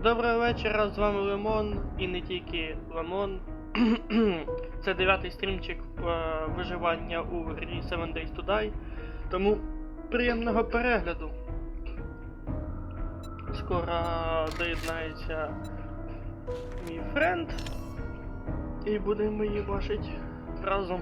Доброго вечора, з вами Лимон і не тільки Лимон. Це 9-й стрімчик виживання у грі 7 Days to Die. Тому приємного перегляду. Скоро доєднається мій френд. І будемо її бачити разом.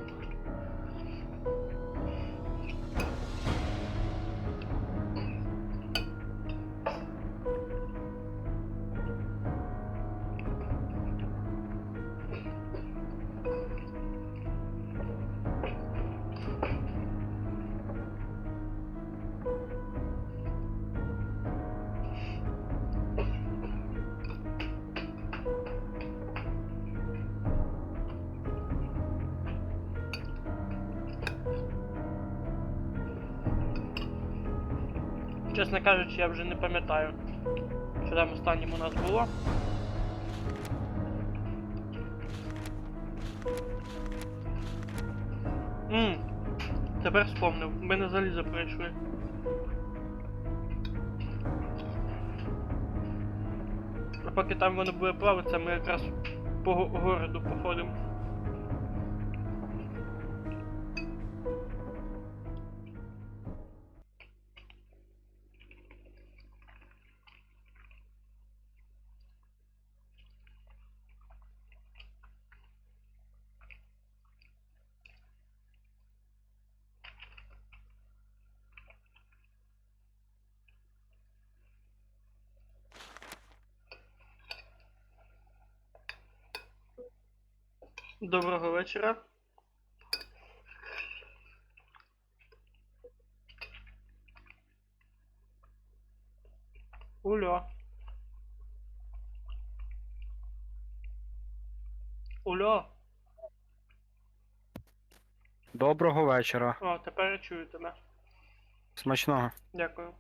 Чесно кажучи, я вже не пам'ятаю, що там останнім у нас було. Тепер вспомнив, ми на залізо прийшли. А поки там воно буде плаватися, ми якраз по городу походимо. Доброго вечора. Ульо. Ульо. Доброго вечора. О, тепер я чую тебе. Смачного. Дякую.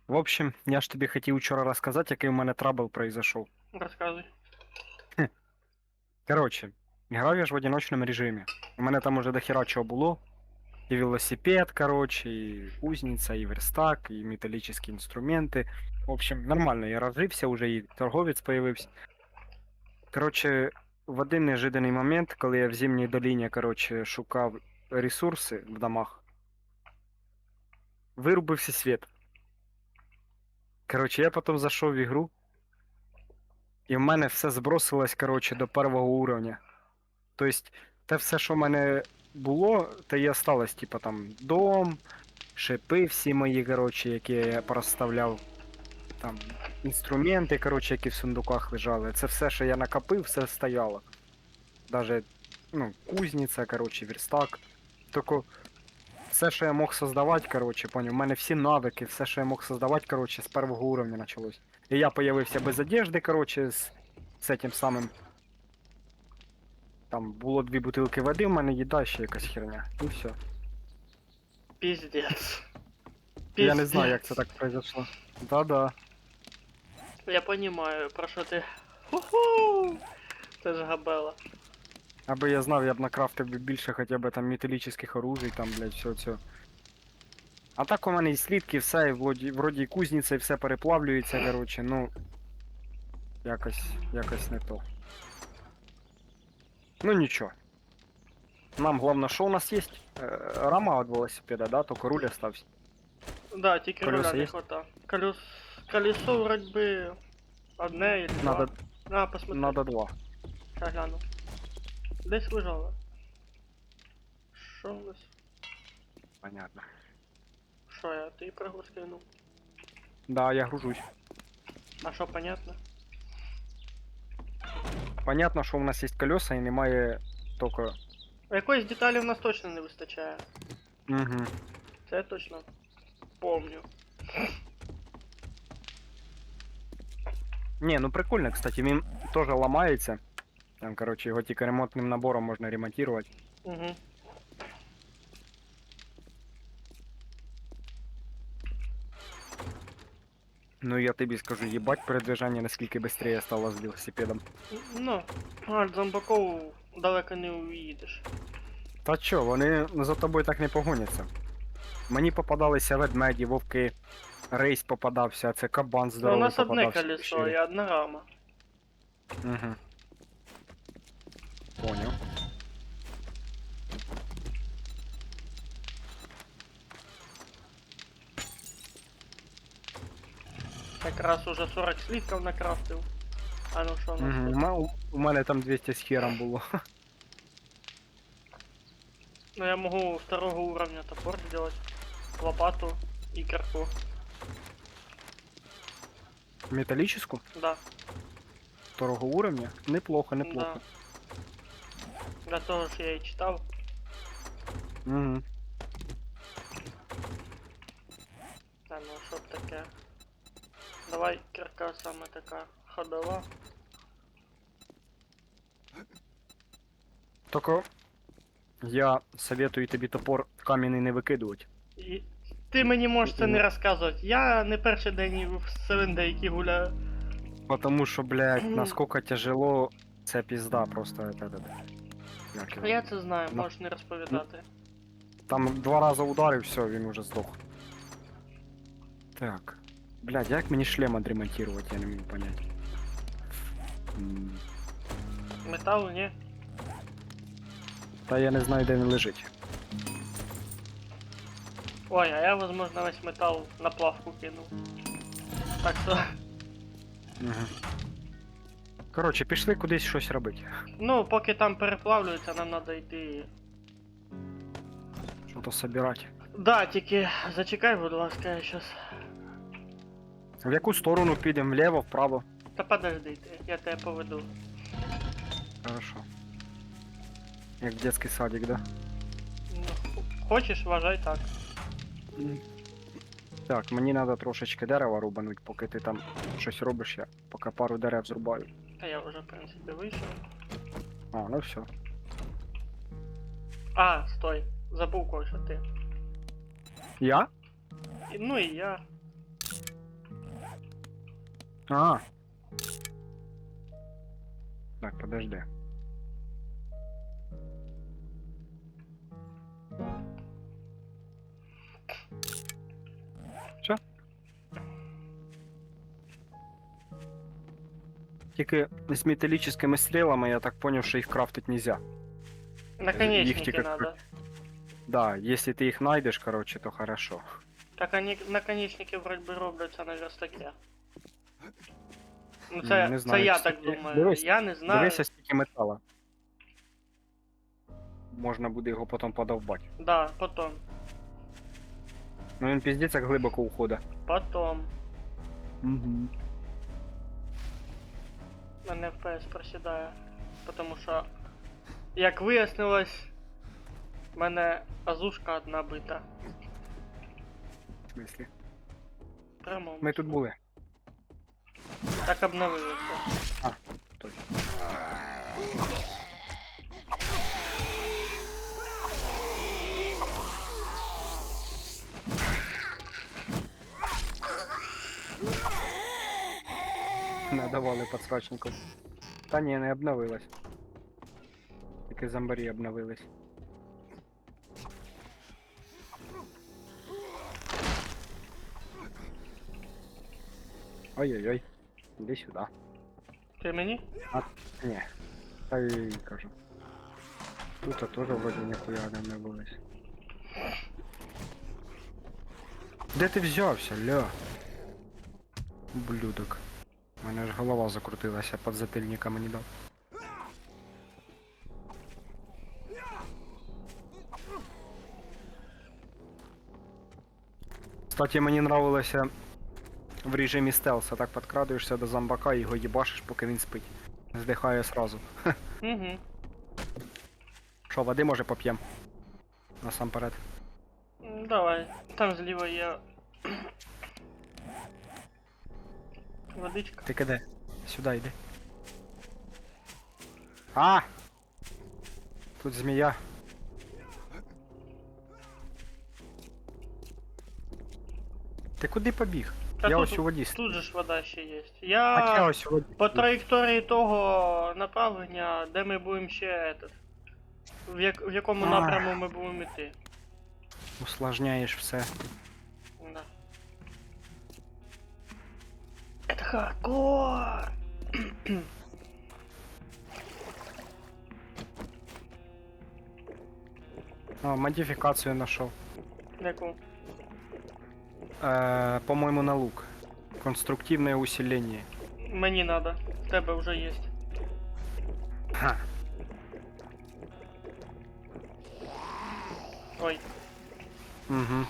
В общем, я ж тобі хотів вчора розказати, який у мене трабл произошов. Розказуй. Коротше, грав я ж в одиночному режимі. У мене там уже дохера чого було. І велосипед, коротше, і кузниця, і верстак, і металічні інструменти. В общем, нормально, я розжився, уже і торговець появився. Коротше, в один неожиданний момент, коли я в Зимній долині, коротше, шукав ресурси в домах, вирубився світ. Коротше, я потім зайшов в ігру, і в мене все збросилось, коротше, до першого уровня. Тобто, те все, що в мене було, те і осталось, типа там дом, шипи всі мої, коротше, які я проставляв, там, інструменти, коротше, які в сундуках лежали. Це все, що я накопив, все стояло. Даже, ну, кузниця, коротше, верстак. Тільки все, що я мог создавати, коротше, поняв, у мене всі навики, все, що я мог создавати, коротше, з першого уровня почалось. І я появився без одежди, коротше, з этим самим. Там було 2 бутилки води, в мене їда, ще якась херня. І все. Піздець. Я не знаю, як це так произошло. Да-да. Я понімаю, про що ти. Ху-ху! Це ж габела. Аби я знав, я б накрафтив би більше хоча б там металічних оружий, там, блядь, все цього. А так у мене і слідки, все, і вроді і кузниця, і все переплавлюється, коротше, ну. Якось не то. Ну нічого. Нам головне, що у нас є? Рама від велосипеда, да? Тільки руль остався. Да, тільки Колеса руля не есть? хвата. Колесо вроде бы одне или два. Надо, Посмотри. надо 2. Ща гляну. Десь лежало. Що у нас? Понятно. Що я? Ти пригруз кинув. Да, я гружусь. А що понятно? Понятно, що у нас є колеса і немає тільки... Якоїсь деталі в нас точно не вистачає. Угу. Це я точно помню. Не, ну прикольно, кстати, він теж ламається. Там, короче, його тільки ремонтним набором можна ремонтувати. Угу. Ну я тобі скажу, їбать передвиження наскільки швидше стало з велосипедом. Ну, аж зомбаков далеко не уїдеш. Та чо, вони за тобою так не погоняться. Мені попадалися ведмеді, вовки, рейс попадався, це кабан Ну, у здоровий нас одне попадався. колесо і одна рама. Угу. Понял. Якраз уже 40 слівків накрафтив. А ну що у нас тут? У мене там 200 з хером було. Ну я могу второго уровня топор сделать, лопату и кирку. Металлическую? Да, Второго уровня? Неплохо, неплохо. да. Для того ж я и читав. Угу. Та ну що б таке. Давай кирка саме така ходова. Тільки я советую тобі топор кам'яний не викидувати. І ти мені можеш це не розказувати. Я не перший день в 7 Day гуляю. Потому що, блядь, наскільки тяжело, це пізда просто. Як його? Я це знаю, Ну. можеш не розповідати. Там 2 рази ударив, все, він уже здох. Так. Блядь, як мені шлем відремонтувати, я не можу понять. Металу, ні? Та я не знаю, де він лежить. Ой, а я, возможно, весь метал на плавку кинув. Так що. Угу. Коротше, пішли кудись щось робити. Ну, поки там переплавлюється, нам треба йти. Що-то собирати. Да, тільки зачекай, будь ласка, я щас. В яку сторону підемо? Вліво, вправо? Та подожди ти, я тебе поведу. Хорошо. Як в детский садик, да? Ну, хочеш, вважай так. Так, мені треба трошечки дерева рубануть, поки ти там щось робиш, я поки пару дерев зрубаю. Та я вже, в принципі, вийшов. А, ну все. А, стой, забув кое-що ти. Я? Ну і я. А. Так, подожди. Що? Тільки з металлическими стрілами я так понял, що їх крафтить нельзя. Наконечники тільки- надо. Да, если ты их найдешь, короче, то хорошо. Так они наконечники вроде би робляться на верстаке. Ну Не це знаю, я кстати, так думаю. дивись, Я не знаю. Дивися, скільки метала. Можна буде його потім подовбати. Да, потом. Ну він піздець як глибоко уходить. Потом. Угу. Мене FPS просідає. Потому що, як вияснилось, в мене азушка одна бита. В смислі? Прямо. Ми тут були. Так обновилося. Точно. Надавали подсрачників. Та ні, не обновилась. Тільки зомбарі обновились. Ой-ой-ой. Іди сюди. Ти мені? Ні. Та й кажу. Тут теж вроді ніхуя не обновилось. Де ти взявся, ля? Ублюдок. У мене ж голова закрутилася, подзатильника мені дав. Кстати, мені нравилося в режимі стелса. Так подкрадуєшся до зомбака і його їбашиш, поки він спить. Здихає сразу. Угу. Що, води може поп'єм? Насамперед. Давай. Там зліва є. Водичка. Ти киде? Сюди йди. А! Тут змія. Ти куди побіг? Та Я тут, ось у воді тут же ж вода ще є. Так я Я ось у воді. по траєкторії того направлення, де ми будемо ще этот. В якому А. напряму ми будемо йти. Усложняєш все. Да. Это хардкор! О, модифікацію знайшов. Яку? По-моєму, на лук. Конструктивне усилення. Мені надо. В тебе вже є. Ха. Ой, Угу.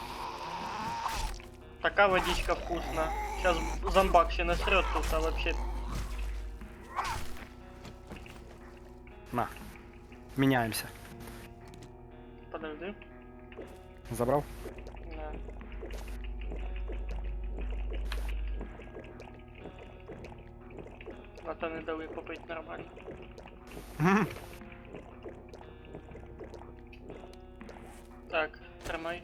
така водичка вкусна. Сейчас зомбак ще насрет тут, а вообще. На. Міняємося. Подожди. Забрав? Да. А то не дали попить нормально. Мгм. Так, тримай.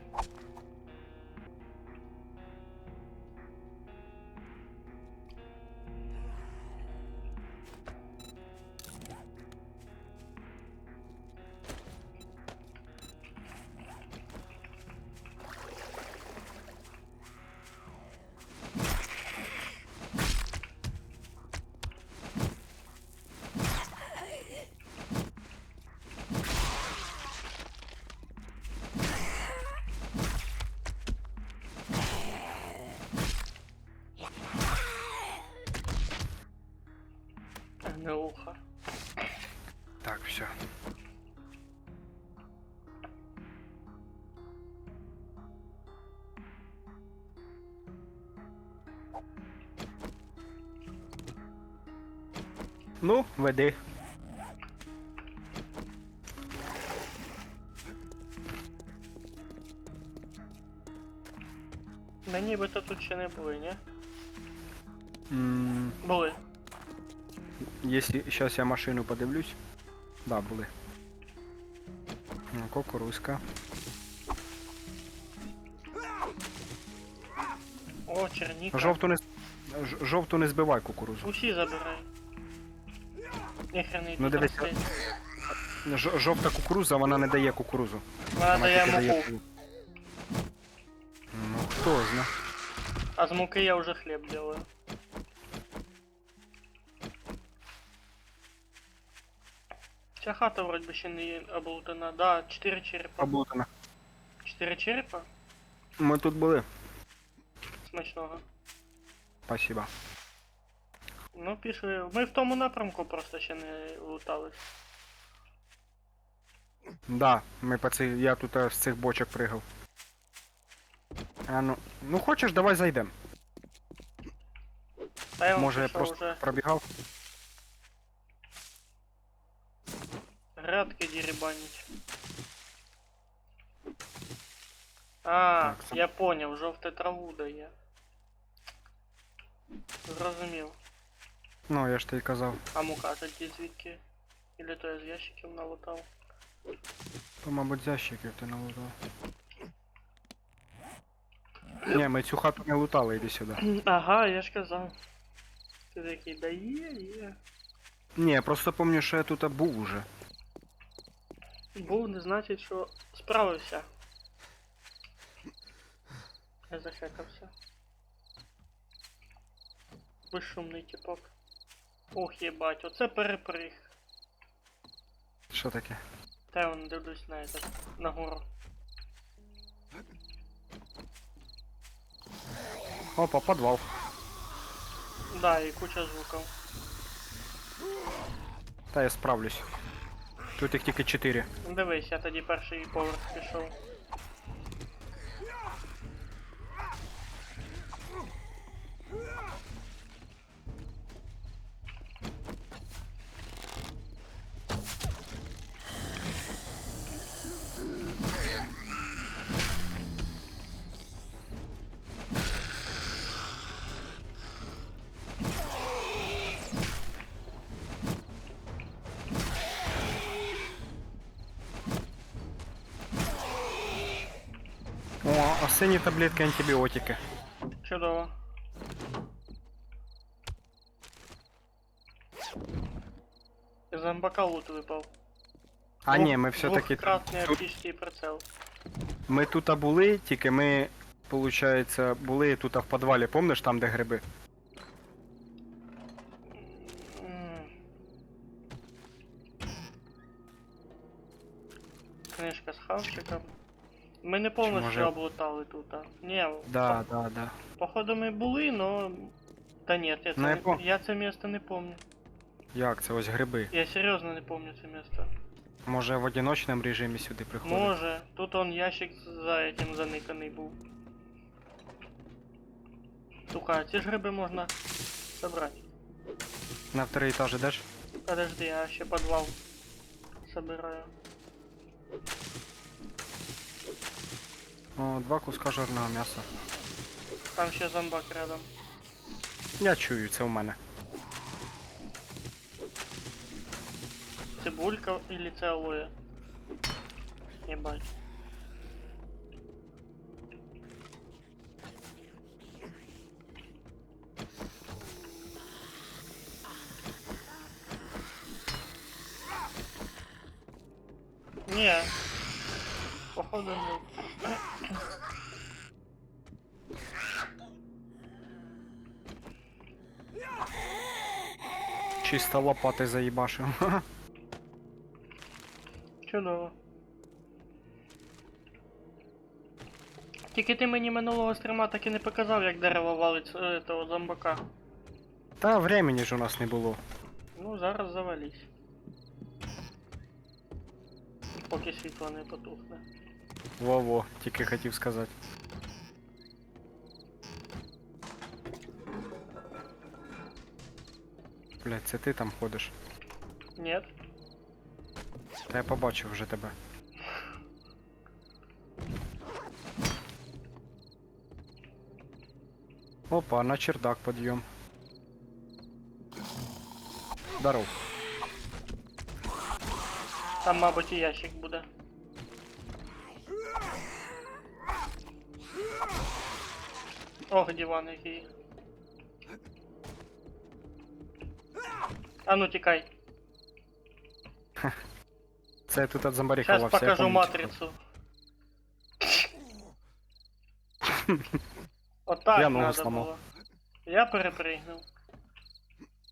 Гнилуха. Так, все. Ну, веди. Да нібито тут ще не були, ні? М, Були. Если сейчас я машину подивлюсь. Да, були. Ну, кукурузка. О, черніка. Жовту не збивай кукурузу. Усі забирай. Ніхрена Ну, тут дивись, росте. Жовта кукуруза, вона не дає кукурузу. Вона дає тільки муку. хліб. Ну, хто зна. А з муки я вже хліб делаю. Ця хата вроді би ще не облутана. Да, 4 черепа. Облутана. 4 черепа? Ми тут були. Смачного. Спасибо. Ну, пішли. Ми в тому напрямку просто ще не лутались. Да, я тут з цих бочок пригав. А ну хочеш, давай зайдем. Та я вам Може я пішов просто вже пробігав? грядки деребанить. А, Так, сам- я поняв, жовте траву дає. Зрозумів. Ну, я ж тобі казав. А мука тоді звідки? Или то я з ящиків налутав? То, мабуть, з ящиків ти налутав. Ні, ми цю хату не лутали, іди сюди. Ага, я ж казав. Ти такий, да є. Ні, я просто пам'ятаю, що я тут був уже. Був не значить, що справився. Я захекався. Безшумний типок. Ох, єбать, оце переприг. Що таке? Та я вон дивлюсь на этот, на гору. Опа, підвал. Да, і куча звуків. Та я справлюсь. Тут їх тільки 4. Дивись, я тоді перший поверх пішов. О, а сині таблетки антибіотики. Чудово. З зомбака лут випав. А ні, ми все-таки Двухкратний тут, оптичний прицел. Ми тут були, тільки ми, виходить, були тут в підвалі, помниш там, де гриби? М. Книжка з хавчиком. Ми не повністю може- облутали тут. Ні, Да, да, да. походу ми були, но... Та ні, я це, Ну, я не... пом- я це місто не помню. Як це ось гриби? Я серйозно не помню це місто. Може в одиночному режимі сюди приходить? Може, тут он ящик за этим заниканий був. Сука, ці ж гриби можна собрати. На второй етаж ідеш? Подожди, я ще підвал собираю. О, 2 куска жирного м'яса. Там ще зомбак рядом. Я чую, це у мене. Цибулька или це алоє? Єбать. Ні. Походу не. Чисто лопати заїбашив. Чудово. Тільки ти мені минулого стріма так і не показав, як дерево валить того зомбака. Та времени ж у нас не було. Ну, зараз завались. Поки світло не потухне. Во-во, тільки хотів сказати. Блять, це ти там ходиш? Нет. Та я побачив вже тебе. Опа, на чердак подъем. Здоров. Там, мабуть, і ящик буде. Ох, диван який. А ну тікай. Це я тут от зомбарі Сейчас ховався. я покажу помню, матрицу. Отак Я ногу надо сломав. було. Я перепригнув.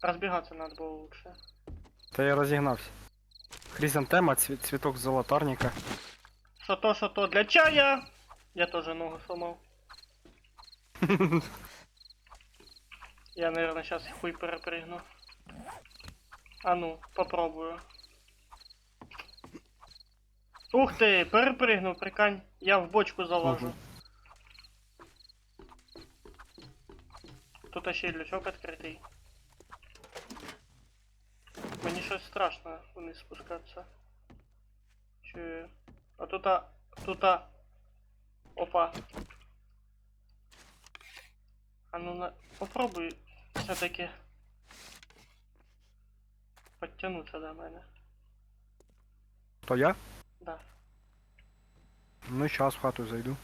Розбігатися надо було лучше. Та я розігнався. Хризантема, цвіток золотарника. Що то для чая! Я тоже ногу сломав. Я, наверное, сейчас хуй перепрыгну. А ну, попробую. Ух ты, перепрыгнув, прикань. Я в бочку залажу. Мгм. Тут ще й лючок відкритий. Мені щось страшно вниз спускатися. Чую. А тута... Опа. А ну на... Попробуй все-таки підтягнутися до мене. То я? Да. Ну, сейчас в хату зайду.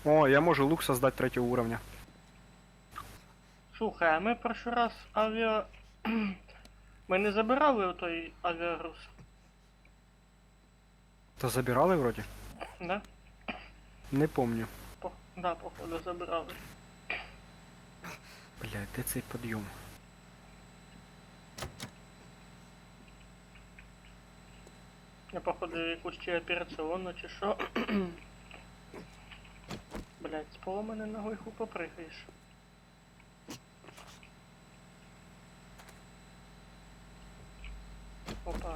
О, я можу лук создать 3 уровня. Слухай, а ми прошлий раз авіа... Ми не забирали той авіагруз, Та забирали вроді? да? Не помню. Да, походу забирали. Блядь, де цей підйом? Я походу якусь чи операціонну, чи що. Блять, з поломаною ногою хуй попрыгаєш. Опа.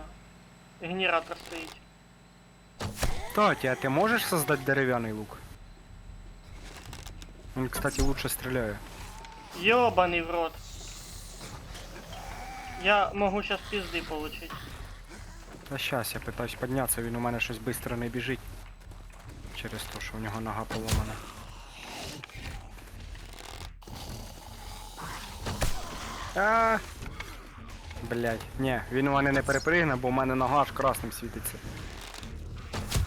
Генератор стоїть. Кстати, а ти можеш создать дерев'яний лук? Он, кстати, лучше стреляет. Ёбаный в рот. Я можу сейчас пизды получить. Та щас я питаюсь піднятися, він у мене щось швидко не біжить. Через те, що у нього нога поломана. А. Блять, ні, він у мене не перепригне, бо у мене нога аж красним світиться.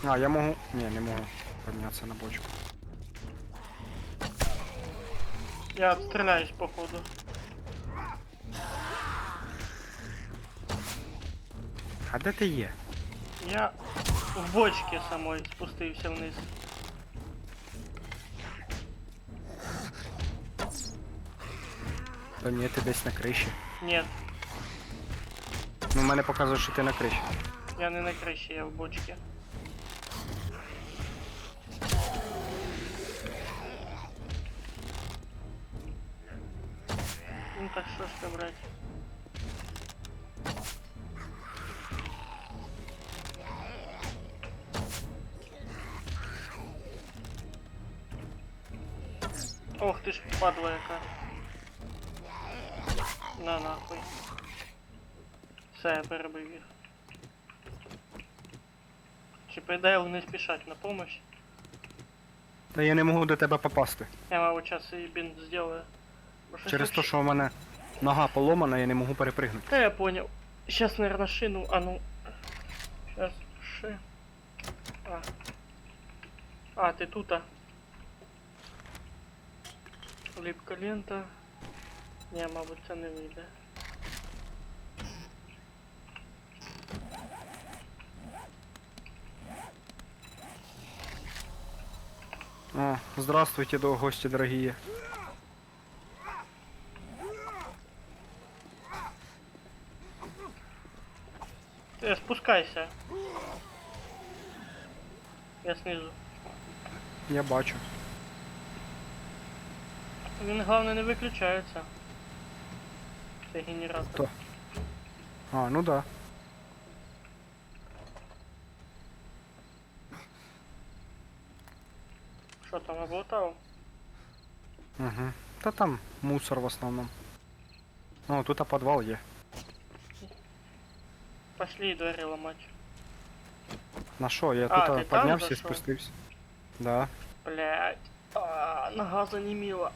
А, я можу. Ні, не можу піднятися на бочку. Я отстреляюсь походу. А де ти є? Я в бочці самой спустився вниз. Та ні, ти десь на криші. Ні, Ну, в мене показує, що ти на криші. я не на криші, я в бочці. Ну так що ж ти, брать? Ох ти ж падла яка. На нахуй. Все, я перебив їх. Чи прийде вони спішать на помощь? Та я не можу до тебе попасти. Я, мабуть, час і бінт зроблю. Бо щось Через те, вообще- що у мене нога поломана, я не можу перепригнути. Та я понял. Сейчас, наверное, шину, а ну. Сейчас, А. А, ты тут, а? Липка лента. Не, мабуть, це не вийде. О, здравствуйте, гості дорогі. Ты спускайся. Я снизу. Я бачу. Він, головне, не виключається. Це генератор. Хто? А, ну да. Що там, облутав? Угу. Та там мусор в основному. О, тут підвал є. Пошли двері ламати. На що? Я А, ти тут там піднявся і зайшов? спустився. Да. Блять. Нога заніміла.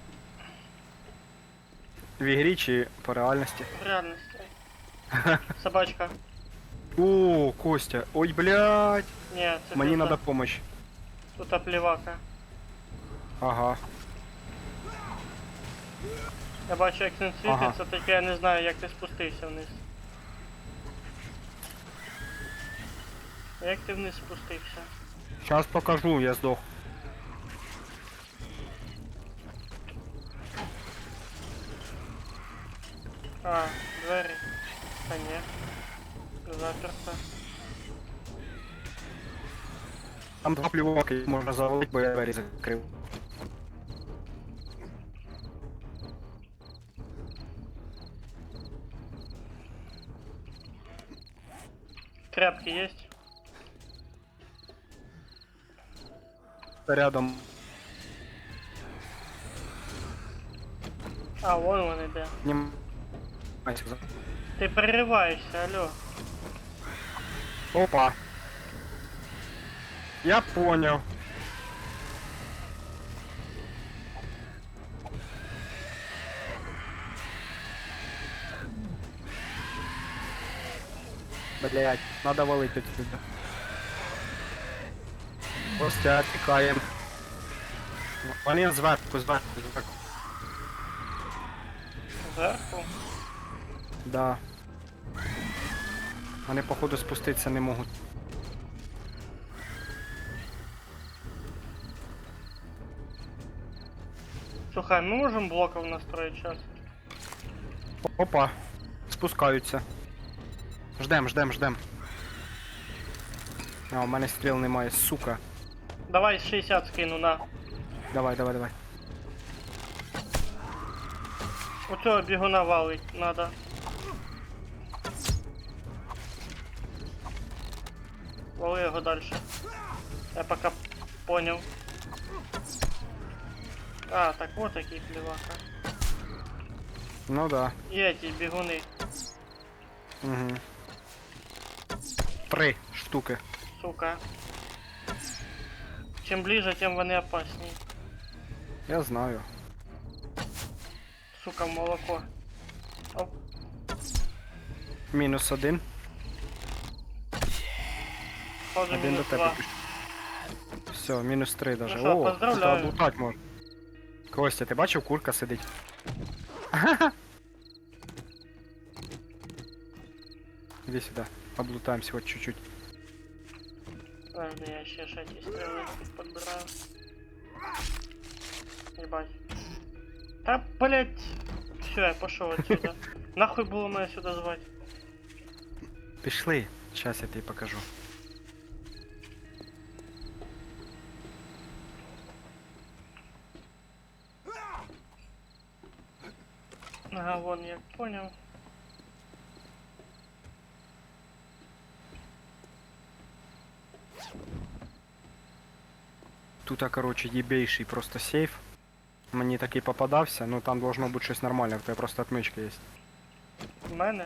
В ігрі чи по реальності? В реальності. Собачка. О, Костя. Ой, блядь. Ні, це Мені пизда. надо помощь. Тут оплівака. Ага. Я бачу, як він світиться, тільки я не знаю, як ти спустився вниз. Як ти вниз спустився? Сейчас покажу, я здох. А, двері. Та ні. Заперто. Там два плюваки, їх можна завалити, бо я двері закрив. Тряпки есть? Рядом. А, вон він іде. Знімайся. Ти перериваєшся, алло. Опа. Я понял. Блять, надо валить отсюда. Костя, отвлекаем. Вони зверху. Зверху? Да. Вони походу спуститися не можуть. Слухай, ми можемо блоков настроїти зараз? Опа. Спускаються. Ждем. А, у мене стріл немає, сука. Давай 60 скину на. Давай. Оцього бігуна валить надо. Вали його дальше. Я пока понял. А, так вот такие плевака. Ну да. И эти бегуны, Угу. 3 штуки. сука. Чем ближе, тем вони опасней. Я знаю. Сука, молоко. Оп. -1. Тоже Один до минус тебе 2. пішов. Все, -3 даже. Ну що, О, поздравляю. тут облутать можна. Костя, ти бачив, курка сидить? Іди сюди, облутаємося хоч чуть-чуть. Подожди, я ще эти стрелы подбираю. Ебать. Да, блять. Все, я пошел отсюда. Нахуй было меня сюда звать? Пішли, зараз я тобі покажу. Ага, вон, я понял. Тут, короче, єбейший просто сейф. Мені такий попадався, ну там должно бути щось нормальне, в тебе просто отмичка є. У мене?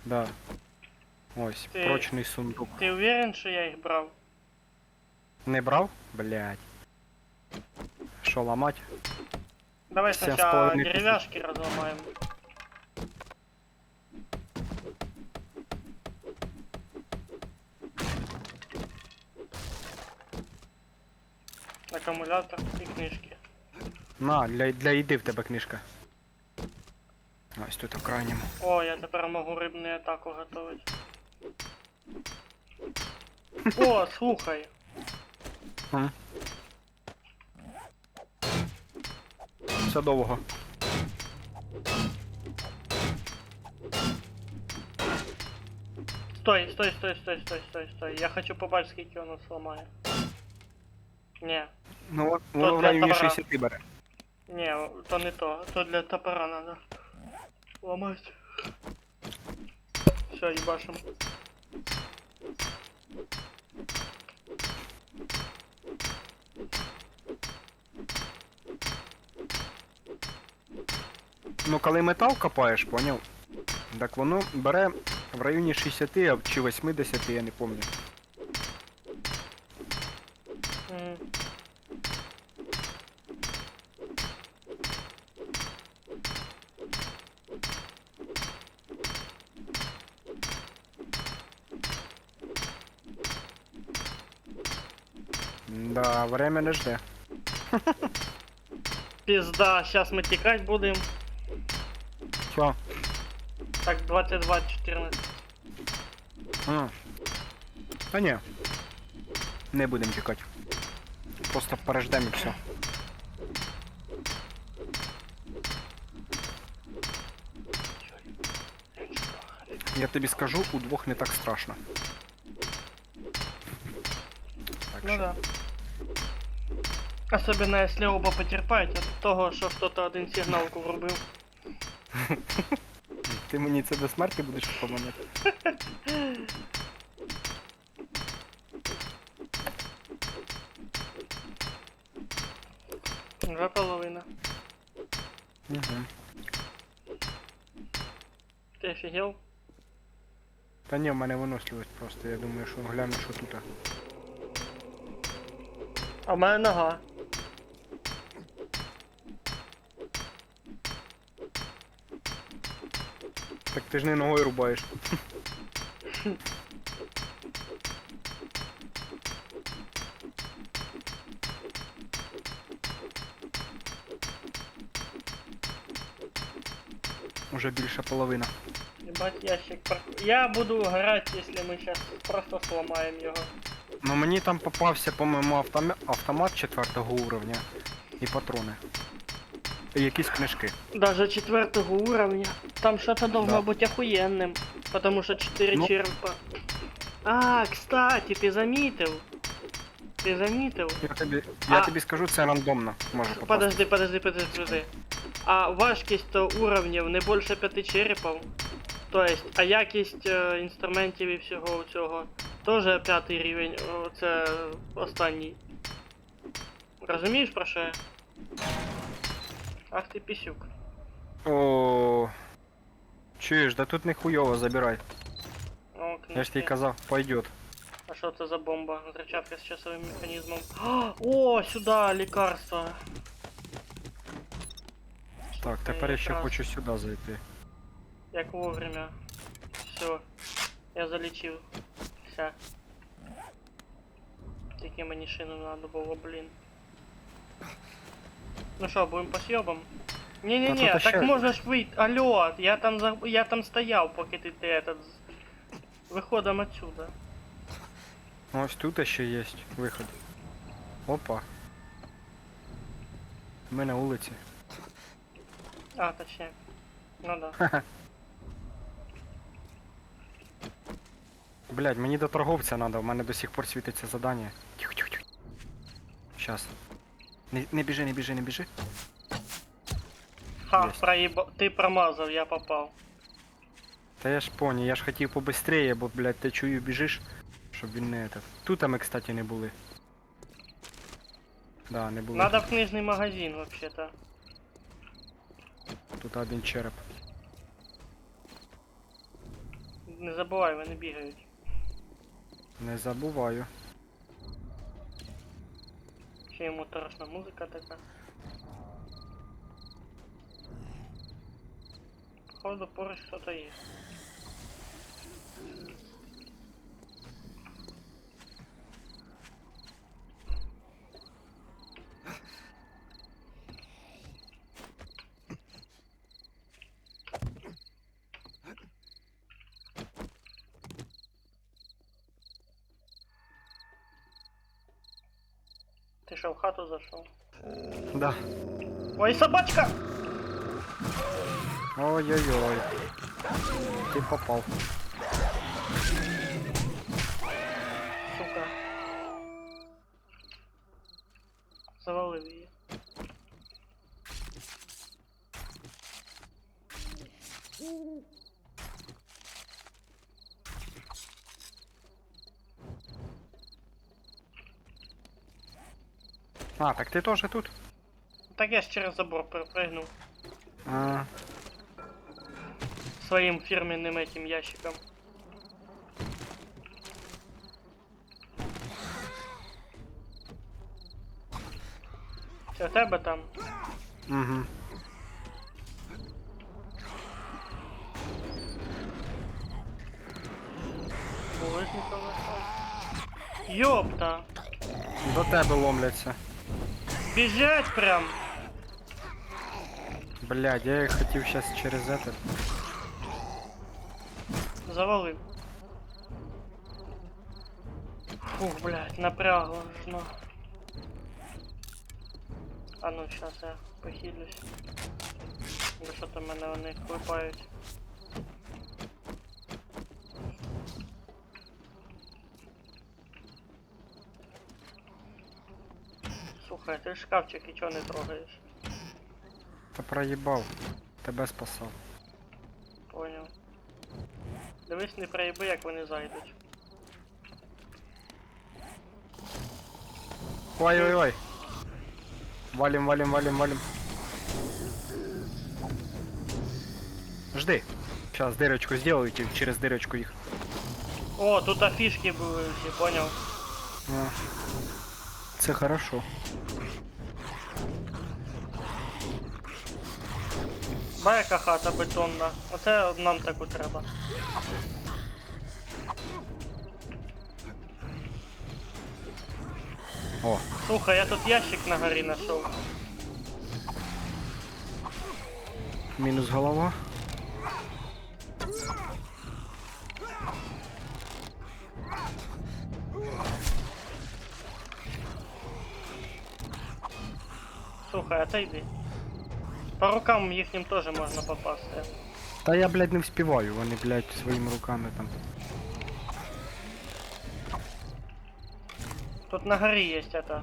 Да. Ось, Ти- прочний сундук. Ты уверен, что я их брал? Не брав? Блять. Що, ламать? Давай 7,5 сначала тысяч. деревяшки разломаем. Аккумулятор и книжки. На, для їди в тебе книжка. Ось тут у крайньому. О, я тепер можу рибну атаку готовить. О, слухай. М. Все довго. Стой, стой, стой, стой, стой, стой, стой. Я хочу побачити, скільки воно сломає. Не, Ну, воно в для районі товара. 60 бере. не, то не то. То для топора надо. Ломать. Все, ебашим. Ну, коли метал копаєш, поняв? Так воно бере в районі 60 чи 80, я не пам'ятаю. М. Да, время не жде. Пизда, сейчас мы текать будем. Що? Так, 22-14. А. Та ні. Не будемо тікати. Просто переждемо і все. Я тобі скажу, удвох не так страшно. Так Ну що, да. Особенно если оба потерпають от того, що хто-то один сигналку врубив. ти мені це до смерті будеш поминати? Вже половина. Угу. Ти офігел? Та ні, в мене виносливість просто, я думаю, що гляну, що тут. А в мене нога. Так ти ж не ногою рубаєш. Уже більше половина. Ебать, ящик Я буду грати, якщо ми зараз просто сломаємо його. Ну мені там попався, по-моєму, автомат 4 уровня і патрони. І якісь книжки. Даже 4-го уровня. Там что-то должно Да. быть охуенным. Потому что 4 Ну. черепа. А, кстати, ты заметил? Ты заметил? Я А- тобі скажу, це рандомно може попасти. Подожди. А важкість уровнів не більше 5 черепів. Тобто, а якість інструментів і всього цього теж 5 рівень, це останній. Розумієш про що я? Ах ти пісюк. О. Чуєш, да тут не хуйово, забирай. О, Я ж книжки. тобі казав, пойдет. А что это за бомба? Взрывчатка с часовым механизмом. О, сюда лекарство. Так, тепер я ще якраз хочу сюди зайти. Як вовремя. Все. Я залечил. Вся. Тільки мені шину надо було, блін. Ну що, будем по съебам? Та Не-не-не, тут так ще- можна ж вийти. Алло, я там стояв, поки ти этот... Виходом отсюда. Ось тут ще є виход. Опа. Ми на вулиці. А, точняк. Ну да. Блядь, мені до торговця надо, у мене до сих пор світиться задання. Тихо, тихо, тихо. Щас. Не біжи, не біжи, не біжи. Ха, Єсть. Ти промазав, я попав. Та я ж понял, я ж хотів побыстрее, бо, блядь, ти чую біжиш, щоб він не этот. Тут ми, кстати, не були. Да, не були. Надо в книжний магазин, вообще-то. Тут один череп. Не забувай, вони бігають. Не забуваю. Ще йому страшна музика така. Походу, поруч хто-то є. Ти що, в хату зайшов? Да. Ой, собачка! Ой-ой-ой. Ти попав. Сука. Завалив її. А, так ти теж тут? Так я ж через забор перепрыгнув. А, Своим фирменным этим ящиком. Це в тебе там? угу. Булыжников нашел. Ёпта! До тебе ломляться. Бежать прям! Блядь, я їх хотів сейчас через этот. Завалив. Фух, блядь, напрягло жно. А ну, сейчас я похилюсь. Бо що там мене вони клепають. Слухай, ти шкафчик і чого не трогаєш? Та проїбав. Тебе спасав. Понял. Дивись, не проїби, як вони зайдуть. Ой-ой-ой. Валим, валим, валим, валим. Жди. Сейчас дырочку сделаю, через дырочку их. О, тут афішки були всі, понял? А. Це хорошо. Ба, яка хата бетонна. Оце нам таку треба. О, Слухай, я тут ящик на горі знайшов. мінус голова. Слухай, а це йди. По рукам їхнім теж можна попасти. Та я, блядь, не вспіваю, вони, блядь, своїми руками там. Тут на горі є это.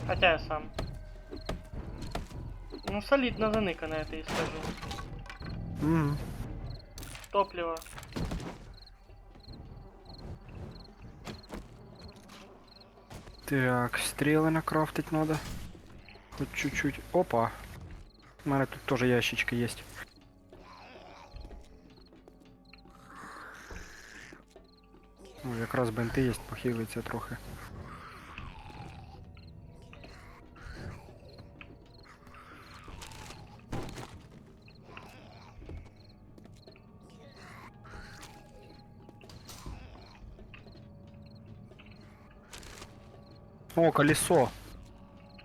Хотя я сам. Ну, солидно заныкано, это и скажу. Угу. Топливо. Так, стрелы накрафтить надо. Хоть чуть-чуть. Опа. У мене тут тоже ящички есть. Ну, якраз бенти є, похилиться трохи. О, колесо.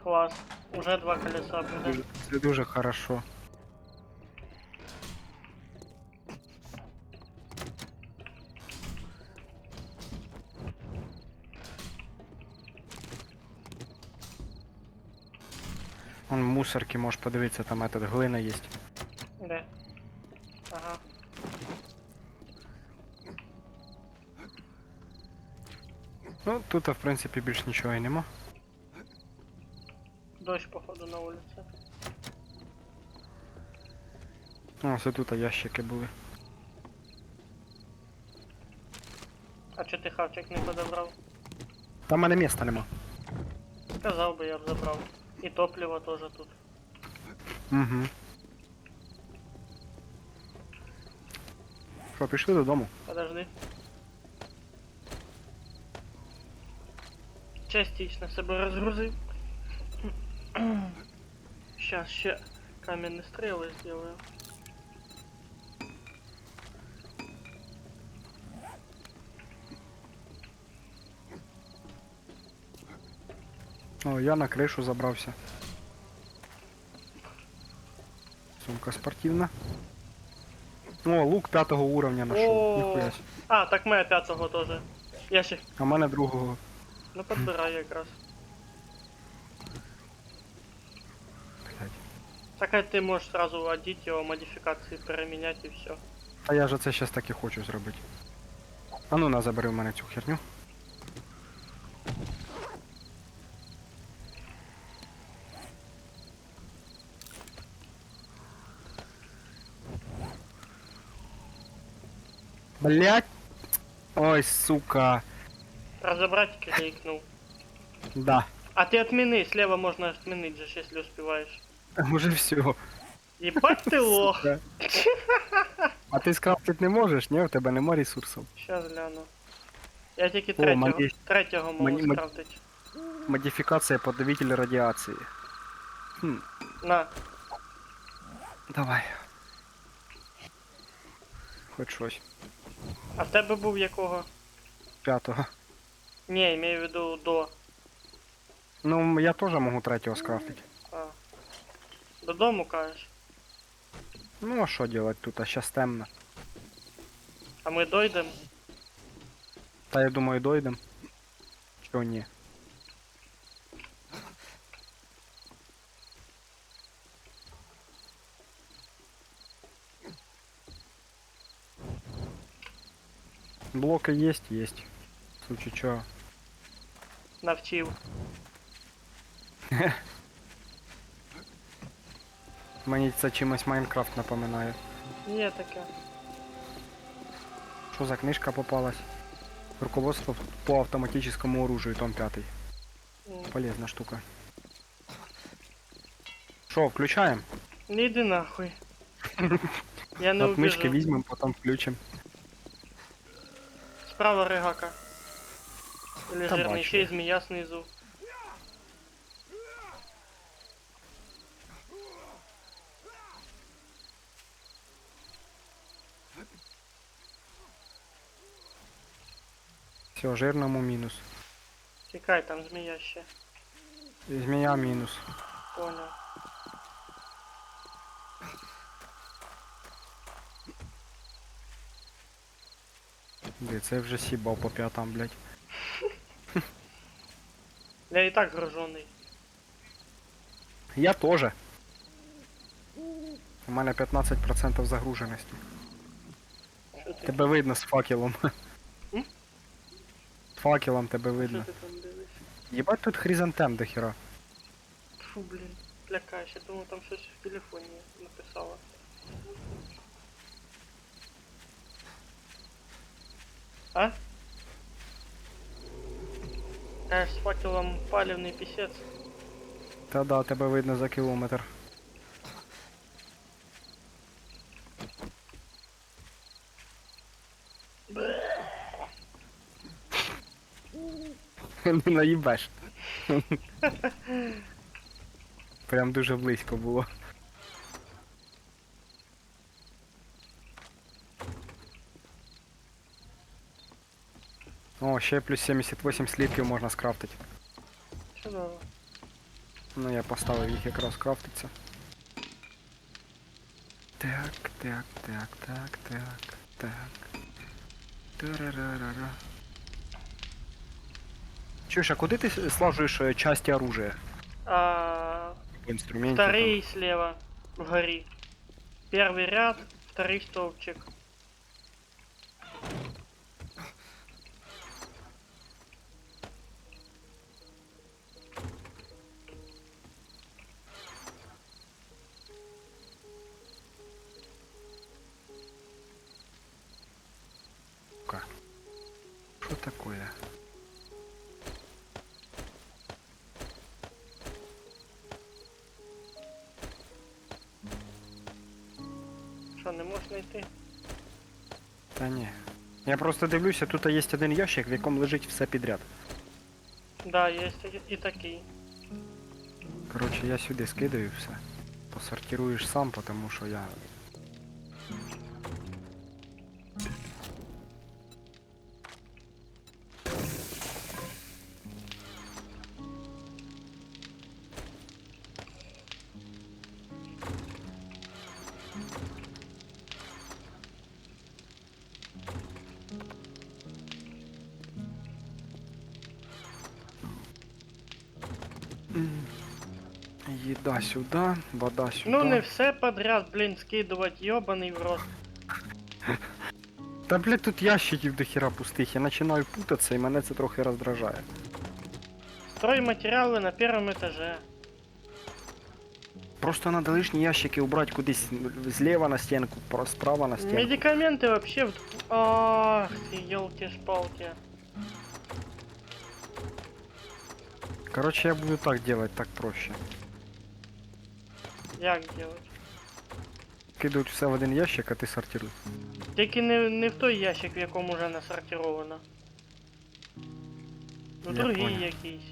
Класс. Уже 2 колеса буде. Це дуже хорошо. Вон мусорки, можеш подивитися, там этот глина є. Де? Ага. Ну, тут, в принципі, більш нічого і нема. Дощ, походу, на вулиці. Ось тут ящики були. А чо ти хавчик не подобрав? Там в мене міста нема. Сказав би, я б забрав. І топливо теж тут. Угу. Що, пішли додому? Подожди. Частично себе розгрузив. Сейчас ще каменные стрелы сделаю. О, я на кришу забрався. Сумка спортивна. О, лук 5-го уровня нашел. О. Ніхуя. А, так моя п'ятого тоже. Я ще. А в мене другого. Ну подбираю якраз. Блядь. Так а ти можеш сразу одіть його, модифікації переміняти і все. А я же це щас так і хочу зробити. А ну на, забери в мене цю херню. Блять! Ой, сука. Разобрать кликнул. Да. А ты отмени, слева можно отменить же, если успеваешь. Уже все. Ебать ты лох. А ти скрафтити не можеш, ні? У тебе нема ресурсів. Сейчас гляну. Я тільки О, мені- третього можу мені- скрафтити. Модифікація подавителя радіації. Хм, На. давай. Хоч щось. А в тебе був якого? 5-го. Ні, имею в виду до. Ну, я теж можу 3-го скрафтити. А. Додому кажеш. Ну, а що делать тут? А щас темно. А ми дойдем. Та я думаю, дойдем. Чого ні? Блоки есть, есть. В случае чого. Навчив. Мені це чимось Майнкрафт напоминає. Є таке. Що за книжка попалась? Руководство по автоматическому оружию, том 5. Полезна штука. Що, включаємо? Не йди нахуй. Я не От книжки убіжу. візьмемо, потім включимо. Справа ригака. Или Та жирний, бачу ще й я. змія знизу. Все, жирному мінус. Тікай, там змія ще. Змія мінус. Понял. Де це вже сібав по п'ятам, блядь. Я і так гружений. Я тоже. У мене 15% загруженості. Що ти? Тебе видно з факелом. М? З факелом тебе Що видно. ти там дивишся? Єбать тут хризантем до хера. Фу, блін. Лякаєш, я думав там щось в телефоні написала. А? З факелом палівний пісець. Та да, тебе видно за кілометр. Не наїбеш. Прям дуже близько було. О, ще плюс 78 слітків можна скрафтити. Чудово. Ну я поставив їх якраз крафтиться. Так, так, так, так, так, так. Тарарарара. Чуєш, а куди ти слажуєш часті оружия? А, інструментів. там. Второй слева, вгорі. Первый ряд, второй стовпчик. Що таке? Що, не можна йти? Та ні. Я просто дивлюся, тут є один ящик, в якому лежить все підряд. Да, є і такий. Коротше, я сюди скидаю все. Посортируєш сам, тому що я. Їда сюди, вода сюди. Ну не все подряд, блін, скидувати, йобаний в рот. Та блядь, тут ящиків до хіра пустих, я починаю путатися і мене це трохи роздражає. Стройматеріали на першому етаже. Просто надо лишні ящики убрати кудись зліва на стінку, справа на стінку. Медикаменти вообще в... Ах ти, елки-шпалки. Короче, я буду так делать, так проще. Як делать? Кидуть все в один ящик, а ти сортируй. Тільки не в той ящик, в якому вже насортировано. Ну Я другий понял. якийсь.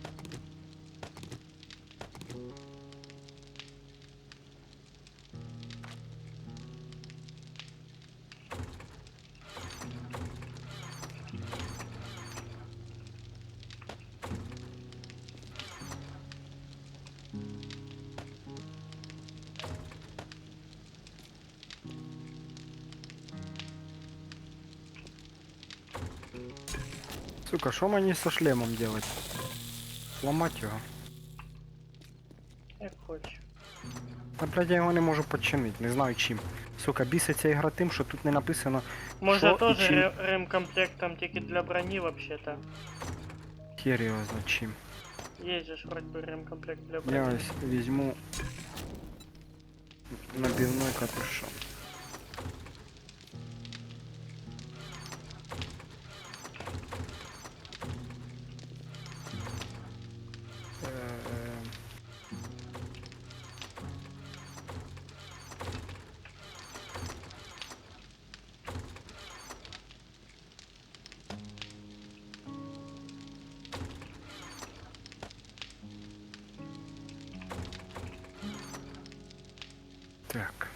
Сука, що мені со шлемом делать? Ламать його? Як хочеш. Та блядь, я його не можу починити, не знаю чим. Сука, біситься ігра тим, що тут не написано, Може що і теж чим. ремкомплект там тільки для броні вообще-то. Хер його знає чим. Є же ж вроде бы ремкомплект для Я броні. ось візьму набивной капюшон. Так.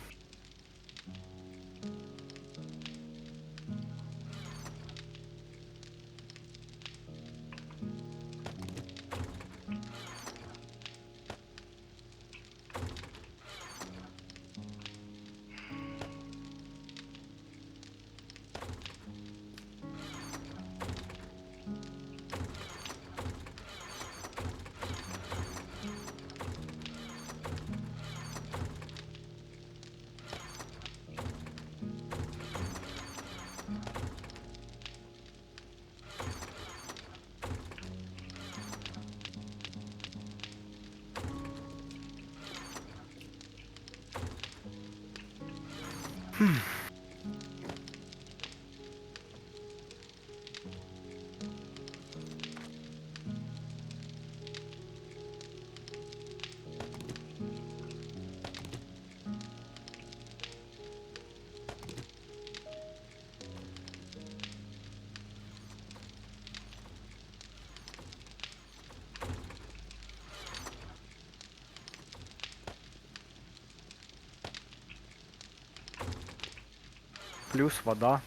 Плюс вода.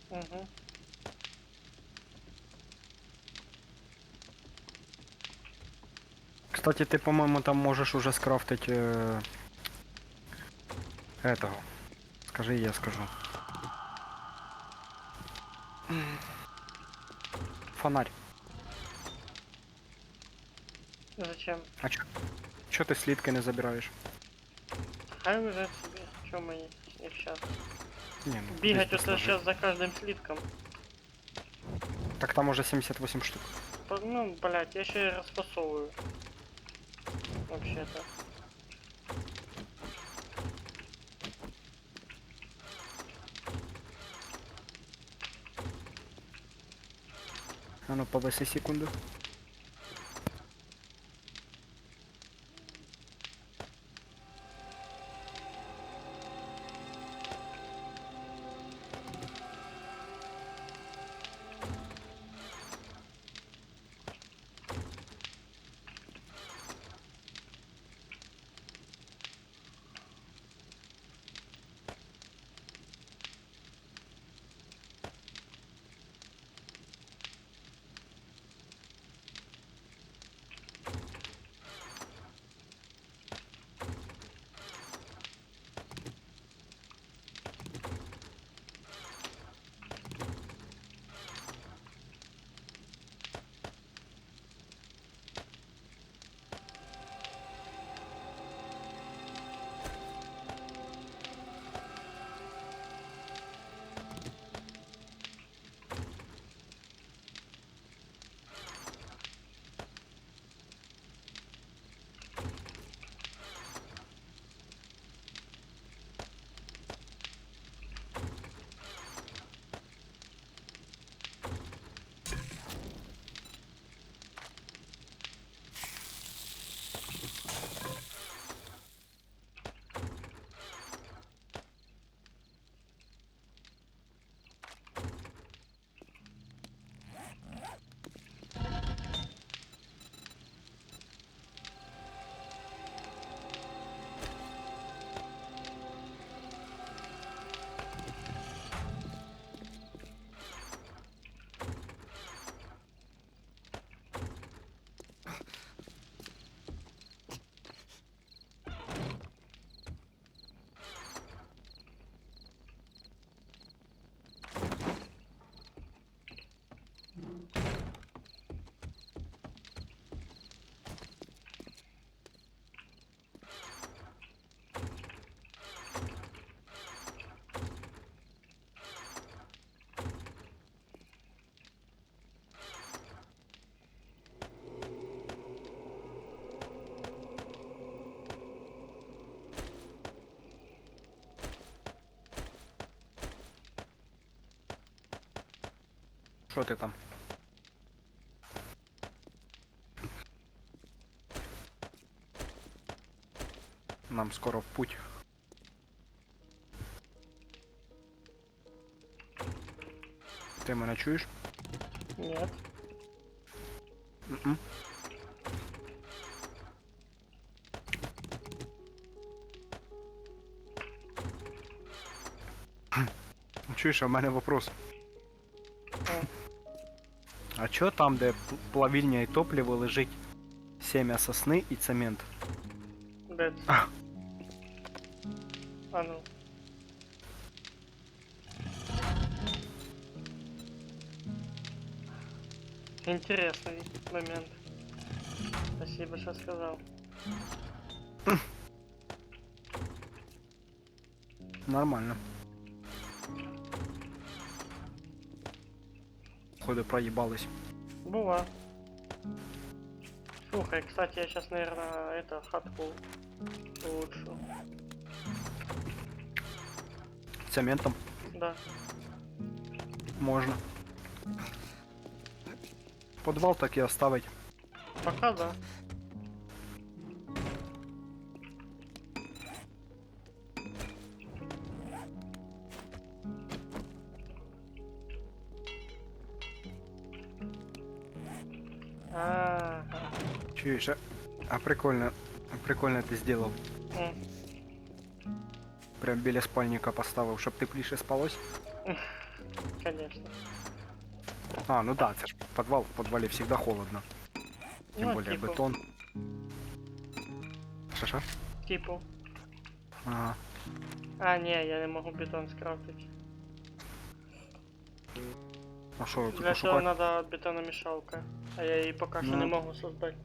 Угу. Кстати, ты, по-моему, там можешь уже скрафтить этого. Скажи, я скажу. Фонарь. Зачем? А чё? Чого ти слідки не забираєш? Хай вже собі, що мені, як щас. Ні, ну, Бігать кудись оце посложи. щас за кожним слідком. Так там уже 78 штук. Ну, блядь, я ще розфасовую. Вообще-то. А ну, повиси секунду. Що ти там? Нам скоро в путь. Ти мене чуєш? Нет. М-м. Чуєш, а в мене вопрос. О, А чо там, де плавильня і топливо, лежить семя сосни і цемент? де це? А. А ну. Интересный момент. Спасибо, что сказал. Нормально. Ходи проїбались. Бува. Слухай, кстати, я сейчас, наверное, это хатку улучшу. Цементом Да. можна. Подвал так і оставить. Пока да. Ага. Чуєш, а прикольно ти зробив. М. Прям біля спальника поставив, щоб тепліше спалось. Конечно. А, ну да, це ж подвал, в подвале всегда холодно. Тем Ну, более типу. бетон. Шо-шо? Типу. Ага. А, не, я не могу бетон скрафтить. А що, типу, Для этого шукати? надо бетономешалка. А я ее пока что Ну. не могу создать.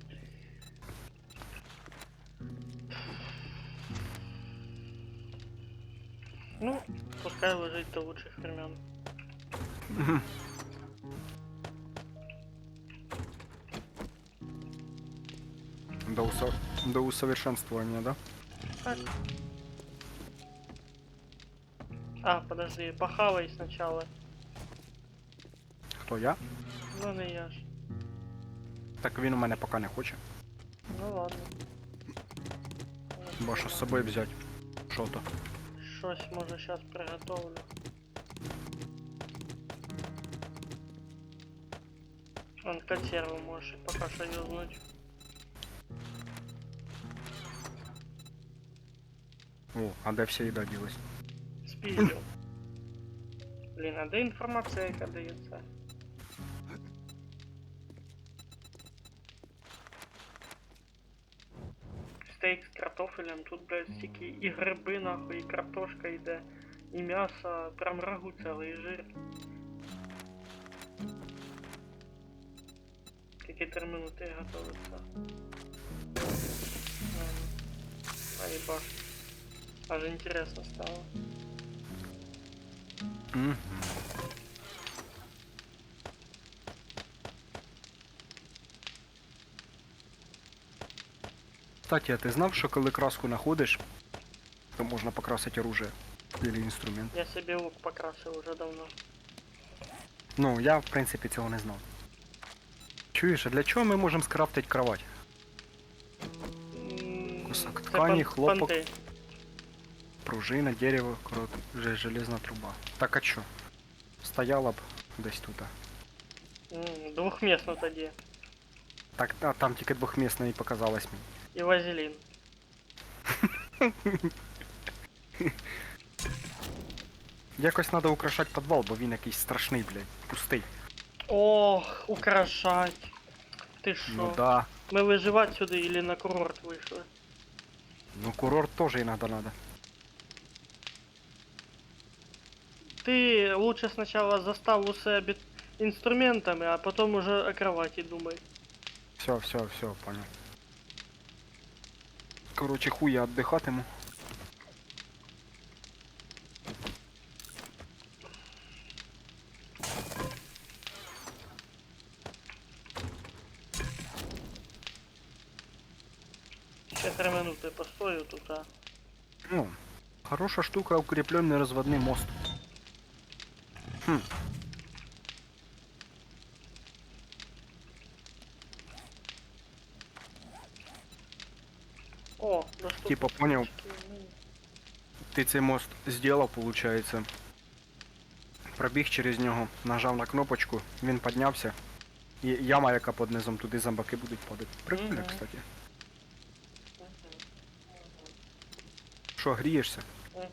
Ну, пускай лежить до лучших времен. Мгм. До усовершенствования, да? Так. А, подожди, похавай сначала. Хто я? Ну не я ж. Так він у мене поки не хоче. Ну ладно. Бо що з собою взяти? Що то? Щось може сейчас приготовлю. Он консерву можешь пока что юзнуть. О, а де вся їда ділась? Спиздил. Блин, а де інформація, яка дається? Стейк з картофелем, тут, блядь, стільки і гриби, нахуй, і картошка йде, і м'ясо, прям рагу цілий, і жир. Какие 3 минуты готовится. А ебаш. Аж интересно стало. М. Кстати, а ти знав, що коли краску знаходиш, то можна покрасити оружие или інструмент? Я себе лук покрасил уже давно. Ну, я в принципі цього не знав. Чуєш, а для чого ми можемо скрафтити кровать? Кусок Це ткані, хлопок. понти. Пружина, дерево, железна труба. Так а чо? Стояла б десь тут. Двухместно тоді. Так, а там тільки двохмісна і показалось мені. І вазелін. Якось треба украшати підвал, бо він якийсь страшний, блядь, пустий. Ох, украшать. Ти шо? Ну да. Ми виживати сюди или на курорт вийшли? Ну курорт теж іноді надо. Ти лучше сначала застав усе інструментами, а потом уже о кровати думай. Все, понял. Короче, хуй я віддихатиму. Ще 3 минути постою тут, а. Ну, хороша штука, укрепленный разводный мост. Хм, О, доступно. типа понял, ти цей мост сделал, получается. Пробіг через нього, нажав на кнопочку, він піднявся. І яма, яка під низом, туди зомбаки будуть падати. Прикольно, Мгм. кстати. Що, грієшся? Угу.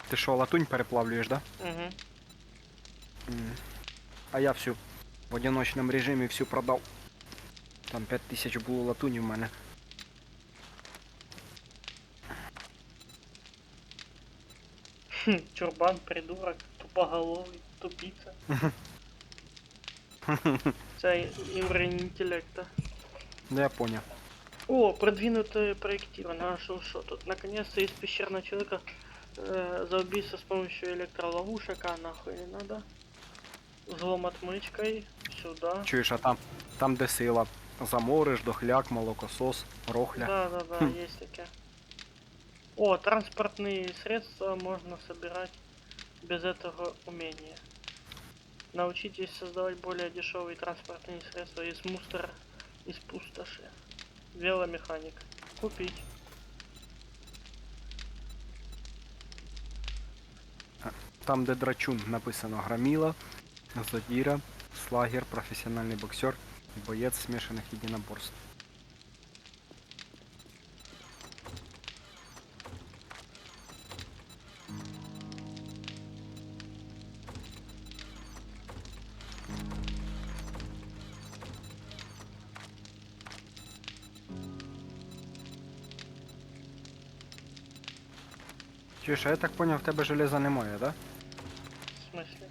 Ти що, латунь переплавлюєш, да? Угу. М. А я всю в одиночному режимі всю продав. Там 5000 було латуні в мене. Чурбан, придурок, тупоголовий, тупіця. Це уровень інтеллекта. Да я понял. О, продвинутое проектирование. Нашел что тут? Наконец-то из пещерного человека за убийство с помощью электроловушек. А нахуй не надо. Взлом отмычкой. Сюда. Чуєш, а там де сила. Замориш, дохляк, молокосос, рохля. Да, есть такие. О, транспортные средства можно собирать без этого умения. Научитесь создавать более дешевые транспортные средства из мусора, из пустоши. Веломеханик. Купить. Там, де драчун, написано громіла, задіра, слагер, професіональний боксер, боєць смішаних єдиноборств. Чуєш, а я так поняв, в тебе железа немає, да? В смысле?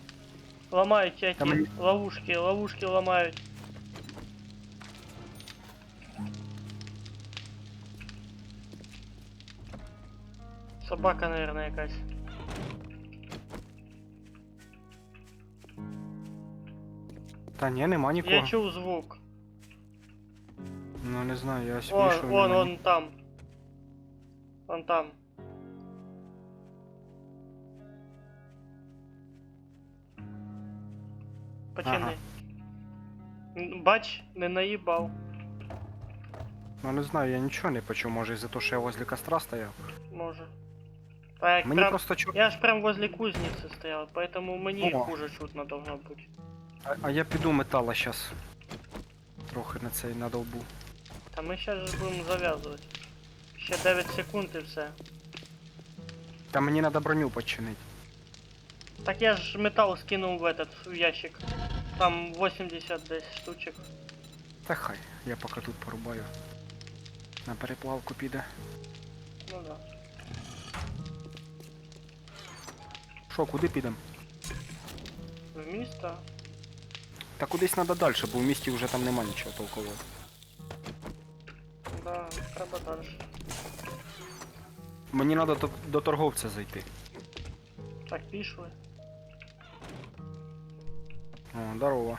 Ломают эти Там они- ловушки ломают. Собака, наверное, якась. Та ні, нема нікого. Я чув звук. Ну не знаю, я ось Вон, вийшов. вон, нема он там. Вон там. Почини. Бач, не наїбав. Ну не знаю, я нічого не почув, може із-за того, що я возле костра стояв. Може. Так, Мені прям... просто Я ж прям возле кузницы стоял, поэтому мне О. хуже чутно должно быть. А я піду метала щас. Трохи на цей на довбу. Та ми сейчас же будемо зав'язувати. Ще 9 секунд і все. Та мені треба броню починити. Так я ж металл скинул в этот, в ящик. Там 80 десь штучек. Та хай, я поки тут порубаю. На переплавку піде. Ну да. Що, куди підемо? В місто. Та кудись треба далі, бо в місті вже там нема нічого толкового. Да, треба далі. Мені треба до торговця зайти. Так, пішли. О, здорово.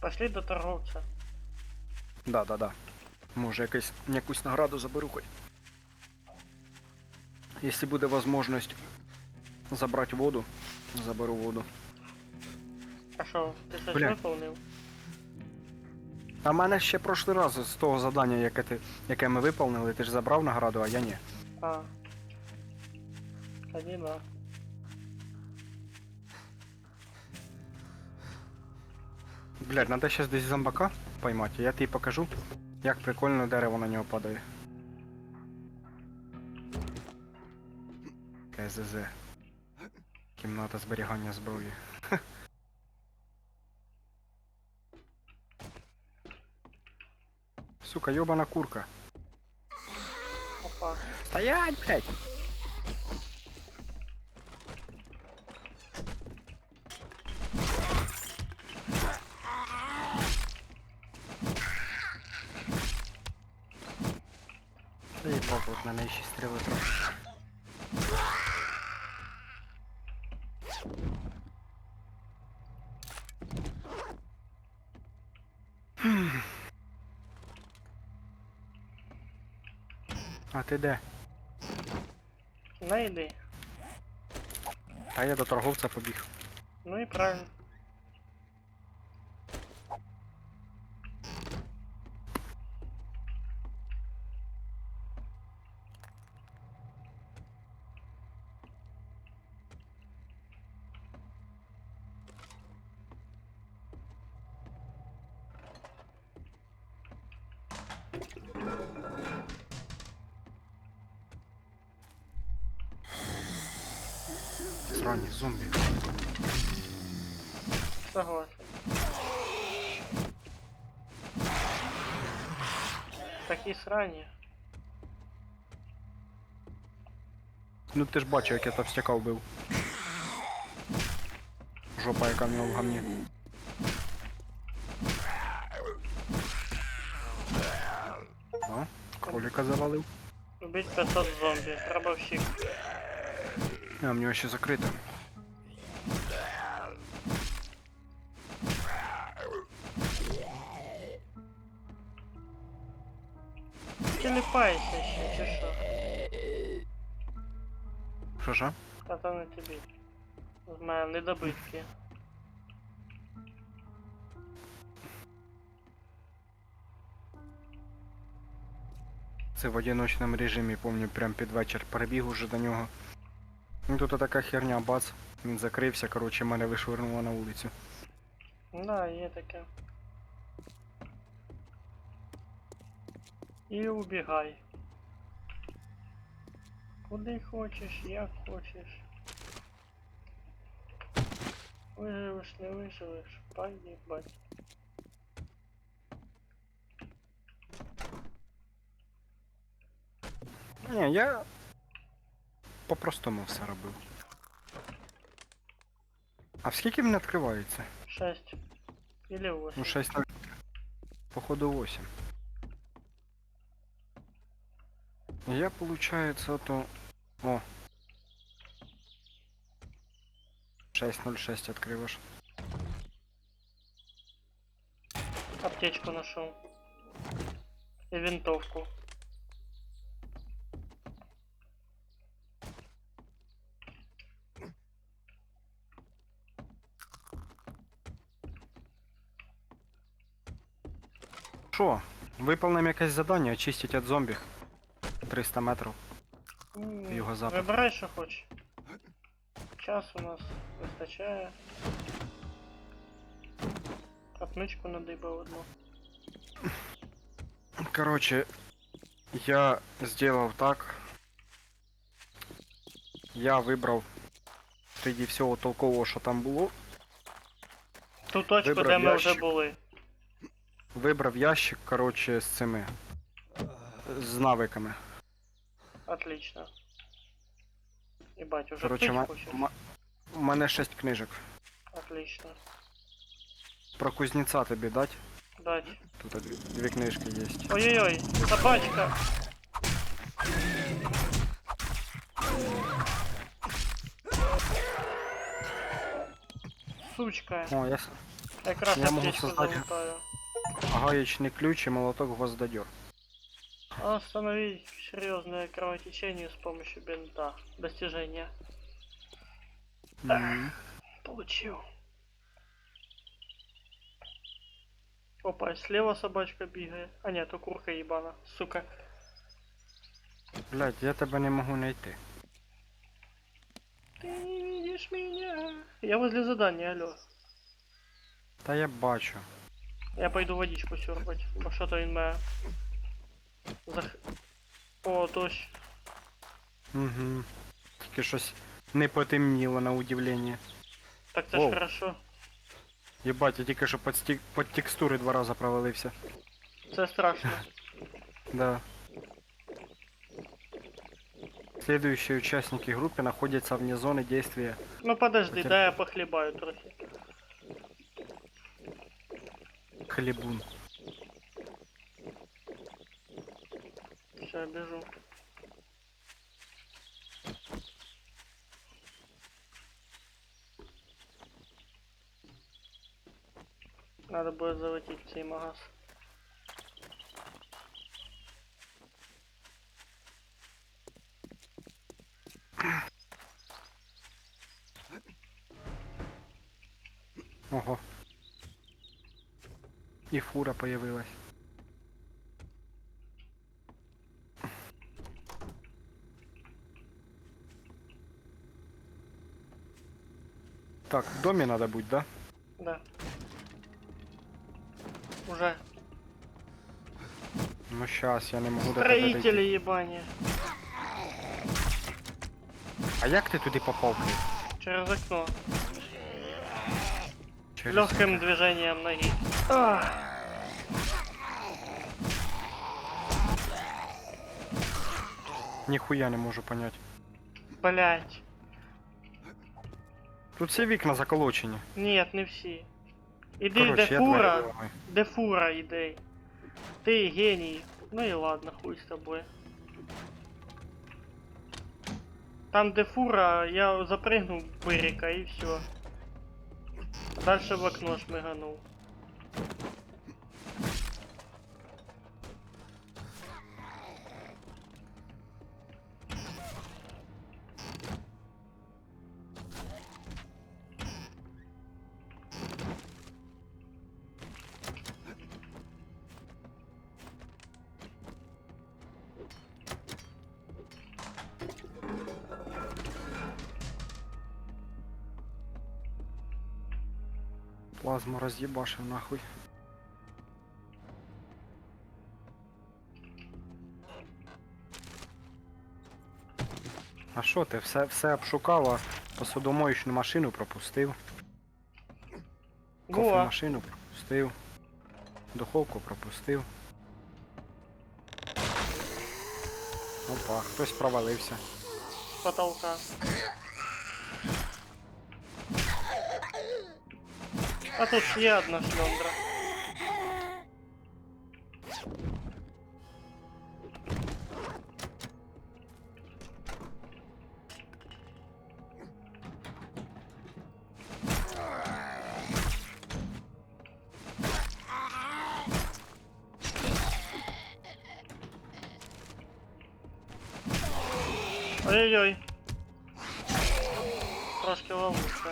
Пошли до торговця. Да. Може якусь награду заберу хоч. Якщо буде можливість забрати воду, заберу воду. А що, ти щось Бля. виповнив? А в мене ще прошлий раз з того завдання, яке ми виповнили, ти ж забрав награду, а я ні. А. Тоді да. Блядь, надо сейчас десь зомбака поймати, я тобі покажу, як прикольно дерево на нього падає. КЗЗ. Кімната зберігання зброї. Сука, йобана курка. Опа. Стоять, блядь! Та їбав, от на неї ще стріли трохи. А ти де? Найди. А я до торговця побіг. Ну і правильно. Срані зомбі. Согласен. Такі срані. Ну ти ж бачив, як я товстяка вбив. Жопа, яка в нього в гамні. О, кролика завалив. Убить 500 зомбі. Гробовщик. А, в нього ще закрито. Тіліпайся ще, чи що? Що? Та то не тобі. З мене недобитки. Це в одиночному режимі, помню, прям під вечір перебіг уже до нього. Ну тут така херня, бац. Він закрився, коротше, мене вишвирнуло на вулицю. Да, є таке. І убігай. Куди хочеш, як хочеш. Виживеш, не виживеш, поїбать. Ні, я по-простому все робив. А в скільки він відкривається? 6. Или 8. Ну 6 на... Походу 8. Я, получается, то... О. 606 открываешь. Аптечку нашел. И винтовку. Шо? Выполним якесь задання, очистить від зомбі. 300 метрів. Його запит. Вибирай, що хочеш. Час у нас вистачає. Отмичку надибав одну. Короче, я сделал так. Я вибрав среди всього толкового, що там було. Ту точку, Вибрав де ми вже ящик. були. Вибрав ящик, короче, з цими. З навиками. Отлично. Ебать, уже Короче, пить хочешь? у мене 6 книжок. Отлично. Про кузнеця тобі дать? Дать. Тут дві книжки є. Ой-ой-ой, собачка. Сучка. О, Якраз я можу аптечку создать- залутаю. гаечний ключ і молоток гвоздодер. Остановить серьезное кровотечение с помощью бинта. Достижение. Получил. Опа, и слева собачка бегает. А нет, то курка ебана. Сука. Блять, я тебе не можу знайти. Ты не видишь меня. Я возле задания, алло. Та я бачу. Я пойду водичку сёрбать, бо що-то він мене... О, дощ. Угу. Тільки щось не потемніло на удивлення. Так це Воу. ж хорошо. Єбать, я тільки що під текстури 2 рази провалився. Це страшно. Да. Следующие участники группы находятся вне зоны действия. Ну подожди, Потерпи. дай я похлебаю трохи. Хлебун. Все, я бежу. Надо будет заводить цей магаз. Ого. И фура появилась. Так, в доме надо быть, да? Да. Уже. Ну сейчас, я не могу до тебе Строители дойти. ебани. А як ти туди попав, блядь? Через окно. Через... Легким движением ноги. Ах. Ніхуя не можу понять. Блять. Тут всі вікна заколочені. Нет, не всі. Іди, Короче, де я фура, двері ламаю. де фура іди. Ти геній. Ну і ладно, хуй з тобою. Там, де фура, я запрыгнув бирика і все. Дальше в окно шмиганув. Плазму роз'їбашив нахуй. А що ти? Все обшукав, а посудомоючну машину пропустив. Во, Кофемашину пропустив. Духовку пропустив. Опа, хтось провалився. з потолка. А тут є одна шльондра. Ой-ой-ой. Трошки ловушка.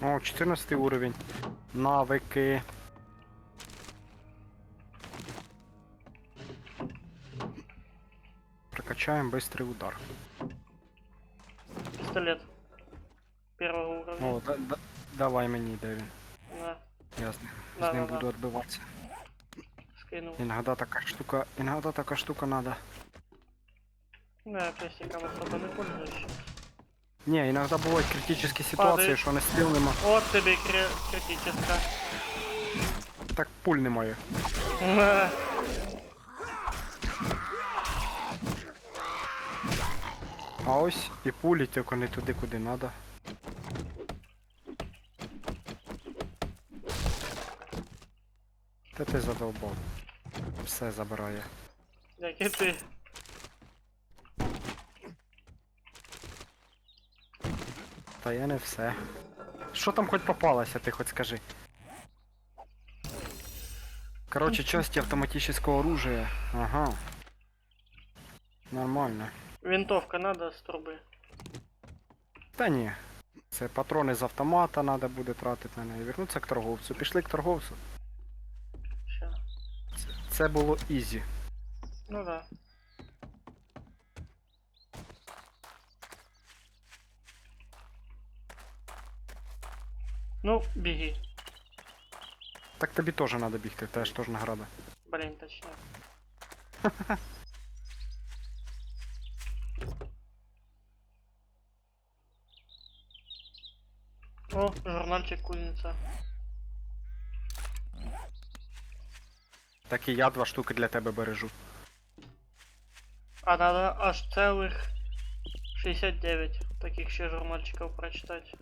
О, 14 уровень. Навики. Прокачаем быстрый удар. Пистолет. Первого уровня. О, давай мені, де він. На, Я Да, з ним да, буду да. відбиватися. скинул. Іногда така штука надо. Ну, я пестиком особо не пользуюсь. Не, иногда бывают критические ситуации, Падает. що не стріл нема. Вот тебе критическая. Так пуль немає. А ось і пулі тільки не туди, куди надо. Та ти задовбав. Все забирає. Як і ти. Та я не все. Що там хоч попалося, ти хоч скажи. Короче, части автоматического оружия. Ага. Нормально. Винтовка надо з труби. Та ні. Це патрони з автомата треба буде тратити на неї. Вернуться к торговцю. Пішли к торговцю. Ща. Це було ізі. Ну да. Ну, беги. Так тобі теж треба бігти, теж теж награда. Блин, точно. О, журнальчик кузница. Так і я 2 штуки для тебе бережу. А надо аж целых 69 таких ще журнальчиков прочитать.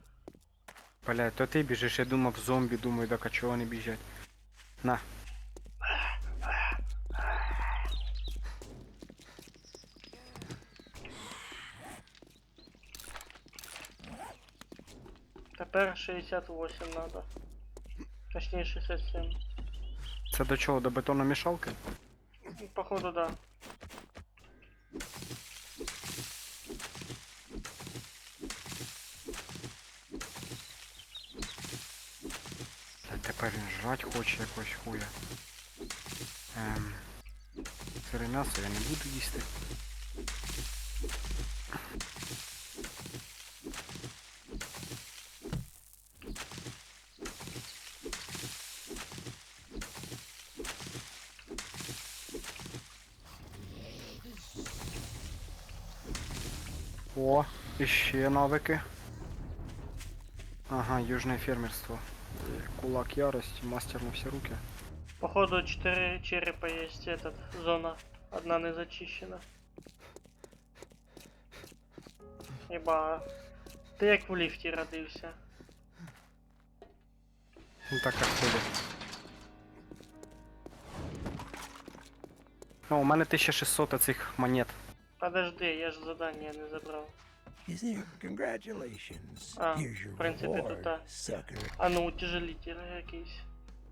Блядь, то ти біжиш, я думав зомбі, думаю, так а чого вони біжать. На. Тепер 68 надо. Точнее 67. Це до чого? До бетономішалки? Походу, да. Та тепер він жрать хоче якось хуя. Сире м'ясо я не буду їсти. О, іще навики. Ага, южне фермерство. Кулак ярости, мастер на все руки. Походу 4 черепа есть этот, зона. Одна не зачищена. Еба. Ти як в ліфті родився. Ну так як ходить. О, у мене 1600 цих монет. Подожди, я ж задання не забрав. Is there? Congratulations. А, Here's your в принципі, reward, тут так. sucker. А ну, утяжелитель якийсь.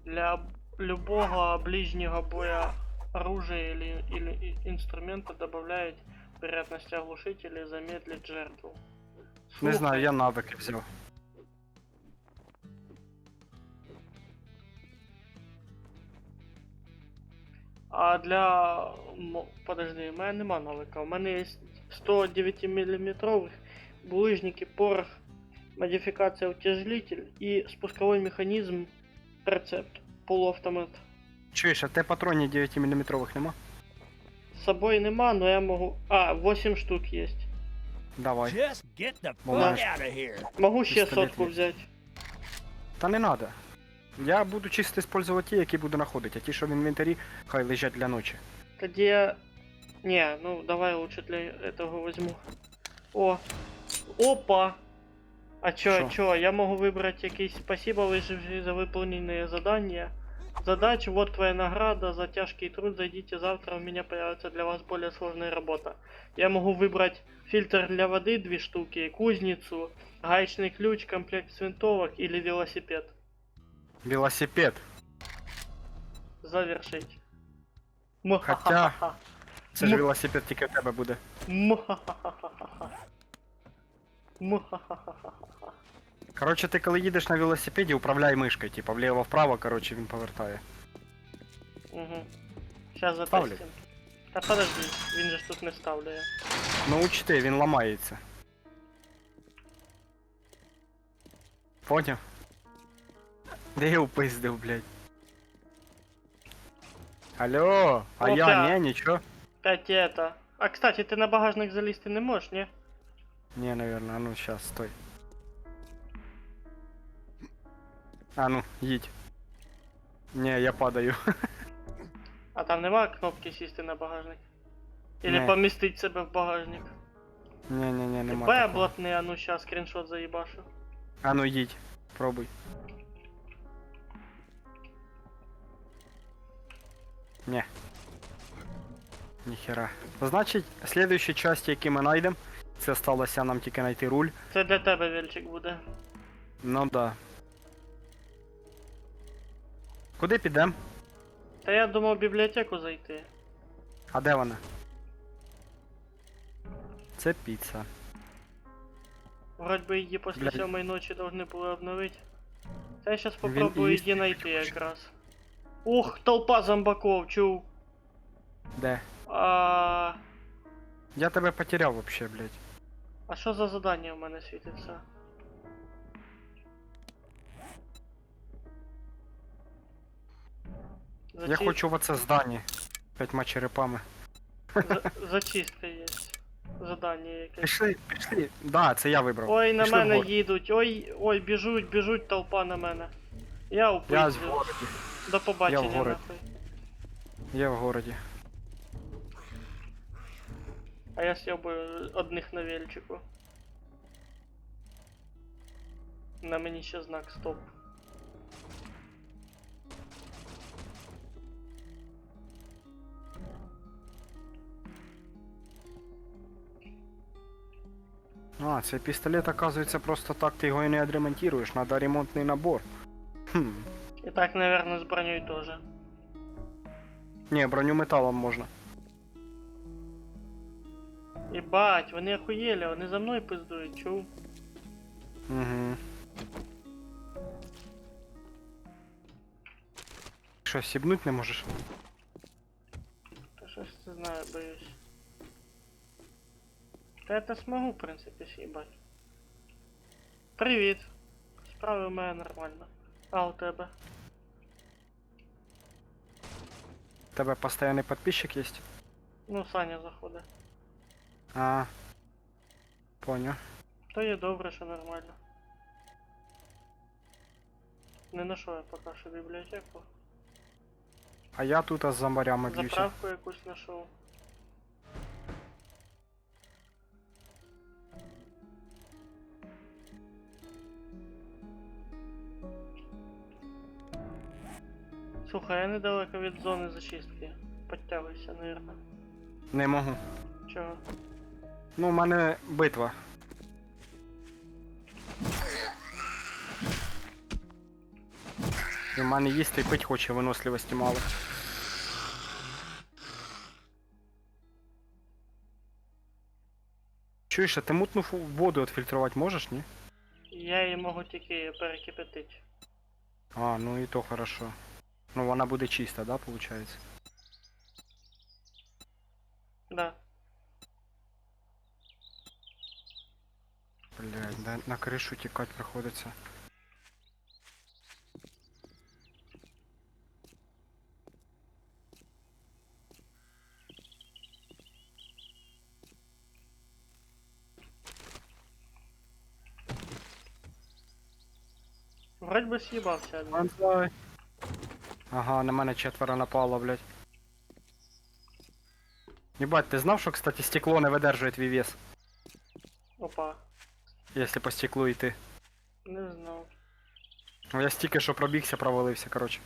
Для любого ближнего боя оружия или инструмента добавляет вероятность оглушителя и замедлить жертву. Не знаю, Слухай, я навики взяв. А для... Подожди, у мене нема навика. У мене є 109 мм булыжники, порох модификация утяжелитель и спусковой механизм рецепт. Полуавтомат. Чуєш, а те патронів 9 мм нема? С собой нема, но я могу... А, 8 штук есть. Давай. Just get the fuck Бумаж. out of here. Могу ще Пистолет сотку є. взять. Та не надо. Я буду чисто використовувати ті, які буду знаходити, а ті, що в інвентарі, хай лежать для ночі. Тоді я... Не, ну давай лучше для этого возьму. О! Опа! А Шо? чё? Я могу выбрать якийсь спасибо выживший за выполненные задания. Задача, вот твоя награда за тяжкий труд, зайдите завтра, у меня появится для вас более сложная работа. Я могу выбрать фильтр для воды 2 штуки, кузницу, гаечный ключ, комплект с винтовок или велосипед. Велосипед. Завершить. Хотя- Це ж Ну. велосипед тільки в тебе буде. Мухахахахаха. Мухахахаха. Коротше, ти коли їдеш на велосипеді, управляй мишкою, типа вліво-вправо, коротше, він повертає. Угу. Сейчас Ставлю. затестим. Та подожди, він же ж тут не ставляє. Ну учти, він ламається. Поняв? Де я упиздив, блядь? Алло, а Опа. я, не, нічого. Опять это. А кстати, ти на багажник залізти не можеш, ні? Не, наверное, а ну сейчас, стой. А ну, їдь. Не, я падаю. А там нема кнопки сісти на багажник? Или Не. помістить себе в багажник? Не, нема. Б такого. блатний, а ну щас скріншот заїбашу. А ну їдь, пробуй. Не. Ніхера. Значить, слідуючі часті, які ми знайдемо, це сталося нам тільки знайти руль. Це для тебе вільчик буде. Ну да. Куди підемо? Та я думав в бібліотеку зайти. А де вона? Це піца. Вроді би її після Блядь. 7-ї ночі должны були обновити. Та я щас Він попробую їсти її знайти якраз. Ух, толпа зомбаков, чув. Де? А Я тебе потеряв вообще, блядь. а що за задання в мене світиться? Я хочу в оце здання. 5 черепами. Зачистка є. Задання якесь. Пішли. Да, це я вибрав. Ой, на Пішли мене вгору. їдуть. Ой, біжуть толпа на мене. Я Я в упиздив. городі. До побачення, Я в городі. нахуй. Я в городі. А я съебаю одних на вельчику. На мені ще знак стоп. А, цей пістолет, оказується, просто так ти його і не відремонтуєш, надо ремонтний набор. Хм. І так, наверное, з броней тоже. Ні, броню металом можна. Ебать, вони охуєли, вони за мною пиздують, чув? Угу. Що, сібнуть не можеш? Та щось не знаю, боюсь. Та я це смогу, в принципі, съебать. Привіт. Справи у мене нормально. А у тебе? У тебе постійний підписчик є? Ну, Саня заходить. А. Поняв. То є добре, що нормально. Не знайшов я поки що бібліотеку. А я тут з зомбарями б'юся. Заправку якусь знайшов. Слухай, я недалеко від зони зачистки. Підтягуйся, наверно. Не можу. Чого? Ну, у мене битва. І в мене їсти і пить хоче, виносливості мало. Чуєш, а ти мутну воду відфільтрувати можеш, ні? Я її можу тільки перекипятити. А, ну і то хорошо. Ну вона буде чиста, да, получается? Да. Блядь, да, на кришу тікати приходиться. Вроді би з'їбався один. Антай. Ага, на мене 4 напало, блядь. Ебать, ти знав, що, кстати, стекло не видержує твій вес, Опа. якщо по стеклу йти? Не знав. Ну я стільки що пробігся, провалився, короче.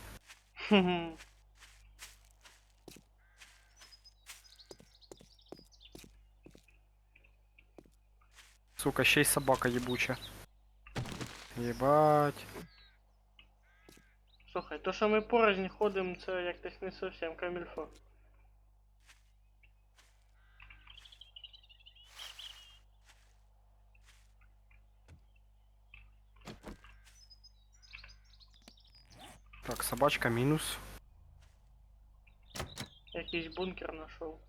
Хм. Сука, ще й собака єбуча. Єбать. Слухай, то що ми порознь ходимо, це якось не зовсім камільфо. Так, собачка мінус. Якийсь бункер знайшов.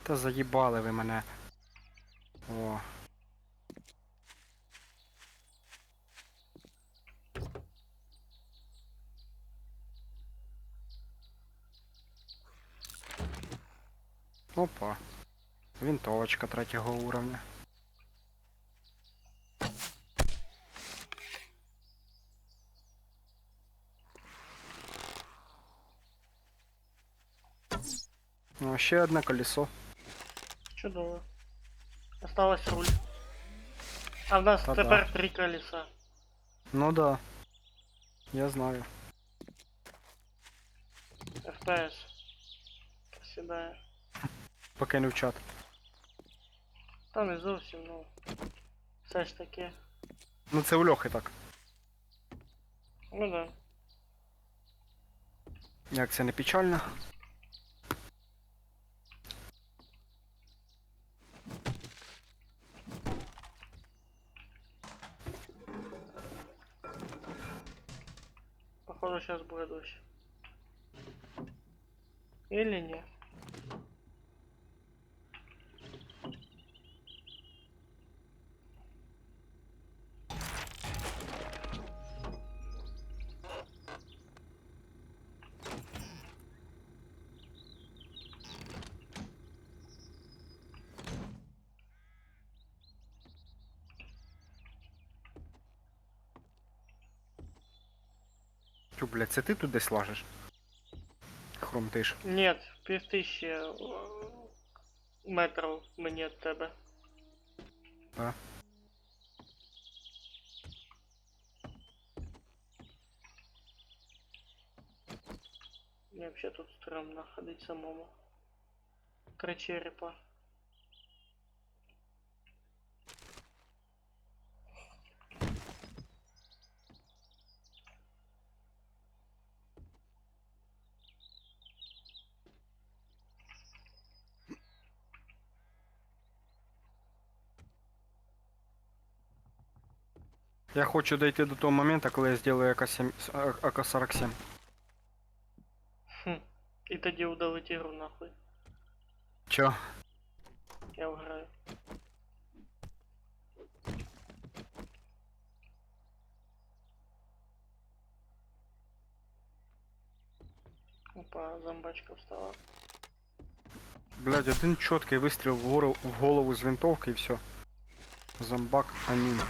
Та заїбали ви мене. О. Опа. Винтовочка 3-го уровня. Ну, ще одне колесо. Чудово. Осталось руль. А в нас Та-да. тепер 3 колеса. Ну да. Я знаю. FPS. Сідає. Покинув чат. Та не зовсім, ну. Все ж таки. Ну це у Льохи так. Ну да. Як це не печально? Походу сейчас будет дождь. Или нет? Чу, блядь, це ти тут десь лажиш? Хрумтиш. Нет, 5000 метрів мені від тебе. А? Мне вообще тут стрёмно ходить самому. 3 черепа. Я хочу дойти до того моменту, коли я зроблю АК-47. Хм. І тоді удалить ігру нахуй. Чо? Я вграю. Опа, зомбачка встала. Блядь, один чіткий вистріл в голову з винтовки і все. Зомбак амін.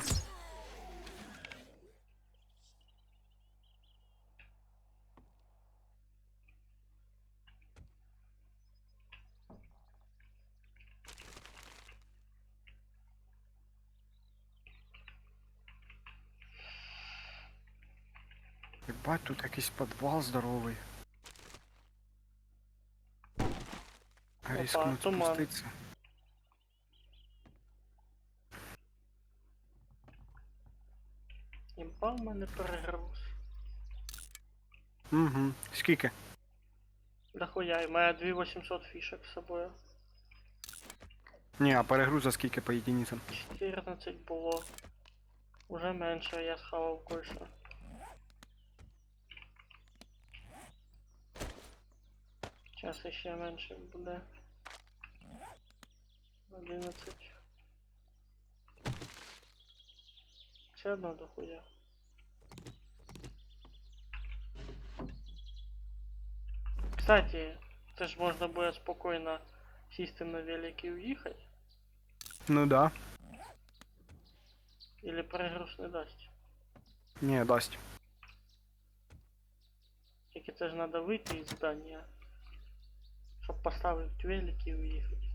Ебать, тут якийсь підвал здоровий. Рискнуть туман. спуститься. Імпа в мене перегруз. Угу. Скільки? Да хуя, і має 2800 фішек з собою. Ні, а перегруза скільки по єдиницям? 14 було. Уже менше, я схавав кое-що. Зараз ще менше буде. 11. Все одно дохуя. Кстати, це ж можна буде спокійно сісти на велик і уїхати. Ну да. Или перегруз не дасть. Ні, дасть. Тільки це ж треба вийти із здання, щоб поставити велик і уїхати.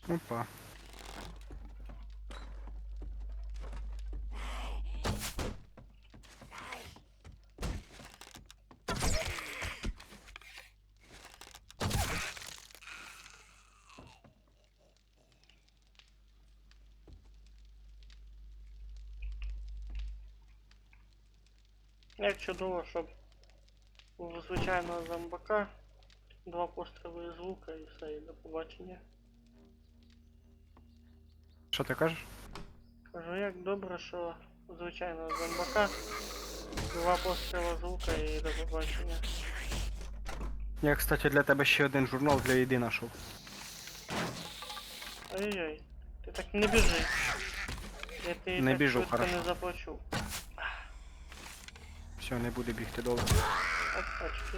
Опа. Як чудово, щоб у звичайного зомбака 2 постріли з лука і все, і до побачення. Що ти кажеш? Кажу, як добре, що у звичайного зомбака 2 постріли з лука і до побачення. Я, кстати, для тебе ще один журнал для їди знайшов. Ой-ой, ти так не біжи. Я тобі Не так біжу, швидко хорошо. не заплачу. Все, не буде бігти довго. Опачки.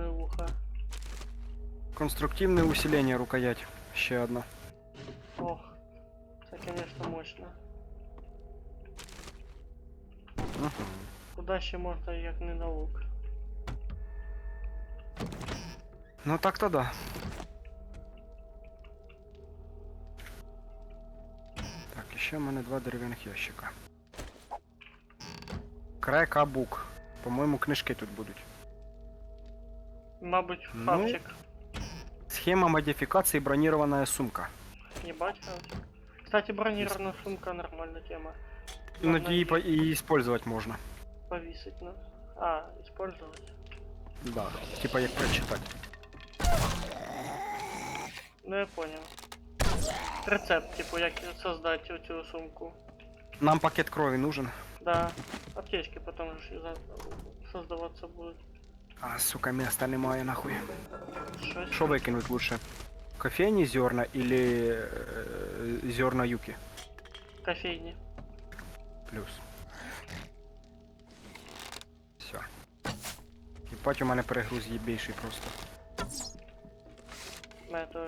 Вуха. Конструктивне усилення рукоять. Ще одна. Ох, це, конечно, мощно. Угу. Куда ще можна, як не на лук? Ну так то да. Так, і ще в мене 2 дерев'яних ящика. Крекабук. По-моєму, книжки тут будуть. Мабуть, Ну. хавчик. Схема модификации бронированная сумка. Ебать, хавчик. Кстати, бронированная сумка нормальная тема. Ну, Можно и, и использовать можно. повесить на... А, использовать. Да, типа як прочитать. Ну я понял. Рецепт, типу, як создать цю сумку. Нам пакет крови нужен. Да. Аптечки потом же создаваться будут. А, сука, места немає нахуй. Щось. Що викинуть лучше? Кофейні зерна или зерна юки? Кофейни. Плюс. Все. Єбать, у мене перегруз єбейший просто. На это...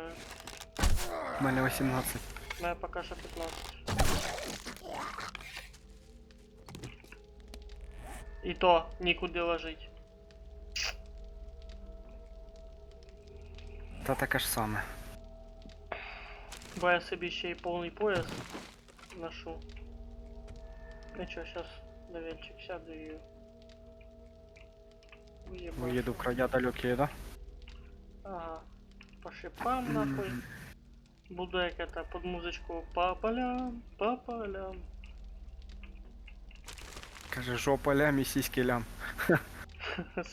У мене 18. На пока что 15. И то нікуди ложить. Та таке ж саме. Бо я собі ще й повний пояс ношу. Нічого, сейчас на венчик сяду і... Уебашу. Уеду в края далекие, да? Ага. По шипам нахуй. Буду як это под музычку по полям, по полям. Каже, жопа лям і сіськи лям.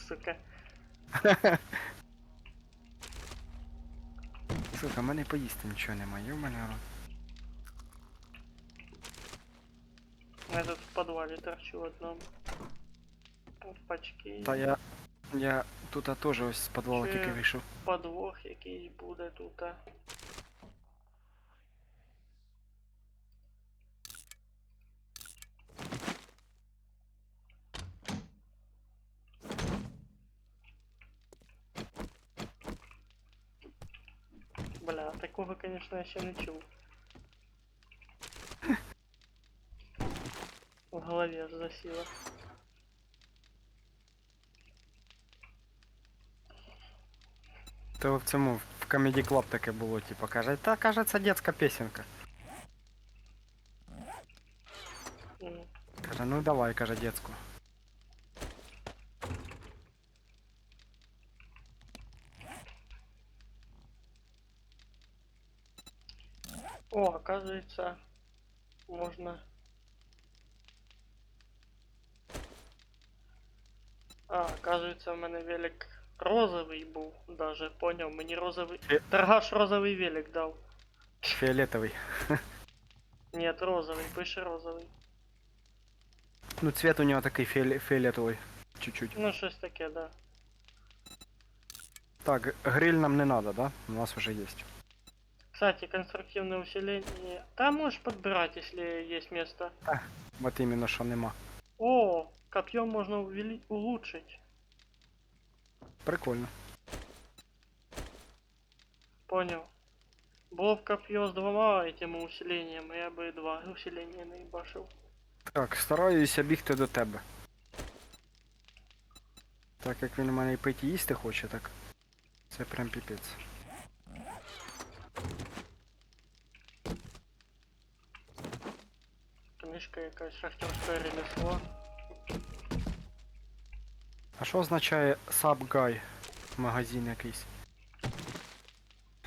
Сука. Сука, в мене поїсти нічого немає, в мене рот. Я тут в подвале торчу в одному. Опачки. Та я тут теж ось з підвалу Чи- тільки вийшов. Подвох якийсь буде тут. Бля, такого, конечно, я ще не чув. В голові аж засіло. То в цьому в Comedy Club таке було, типу, каже, та каже, це дитяча пісенька. М. Каже, ну давай, каже, дитячу. О, оказывается, можно... А, оказывается, у мене велик розовий був, даже, понял, мені розовий... Торгаш розовий велик дав. Фіолетовий. Нет, розовий, пише розовий. Ну, цвет у нього такий фіолетовий. Чуть-чуть. Ну, щось таке, да. Так, гриль нам не надо, да? У нас уже є. Кстати, конструктивное усиление. Да, можешь подбирать, если есть место. От іменно, що нема. О, копье можно улучшить. Прикольно. Понял. Было б копье с двумя этими усилениями, я бы и два усиления наебашил. Так, стараюся бігти до тебе. Так як він у мене і пити і їсти хоче, так. Це прям піпець. Книжка якась, шахтерське ремесло. А що означає Subguy? Магазин якийсь.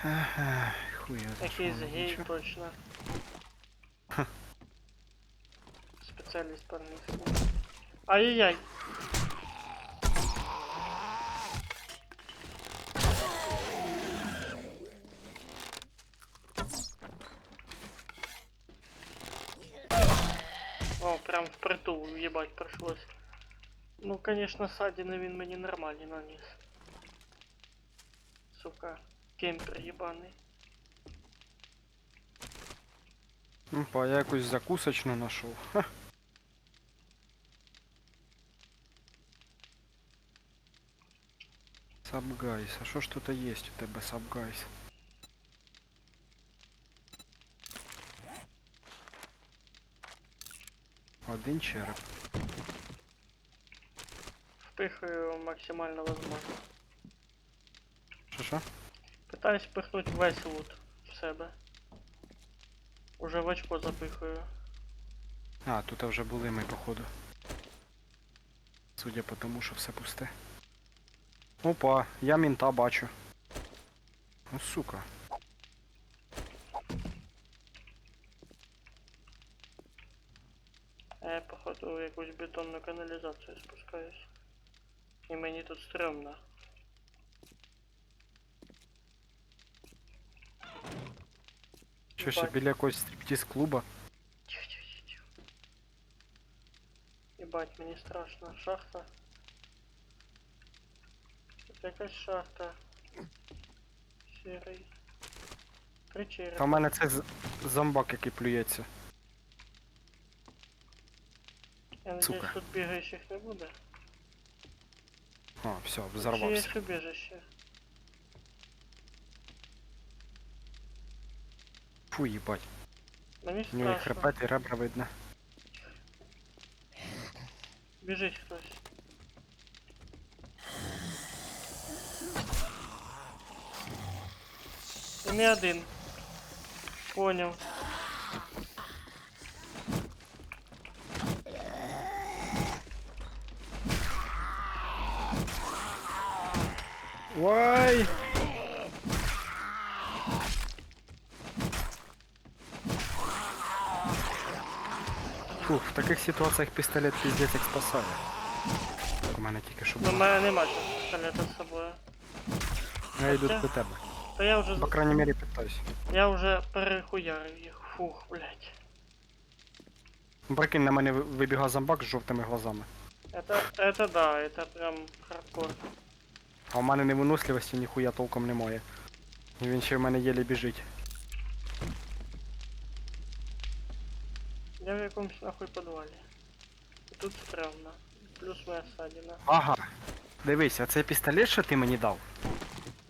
Ага, хуй я за що Якийсь воно, гей нічого. точно. Ха. Специалист по английскому. Ай-яй-яй. О, прям впритул ебать пришлось. Ну, конечно, ссадины він мені нормальні наніс. Сука, кемпер ебаний. Опа, я якусь закусочну знайшов. Ха. Subguys. А що ж тут є у тебе, Subguys? Один череп. Впихаю максимально возможно. Що? Питаюсь впихнуть весь лут в себе. Уже в очко запихаю. А, тут вже були ми, походу. Судя по тому, що все пусте. Опа, я мента бачу. Ну, сука. А я походу в якусь бетонну каналізацію спускаюсь. І мені тут стрьомно. Що ще Ебать. біля якогось стриптіз-клуба? Тихо, тихо, тихо, тихо. Ебать, мені страшно. Шахта. Тут якась шахта. Сірий. Три Та в черепа. мене це зомбак, який плюється. Я надеюсь, сука. тут бігающих не буде. А, все, Чи взорвався. є убежище? Фу, їбать. Мені У нього і страшно. хребет, і ребра видно. Біжить хтось. І не один. Понял. Ой! Фух, в таких ситуаціях пістолет піздець як спасає. У мене тільки що Ну, в було. мене нема чого пістолета з собою. Я йду Хоча- до тебе. Та я вже, По крайней мере, питаюсь. я вже перехуярив їх. Фух, блядь. Ну, прикинь, на мене вибігав зомбак з жовтими глазами. Это да, это прям хардкор. А у мене невиносливості ніхуя толком немає. І він ще в мене єлі біжить. Я в якомусь нахуй підвалі. І тут стрьомно. Плюс моя ссадина. Ага. Дивись, а цей пістолет, що ти мені дав,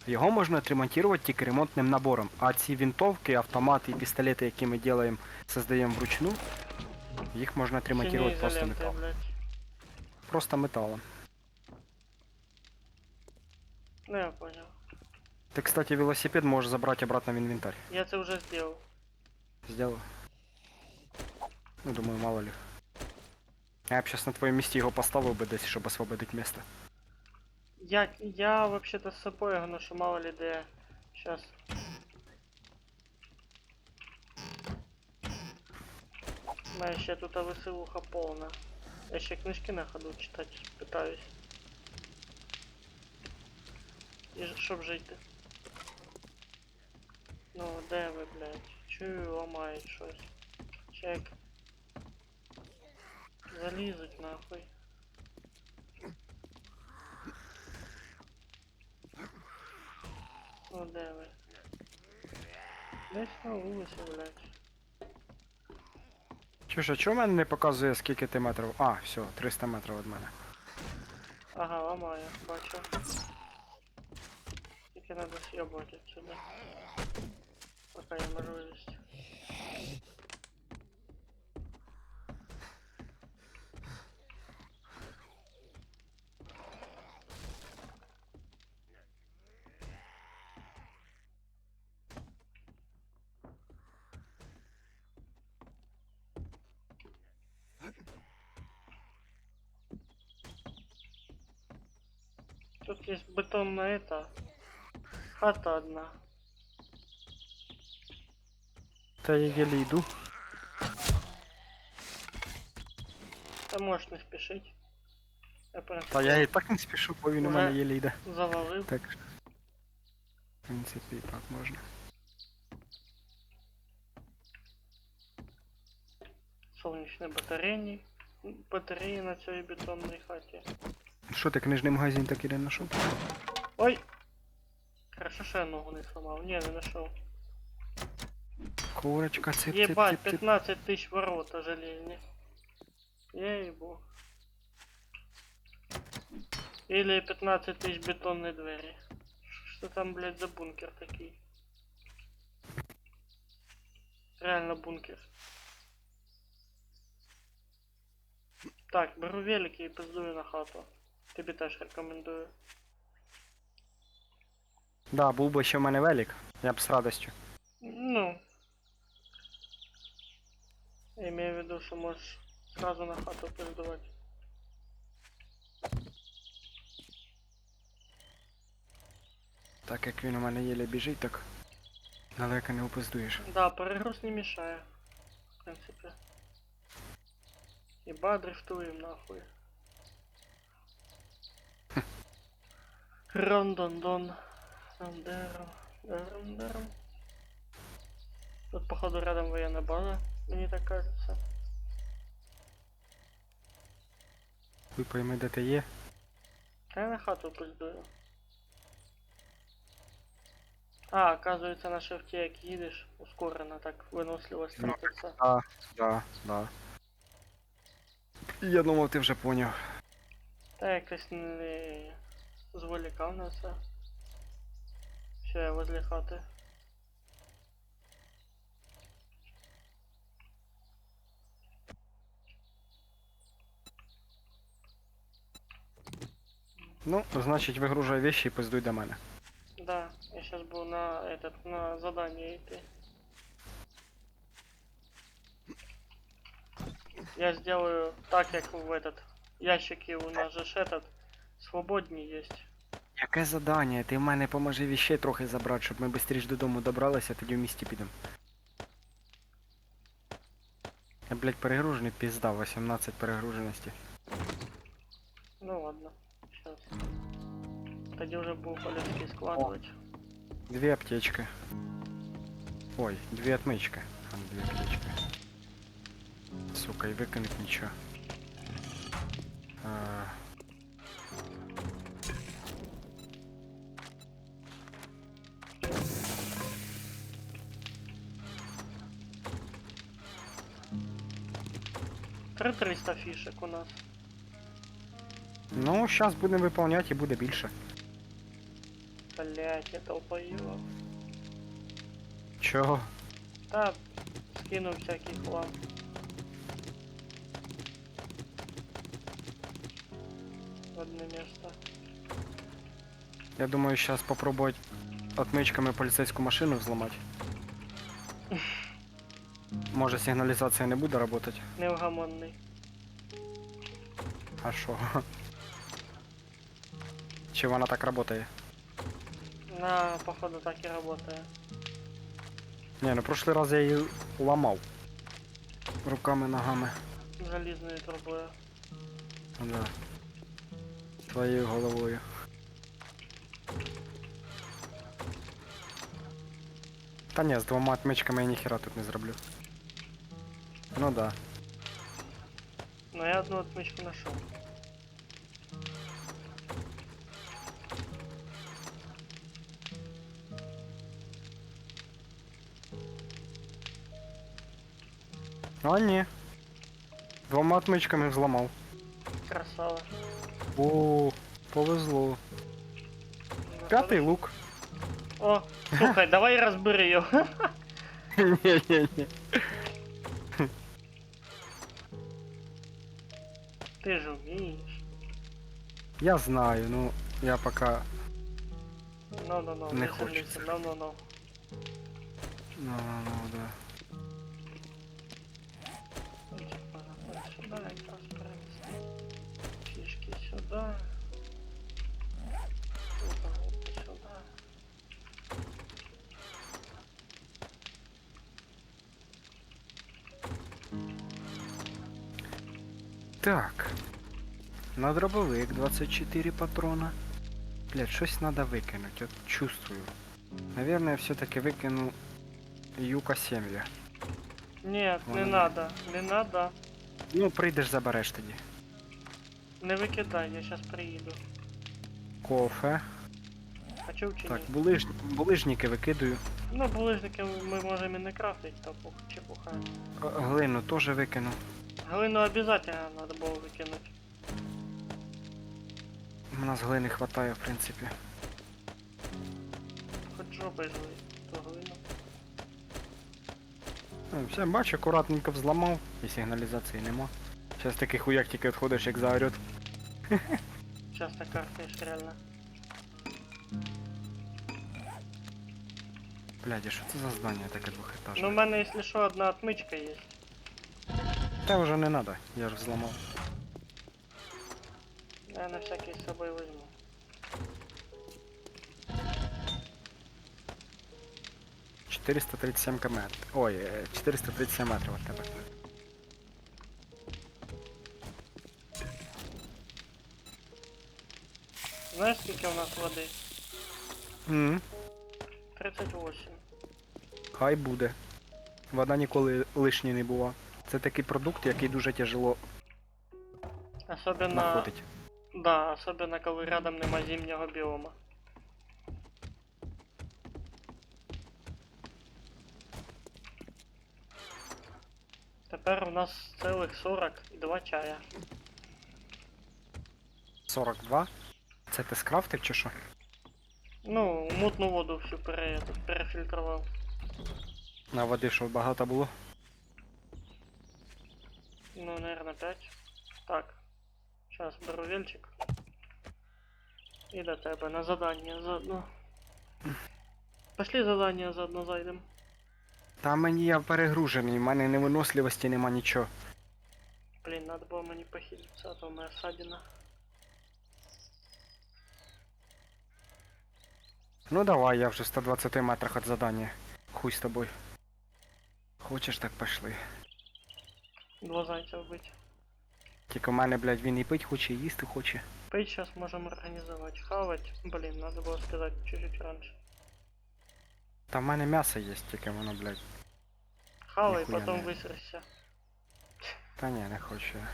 його можна отремонтувати тільки ремонтним набором. А ці винтовки, автомати і пістолети, які ми робимо, создаємо вручну, їх можна отремонтувати просто Синей изолентой, металом. блядь. Просто металом. Ну я понял. Ти, кстати, велосипед можеш забрати обратно в інвентарь. Я це вже сделал. Сделал? Ну, думаю, мало ли. Я б сейчас на твоєму місці його поставив би десь, щоб освободити місце. Я вообще-то с собой гоношу, мало ли де. Сейчас. У мене ще тут веселуха повна. Я ще книжки на ходу читати питаюсь. І щоб жити. Ну, де ви, блядь? Чую, ламають щось. Чек. залізуть нахуй. Ну де ви? Десь на вулиці, блядь. Чуєш, а чого в мене не показує скільки ти метрів? А, все, 300 метрів від мене. Ага, ламаю, бачу. Тільки надо съебувати отсюда. Пока є можливість. Тут есть бетонная хата одна. Та я єлі йду. Та можеш не спішить. Я Та я і так не спішу, бо він у мене єлі йде. завалив. Так. В принципі, і так можна. Сонячні батареї на цій бетонній хаті. Що ти, книжний магазин так і не знайшов? Ой! Хорошо, що я ногу не сломав. Ні, не знайшов. Курочка, цып, цып, Єбать, цып, цып. 15 тисяч ворота железні. Ей-бо. Или 15 тисяч бетонні двері. Що там, блядь, за бункер такий? Реально бункер. Так, беру велики і пиздую на хату. Тобі теж рекомендую. Да, був би ще в мене велик, я б з радістю. Ну. Я имею в виду, что можешь сразу на хату пиздовать. Так як він у мене єлі біжить, так далеко не упиздуєш. Да, перегруз не мешает. В принципе. Еба дрифтуем нахуй. Рондондон. Рандером. Рандером. Тут походу рядом военная база, мне так кажется. Ви пойми, де ти є. А я на хату пиздую. А, оказывается, на шифте, як їдеш, ускорено так виносливость Ну, тратиться. Да. Я думав, ти вже поняв. Та якось не зволікав на це. Все, я возле хати. Ну, значить, вигружай вещи і пиздуй до мене. Да, я сейчас буду на задание идти. Я сделаю так, как в этот ящике у нас же ж этот свободнее есть. Яке задання? Ти в мене поможи віщей трохи забрати, щоб ми швидше додому добралися, тоді в місті підемо. Я, блядь, перегружений, пізда, 18 перегруженості. Ну ладно, сейчас. Тоді вже буду по-людськи складывать. 2 аптечки. Ой, 2 отмычки. 2 аптечки. Сука, и выкинуть ничего. Три 300 фішек у нас. Ну, сейчас будем выполнять и буде більше. Блять, я толпоёб. Чого? Та скину всякий хлам. В одно место. Я думаю, сейчас попробовать отмычками полицейскую машину взломать. Може сигнализация не буде работать. Неугомонный. А шо? Чи вона так работає? На, походу, так и работает. Не, ну прошлый раз я її ламав. Руками, ногами. Залізною трубою. Да. Твоєю головою. Та ні, з 2 отмичками я ніхера тут не зроблю. Ну да. Но я одну отмычку нашел. А ні. Двома отмичками взламав. Красава. О, повезло. Ну, П'ятий лук. О, слухай, давай розбери його. Ні-ні-ні. Ти ж вмієш. Я знаю, ну я пока. No, Не listen, хочеться. listen, no. Ну, да. Сюда якраз принести. Фішки сюди. Сюди. Так. На дробовик 24 патрона. Блять, щось надо викинуть, от чувствую. Наверное, все-таки викину Юка 7. Ні, Вона не не- надо, не надо. Ну, прийдеш, забереш тоді. Не викидай, я щас приїду. Кофе. Хочу чи Так, ні? булижники викидаю. Ну, булижники ми можемо і не крафтити, то чепуха. Глину теж викину. Глину обязательно надо було викинути. У нас глини хватає, в принципі. Хоч жопи жили, то глину. Ну, все, бачу, акуратненько взламав, і сигналізації нема. Зараз такий хуяк тільки відходиш, як заорет. Часто крафтаєш реально. Блядь, а що це за здання таке двохетажне? Ну, в мене, якщо що, одна отмичка є. Та вже не надо, я ж взламав. Я на всякий з собою візьму. — 437 км. Ой, 437 метрів від тебе. Знаєш, скільки у нас води? Мгм. 38. Хай буде. Вода ніколи лишньої не була. Це такий продукт, який дуже тяжело Особенно, знаходить. да, особенно коли рядом нема зимнього біома. Тепер у нас цілих 42 чая. 42? Це ти скрафтив чи що? Ну, мутну воду всю перефільтрував. На води що багато було? Ну, наверное, 5. Так. Сейчас беру вельчик. І до тебе на задання заодно. Пошли задання заодно зайдем. Та мені я перегружений, в мене невиносливості нема нічого. Блін, надо було мені похилитися, а то моя ссадина. Ну давай, я вже в 120 метрах від задання. Хуй з тобою. Хочеш, так пошли. 2 зайця вбити. Тільки в мене, блядь, він і пить хоче, і їсти хоче. Пить сейчас можем организовать. Хавать. Блин, надо было сказать чуть-чуть раньше. Та в мене м'ясо є, тільки воно, блядь. Хавай, Нихуя потом не. высрашься. Та ні, не хочу я.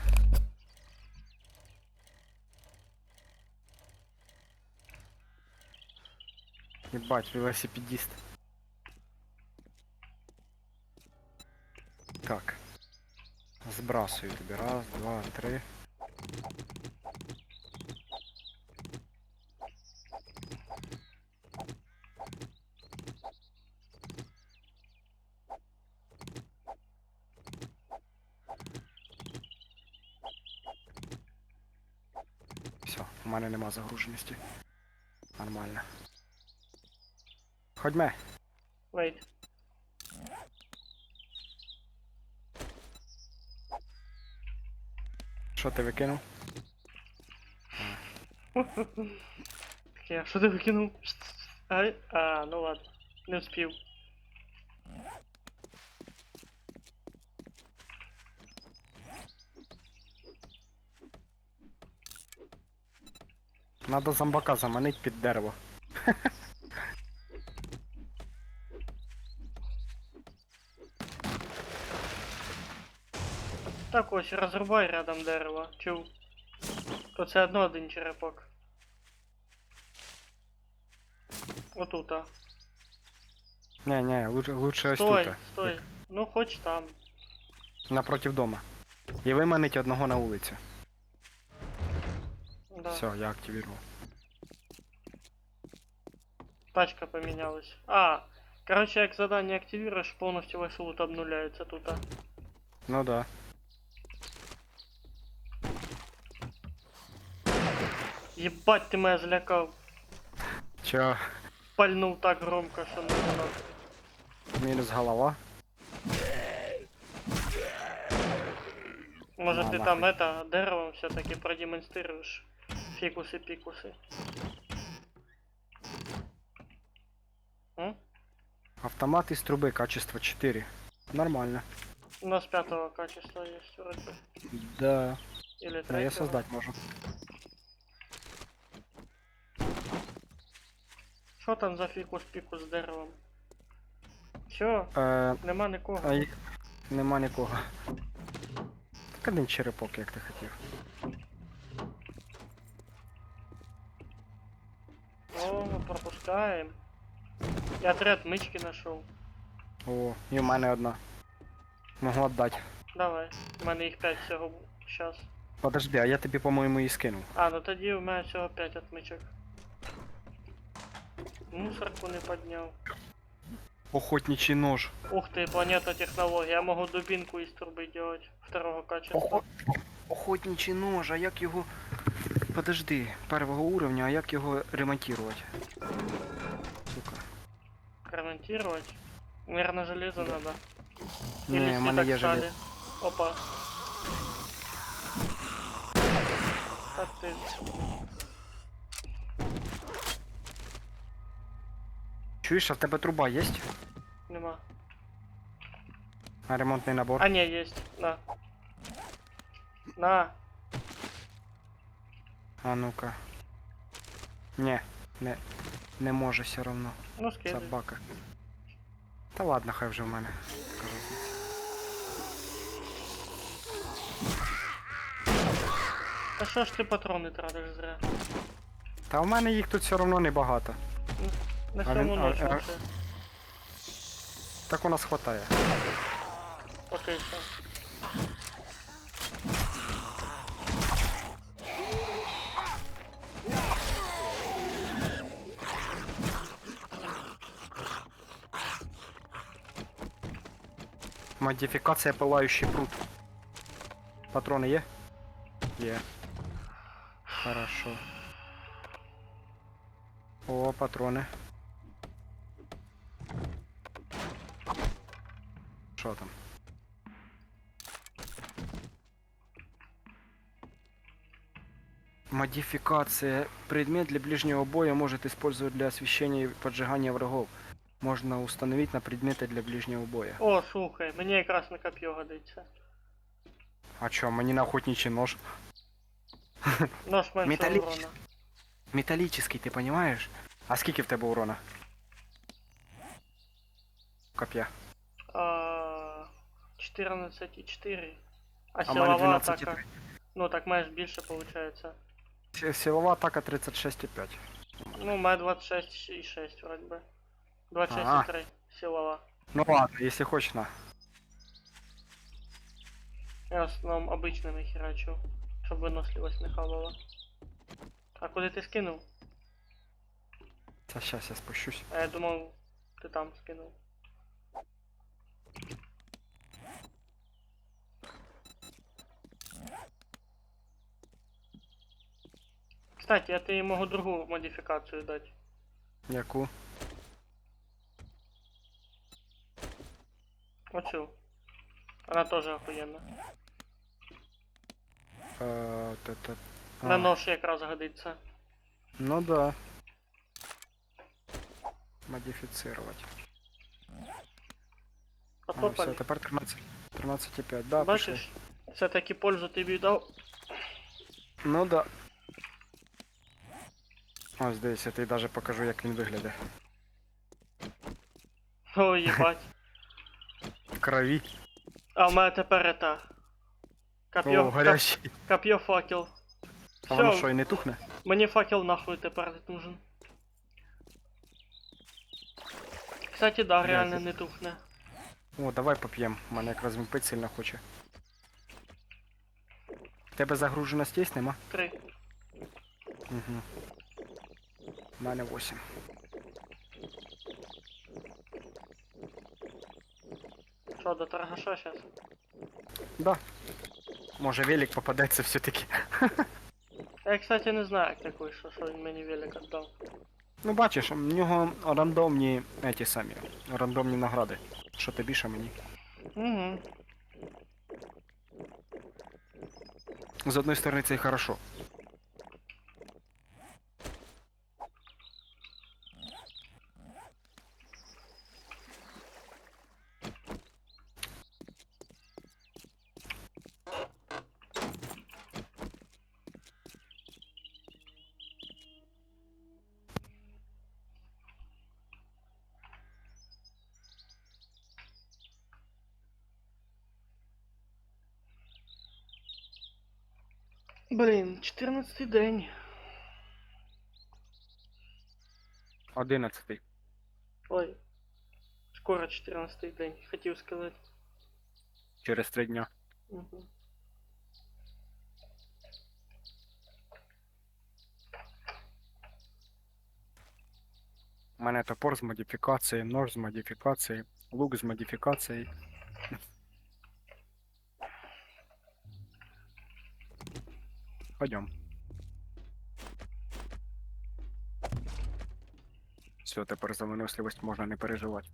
Ебать, велосипедист. Так. Збрасую тобі. Раз, два, три. Все, у мене нема загруженості. Нормально. Ходьме. Wait. Що ти викинув? Так, что ты выкинул? Ну ладно. Не успел. Надо зомбака заманить під дерево. Так ось, розрубай рядом дерево. Чув. То це одно один черепок. Отута. Не, лучше ось Стой, тут. стой. Ну хоч там. Напротив дома. І виманить одного на вулицю. Да. Все, я активував. Тачка помінялась. А, короче, як задание активируешь, полностью весь лут обнуляется тут. Ну да. Ебать, ты меня злякав. Чо, Пальнув так громко, що не знав. мінус голова? Может На, ты нахуй. там это, деревом все-таки продемонстрируешь фикусы-пикусы. М? Автомат із труби, качество 4. Нормально. У нас 5-го качества есть вроде бы. Да. Или Ну, я 3-го. создать можу. Що там за фікус-пікус з деревом? Все, нема нікого. А їх нема нікого. Так один черепок, як ти хотів. О, пропускаем. Я 3 отмычки нашел. О, і в мене одна. Могу отдать. Давай. У мене їх 5 всього сейчас. Подожди, а я тобі, по-моєму, її скинув. А, ну тоді у мене всього 5 отмичок. Мусорку не підняв. Охотничий нож. Ух ти, планета технологій. Я можу дубинку із труби делать. 2-го качества. Охотничий нож, а як його... Подожди, первого уровня, а як його ремонтувати? Сука. Ремонтировать. Наверное, железо надо. Ні, Или в мене є стали. железо. Опа. Так ти. Чуєш, а в тебе труба є? Нема. А ремонтний набор? А, не, есть. На. На. А ну-ка. Не може все равно. Ну, скидывай. Собака. Та ладно, хай вже в мене. А що ж ти патрони тратиш зря? Та в мене їх тут все равно небагато. На А він- саму ночь а- вообще. Так у нас хватає. Поки що. Модифікація пилаючий пруд. Патрони є? Є. Хорошо. О, патрони. Що там? Модификация. Предмет для ближнего боя может использовать для освещения и поджигания врагов. Можно установить на предметы для ближнего боя. О, слухай, мені якраз на коп'є годиться. А чё, мне на охотничий нож? Нож менше Металічний. урона. Металлический, ты понимаешь? А скільки в тебе урона? Копья. 14,4. А А в мене силова атака. 12,3. Ну так маєш більше получается. Силова атака 36,5. Ну, у мене 26,6 вроде бы. 26,3 силова. Ну ладно, если хочешь, на. Я в основному обичними херачу, щоб виносливость не хавала. А куди ти скинув? Сейчас я спущусь. А я думав, ти там скинув. Кстати, я тобі можу другу модифікацію дати. Яку? Оцю. Вона теж охуєнна. На нож якраз годиться. Ну да. Модифицировать. А, все, Потопали. тепер 13,5. Да, пішли. Бачиш? Все-таки пользу тобі дав. Ну да. Ось дивись, я тобі даже покажу, як він виглядає. Ой, їбать. В крові. А в мене тепер ета. Коп'є, О, гарячий. коп'є факел. А воно Все, що, і не тухне? мені факел нахуй тепер не нужен. Кстати, да, реально Блядь. не тухне. О, давай поп'ємо. Мене якраз він пить сильно хоче. В тебе загруженість є, нема? 3. Угу. У мене 8. Що, до торгаша сейчас? Да. Може велик попадеться все-таки. Я, кстати, не знаю, як так вийшло, що він мені велик віддав. Ну бачиш, в нього рандомні еті самі. Рандомні награди. Що тобі, що мені. Угу. З одної сторони це і хорошо. Блін, 14-й день. 11. Ой. Скоро 14-й день, хотів сказати. Через 3 дня. Угу. У мене топор з модифікацією, нож з модифікацією, лук з модифікацією. Пойдем. Все, тепер за виносливість можна не переживати.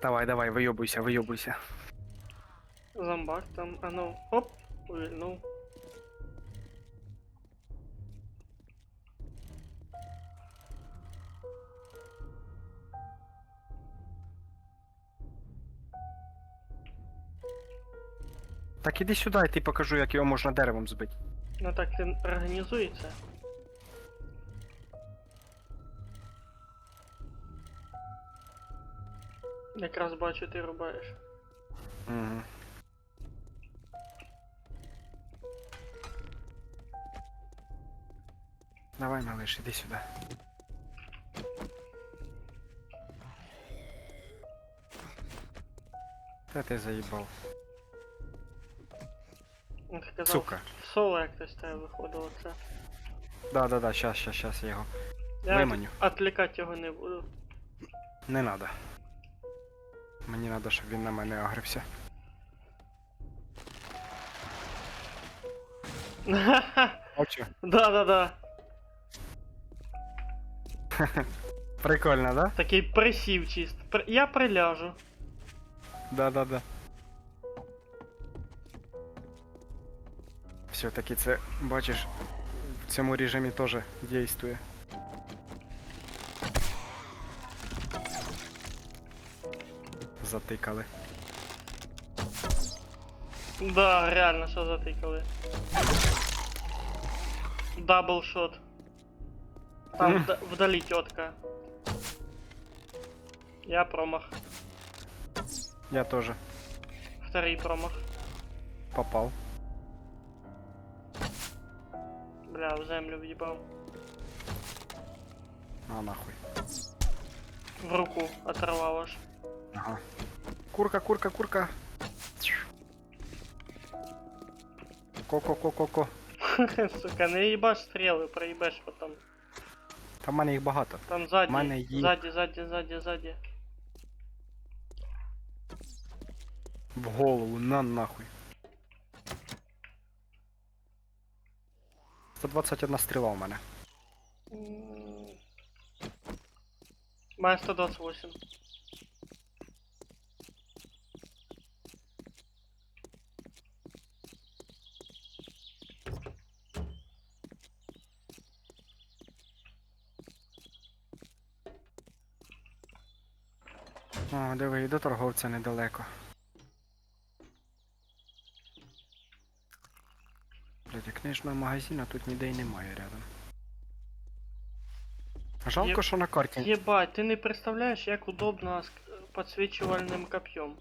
Давай, давай, вийобуйся, вийобуйся. Зомбак там, а ну, оп, увільнув. Так іди сюди, я тобі покажу, як його можна деревом збити. Ну так він організується. Якраз бачу, ти рубаєш. Угу. Давай, малыш, іди сюди. Та ти заїбав. Він сказав, Сука. в соло як хтось тебе виходило це. Да, щас я його. Я Виманю. відлікати його не буду. Не надо. Мені надо, щоб він на мене агрився. Очі. Да-да-да. Прикольно, да? Такий присів чист. Я приляжу. Да. Все-таки це, бачиш, в цьому режимі теж дійствує. Затикали. Да, реально, що затикали. Даблшот. Там вдалі тетка. Я промах. Я теж Вторий промах. попав. Бля, в землю в'їбав. А нахуй. В руку оторвав аж. Ага. Курка. Ко. Сука, не їбаш стріли, проїбеш потом. Та в мене їх багато. Там ззаді, Мене є. ззаді. В голову, на нахуй. 121 стріла у мене. Має 128. О, диви, і до торговця недалеко. Блядь, книжного магазину тут ніде й немає рядом. Жалко, що на карті. Єбать, ти не представляєш, як удобно з підсвічувальним коп'єм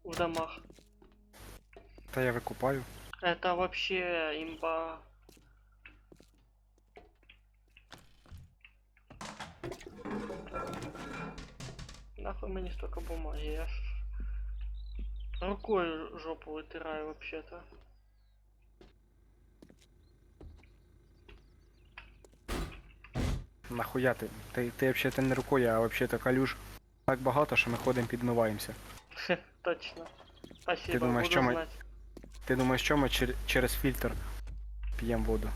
в домах. Та я викупаю. Это вообще имба. Нахуй мне столько бумаги, я ж рукой жопу вытираю вообще-то. Нахуя ти? Ти взагалі не рукою, а взагалі калюж так багато, що ми ходимо підмиваємося. Точно. Спасибо, Ты думаешь, буду чё мы- знать. Ти думаєш, що ми через фільтр п'ємо воду?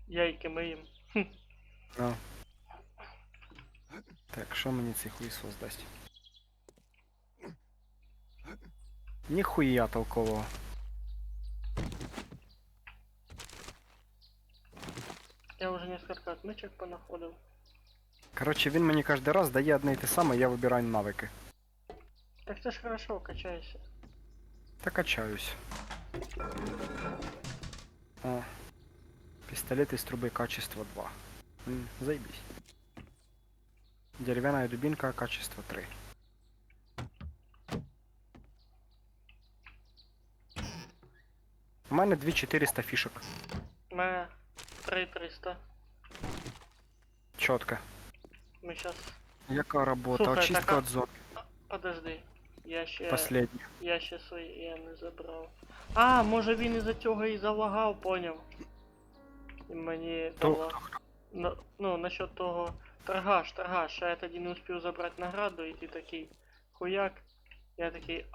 Яйки моим. Ну. Так, що мені цей хуйсос дасть? Ніхуя толкового. Я уже несколько отмычек понаходил. Коротше, він мені кожен раз дає одне й те саме, я вибираю навики. Так ты ж хорошо качаешься. Та качаюсь. О. Пистолет из трубы качество 2. Заебись. Деревянная дубинка качество 3. У мене 2400 фішок. У меня 3300. Чітко. Мы сейчас... Яка робота? Слухай, Очистка така- від зон. Подожди. Я ще... Последня. Я ще свої не забрав. А, може він із-за цього і залагав, поняв. І мені дало. Ну, насчет того. Торгаш, а я тоді не успів забрати награду, і ти такий хуяк. Я такий,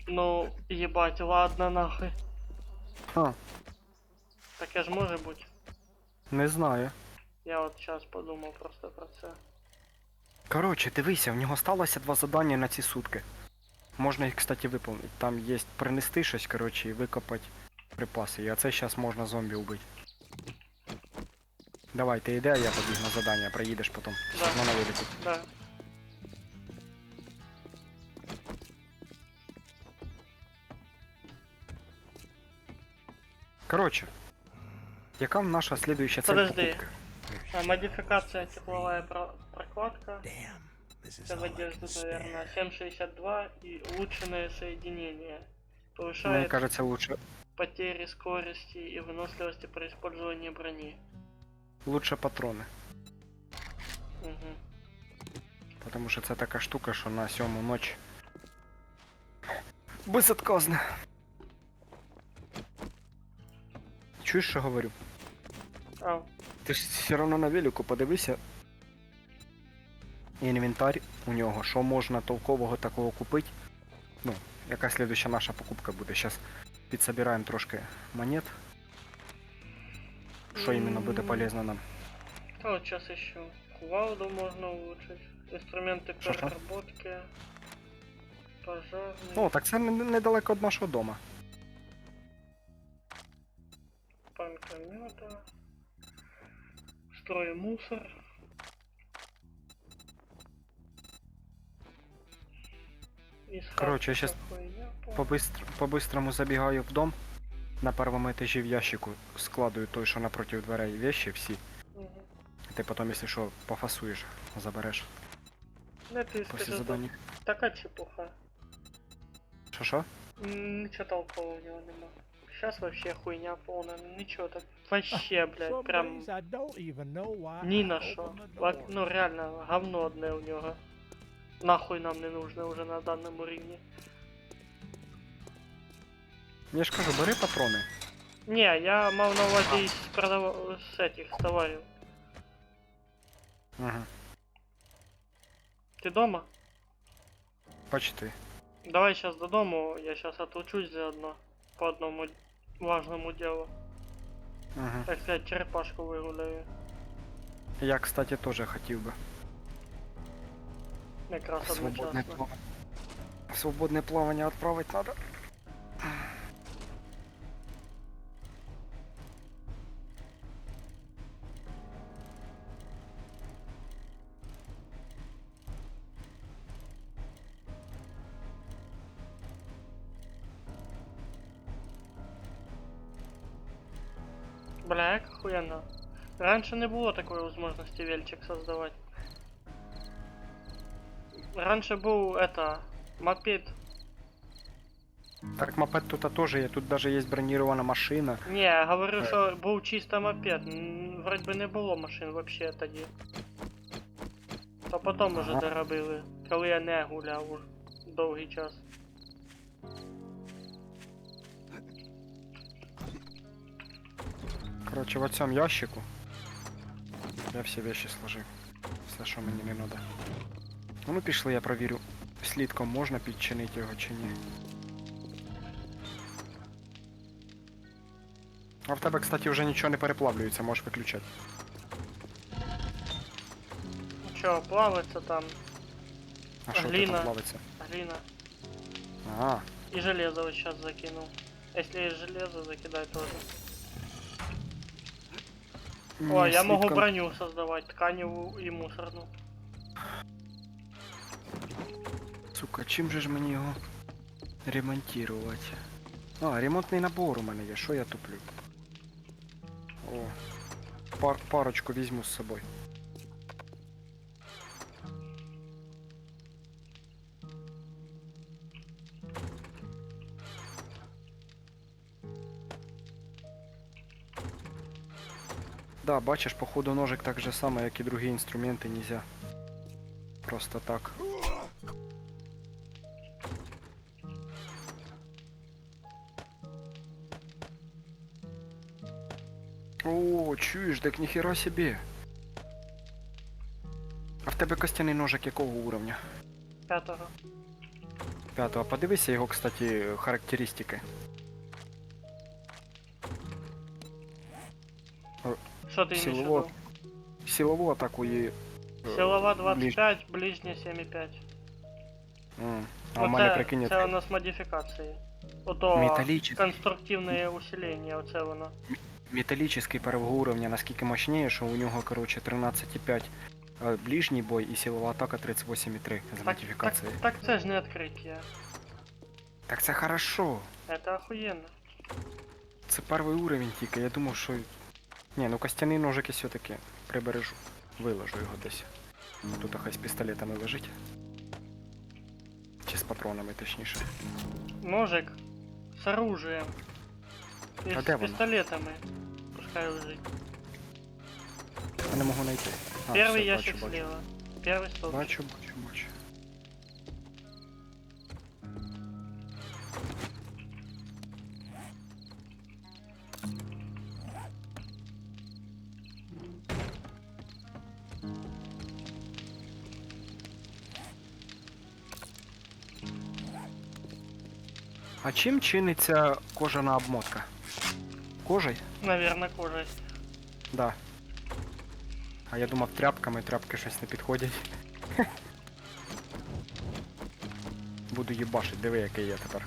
ну, єбать, ладно нахуй. Ха, Таке ж може бути. не знаю. Я от зараз подумав просто про це. Коротше, дивися, в нього сталося 2 завдання на ці сутки. Можна їх, кстати, виповнити. Там є принести щось, коротше, і викопати припаси. І оце зараз можна зомбі вбити. Давай, ти йди, а я побіг на задання, приїдеш потім. Да. На навідку. Да. Коротше, яка наша слідуюча цель Подожди. покупки? Модификация тепловая прокладка. Damn, this is Это в all I can одежду, spare. наверное, 7,62 и улучшенное соединение. Мені Повышает кажеться, потери скорости и выносливости при использовании брони. лучше патрони. Угу. Тому що це така штука, що на 7-му ночь безотказно. Чуєш, що говорю? А, Ти ж все одно на велику подивися. Інвентар у нього, що можна толкового такого купити. Ну, яка слідуща наша покупка буде. Зараз підсобираємо трошки монет. Що іменно буде полезно нам. а вот сейчас еще кувалду можно улучшить. Инструменты Что-что? переработки. Пожарный. О, так це недалеко від нашого дома. Панкомета. Строй мусор. Короче, я щас По-бистрому забігаю в дом. На першому етажі в ящику складую той, що напроти дверей вещи всі. Ти потім, якщо що, пофасуєш, забереш Да ты після скажи, задання. такая чепуха. Що? Ничего толкового у него нема. Сейчас вообще хуйня полная, ничего так. Вообще, блядь, Some прям days I don't even know why ни I на opened что. the door. Ну реально, говно одне у него. Нахуй нам не нужно уже на данном уровне. Я ж кажу, бери патрони. Не, я мав на увазі с этих, с товарів. Ага. Ти дома? Почти. Давай сейчас до дому, я сейчас отлучусь заодно. По одному важному делу. Ага. Так сказать, черепашку вигуляю. Я, кстати, теж хотів би. Якраз Свободне одночасно. плавання. Свободне плавання відправити треба. Бля, як охуєнно. Раньше не было такой возможности вельчик создавать. Раньше был это мопед. Так мопед тут теж є, тут даже є бронірована машина. Не, я говорю, що був чисто мопед. Вроде би не було машин вообще тоді. То потім уже Ага. доробили, коли я не гуляв уже довгий час. Коротше, в цьому ящику я всі вещи сложив. Все, що мені не треба. Ну пішли, я провірю. Слідком можна підчинити його чи ні. А в тебе, кстати, вже нічого не переплавлюється, можеш виключати. Ну чо, плавиться там, А що Глина. там плавиться? глина. А, И железо вот сейчас закинул. Если есть железо, закидай тоже. О, ні, я могу слідком- броню создавать, тканевую и мусорную. Сука, чим же ж мені його ремонтувати? А, ремонтний набор у мене є, що я туплю? О, парочку візьму з собою. Да, бачиш, походу ножик так же само, як і другі інструменти, нельзя. Просто так. О, чуєш, так ніхера собі. А в тебе костяний ножик якого уровня? 5-го. 5-го. Подивися його, кстати, характеристики. Что ты имеешь в Силово. виду? Силову атаку і... Силова 25, ближня 7,5. А в мене прикинь, це у нас модифікації. Ото металічний. конструктивне усилення, оце воно. Металлический первого уровня наскільки мощніше, що у нього, короче, 13,5 ближній бой і силова атака 38,3 з модифікацією. Так це ж не відкриття. Так це хорошо. Это охуенно. Це перший уровень тільки, я думав, що... Ні, ну костяний ножик я все-таки прибережу. Виложу його десь. Тут хай з пістолетами лежить. Чи з патронами, точніше. Ножик с оружием. И А с де воно? пистолетами. Пускай лежит. Я не можу знайти. А, Первый все, ящик бачу, слева. Первый стол. Бачу. А чим чиниться кожана обмотка? Кожей? Наверное, кожей. Да. А я думав тряпками, тряпки щось не підходять. Буду їбашить, диви який я тепер.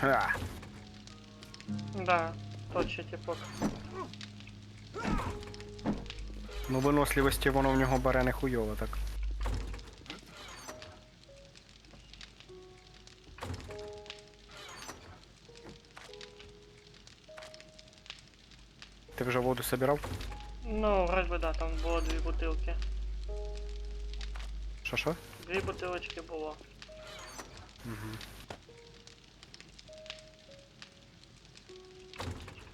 Ха! Да, точно типок. Ну виносливості воно в нього бере не хуйово так. Ти вже воду собирав? Ну, вроде бы да, там было 2 бутылки. Що? 2 бутылочки было. Угу.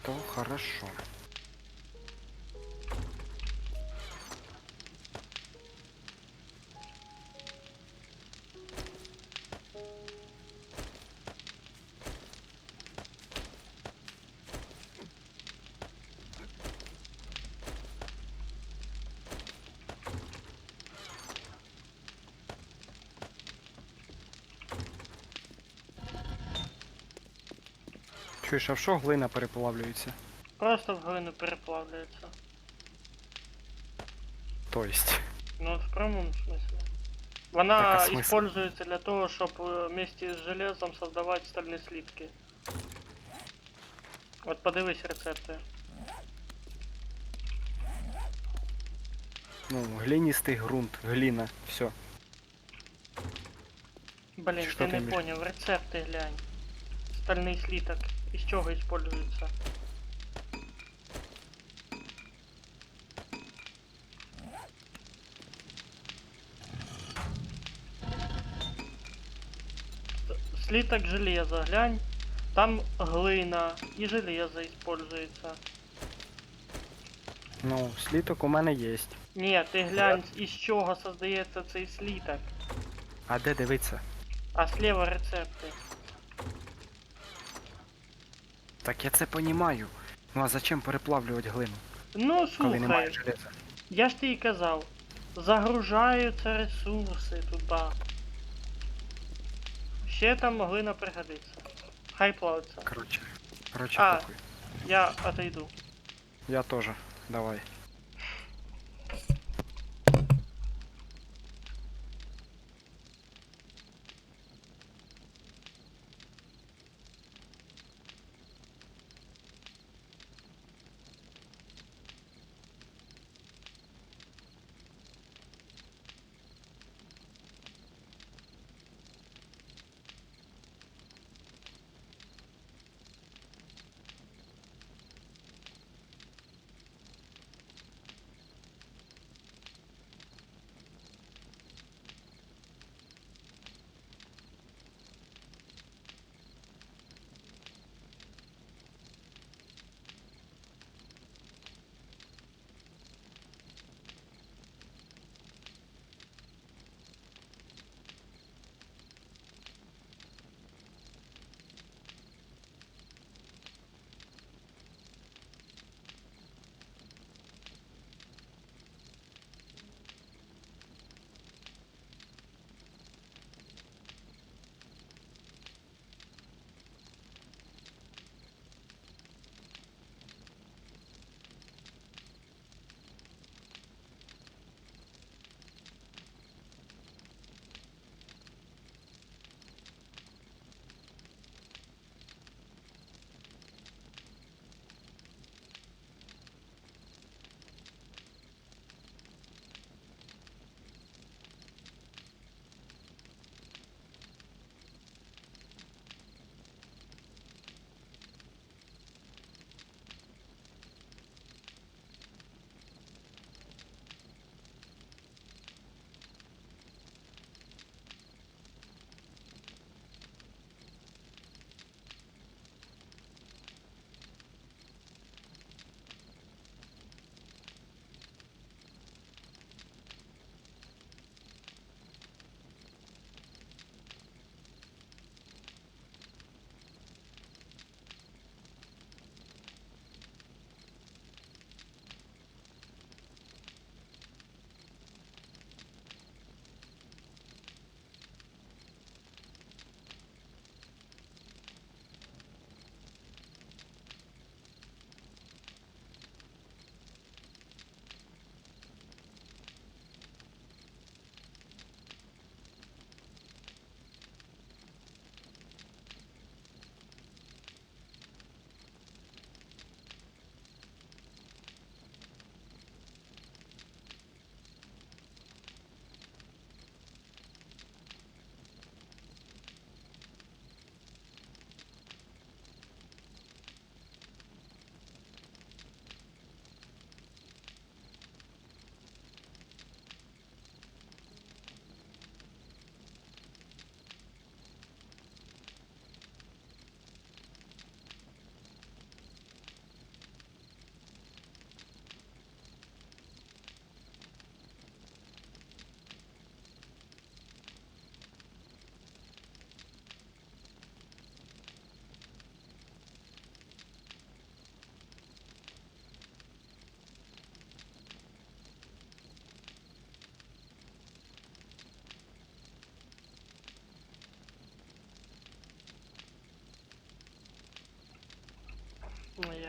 То хорошо. Чуєш, а в що глина переплавлюється? Просто в глину переплавляется. То есть. Ну, в прямом смысле. Так, Она а смысл? используется для того, чтобы вместе с железом создавать стальные слитки. Вот подивись рецепты. Ну, глинистый грунт, глина, все. Блин, Что ты ты не имеешь? понял, рецепты глянь. Стальный слиток. Из чего используется? слиток железа, глянь. Там глина і железо используется. Ну, сліток у мене є. Ні, ти глянь, із чого создається цей слиток. А де дивиться? А слева рецепти. Так я це понімаю. Ну а зачем переплавлювати глину, Ну, коли немає слухай, железа? я ж тобі казав, загружаються ресурси туди. Ще там глина пригодиться. Хай плавиться. Короче, А. похуй. Я отойду. Я теж. Давай.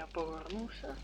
Я повернувся.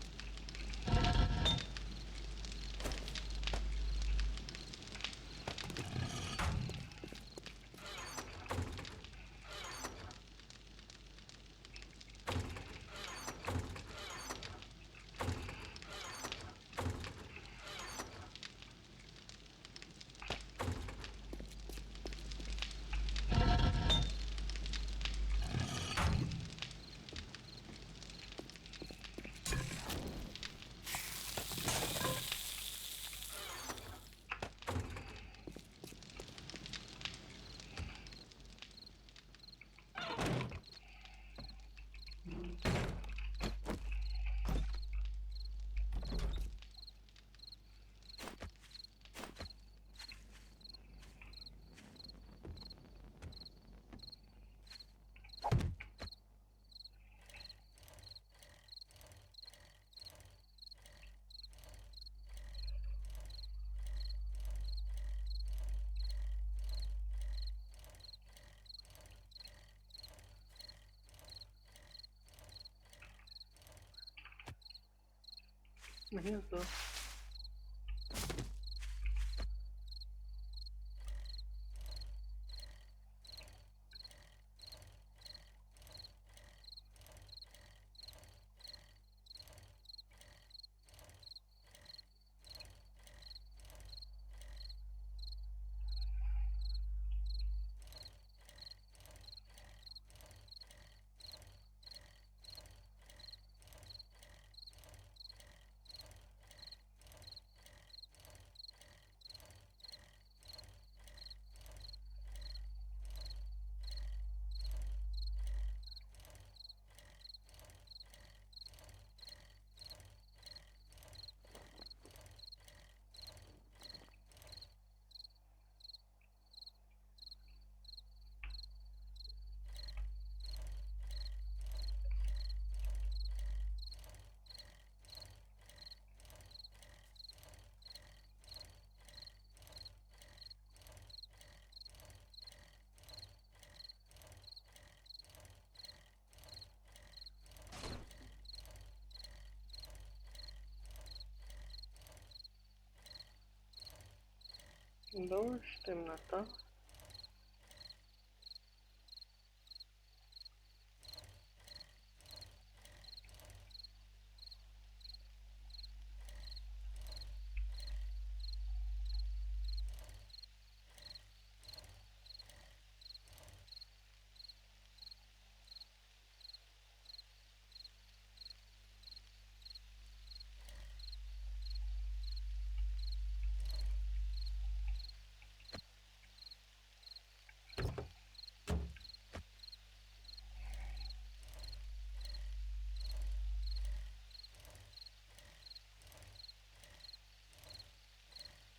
Гніздо. Дощ, темнота.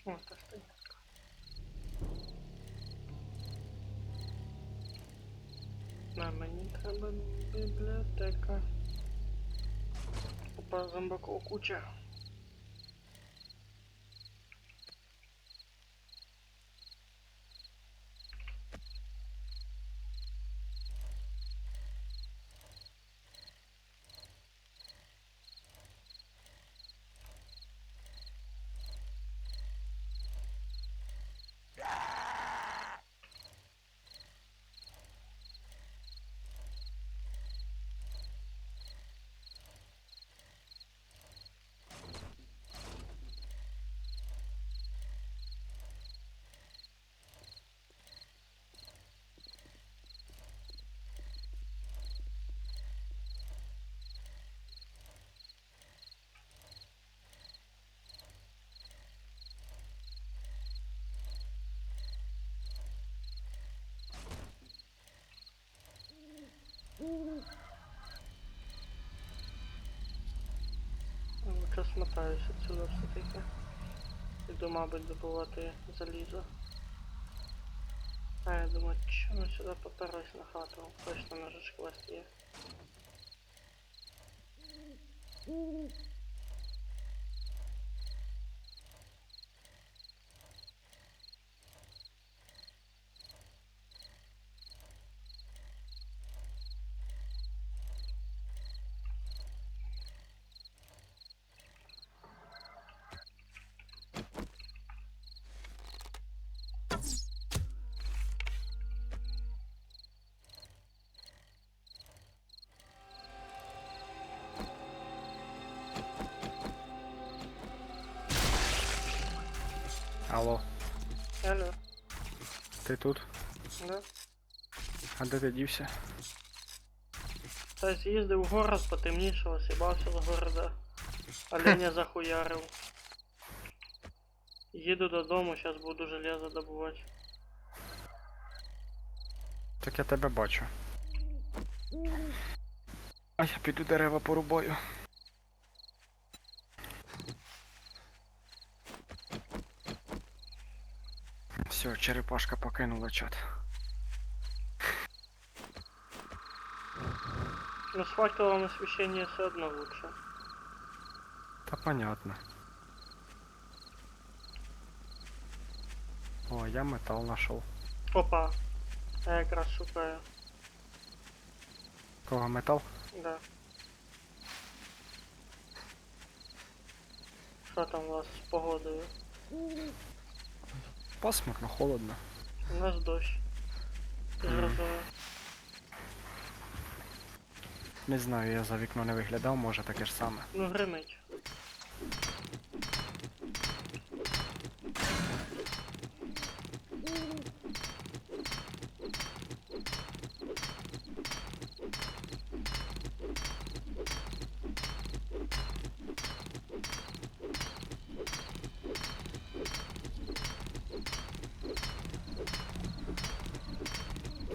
О, та стоянка. А мені треба бібліотека. Опа, зомбаков куча. Лучше смотаюсь отсюда все-таки. Іду, мабуть, добувати залізо. А я думаю, чому сюди поперлась на хату? Точно на ж квест є. Алло, Алло, ти тут? да? А де ти дівся? Та з'їздив в город, потемнішало, сібався з города. Оленя захуярив. Їду додому, зараз буду железо добувати. Так я тебе бачу. А я піду дерева порубаю. Все, черепашка покинула чат. Но с факелом освещение все одно лучше. Та понятно. О, я метал нашел. Опа, я якраз шукаю. Кого метал? Да. Що там у вас з погодою? Пасмурно, холодно. У нас дощ. Ти Мгм. зрозумів. Не знаю, я за вікно не виглядав, може таке ж саме. Ну гримить.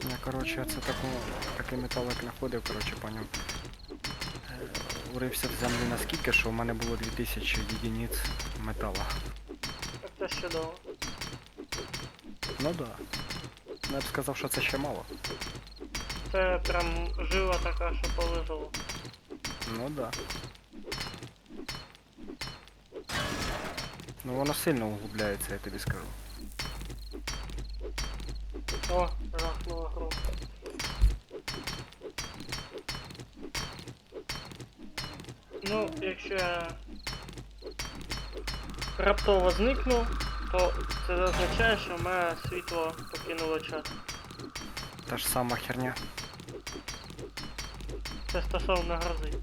Я, коротше, це такий металик знаходив, коротше, по ньому. Урився в землю наскільки, що в мене було 2000 єдиниць металу. Так це чудово. Ну да. Ну, я б сказав, що це ще мало. Це прям жила така, що повезло. Ну да. Ну воно сильно углубляється, я тобі скажу. О, жахнула гру. Ну, якщо я раптово зникну, то це означає, що моє світло покинуло чат. Та ж сама херня. Це стосовно грози.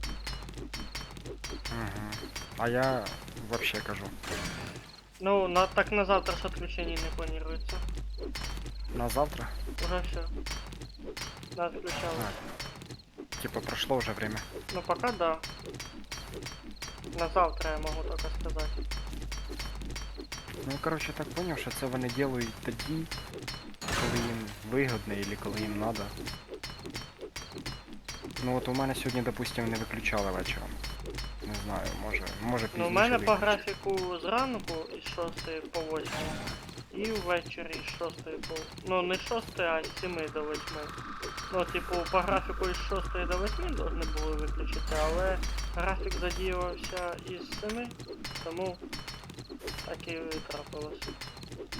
Угу. А я вообще кажу. Ну, так на завтра ж отключение не планируется. На завтра? Уже все. Да, отключалось. Типа прошло вже время. Ну пока да. На завтра я могу только сказать. Ну коротше так поняв, що це вони делають тоді, коли їм вигодно или коли їм надо. Ну от у мене сьогодні, допустим, не виключали вечором. Не знаю, може Ну, пізніше у мене по виключать. графіку зранку із 6 по 8. І ввечері із 6 по... Ну не з 6, а з 7 до 8. Ну, типу, по графіку із 6 до 8 должны були виключити, але графік задіювався із 7, тому так і трапилось.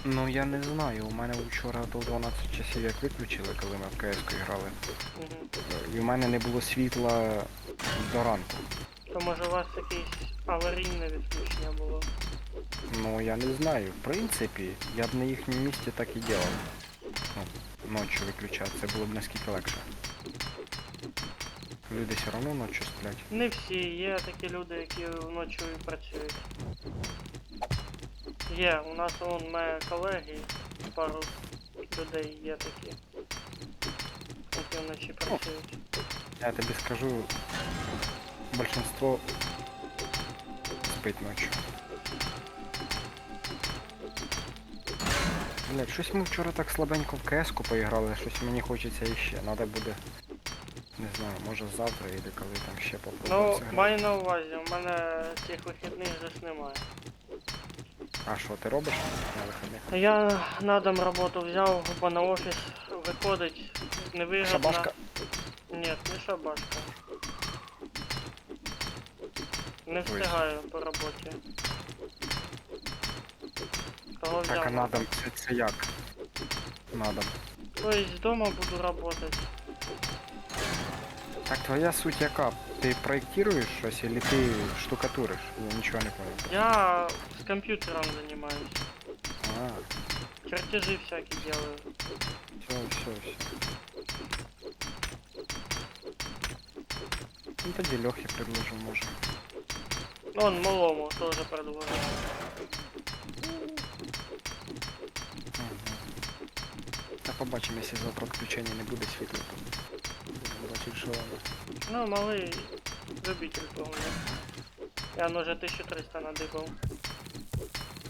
Ну я не знаю, у мене вчора до 12 часів як виключили, коли ми в КС грали. Угу. І в мене не було світла до ранку. То може у вас якесь аварійне відключення було? Ну я не знаю. В принципі, я б на їхньому місці так і делав. Ну, ночі виключати, це було б наскільки легше. Люди все одно ночі сплять. Не всі, є такі люди, які вночі працюють. Є, у нас вон мої колеги, пару людей є такі, які вночі працюють. Я тобі скажу, большинство спить ночі. Блять, щось ми вчора так слабенько в КС-ку поіграли, щось мені хочеться іще. Надо буде, не знаю, може завтра і коли там ще попробувати. Ну, зіграти. маю на увазі, у мене цих вихідних же ж немає. А що ти робиш на виходних? Я на дом роботу взяв, бо на офіс виходить невигодно. Шабашка. Ні, не шабашка. Не встигаю по роботі. Того взяв. Так, а на дом це як? На дом. Тобто дома буду работать. Так твоя суть яка? Ти проєктуєш щось, або ти штукатуриш? Я нічого не понял. Я с компьютером занимаюсь. А, Чертежи всякие делаю. все. Ну тоді Льохи предложу, може. Ну, он малому тоже предложил. Та побачимо, якщо завтра відключення не буде світла, то будемо бачити, що воно. Ну, малый любитель погуляти. Я ну, уже 1300 надибав.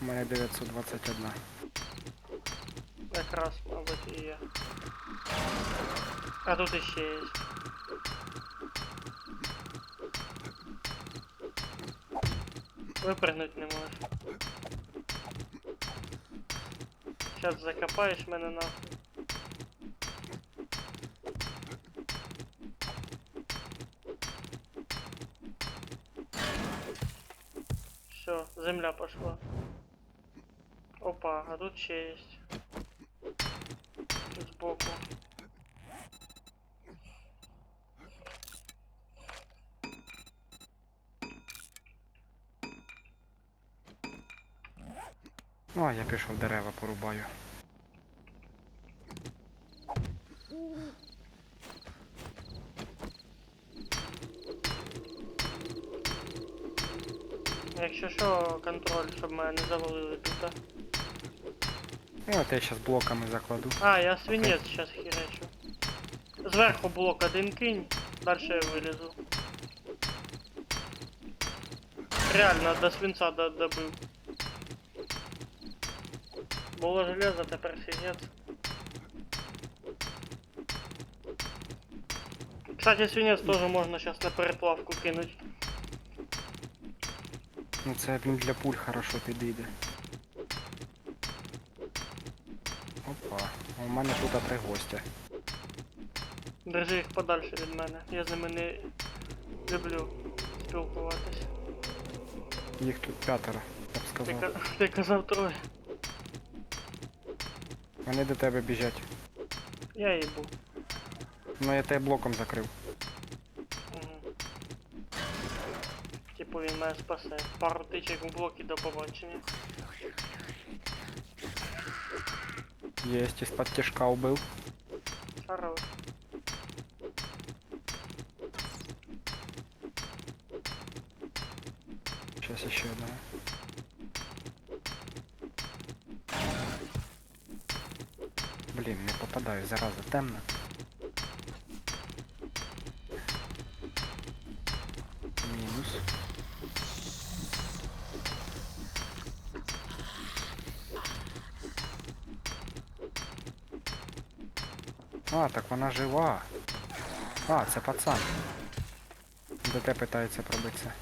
У мене 921. Якраз, мабуть, і є. А тут іще є. Випрыгнуть не можеш. Сейчас закопаєш мене нахуй. Все, земля пошла. Опа, а тут ще есть. Тут сбоку. Ну, а я пішов дерева порубаю. Якщо що, контроль, щоб мене не завалили тут. Да? Ну, от я зараз блоками закладу. А, я свинець зараз хірячу. Зверху блок один кинь, далі я вилізу. Реально, до свинця добив. Було железо, тепер свинець. Кстати, свинець теж можна зараз на переплавку кинуть. Ну це, блін, для пуль хорошо підійде. Опа. У мене тут 3 гостя. Держи їх подальше від мене. Я з ними не люблю спілкуватись. Їх тут 5, я б сказав. Ти казав троє. Вони до тебе біжать. Я їбу. Ну я тебе блоком закрив. Угу. Типу він мене спасе. Пару тичок в блоки до побачення. Єсть, із-під тяжка убив. Хорош. Сейчас еще одного. Блін, не попадаю, зараза, темно. Мінус. А, так вона жива. А, це пацан. ДТ питається пробитися.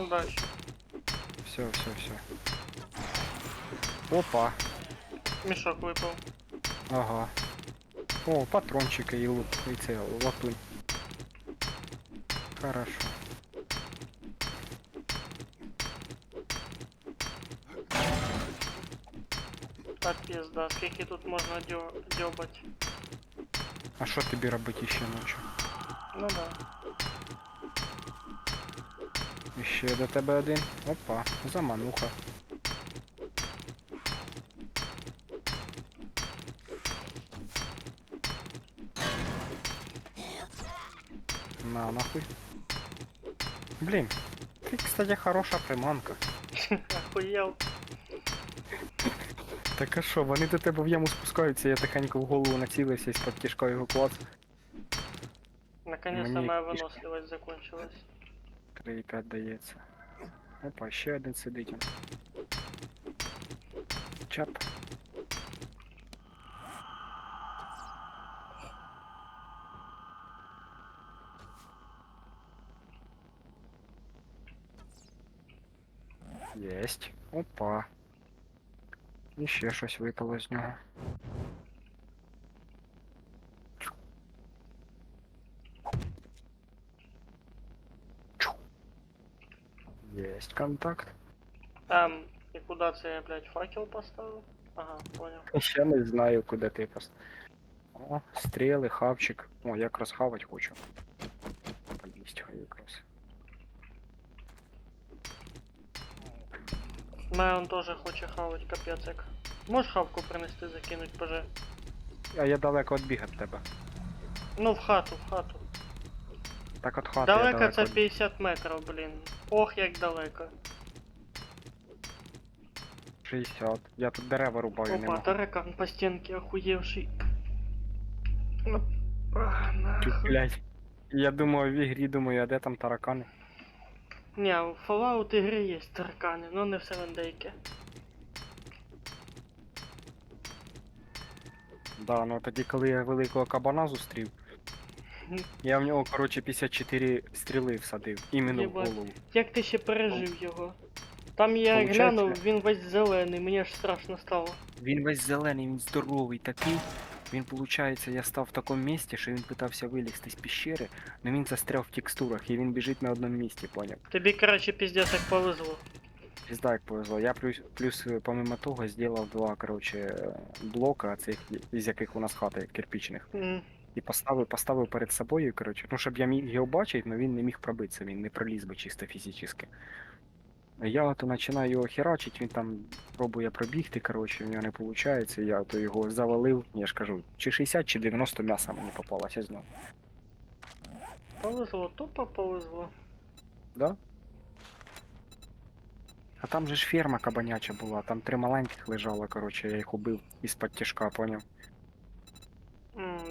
Удачі. Все, все, все. Опа. Мішок випав. Ага. О, патрончики и лук, и це латунь. Хорошо. Так пізда, скільки тут можна дьобать? А що тобі робити ще ночі? Ну да. І ще до тебе один. Опа, замануха. На, нахуй. Блін, ти, кстати, хороша приманка. Охуєл. Так а що, вони до тебе в яму спускаються, я тихенько в голову націлився з-під тяжка його клац. Наконец-то Мені моя якісь- выносливость закончилась. 3,5 дається. Опа, ще один сидить. он. Чап. Єсть. Опа. І ще щось випало з нього. Чу. Єсть контакт. І куди це я, блядь, факел поставив? Ага, понял. Я не знаю, куди ти пос... О, стріли, хавчик. О, я якраз хавать хочу. Поїсть хай якраз. Мене он теж хоче хавать, капець як. Можеш хавку принести, закинуть, поже? А я далеко відбіг від тебе. Ну, в хату, в хату. Так от хати я Далеко далеко. це 50 метрів, блін. Ох, як далеко. 60. Я тут дерева рубаю, не Опа, можу. таракан по стенке охуевший. Ну, Чуть, нахуй. блядь. Я думаю, в ігрі думаю, а де там таракани? Не, в Fallout ігри є таракани, но не в 7 Day. Да, ну тоді, коли я великого кабана зустрів, я в нього, коротше, 54 стріли всадив. Іменно Єбать. в голову. Як ти ще пережив його? Там я Получається- глянув, він весь зелений, мені аж страшно стало. Він весь зелений, він здоровий такий. Він, виходить, я став в такому місці, що він питався вилізти з піщери, але він застряв в текстурах і він біжить на одному місці, поняв? Тобі, короче, піздець як повезло. Пізда як повезло. Я плюс помимо того зробив 2, коротше, блока, цих, із яких у нас хати кирпичних. М, І поставив перед собою, коротше, ну щоб я міг його бачити, але він не міг пробитися, він не проліз би чисто фізично. Я ото починаю його херачить, він там пробує пробігти, коротше, в нього не виходить, я то його завалив, я ж кажу, чи 60, чи 90 м'яса мені попалося з нього. Повезло, тупо повезло. Да? А там же ж ферма кабаняча була, там 3 маленьких лежало, коротше, я їх убив із-під тяжка, поняв?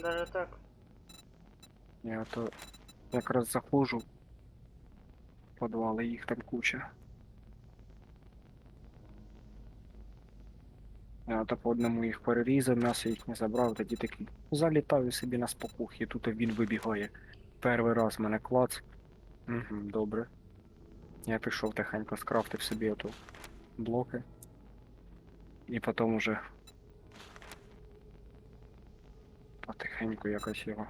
Даже так. Я то якраз заходжу в підвал, і їх там куча. Я то по одному їх перерізав, м'ясо їх не забрав, тоді такий залітаю собі на спокух, і тут він вибігає. Перший раз мене клац. Угу, добре. Я пішов тихенько, скрафтив собі ото блоки. І потім уже потихеньку якось його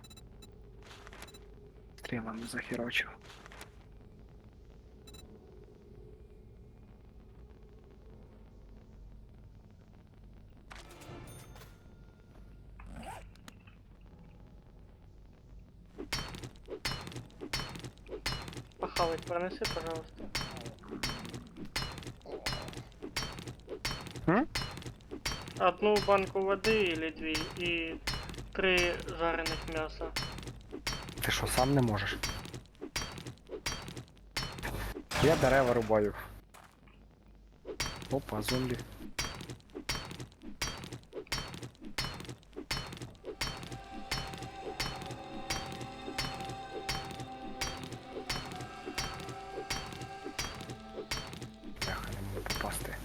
стрілами захерачив. Похавать пронеси, пожалуйста. М? Одну банку воды или 2 и 3 жареных мяса. Ти що, сам не можеш? Я дерева рубаю. Опа, зомбі. Бляха, не можу попасти.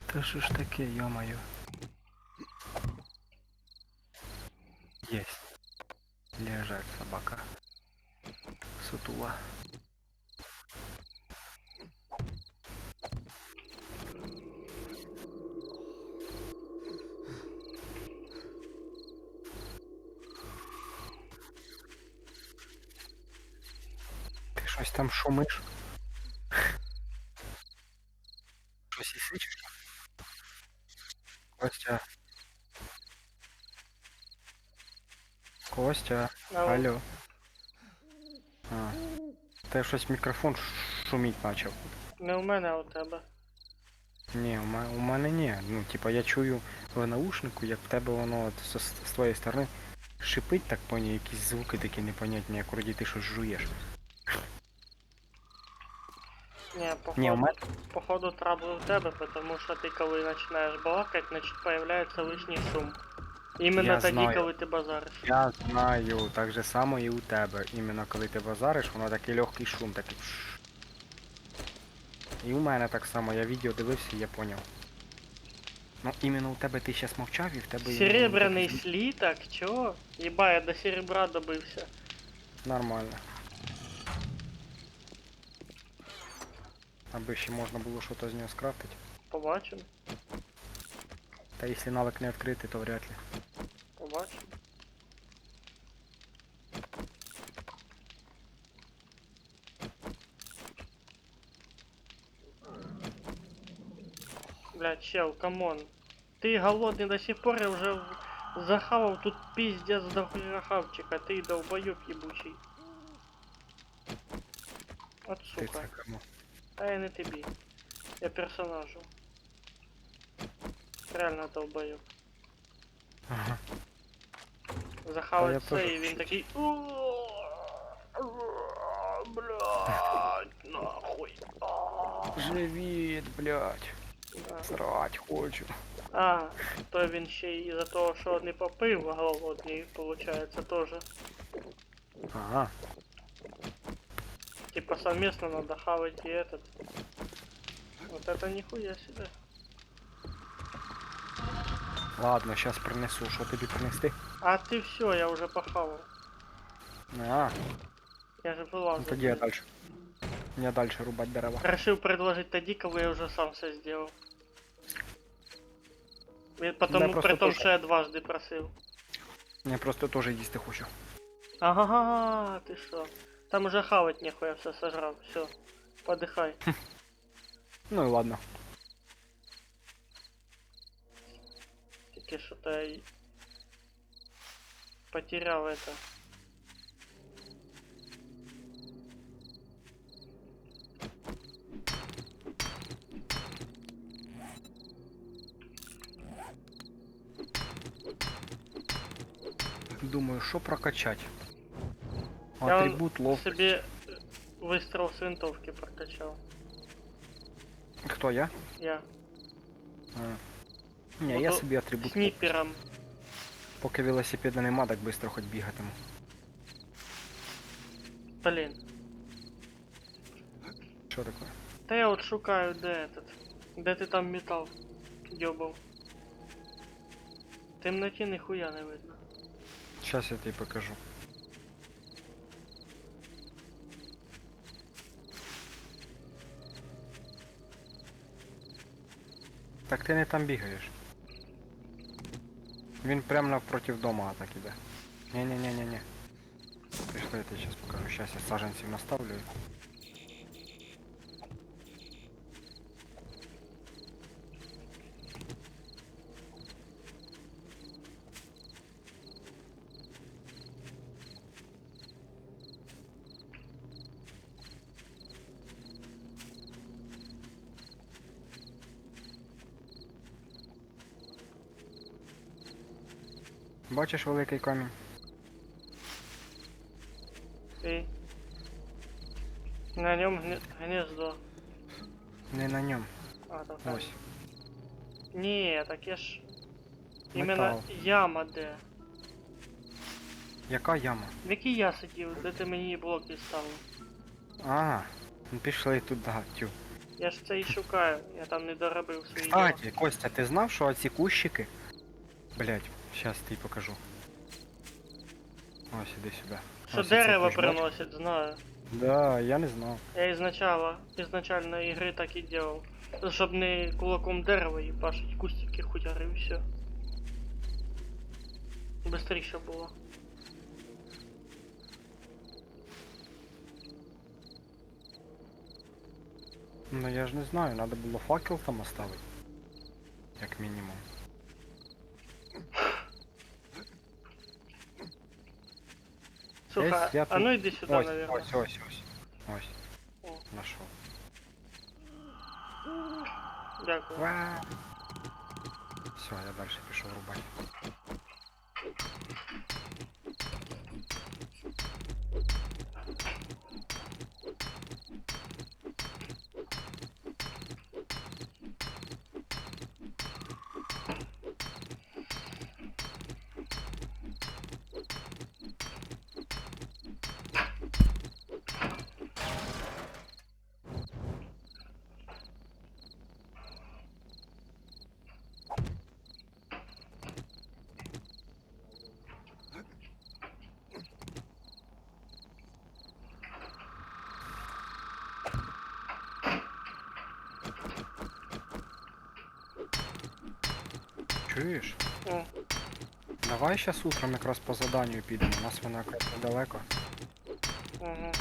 Та що ж таке, йо-моє? Єсть. Лежать собака. Сутула. Ти щось там шумиш? Щось і сичиш? Костя. Костя. Алло. А. Та щось мікрофон шуміть почав. Не у мене, а у тебе. Ні, у мене ні. Ну, типа, я чую в наушнику, як в тебе воно от з твоєї сторони шипить, так поняв, якісь звуки такі непонятні, як вроді ти щось жуєш. Не, Ні, у мене... походу трабл у тебе, потому что ты, коли начинаешь балакать, значит появляется лишний шум. Именно Я тоді, знаю. коли ти базариш. Я знаю, так же само і у тебе. Іменно коли ти базариш, воно такий легкий шум, такий. І у мене так само, я відео дивився і я поняв. Ну, іменно у тебе ти щас мовчав і в тебе... іменно Серебряний такий- слиток, чо? Єба, я до серебра добився. Нормально. Аби ще можна було щось з нього скрафтити. Побачимо, Та якщо навик не відкритий, то вряд ли. побачимо. Блядь, чел, камон. Ты голодный до сих пор, я уже захавал тут пиздец до хуя хавчика, ты долбоёб ебучий. От Ти сука. це кому? А я не тобі. Я персонажу. Реально долбоёб. Ага. Та Захавать я це теж і він чуть. такий. Блядь, нахуй. Живіт, блядь. Да. Срать хочу. А, то він ще й із-за того, що не попив голодний, получается, тоже. Ага. Типа совместно надо хавать и этот. Вот это нихуя себе. Ладно, сейчас принесу, що тобі принести? А ты все, я уже похавал. А, Я же ну вылазил. тоді я дальше. Я дальше рубать дерева. Решил предложить тоді, коли я уже сам все сделал. И потому, просто при том, тоже. что я дважды просил. Я просто теж їсти хочу. Ага, ты что? Там уже хавать нехуя, все сожрал, все. Подыхай. Ну і ладно. Таки что-то я потерял это. Думаю, що прокачать. Я Атрибут ловкость. себе выстрел с винтовки прокачал. Хто я? Я. А. Ні, я Буду собі атрибут. снайпером. Поки велосипеда нема, так швидко хоч бігатиму. Блин. Що таке? Да я вот шукаю, де этот. Де ты там металл ёбал. В темноте нихуя не видно. Щас я тобі покажу. Так ти не там бігаєш. Він прямо навпротив дома так іде. Ні-ні-ні-ні-ні. Пішли, я тобі зараз покажу. Щас я саджанців наставлю. Бачиш великий камінь? И на нем гнездо. Не на ньому. А, так. Ось. Не, так я ж... Іменно Метал. яма де. Яка яма? В якій я сидів, де ти мені блоки ставив? А, ну пішли туди, тю. Я ж це і шукаю, я там не доробив свої діла. Кстати, Костя, ти знав, що оці кущики... Блять, щас тобі покажу. Ось, іди сюди. Що Ось оцей дерево кущ, бачиш? приносять, знаю. Да, я не знав. Я изначально игры так и делал. Щоб не кулаком дерева їбашить, кустики хуярив і все. Быстріше було. Ну я ж не знаю, надо було факел там оставити. Як мінімум. Слухай, Десь я а ну тут- иди сюда, Ось, наверное. ось. О. Нашов. Дякую. Все, я далі пішов рубати. Чуєш? О, Давай сейчас утром якраз по заданню підемо, у нас воно якраз недалеко. угу.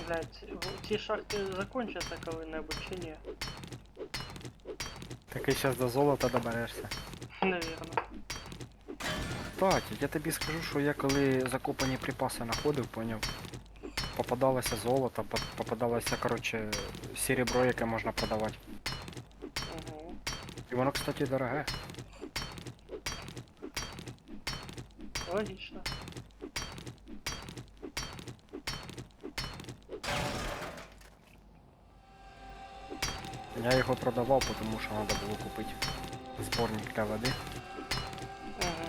Блять, ці шахти закончаться коли-небудь чи ні? Такий зараз до золота доберешся. Наверно. Кстати, я тобі скажу, що я коли закопані припаси знаходив, поняв, попадалося золото, попадалося, короче, серебро, яке можна продавати. Угу. І воно, кстати, дороге. Логично. Я його продавав, тому що треба було купити зборник для води. Угу.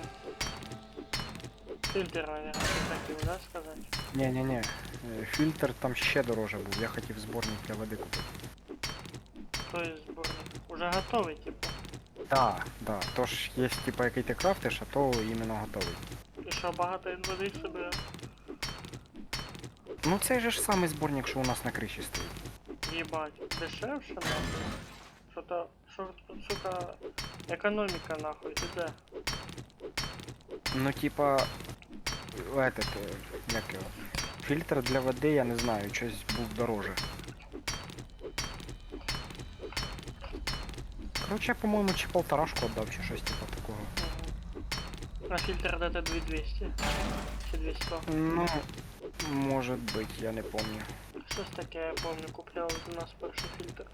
Фильтр, наверное, ты хотел, да, сказать? Ні-ні-ні, фільтр там ще дороже був, я хотів зборник для води купити. То есть сборник. Уже готовый, типа. Да, да. Тож є типа який ти крафтиш, а то іменно готовий. И что, багато від води собі? Ну цей же ж самий зборник, що у нас на криші стоїть. Ебать, дешевше нахуй. Что-то, что тут, сука, экономика нахуй, ты да? Ну типа, этот, як його, фільтр для води, я не знаю, щось був дороже. Короче, я, по-моєму, чи полторашку отдав, чи щось типа такого. А фильтр где-то 2200. Чи 200. Ну, може бути, я не помню. Щось таке, я помню, купляв у нас перший фільтр.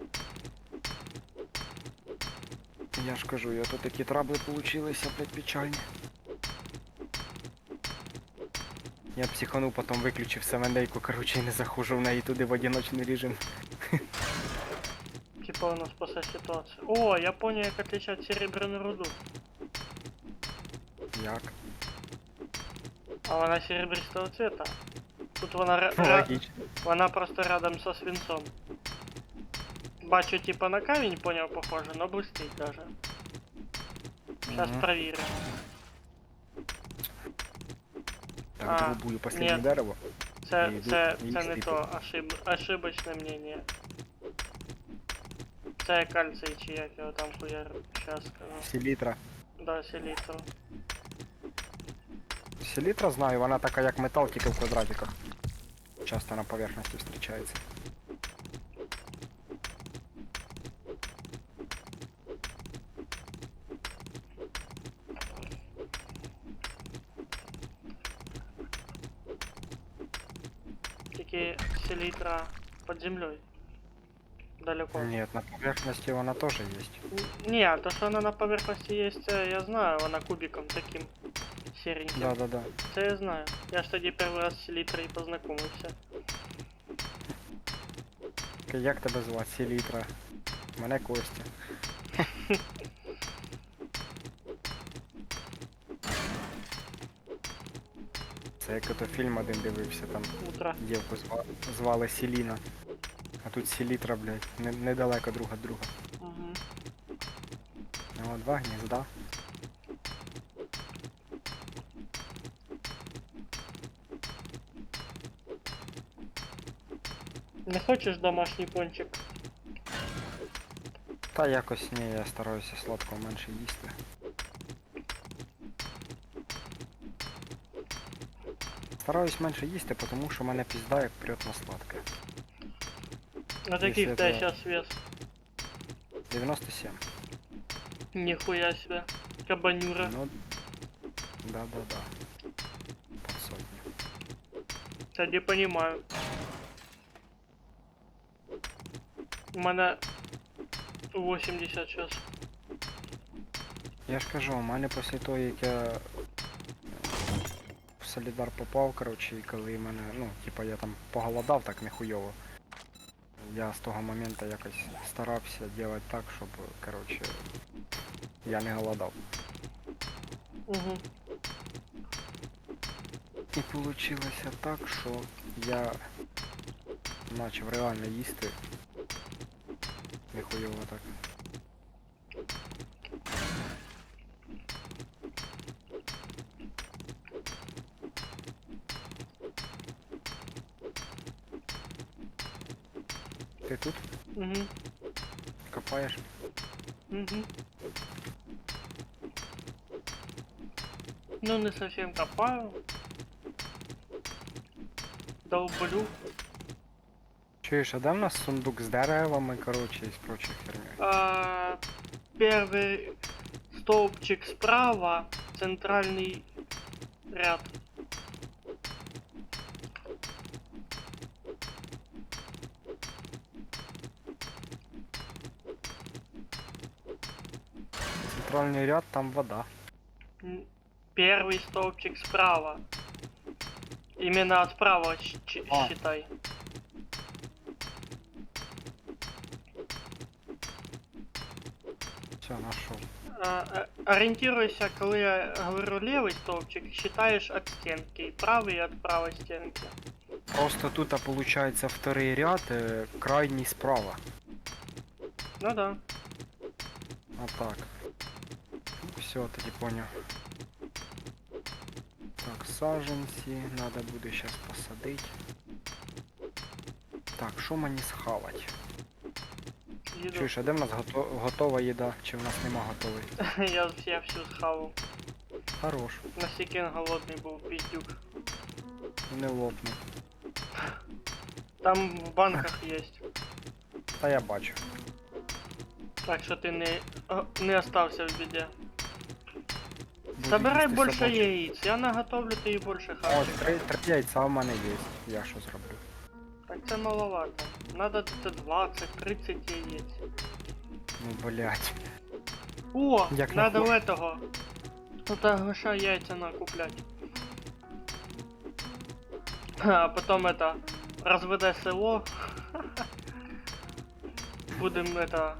Я ж кажу, я тут такі трабли получилися, блядь, печальні. Я психанув, потім виключив семендейку, короче, і не заходжу в неї туди в одиночний режим. Типа у нас спасає ситуацію. О, я понял, як отличать серебряну руду. Як? А вона серебристого цвета. Тут вона, Логічно. вона просто рядом со свинцом. Бачу, типа на камень, понял, похоже, но блестить даже. Сейчас Мгм. проверим. Так, А, дорубую последнє ні. дерево. Це, І йду це їсти не і то, ошибочне мнение. Це кальций, чи як його там хуяр, сейчас скажу. Селітра. Да, селітру. Селітра знаю, вона така як метал, тільки в квадратиках. Часто на поверхності зустрічається. Тільки селітра під землею. Далеко. Ні, на поверхності вона теж є. Не, то что она на поверхности есть, я знаю, она кубиком таким сереньким. Да-да-да. Це я знаю. Я ж тоді перший раз з селітрою познайомився. Як тебе звати? Селітра. Мене Костя. Це як ото фільм один дивився, там Утро. дівку звали Селіна. А тут Селітра, блядь, недалеко друг від друга. Угу. О, два гнізда. Не хочеш домашній пончик? Та якось ні, я стараюся сладкого менше їсти. Стараюсь менше їсти, тому що мене пізда як прет на сладке. А такий в тебе це- зараз вес? 97. Ніхуя себе. Кабанюра. Ну, да-да-да. Под сотню. Тоді понімаю. У мене 80 зараз. Я ж кажу, у мене після того, як я в Солідар попав, коротше, і коли мене, ну, типа я там поголодав так нехуйово. Я з того моменту якось старався робити так, щоб, коротше, я не голодав. Угу. І получилося так, що я почав реально їсти. Нехуйово так. Ти тут Угу. копаєш? Угу. Ну, не совсем копаю. Долблю. Чуєш, а де в нас сундук з деревами, коротше, і з прочих херней? Первый столбчик справа, центральный ряд. Центральний ряд, там вода. Первый столбчик справа. Именно справа А. считай. Все, нашел. Ориентируйся, коли я говорю левый столбчик, считаешь от стенки, и правый от правой стенки. Просто тут, получается, второй ряд, крайний справа. Ну да. Вот так. Все, тоді понял. Так, саженці, надо буде сейчас посадить. Так, що мені схавать? Їду. Чуєш, а де в нас готова їда? Чи в нас нема готової? Я всю схавал. Хорош, Настільки він голодний був, піздюк. не лопну. Там в банках есть. Та я бачу. Так що ти не остався в біді. Буду Собирай їсти больше собачок. яиц, я наготовлю тобі більше Ось, хавчика. три яйця в мене є. Я що зроблю? Так це маловато. Надо 20-30 яиц. Ну, блять. О, Як надо нахуй? в этого. Тут агуша яйця накуплять. А потом это, разведе село. Будем это,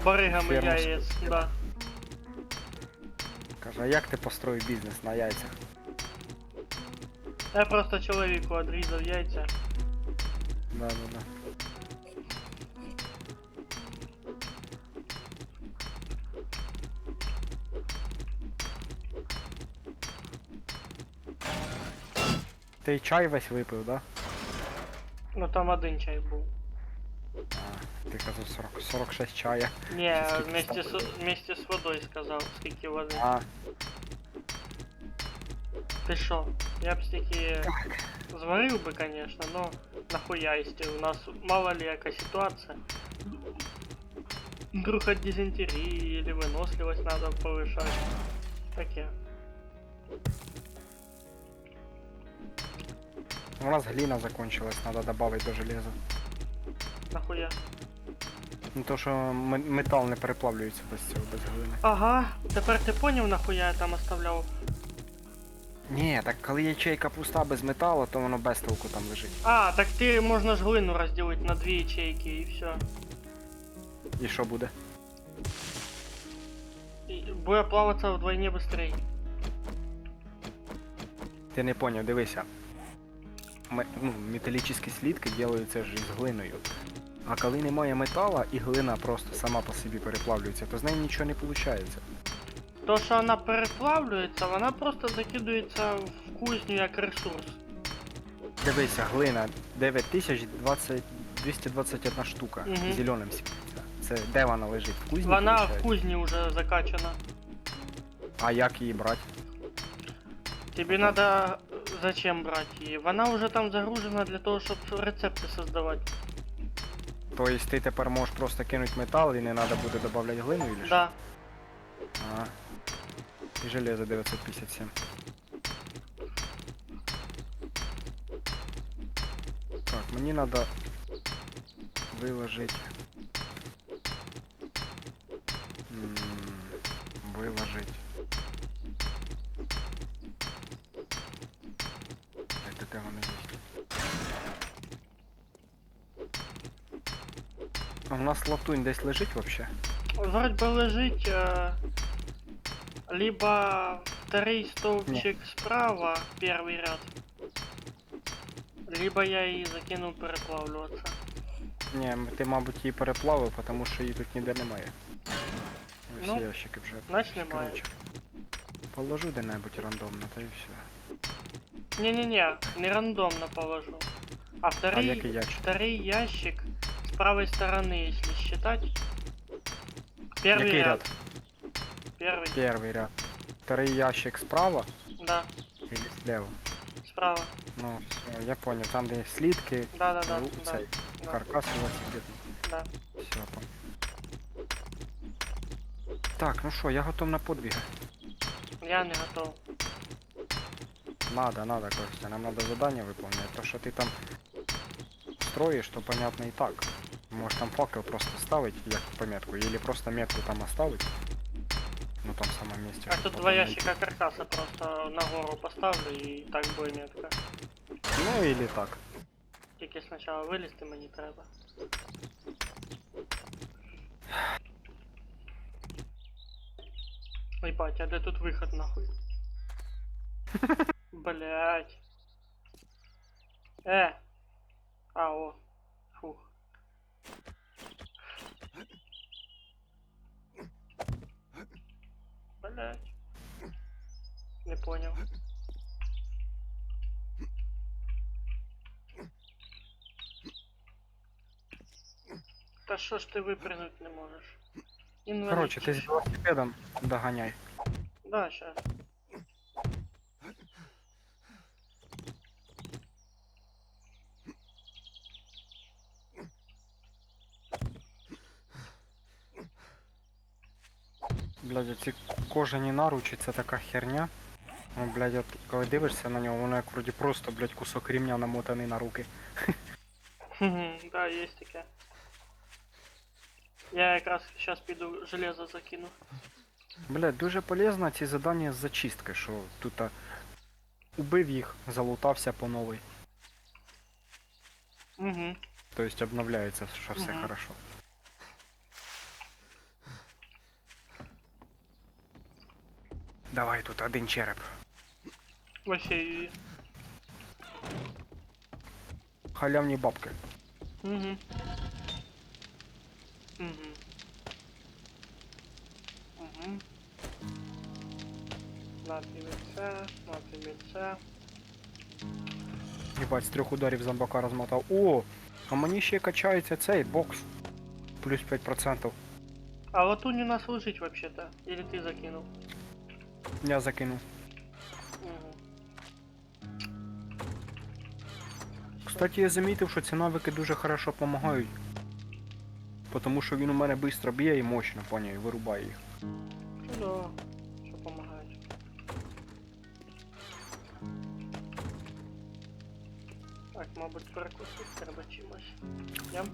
баригами Ферму яєць, да. Каже, а як ти построїв бізнес на яйцях? Я просто чоловіку одрізав яйця. Да. Ти чай весь випив, да? Ну там один чай був. А, ти казав 46 чая. Ні, Скільки вместе з водою сказав, скільки води. А, Ти що? Я б стільки так. зварив би, конечно, но нахуя, если у нас мало ли яка ситуація. Вдруг от дизентерии или выносливость надо повышать. Таке. У нас глина закончилась, надо добавить до железа. Нахуя. Ну то, що метал не переплавлюється без цього, без глини. Ага, тепер ти поняв, нахуя я там оставляв? Ні, так коли ячейка пуста без металу, то воно без толку там лежить. А, так ти можна ж глину розділити на дві ячейки і все. І що буде? І буде плаватися вдвойне швидше. Ти не поняв, дивися. Металічні слідки делаються ж із глиною. А коли немає метала і глина просто сама по собі переплавлюється, то з неї нічого не виходить. То, що вона переплавлюється, вона просто закидується в кузню як ресурс. Дивися, глина 9221 штука. Мгм. Зеленим світиться. Це де вона лежить? В кузні? Вона в виходить? кузні вже закачана. А як її брати? Тебе надо зачем брать її? Вона вже там загружена для того, щоб рецепти создавати. Тобто ти тепер можеш просто кинути метал і не треба буде додавати глину или що? Да. Ага. І железо 957. Так, мені треба виложити. Виложити. Так, де воно є? А у нас латунь десь лежить вообще? Вроде бы лежить либо второй столбчик справа, первый ряд, либо я її закинув переплавлюватися. Ні, ти, мабуть, її переплавив, тому що її тут ніде немає. Ось Ну, ящики вже. значить немає. Коротше, положу де-небудь рандомно, та і все. Не-не-не, не рандомно положу. А який ящик? второй ящик с правой стороны, если считать. Первый Який ряд. ряд? Первый, Перший ряд. Второй ящик справа да, или слева? справа. Ну, все, я понял. Там, де слитки, Да-да-да, да, цей, да, каркас велосипедний. да. Все, понял. Так, ну що, я готов на подвиги. Я не готов. Надо, Костя, нам надо задание выполнять. То, что ты там строишь, то понятно и так. Можешь там факел просто ставить, як пометку, или просто метку там оставить. Ну там в самом месте. А чтоб тут потом два найти. ящика каркаса просто нагору поставлю и так буде метка. Ну или так. Тільки спочатку вилізти мені треба. Ебать, а де тут виход нахуй? Блять. А, о. Фух. Блять. Не понял. Та що ж ти випрыгнуть не можеш? Інвалід Коротше, чи ти з що? велосипедом доганяй. Да, щас. Блядь, ці кожані наручі, це така херня. Ну, блядь, от коли дивишся на нього, воно як вроді просто, блядь, кусок рівня намотаний на руки. Да, есть таке. Я якраз зараз піду железо закину. Блядь, дуже полезно ці задання з зачистки, що тут убив їх, залутався по новій. Угу. Тобто обновляється, що все Мгм. хорошо. Давай тут один череп. Вообще і... Халявні бабки. Угу. Угу. Угу. На тобі це, на тобі це. Єбать, з 3 ударів зомбака розмотав. О! А мені ще качається цей бокс. Плюс 5%. А вот у не нас лежить вообще-то. Или ты закинул? Я закинув. Угу. Кстати, я замітив, що ці навики дуже хорошо допомагають. Тому що він у мене швидко б'є і мощно, поняв, і вирубає їх. Ну да. Що помагають. Так, мабуть, перекусити треба чимось. Ям?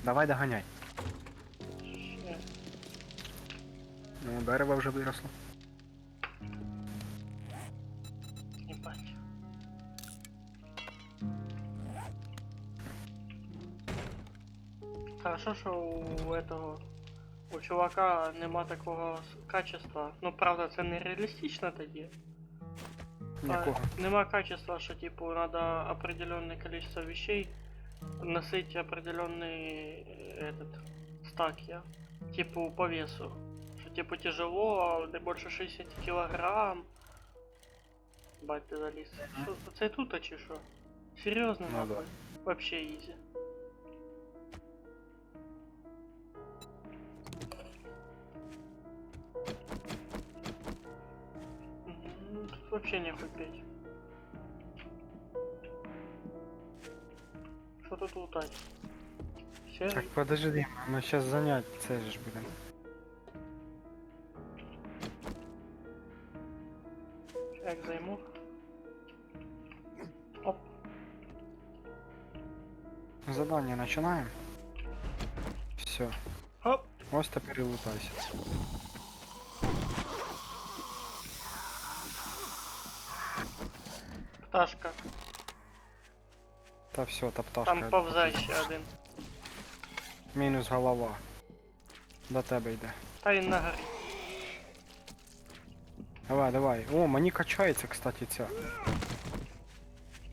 Давай доганяй. Ще. Ну, дерево вже виросло. Ебать. Хорошо, що у этого у чувака нема такого качества. Ну правда, це не реалістично тоді. Якого? Нема качества, що типу надо определенное количество вещей носить определенный этот стак я. Типу по весу. Что типу тяжело, не больше 60 килограмм. Бать ты залез. Що, це тут а чи що? Серйозно Ну нахуй? да. Вообще easy. Тут вообще нехуй петь. Что тут лутать? Все? Так, подожди, ми зараз занять це ж будемо. Як займу? Оп. Задання починаємо. Все. Оп. Ось тепер і лутайся. Пташка. Та все, та пташка. Там повзай ще один. Мінус голова. До тебе йде. Та й на горі. Давай, давай. О, мені качається, кстати, ця.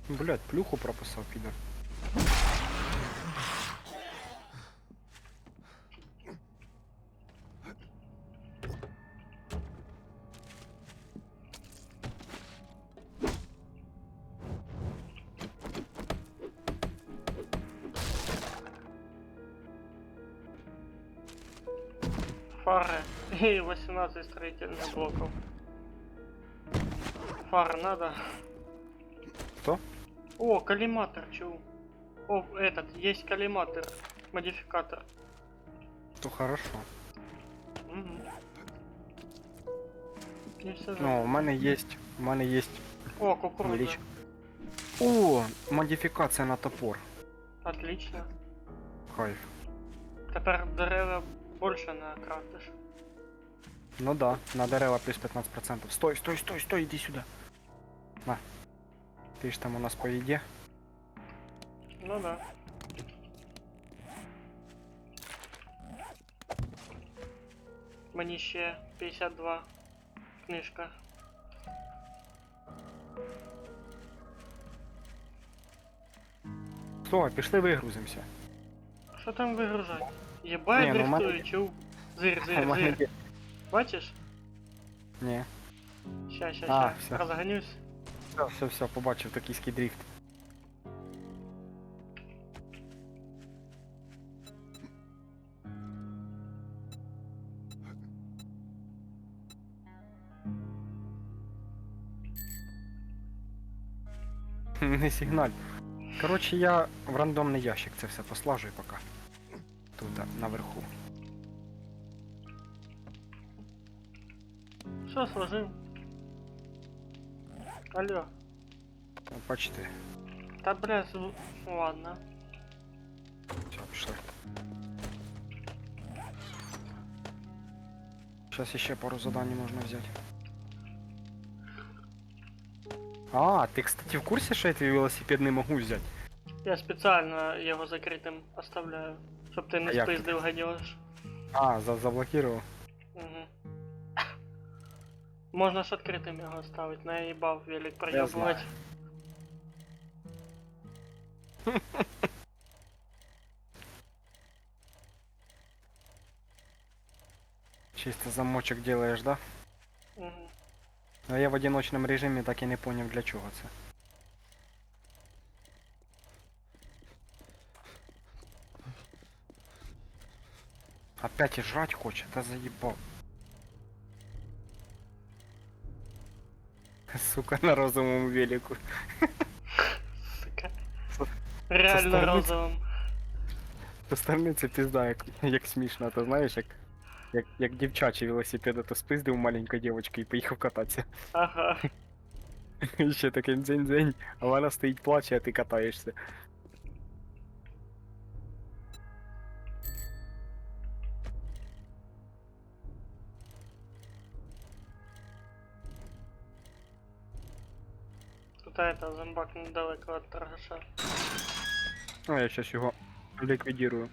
Блять, плюху прописав, підер. Фары и 18 строительных блоков. Фары надо. Кто? О, коллиматор, чего? О, этот, есть коллиматор. Модификатор. То хорошо. Угу. И все Ну, у мене є. У мене є. О, кукуруза. Велич. О, модифікація на топор. Отлично. Кайф. Тепер дерева больше накрафтиш. Ну да, на дерева плюс 15%. Стой, стой, стой, стой, иди сюда. На. Ты ж там у нас по еде. Ну да. Мені ще 52 книжка. Слухай, пішли вигрузимося. Що там вигружати? Єбать, Ні, ну, в мене- дрифтую, чув. Зир, У зир, мене зир. є- Бачиш? Ні. Ща, ща, А, ща. все. Розганюсь. Все, побачив токійський дріфт. Не сигналь. Коротше, я в рандомний ящик це все послажу поки. Тут, наверху. Що сложив? Алло. Бачите, Та бля, ладно. все, пішли. Сейчас ще пару заданий можна взяти. А, ти, кстати, в курсі, що я твій велосипед не можу взяти? Я спеціально його закритим оставляю, щоб ти не А як ти спиздив гадеж. А, заблокував. Угу. Можна ж відкритим його оставити, наїбав велик Я проєбувати. знаю. Чисто замочок делаешь, да? Угу. А я в одиночном режимі так і не поняв, для чого це. Опять і жрать хоче, та заїбав. Сука, на розовому велику. Сука. Со- Реально сторони- розовим. Со сторони це пізда, як смішно, то знаєш, як дівчачий велосипед, а то спиздив маленької дівчинки і поїхав кататися. Ага. І ще такий дзень-дзень, а вона стоїть плаче, а ти катаєшся. Тут это, зомбак недалеко від торгаша. Ну, я щас його ліквідірую.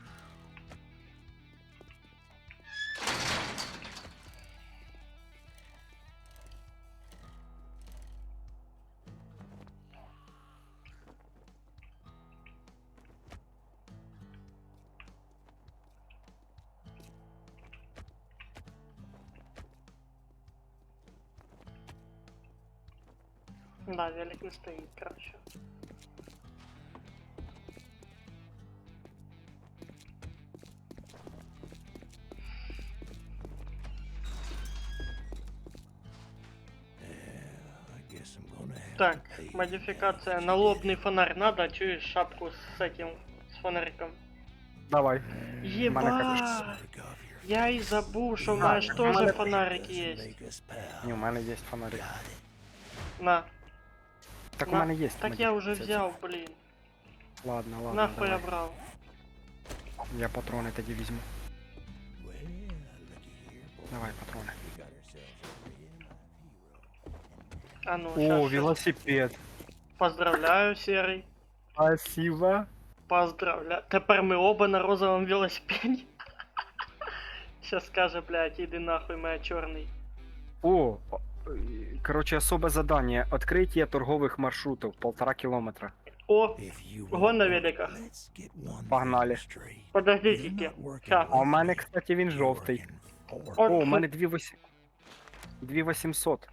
Да, велик не стоїть, короче. I guess I'm gonna have Так, to pay. модификация. Налобный фонарь надо, чуешь шапку с этим, с фонариком. Давай. Ебать! Sorry, Gov, you're Я и забыл, что у меня ж тоже Надо- фонарик doesn't есть. make us pal. Ні, у мене є фонарик. Got it. На. Так у на. мене є. Так я уже модифікація. взял, блин. Ладно, ладно. Нахуй я давай. брал. Я патрони тоді візьму. Well, looky here, boy. Давай патрони. We got ourselves a real hero. А ну, О, щас. велосипед. Поздравляю, Серый. Спасибо. Поздравляю. Тепер ми оба на розовом велосипеді. Сейчас скаже, блядь, иди нахуй, моя черный. О, короче, особое задание. Открытие торговых маршрутов 1,5 километра. О, If you Вон на want, великах. let's get one Погнали. thing straight. подождите. You're not working Ща. А у with мене, me. кстати, він You're жовтий. working for От О, у фу- мене 2800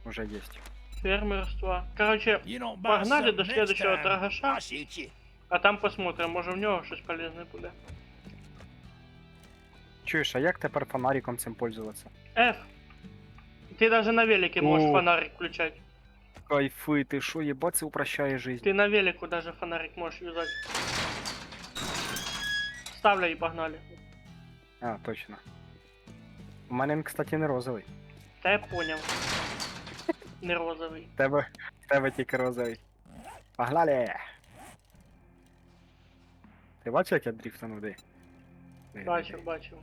уже есть. Фермерство. Короче, You don't buy погнали something до next следующего time, торгаша, I'll shoot you. а там посмотрим, може в нього щось полезне буде. Чуєш, а як тепер фонариком цим пользуватися? F. Ты даже на велике можешь О. фонарик включать. Кайфи, ти що, єбать, це упрощає жизнь. Ты на велику даже фонарик можешь юзать. Ставля и погнали. А, точно. У мене він, кстати, не розовий. Та я понял. Не розовий. В тебе тільки розовий. Погнали! Ти бачив, як я дрифтанув де? Бачив, бачив.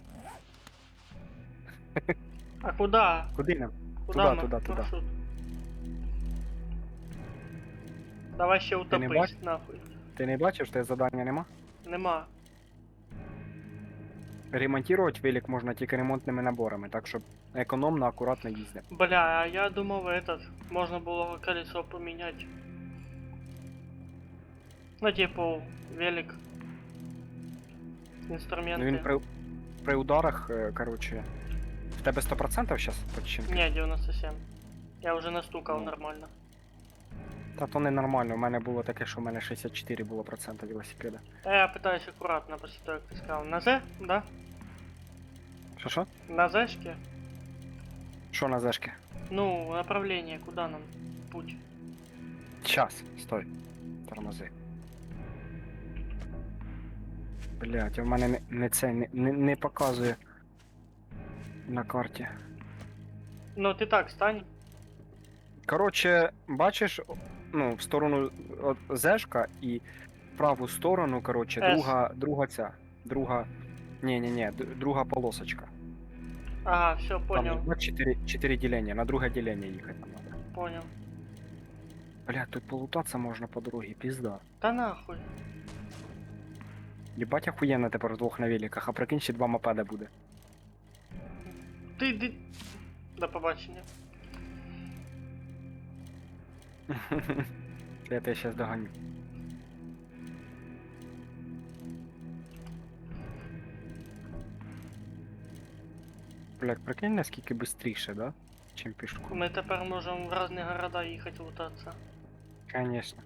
А куда? Куди нам? Куда Туди, туди. маршрут? Давай ще не утопись, бачиш? нахуй. Ти не бачиш, що завдання нема? Нема. ремонтувати велик можна тільки ремонтними наборами, так що економно, акуратно їздимо. Бля, а я думав можно было колесо поменять. Ну, типу, велик. Инструменты. Ну він при ударах, коротше. В тебе 100% зараз починки? Не, 97. Я уже настукал Ну. нормально. Та то ненормально, у мене було таке, що у мене 64 було процента велосипеда. Я пытаюсь аккуратно после того, как ты сказал. На З, да? Що? На Зшке? Що на зешки? Ну, направление, куда нам? Путь. Час, стой. Тормози. Блять, у мене не це не показує на карті. Ну, ты так, стань. Коротше, бачиш, ну, в сторону от зешка і в праву сторону, коротше, С. друга ця. Друга. Ні, друга полосочка. Ага, все, Там понял. вот 4 ділення, на друге ділення їхати там надо. Понял. Бля, тут полутаться можна по дорогі, пізда. Да нахуй. Єбать охуєнно тепер вдвох на великах, а прикинь, ще 2 мопеда буде. Ти. До побачення. Я тебе сейчас догоню. Блядь, прикинь, наскільки быстріше, да? Чим пішком. Ми тепер можемо в різні города їхати лутатися. Конечно.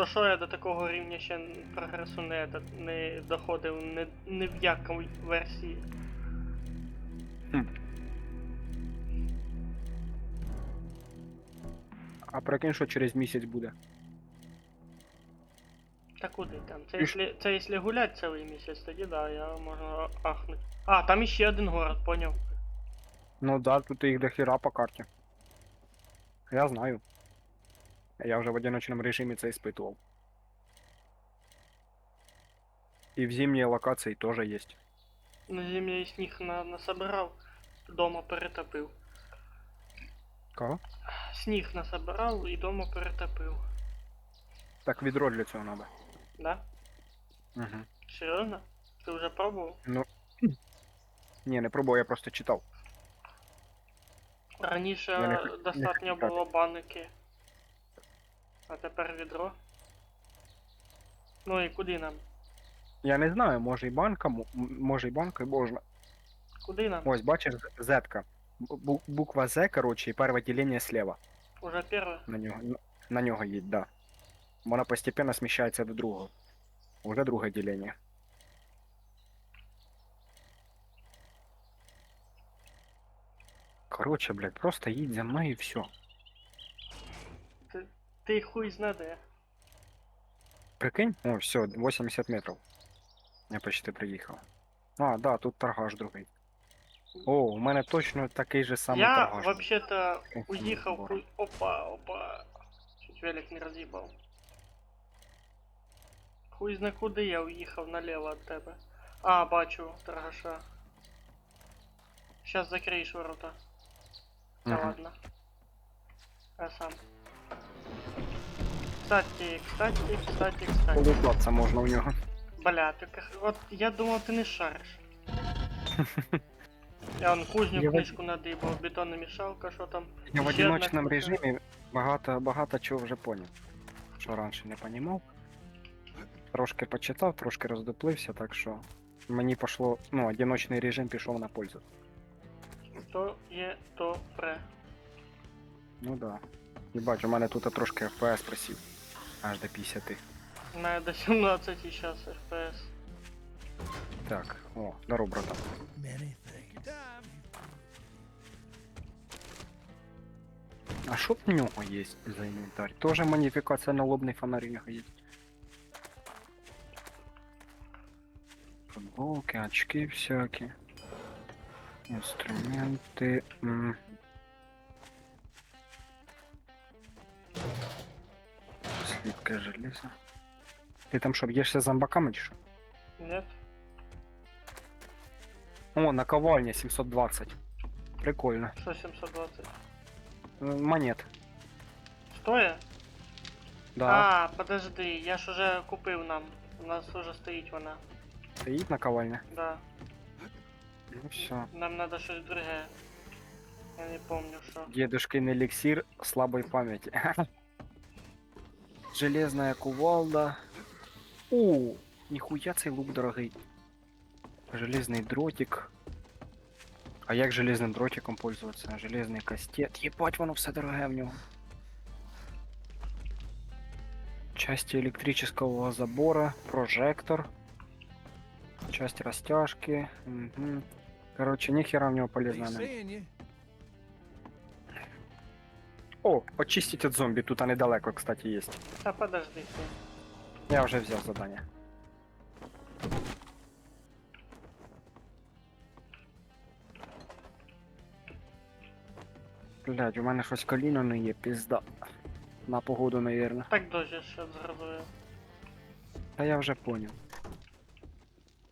Що я до такого рівня ще прогресу не доходив ні в якій версії. А прикинь, що через місяць буде. Та куди там? Ти ж- Це якщо гулять цілий місяць, тоді да, я можу ахнути. А, там іще один город, поняв. Ну да, тут їх до хера по карті. Я знаю. Я вже в одиночному режимі це іспитував. І в зимній локації теж є. На зимі я сніг насобирав, дома перетопив. Кого? Сніг насобирав і дома перетопив. Так відро для цього треба. Да? Угу. Серйозно? Ти вже пробував? Ні, не пробував, я просто читав. Раніше Я не х- достатньо не хочу було баники. А тепер відро. Ну і куди нам? Я не знаю, може і банка, може і банка, і можна. Куди нам? Ось, бачиш, зетка. Буква З, короче, і перше ділення слева. Уже перше? На нього їдь, да. Вона постепенно сміщається до другого. Уже друге ділення. Короче, блядь, просто їдь за мною і все. Ти хуй знаде. Прикинь? О, все, 80 метрів. Я почти приїхав. А, да, тут торгаш другий. О, у мене точно такий же самий Я торгаш. вообще-то Ох, уїхав забор. хуй. Опа. Чуть велик не роз'їбав. Хуй зна куди я уїхав наліво від тебе. А, бачу, торгаша. Сейчас закриєш ворота. Та Мгм. ладно. Я сам. Кстати. Полутатися можна у нього. Бля, от я думав, ти не шариш. Я вон кузню Я книжку надибав, бетономішалка, що там. Я в Ще одна одиночному книжка. режимі багато чого вже поняв. Що раніше не понімав. Трошки почитав, трошки роздуплився, так що мені пішло, ну, одиночний режим пішов на пользу. То є, то пре. Ну да. І бачу, у мене тут трошки FPS просів. Аж до 50. У мене до 17 зараз FPS. Так, о, здоров, братан. Many things. А що в нього є за інвентар? Тоже модифікація на лобний фонарь у нього є. Футболки, очки всякі. Інструменти. Сліпке железо. Ти там що, б'єшся з зомбаками чи що? Нет? О, наковальня 720. Прикольно. Що 720? Монет. Стоя? Да. А, подожди, я ж уже купив нам У нас уже стоїть вона. Стоїть наковальня? Да. Ну все. Нам надо щось друге. Я не помню, що. Дедушкин эликсир слабой памяти. Железная кувалда. О, нихуя цей лук дорогий. Железный дротик. А як железним дротиком пользоваться? Железний кастет. Єбать, воно все дороге в нього. Части электрического забора, прожектор. Часть растяжки. Угу. Короче, нихера в него полезно. Ain't saying you. О, очистить от зомби, тут недалеко, кстати, есть. Та подожди ти. Я вже взяв задання. Блядь, у мене щось коліно не є, пізда. На погоду, наверно. Так дождь ще згрозує. Та я вже поняв.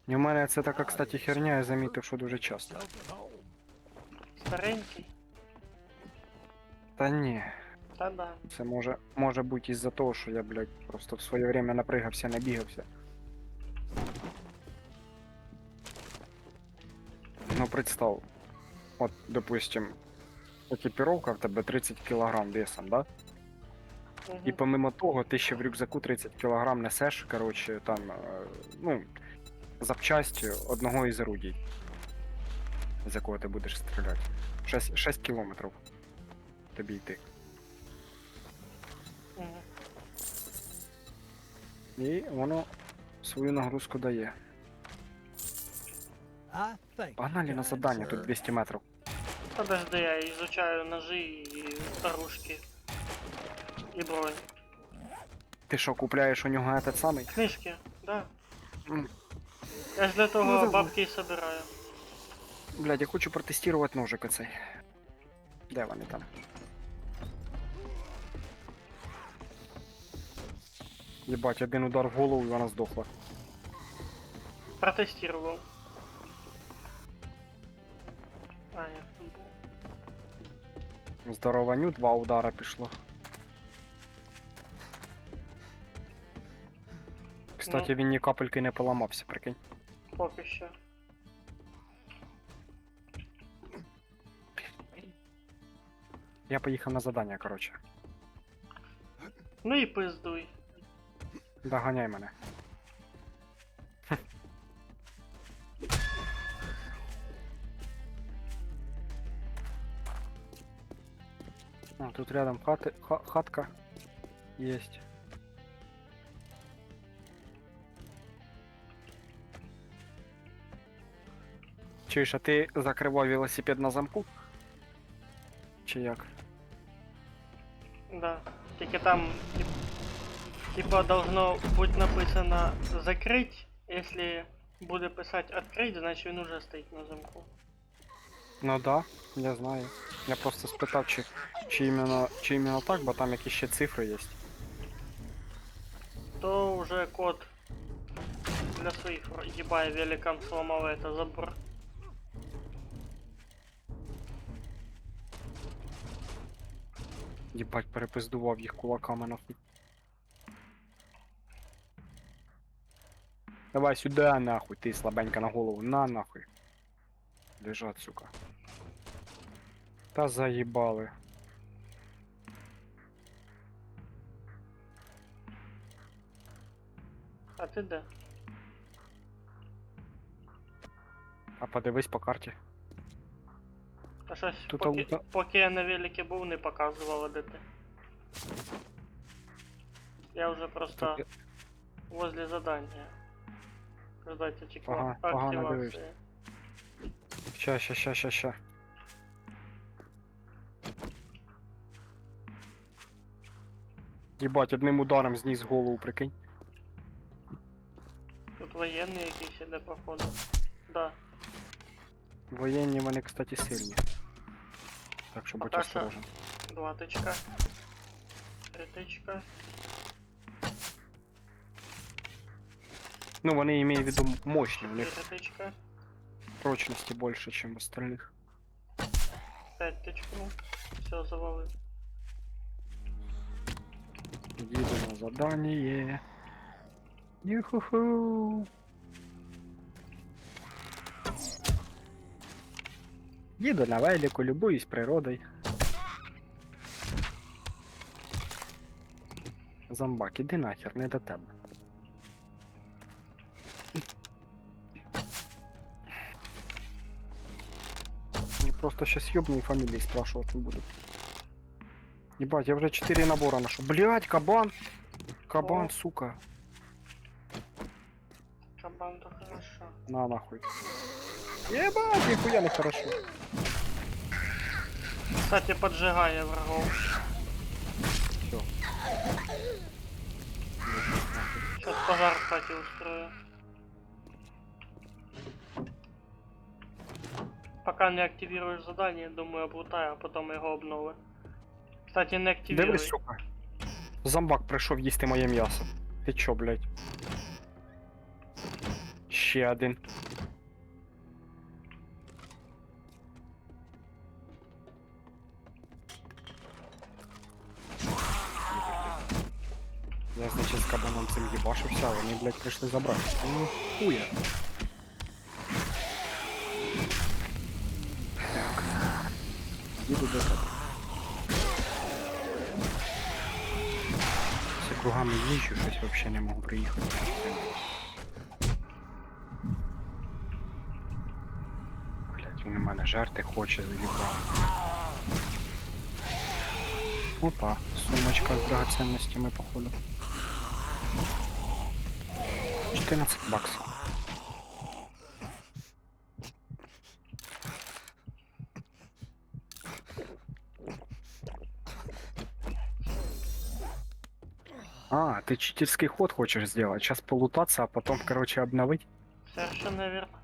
І у мене це така, кстати, херня, я замітив, що дуже часто. Yourself at home. Старенький? Та ні, Та да. це може бути із-за того, що я, блядь, просто в своє время напригався, набігався. Ну, представ. От, допустим, екіпіровка в тебе 30 кг весом, да? Угу. І помимо того, ти ще в рюкзаку 30 кг несеш, коротше, там, ну, запчасті одного із орудій, з якого ти будеш стріляти. 6 кілометрів тобі йти. Угу. І воно свою нагрузку дає. I think. Погнали на kind задання, тут sir. 200 метрів. Подожди, я изучаю ножи и оружки. И бронь. Ти що, купляєш у нього этот самий? Книжки, да. М. Я ж для Ну, того давай. бабки и собираю. Блядь, я хочу протестувати ножик оцей. Де вони там? Єбать, один удар в голову і вона здохла. Протестировал. А, нет. Здорованю, 2 удара пішло. Кстати, він ні капельки не поламався, прикинь. Поки що. Я поїхав на задання, коротше. Ну и пиздуй. Доганяй мене. Хм. О, тут рядом хатка есть. Чуєш, а ти закривав велосипед на замку? Чи як? Да. Тільки там, типа, должно быть написано закрыть. Если буде писать открыть, значит він уже стоїть на замку. Ну да, я знаю. Я просто спитав, чи іменно так, бо там якісь ще цифри є. То уже код для своих ебая великан сломал это забор. Єбать, перепиздував їх кулаками нахуй. Давай сюди нахуй, ти слабенька на голову, на нахуй. Лежать, сука. Та заїбали. А ти де? А подивись по карті. А щось Тут поки, ауто- поки я на велике був, не показувало де ти. Я вже просто Тут... возле задания. Ждать Погано активации. дивишся. Ща. Єбать, одним ударом зніс голову, прикинь. Тут воєнний якийсь іде походу. Да. Воєнні вони, кстати, сильні. Так що будь Пока що. осторожен. 2 тичка. 3 тичка. Ну, вони имею в виду мощні, у 4 них тичка. прочності більше, ніж у остальных. 5 тичкнув. Все, завалив. Їду на задание. Юху-ху. Їду на велику, любуюсь природою. Зомбак, іди нахер, не до тебе. Мне просто сейчас ёбные фамилии спрашивать не буду. Ебать, я уже 4 набора нашел. Блять, кабан! Кабан, О. сука. Кабан, то хорошо. На нахуй. Ебать, нихуя не хорошо. Кстати, поджигає врагов. Все. Сейчас пожар в хате устрою. Пока не активируешь задание, думаю, облутаю, а потом його обнови. Кстати, не активируй. Дивись, сука. Зомбак прийшов їсти моє м'ясо. Ти чо, блядь? Ще один. Я, значить, з кабаном цим їбашився, а вони, блядь, прийшли забрати. Ну, хуя. Так. Їду до тебе. Все кругами їжджу, щось вообще не можу приїхати. Блять, він у мене жерти хоче, заїбав. Опа, сумочка з драгоценностями, походу. 14 баксів. А, ты читерский ход хочешь сделать? Сейчас полутаться, а потом, короче, обновить? Совершенно верно.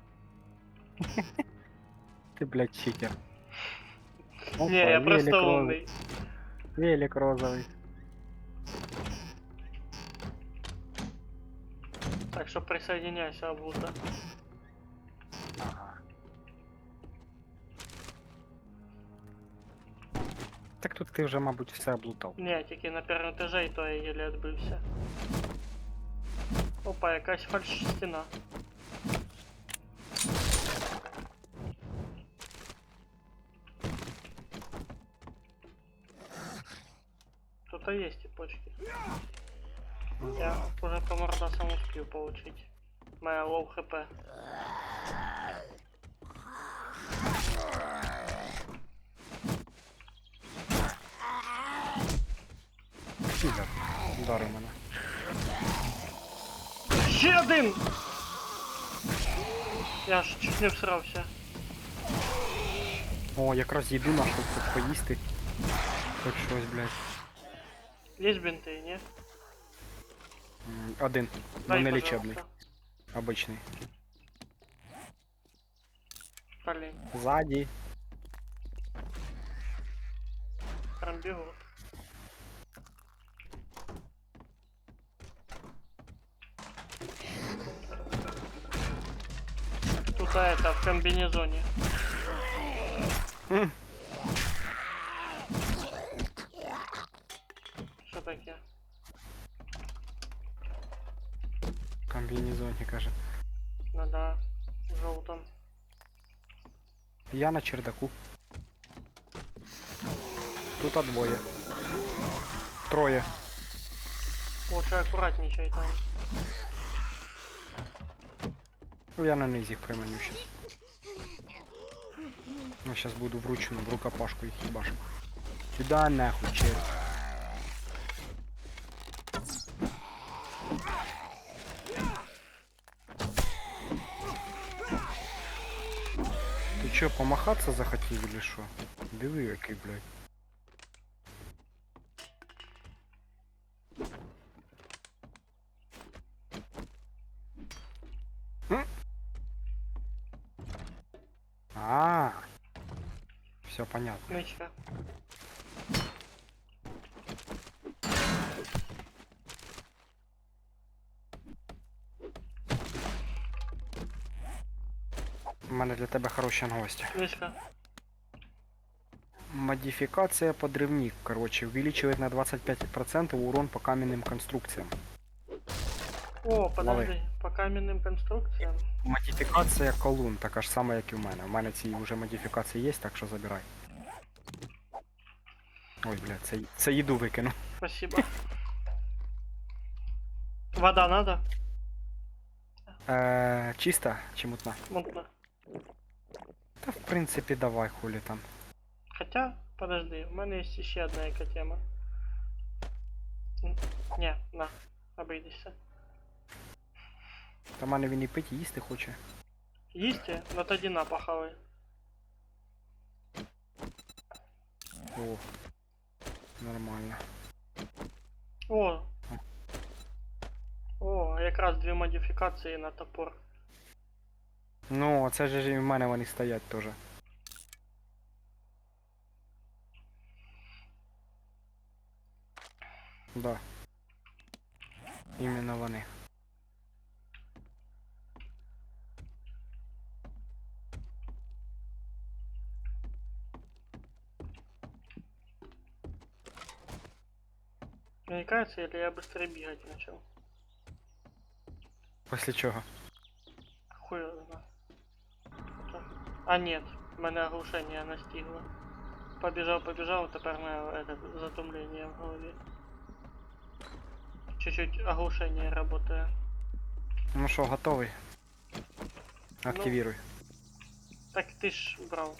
Ты, блядь, читер. Опа, Не, я просто велик умный. Велик розовый. Так что присоединяйся, облута. Ага. Так тут ти вже, мабуть, все облутав. Не, тільки на першому етажі, і то я єле відбився. Опа, якась фальш стіна. Тут є типочки. Я уже по мордасам успел получить. Моя лоу хп. Підер, удари мене. Ще один! Я ж чуть не всрався. О, якраз їду нашу тут поїсти. Хоч щось, блядь. Є бінти, ні? Один. Дай, Ну не лічебний. пожалуйста. Обичний. Блин, Ззаді. прям бегут. Тут это в комбинезоне. М. Что таке? Комбінезоні, каже. Ну да, в желтом. Я на чердаку. Тут двоє. Троє. Лучше аккуратничай там. Ну, я на низ їх применю сейчас. Ну, сейчас буду вручную, в рукопашку их ебашу. Сюда нахуй, черт. Ты чё, помахаться захотел или шо? Диви який, блядь. Все понятно. Нычка. У мене для тебе хороші новості. Нычка. Модификация подрывник, короче, увеличивает на 25% урон по каменным конструкциям. О, подожди, по каменным конструкциям. Модифікація колун, така ж сама, як і в мене. У мене ці вже модифікації є, так що забирай. Ой, бля, це їду викину. Спасибо. Вода надо? Чиста чи мутна? Мутно. Та в принципі давай, хулі там. Хотя, подожди, у мене є ще одна яка тема. Не, на, обійдешся. Та в мене він і пить, і їсти хоче. Їсти? Ну тоді на, похавай. О. Нормально. О! О, якраз дві модифікації на топор. Ну, це ж і в мене вони стоять теж. Да. Іменно вони. Мне кажется, или я быстрее бегать начал. Після чого? Хуй его знает. А нет, мене оглушение настигло. Побежал, тепер мене это затумление в голове. Чуть-чуть оглушение работает. Ну що, готовий? Активируй. Так ты ж брал.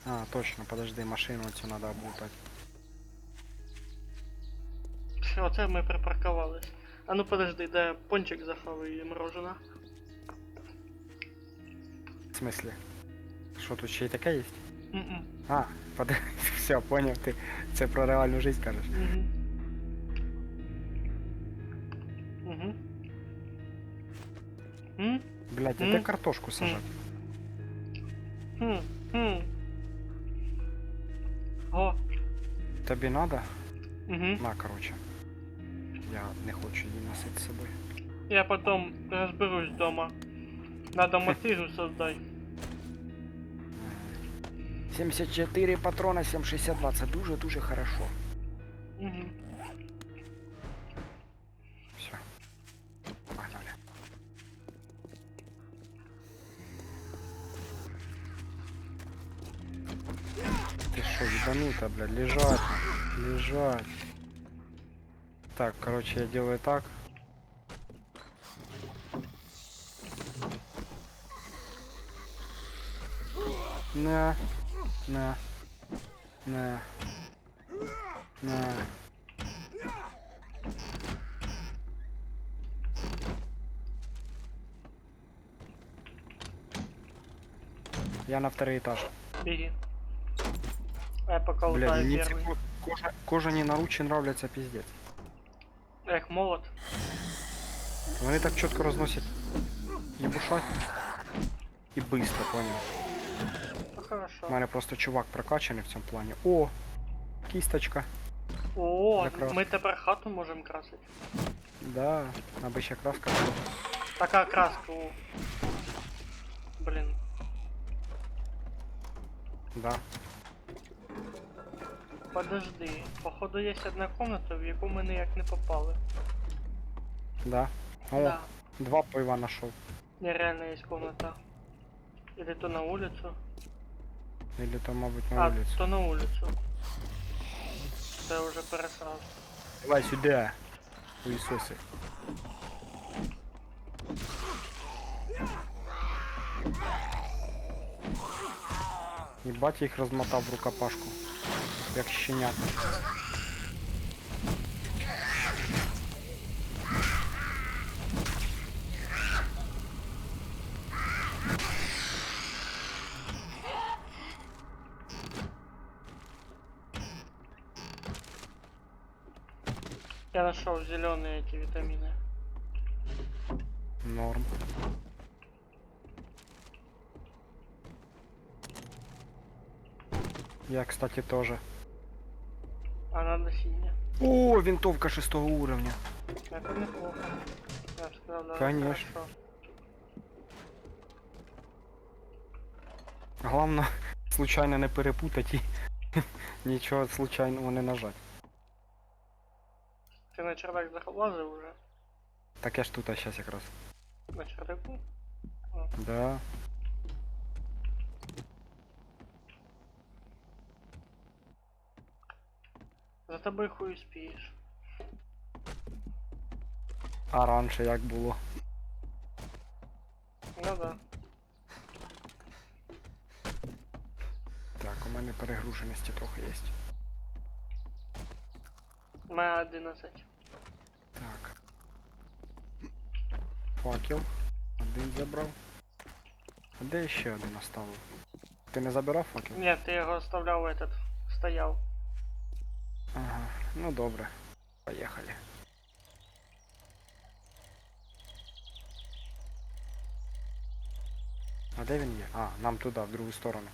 А, точно, подожди, машину цю треба облутати. Оце ми припаркувались. А ну подожди, де пончик захаваю і морожена. В смислі? Що тут ще й таке є? Мгм. А, все, поняв, ти це про реальну життя кажеш. Мгм. Мгм. М? Блядь, а де картошку сажати? Хм. Хм. О. Тобі надо? Угу. На, короче. Я не хочу її носити з собою. Я потом разберусь дома. Надо мотыгу создать. 74 патрона, 7,62, це дуже-дуже хорошо. Угу. Все. Погнали. Ты шо, ебанута, блядь, лежать, лежать. Так, короче, я делаю так. На, на, на, на. Я на второй этаж. Беги. А я пока Бля, лутаю мне первый. кожані наручі нравляться пиздец. Эх, молот. Вони так чітко розносять єбушать і быстро, понял. Ну хорошо. У мене просто чувак прокачаний в цьому плані. О! Кісточка. О, Якраз. ми тепер хату можемо красити. Да, аби ще краска була. Така краска у... Блін. Да. Подожди. Походу є одна комната, в яку ми ніяк не попали. Да. О, Да. два пива нашел. Нереально є комната. Или то на улицу. Или то, мабуть, на А, вулицю. то на улицу. Це вже пересрав. Давай сюди. Хуйсоси. Єбать, я їх розмотав в рукопашку. Як щенят. Я нашел зеленые эти витамины. Норм. Я, кстати, тоже. А надо синие. О, винтовка 6 уровня. Это неплохо. Я бы сказал, да, Конечно. хорошо. Главное, случайно не перепутать і нічого случайного не нажать. Ты на чердак залазил уже? Так я ж тут щас якраз. На чердаку? Да. За тобою хуй спієш. А раніше як було? Ну да. Так, у мене перегруженості трохи є. Має 11. Так. Факел. Один забрав. А де ще один оставив? Ти не забирав факел? Ні, ти його оставляв этот. Стояв. Ага, ну добре. Поїхали. А де він є? А, нам туди, в другу сторону.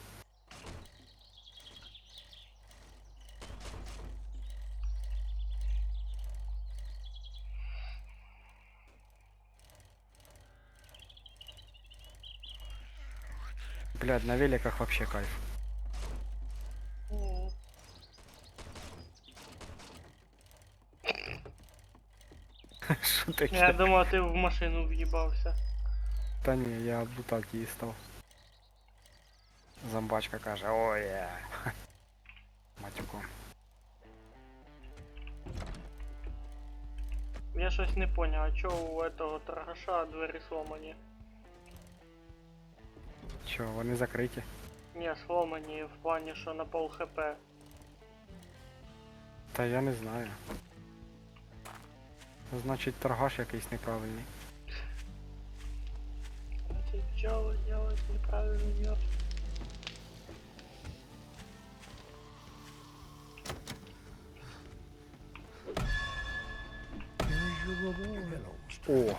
Блядь, на великах вообще кайф. Що таке? Я думав, ти в машину в'їбався. Та ні, я облутати її став. Зомбачка каже, ой, матюком. Я щось не поняв, а чого у этого торгаша двері сломані? Чо, вони закриті? Ні, сломані в плані, що на пол хп. Та я не знаю. Значить торгаш якийсь неправильний. Эти пчелы делают неправильный мед. Here's your reward. О,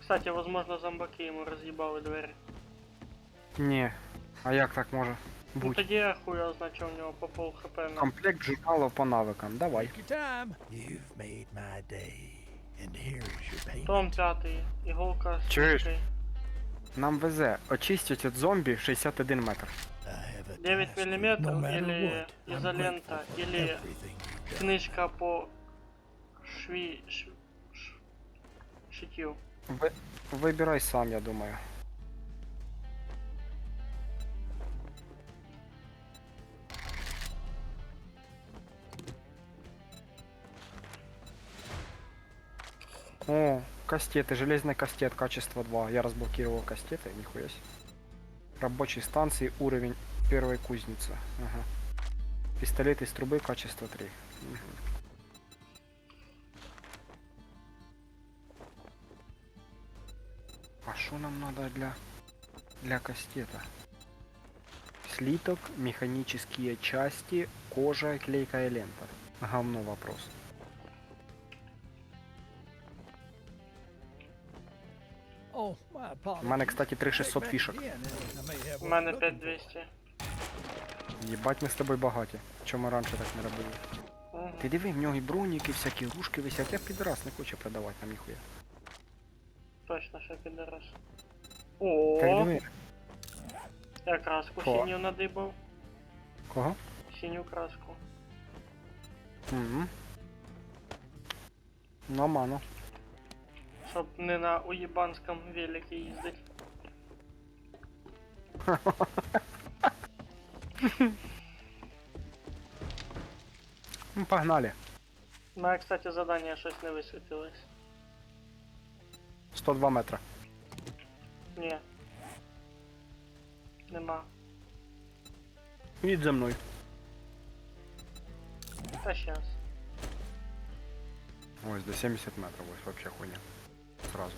Кстати, возможно, зомбаки ему разъебали двері. ні. А як так може Ну бути? тоді я хуй означив у нього по пол хп на. Комплект журналів по навикам, давай. Take your time. You've made my day. And here's your payment. Том 5, іголка з Чуєш? стрічкою. Нам везе. Очистять від зомбі 61 метр. I have a 9 task for you. миллиметров No matter или what, I'm изолента, grateful for или everything you've done. книжка по шитью. Вибирай сам, я думаю. О, кастеты, железный кастет, качество 2. Я разблокировал кастеты, нихуя себе. Рабочие станции, уровень первой кузницы. Ага. Пистолет из трубы, качество 3. Мгм. А что нам надо для кастета? Слиток, механические части, кожа, клейкая лента. Говно вопрос. Oh, my apologies. У мене, кстати, 3600 Check back фішок. again, and I may have У what мене you're looking for. 5200. Єбать, ми з тобою багаті. Чому ми раніше так не робили? Мгм. Ти диви, в нього і броніки, всякі ружки висять, я підраз не хочу продавати нам ніхуя. Точно, що підарас. Так О, диви. я краску О. синю надибав. Кого? Синю краску. Угу. Нормально. Щоб не на уєбанському великі їздить. Ну, погнали. У мене, кстати, задання щось не висвітилось. 102 метра. Ні. Нема. Їдь за мною. Та щас. Ось, до 70 метрів, ось вообще хуйня. Сразу.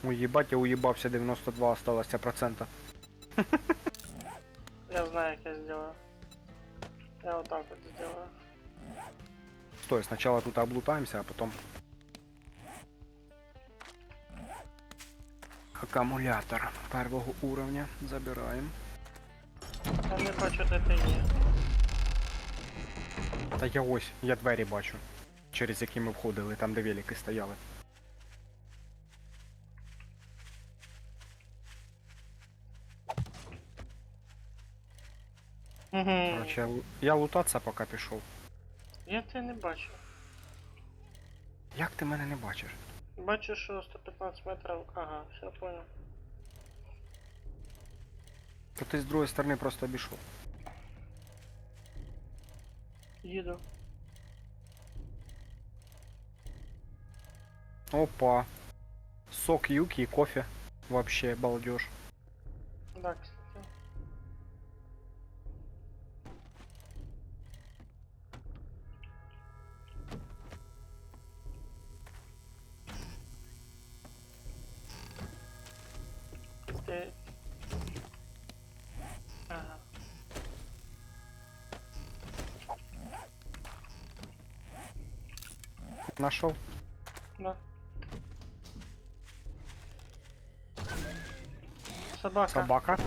Уебать, я уебався, 92 осталося процента. Я знаю, як я сделаю. Я вот так вот сделаю. Стой, сначала тут облутаемся, а потом... Аккумулятор первого уровня забираем. Я не бачу, де ти є. Та я ось, я двері бачу, через які ми входили, там де велики стояли. Угу. Короче, я лутатися поки пішов. Я тебе не бачу. Як ти мене не бачиш? Бачу, що 115 метрів. Ага, все понял. То ти з другої сторони просто обійшов. Їду. Опа. Сок юки и кофе. Вообще балдеж. Да, кстати. Ты... Ага. Нашел? Да. Собака. Собака.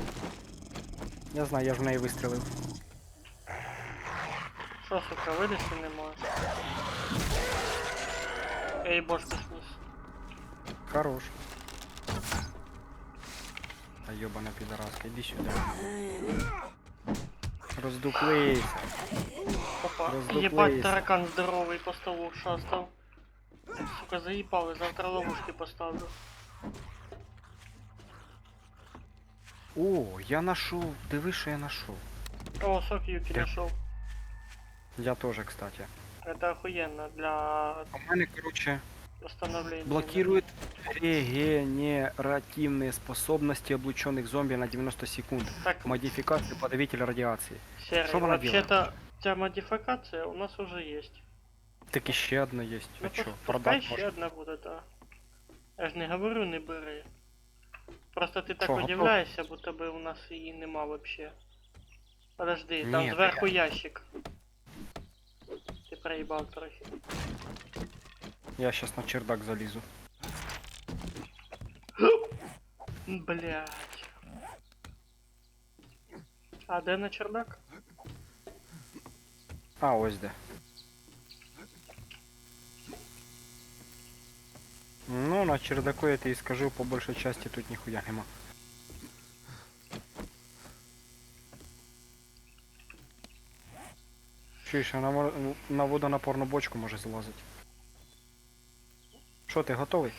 Я знаю, я ж в неї вистрілив. Що, сука, вилізти не можеш? Ей, бошку сніс. Хорош. А ёбана пидораска, иди сюда. Раздуплись. Опа, Роздуплись. ебать, таракан здоровий по столу шастав. Сука, заїбали, завтра ловушки поставлю. О, я нашел. Диви, що я нашел. О, сок Юки Де? нашел. Я тоже, кстати. Это охуенно для У мене, короче, восстановления. блокирует регенеративные способности облученных зомби на 90 секунд. Так, Модификация подавитель радиации. Серый, Что она вообще-то, у тебя модификация у нас уже есть. Так еще одна есть. Ну, А чё, пускай продать ще можно? одна буде, да. Я ж не говорю, не бери. Просто ти так Що, готов? удивляєшся, будто би у нас її нема вообще. Подожди, там Ні, та зверху ящик. Ти проїбав трохи. Я сейчас на чердак залезу. Блять. А де на чердак? А, ось де. Ну, на чердаку я тебе скажу, по большей части тут нихуя нема. Чуєш, а на водонапорну бочку може залазити. Що, ти готовий?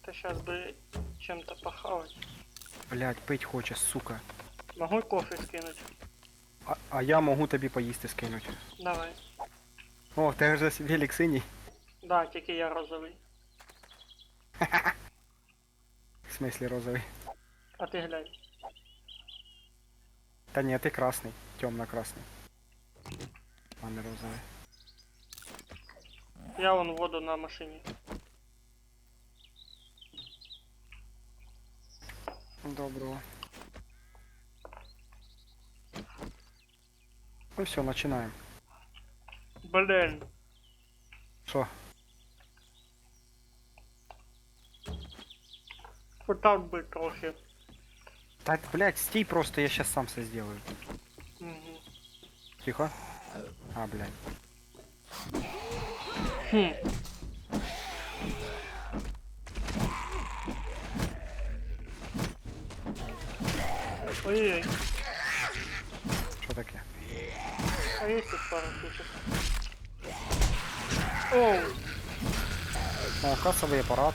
Та щас би чим-то похавать. Блять, пить хоче, сука. Могу кофе скинуть? А я можу тобі поїсти скинуть. Давай. О, в тебе вже велик синій. Да, тільки я розовий. В смысле розовий. А ти глянь. Та ні, ти красний. Темно-красний. А не розовий. Я вон воду на машині. Доброго. Ну все, начинаем. Блін. Що? Отак би трохи. Так, блядь, стій просто, я сейчас сам все сделаю. Угу. Тихо. А, блядь. Хм. Ой-ой-ой. Що таке? А есть тут пару штучек. Оу. О, касовий апарат.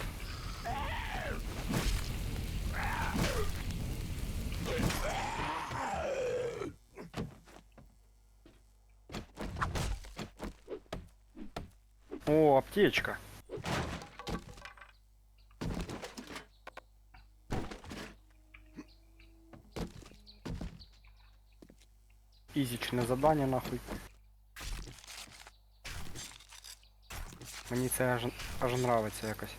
О, аптечка. Ізічне задання нахуй. Мені це аж нравиться якось.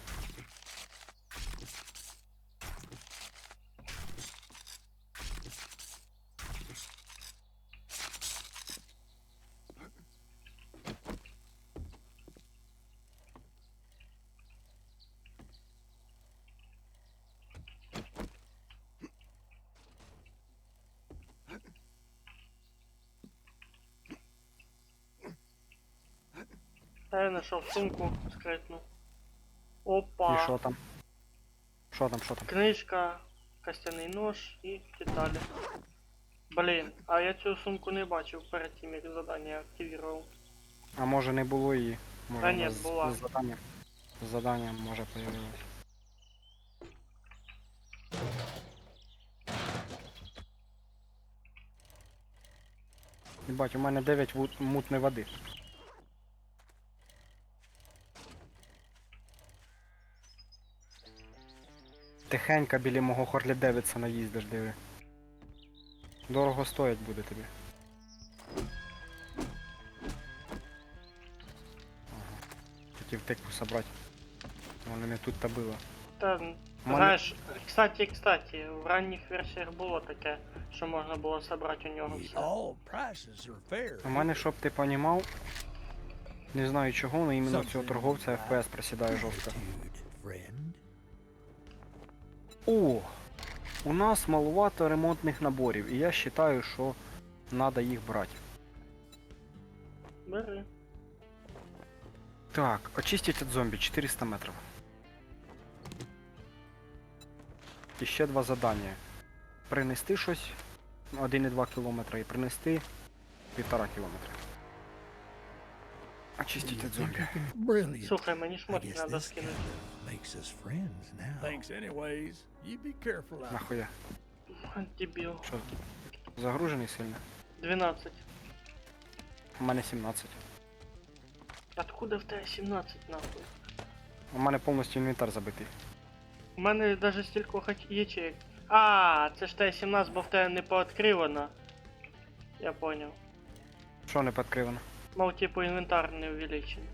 А я нашел сумку скрытную. І Опа. що там? Що там, що там? Книжка, костяный нож и детали. Блін, а я цю сумку не бачив перед тим, як задання активував. А може не було її? Може, Та вона ні, була. з заданням може появилась. Бать, у мене 9 мутної води. Тихенько біля мого Хорлі Девідсона їздиш, диви. Дорого стоять буде тобі. Ага. Хотів тикву собрати. Воно не тут та було. Та, мене- знаєш, кстати, в ранніх версіях було таке, що можна було собрати у нього все. All prices are fair. У мене, щоб ти понімав, не знаю чого, але іменно в цього торговця FPS просідає жорстко. Attitude, friend. О! У нас маловато ремонтних наборів, і я вважаю, що треба їх брати. Бери. Так, очистить від зомбі 400 метрів. І ще 2 завдання. Принести щось 1,2 кілометра і принести 1,5 кілометра. Очистить від зомбі. Brilliant. Слухай, мені I шмотки guess треба this скинути. makes us friends now. Thanks anyways. You be careful out. Нахуя? Дебіл. Що? Загружений сильно? 12. У мене 17. Откуда в тебе 17 нахуй? У мене повністю інвентар забитий. У мене навіть стільки ячеек. А, це ж те 17, бо в тебе не пооткривано. Я понял. Що не підкривано? Мов типу інвентар не увеличений.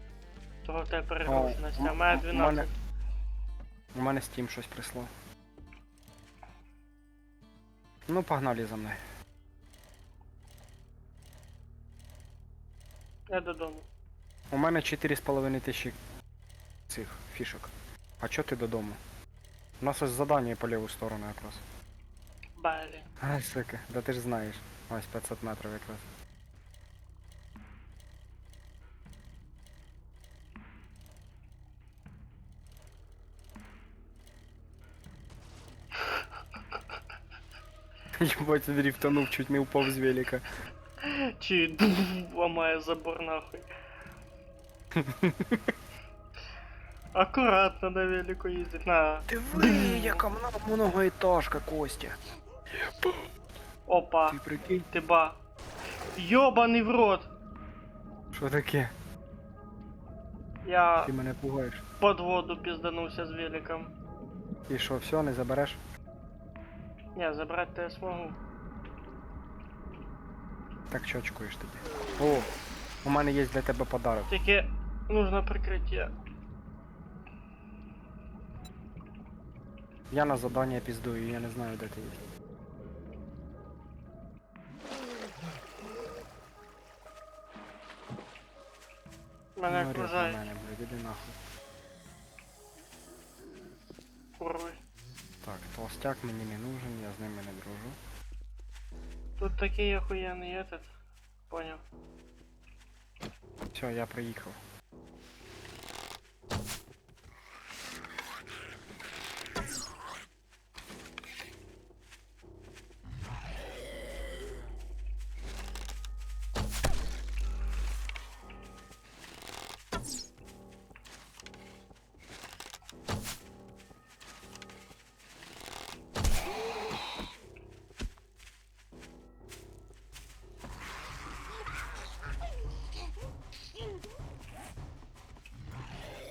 Того в тебе О, перегруженість, а в мене у 12. У мене Steam щось прислав. Ну, погнали за мною. Я додому. У мене 4,5 тисячі цих фішок. А чо ти додому? У нас ось задання по ліву сторону якраз. Блін. Ай, сука, да ти ж знаєш. Ось 500 метрів якраз. Ебать, дрифтанув, чуть не упав з велика. Чи ламає забор нахуй. Акуратно на велику їздить. На. Диви, яка многоетажка, Костя. Опа. Ти прикинь? Ти ба. Йобаний в рот. Що таке? Я Ти мене пугаєш. под воду пізданувся з великом. І що, все, не забереш? Ні, забрати те змогу. Так що очкуєш тоді? О, у мене є для тебе подарок. Тільки нужно прикриття. Я на задання піздую, я не знаю, де ти є. Мене Ну, окружають. ряд на мене, блядь, іди нахуй. Курви. Так, толстяк мені не нужен, я з ними не дружу. Тут такий охуєнний этот. Понял. Все, я приїхав.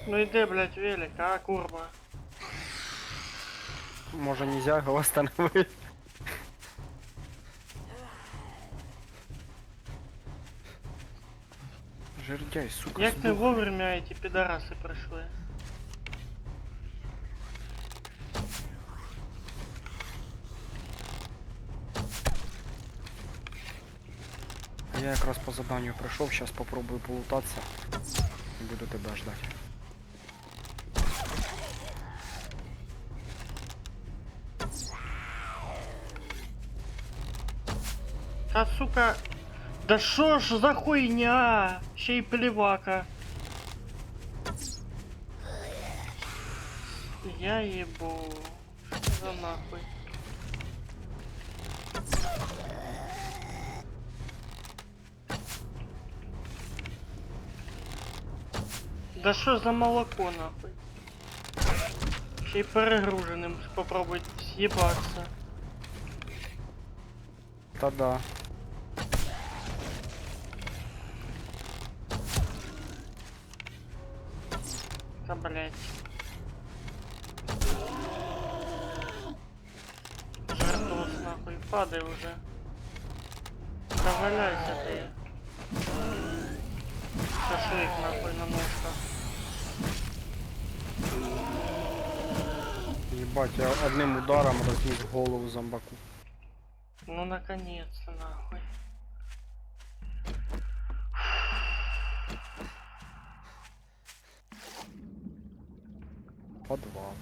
Ну йди, блядь, велик, а, курва. Може нельзя його остановити? Жердяй, сука, Як не здох. вовремя эти підараси прийшли. Я якраз по заданню пройшов, зараз попробую полутатися. І буду тебе ждати. Та сука. Да шо ж за хуйня? Ще й плівака. Я ебу. Что за нахуй? Да що за молоко нахуй? Ще й перегруженим попробуй з'їбатися. Та да. Та блять. Жертвус нахуй, падай уже. Да валяйся ты. Шашлык нахуй на ножках. Ебать, я одним ударом розніс голову зомбаку. Ну наконец-то нахуй. Подвал.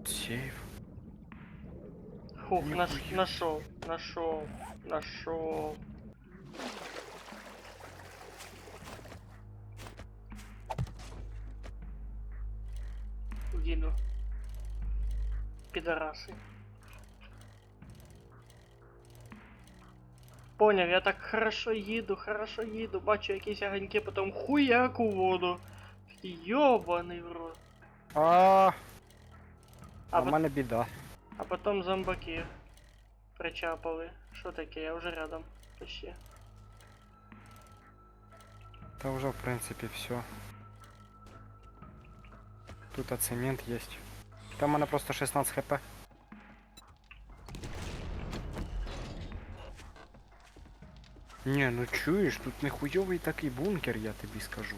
Сейф. Хух, Нихуя. нашел. Діду. Підараси. Поняв, я так хорошо їду, бачу якісь огоньки, потім хуяк у воду. Такий йобаний в рот. А А, в мене біда. а потім зомбаки причапали. Що таке? Я вже рядом. Почти. Та вже в принципі все. Тут цемент є. Там у мене просто 16 хп. Не, ну чуєш, тут не хуйовий такий бункер, я тобі скажу.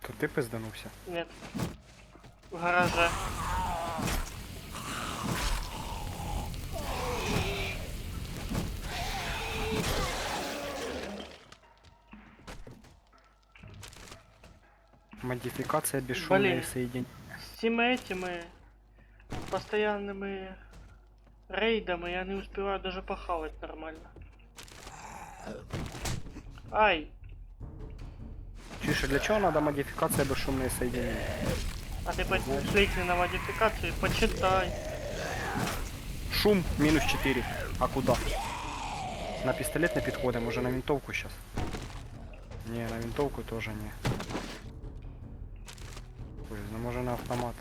То ти пизданувся? Нет. В гараже. Модификация бесшумные Блин. соединения. С теми этими постоянными рейдами я не успеваю даже похавать нормально. Ай! Чуешь, а для чего надо модификация бесшумные соединения? А ты кликни на модификацию и почитай. Шум минус 4. А куда? На пистолет не подходим, уже на винтовку сейчас. Не, на винтовку тоже не. Ой, ну може на автомат.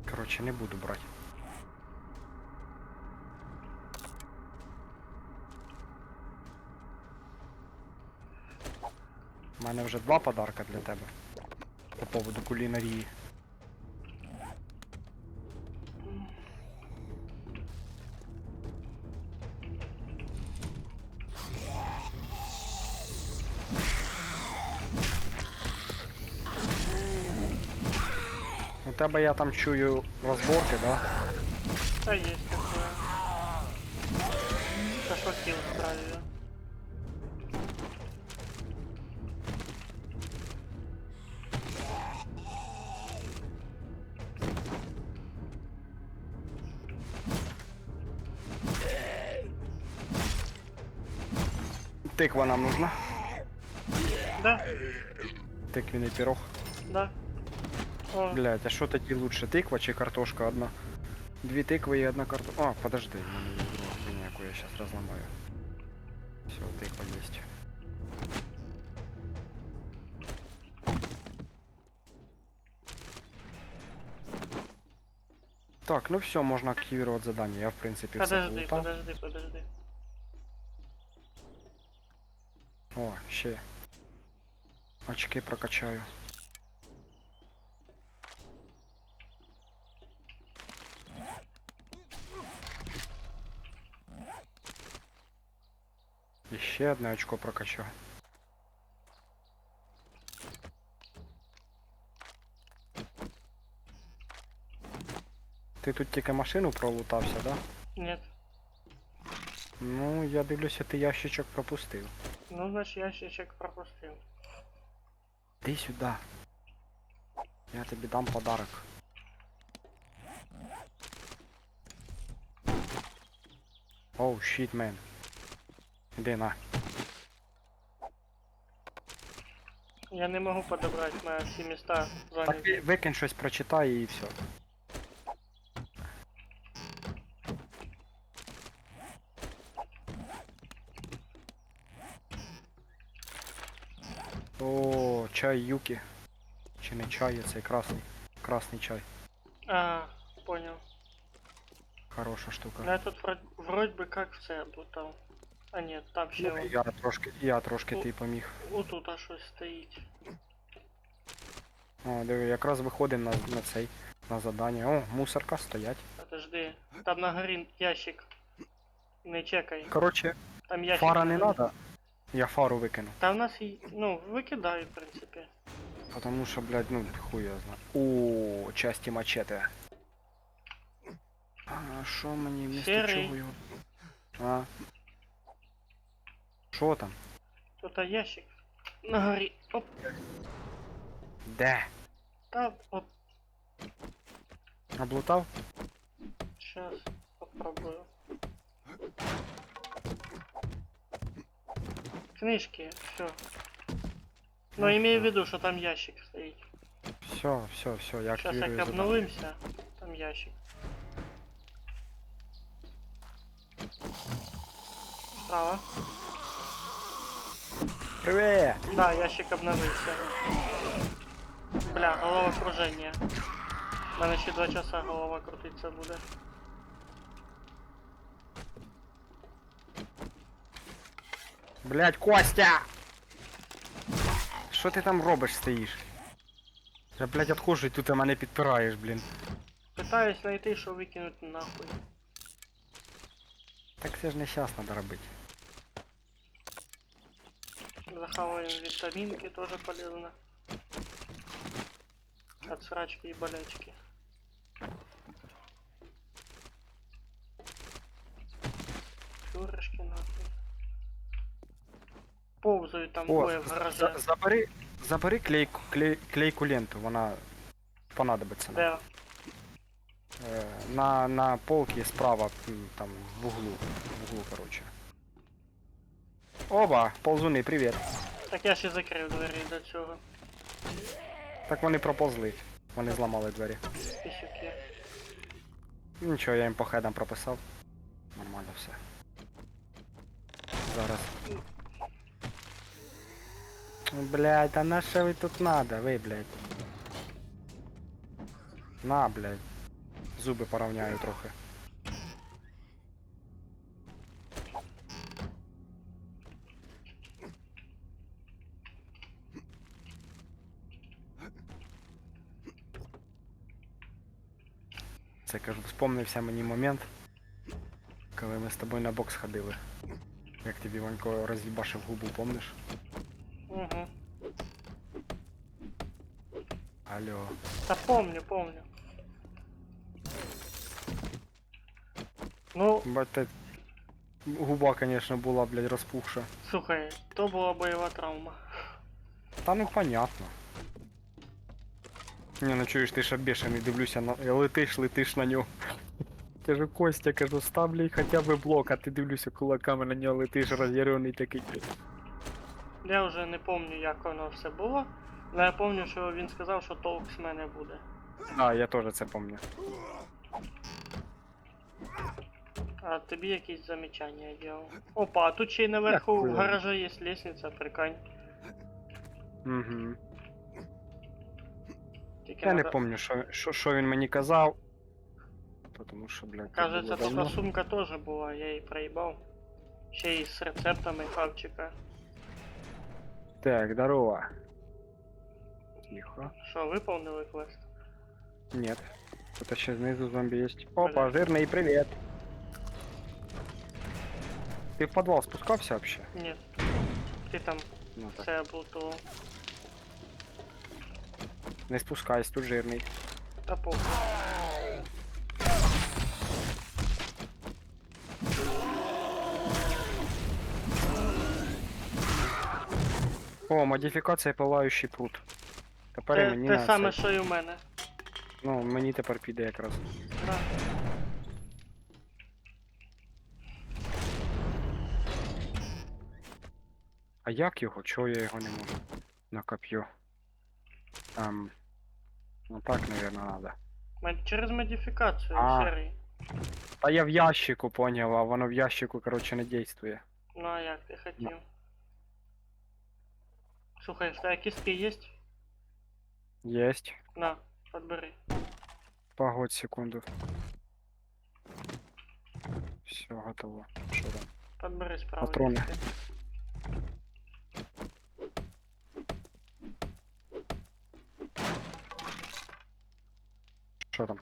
Короче, не буду брать. У мене вже 2 подарка для тебе. По поводу кулінарії. У тебе я там чую розборки, да? Да есть такое. Шашлыки устраиваю. Тиква нам нужна. Да, Тиквіний пирог. да. О, Блять, а що тоді лучше, тиква чи картошка одна? 2 тикви і 1 картошка. А, подожди, в мене є друга хуйня, яку я сейчас разломаю. Все, тиква есть. Так, ну все, можно активировать задание. Я в принципе все подожди, полутав. подожди. О, ще. Очки прокачаю. І ще одне очко прокачаю. Ти тут тільки машину пролутався, да? Нет. Ну, я дивлюся, ти ящичок пропустив. Ну, значит, ящичек пропустил. Ти сюди. Я тобі дам подарок. Оу, щит, мен. Іди на. Я не можу подобрати, у мене всі міста Так зайняті. викинь щось, прочитай і все. О, чай юки. Чи не чай, цей красний. Красний чай. А, понял. Хороша штука. Ну я тут вроде бы как все облутав. А ні, там ще Ну, я трошки ти поміг. отут аж щось стоїть. О, диви, якраз виходимо на цей, на задання. О, мусорка стоять. Подожди, там на горі ящик. Не чекай. Коротше, Там ящик. фара не на горі. надо. Я фару викину. Та в нас і. Ну, викидаю, в принципі. Потому що, блядь, ну, хуй я знаю. О, часті мачете. А що мені вмісто Серий. чого його? А. Що там? Тут ящик. На горі. Оп. Де? Та, оп. Облутав? Сейчас попробую. Книжки, все. Но имею в виду, что там ящик стоит. Все, все, все, я Сейчас активирую як задание. обновимся, там ящик. Справа. Привет! Да, ящик обновился. Бля, головокружение. У мене ще 2 часа голова крутиться буде. Блядь, Костя! Що ти там робиш, стоїш? Я, блядь, отхожу і тут ти мене підпираєш, блін. Пытаюсь найти, що викинуть нахуй. Так це ж не щас надо робити. Захаваем витаминки, тоже полезно. От срачки и болячки. Фюрышки нахуй. Повзают там О, двое в гараже. забери клейку ленту, вона понадобиться нам. Да. На полке справа, там, в углу, короче. Оба, ползуни, привіт. Так я ще закрив двері до цього. Так вони проползли. Вони зламали двері. Пісюки. Нічого, я їм по хедам прописав. Нормально все. Зараз. Блядь, а на що ви тут надо? Ви, блядь. На, блядь. Зуби поравняю трохи. Це, кажу, вспомнився мені момент, коли ми з тобою на бокс ходили. Як тобі Ванько роз'їбашив губу, помниш? Угу. Алло. Та помню, помню. Ну, Бать, губа, конечно, була, блядь, розпухша. слухай, то була бойова травма. Та ну понятно. Не, ну чуєш, ти ж обішаний, дивлюся на. Летиш на нього. Кажу, Костя, кажу, ставлю хоча б блок, а ти дивлюся кулаками на нього летиш, роз'ярений такий. Я вже не помню, як воно все було. Але я помню, що він сказав, що толк з мене буде. А, я теж це пам'ятаю. А тобі якісь замечання делал. Опа, а тут ще й наверху в Дякую. гараже є лестниця, прикань. Угу. Тільки Я не надо... пам'ятаю, що він мені казав. Тому що, блядь, це Кажется, було тут давно. сумка теж була, я її проїбав. Ще й з рецептами хавчика. Так, здорово. Тихо. Що, виповнили квест? Нет. Тут ще знизу зомбі є. Опа, Блядь. жирний, привіт. Ти в підвал спускався вообще? Ні. Ти там Ну так. все облутував. Не спускайся, тут жирний. Та похуй. О, модифікація пилаючий пруд. Тепер і Те, мені те на саме, це. що і в мене. Ну, мені тепер піде якраз. Да. А як його? Чого я його не можу? На копье. Ну так, наверное, надо. Через модифікацію, А. серій. А я в ящику понял, а воно в ящику, короче, не действує. Ну а як ти хотів? Слухай, в тебе кістки є? Есть. На, подбери. Погодь секунду. Все, готово. Что там? Подбери справа. Патрони. кістки. Что там?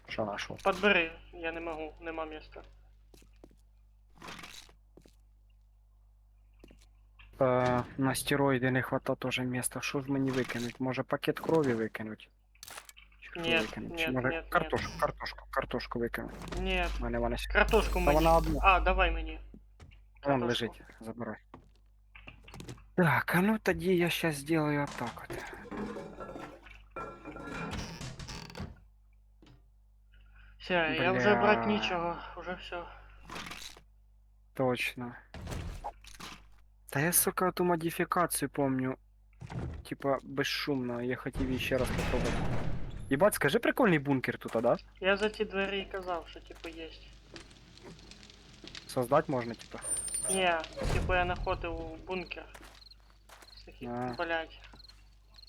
Что нашел? Подбери, я не можу, нема міста. На стероиды не хватает тоже места. Что ж мені викинуть? Може пакет крові викинуть? Чи що Нет, викинуть? Чи нет, може нет, картошку викинуть? Ні, У мене вона картошку Та мені. вона одна. А, давай мені. Вон Картошку. лежить, забирай. Так, а ну тоді я сейчас сделаю вот так вот. Все, я вже Бля. брать нічого, уже все. Точно. Да я, сука, эту модификацию помню. Типа, бесшумно. Я хотів її ще раз попробувати. Ебать, скажи прикольний бункер тут, а, да? Я за ті двері і казав, що типу є. Создать можна, типа. Ні, типу я знаходив бункер. Такий, А. блядь.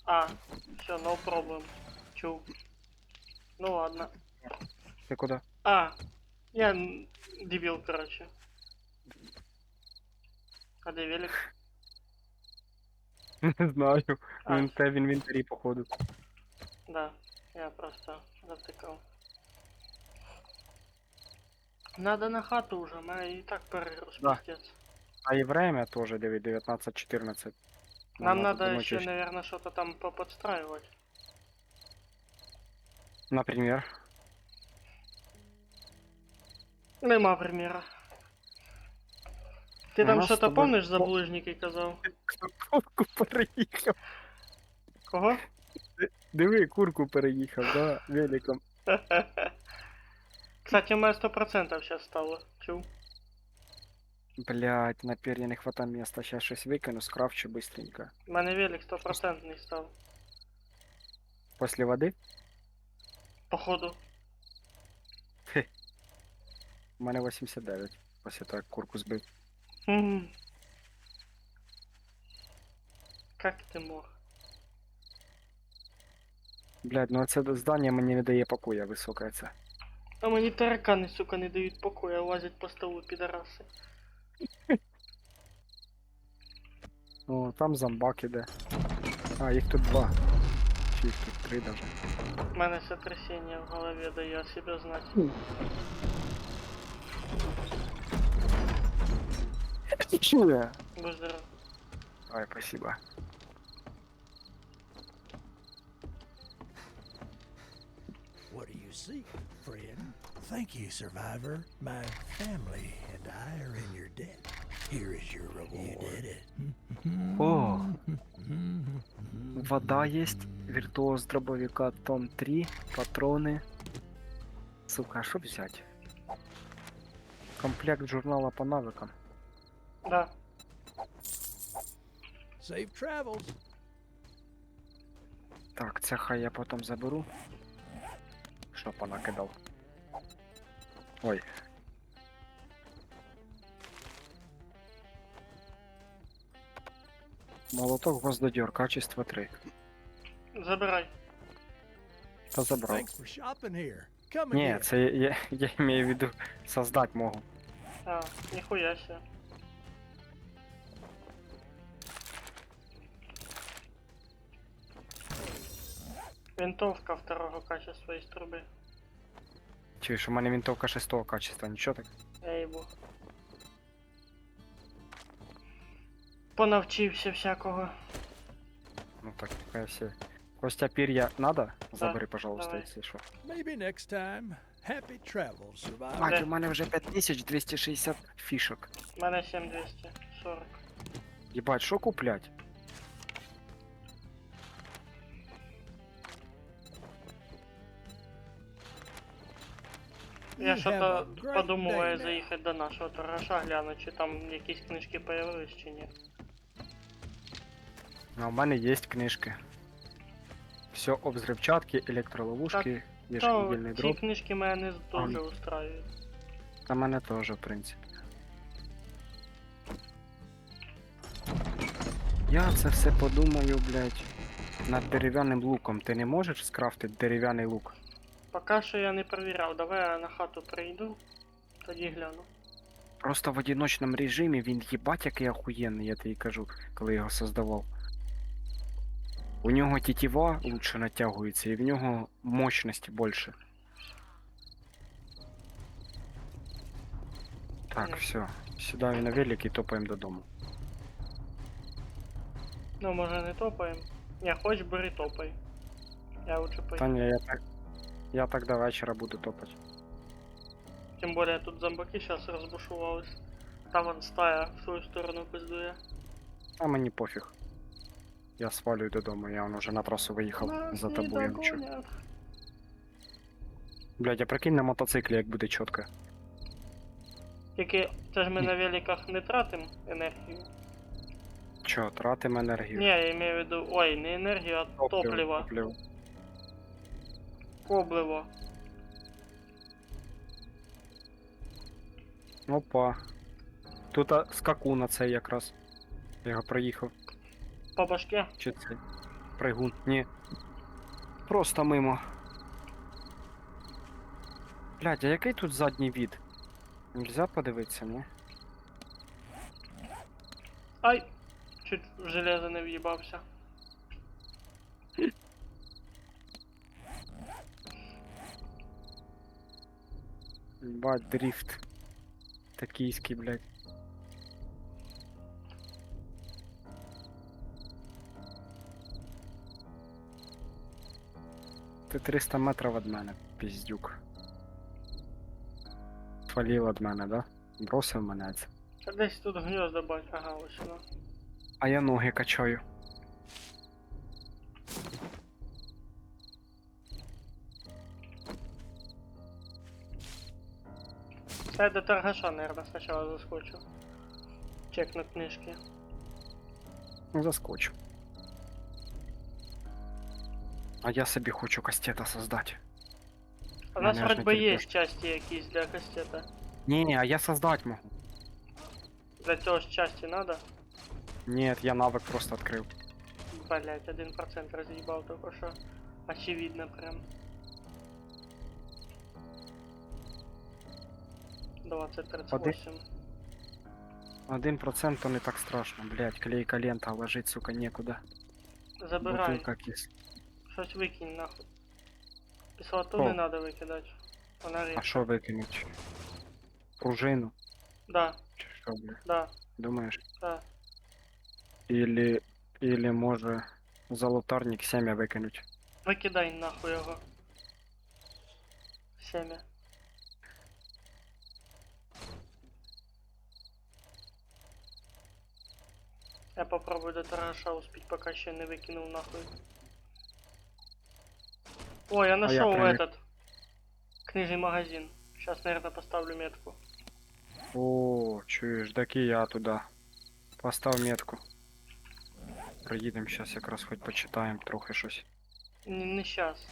А, все, no problem. Чув. Ну ладно. Ти куди? А, я дебил, короче. А де велик? Не знаю. А. Він те в інвентарі, походу. Да, я просто затикав. Надо на хату уже, мене і так перегруз, Да. пиздец. А і время тоже, диви, 19:14. Нам надо надо до еще, ночі наверное, что-то там поподстраивать. Например. Нема примера. Ти У там нас з що-то тобою- помниш за булыжники казав? Курку переїхав. Кого? Диви, курку переїхав, да, великом. Кстати, у мене 100% сейчас стало. Чув? Блять, на пер'я не хвата места. Сейчас щось викину, скрафчу быстренько. У мене велик 100% став. После води? Походу. У мене 89. Після того, як курку збив. М. Как ти мог? Блять, ну це здання мені не дає покоя, високе це. А мені таракани, сука, не дають покоя, лазять по столу, підараси. О, там зомбак іде. А, їх тут 2. Чи їх тут 3 даже. У мене сотрясение в голове дає о себе знать. Чує? Будь здоров. Ай, спасибо. What do you seek, friend? Thank you, survivor. My family and I are in your debt. Here is your reward. You did it. О, вода есть, виртуоз дробовика том 3, патроны. Сука, а что взять? Комплект журнала по навыкам. Да. Safe travels. Так, це хай я потім заберу. Що понакидав. Ой. Молоток гвоздодер, качество 3. Забирай. Та забрав. Thanks for shopping here. Come Ні, again. це я имею в виду создать можу. А, ніхуя себе. Винтовка второго качества из трубы. Чуєш, у мене винтовка 6 качества, нічого так? Я їбу. Понавчився всякого. Ну так, хай все. Костя, перья надо? Забери, пожалуйста, давай. якщо що. Maybe next time. Happy travels, survivor. Бать, у мене вже 5260 фішок. У мене 7240. Єбать, що куплять? Я You що-то have a great подумываю day now. заїхати до нашого торгаша, гляну, чи там якісь книжки появились, чи ні. А у мене є книжки. Все об взрывчатке, електроловушки, є ж То недільний ці дроп. книжки мене дуже устраюють. Та мене теж, в принципі. Я це все подумаю, блядь, над дерев'яним луком. Ти не можеш скрафтити дерев'яний лук? Поки що я не перевіряв, давай я на хату прийду, тоді гляну. Просто в одиночному режимі він їбать який охуєнний, я тобі кажу, коли його создавав. У нього тетива лучше натягується і в нього мощності більше. Так, Понятно. все. Сідаю на велик і топаємо додому. Ну, може не топаємо. Ні, хоч бери топай. Я лучше Та поїду. ні, я так до вечора буду топати. Тим более тут зомбаки зараз розбушувались. Там вон стая в свою сторону пиздує. А мені пофіг. Я свалюю додому, я вже на трасу виїхав Нас за не тобою. Нічого. догонять. Блядь, а прикинь на мотоциклі, як буде чітко. Тільки це ж ми на великах не тратимо енергію. Чо, тратим енергію? Ні, я маю в виду. Ой, не енергію, а топливо. Топливо. Топливо. Опа. Тут скакун на цей якраз. Я його проїхав. По башке. Чи це? Пригун? Ні. Просто мимо. Блядь, а який тут задній від? Нельзя подивитися, ні? Ай! Чуть в железо не в'їбався. Бать, дрифт. Токійський, блядь. Ти 300 метрів від мене, піздюк. Свалив від мене, да? Бросив мене це. Та десь тут гнізда бать. Ага, ось воно. А я ноги качаю. Та я до торгаша, наверное, сначала заскочу. Чекну книжки. Ну, заскочу. А я собі хочу кастета создати. У нас Мене аж вроде не є терпиш. часті якісь для кастета. Не, а я создать могу. Для цього ж часті надо. Нет, я навык просто открыл. Блять, 1% разъебал только что. Очевидно прям. 20-38. 1% то не так страшно, блять, клейка лента, ложить, сука, некуда. Забирай. Бутылка кис. Щось викинь нахуй. Кислоту О. не надо викидати. Вона А рідка. що викинуть? Пружину? Да, Чи що, бля? да, Думаєш? да. Или може золотарник семя викинуть. Викидай нахуй його. Семя. Я попробую до торгаша успеть, пока ще не викинув нахуй. Ой, я нашел прям- этот книжный магазин. Сейчас, наверное, поставлю метку. О, чуєш, так і я туди. Постав метку. Приїдемо зараз якраз хоч почитаємо трохи щось. Не сейчас.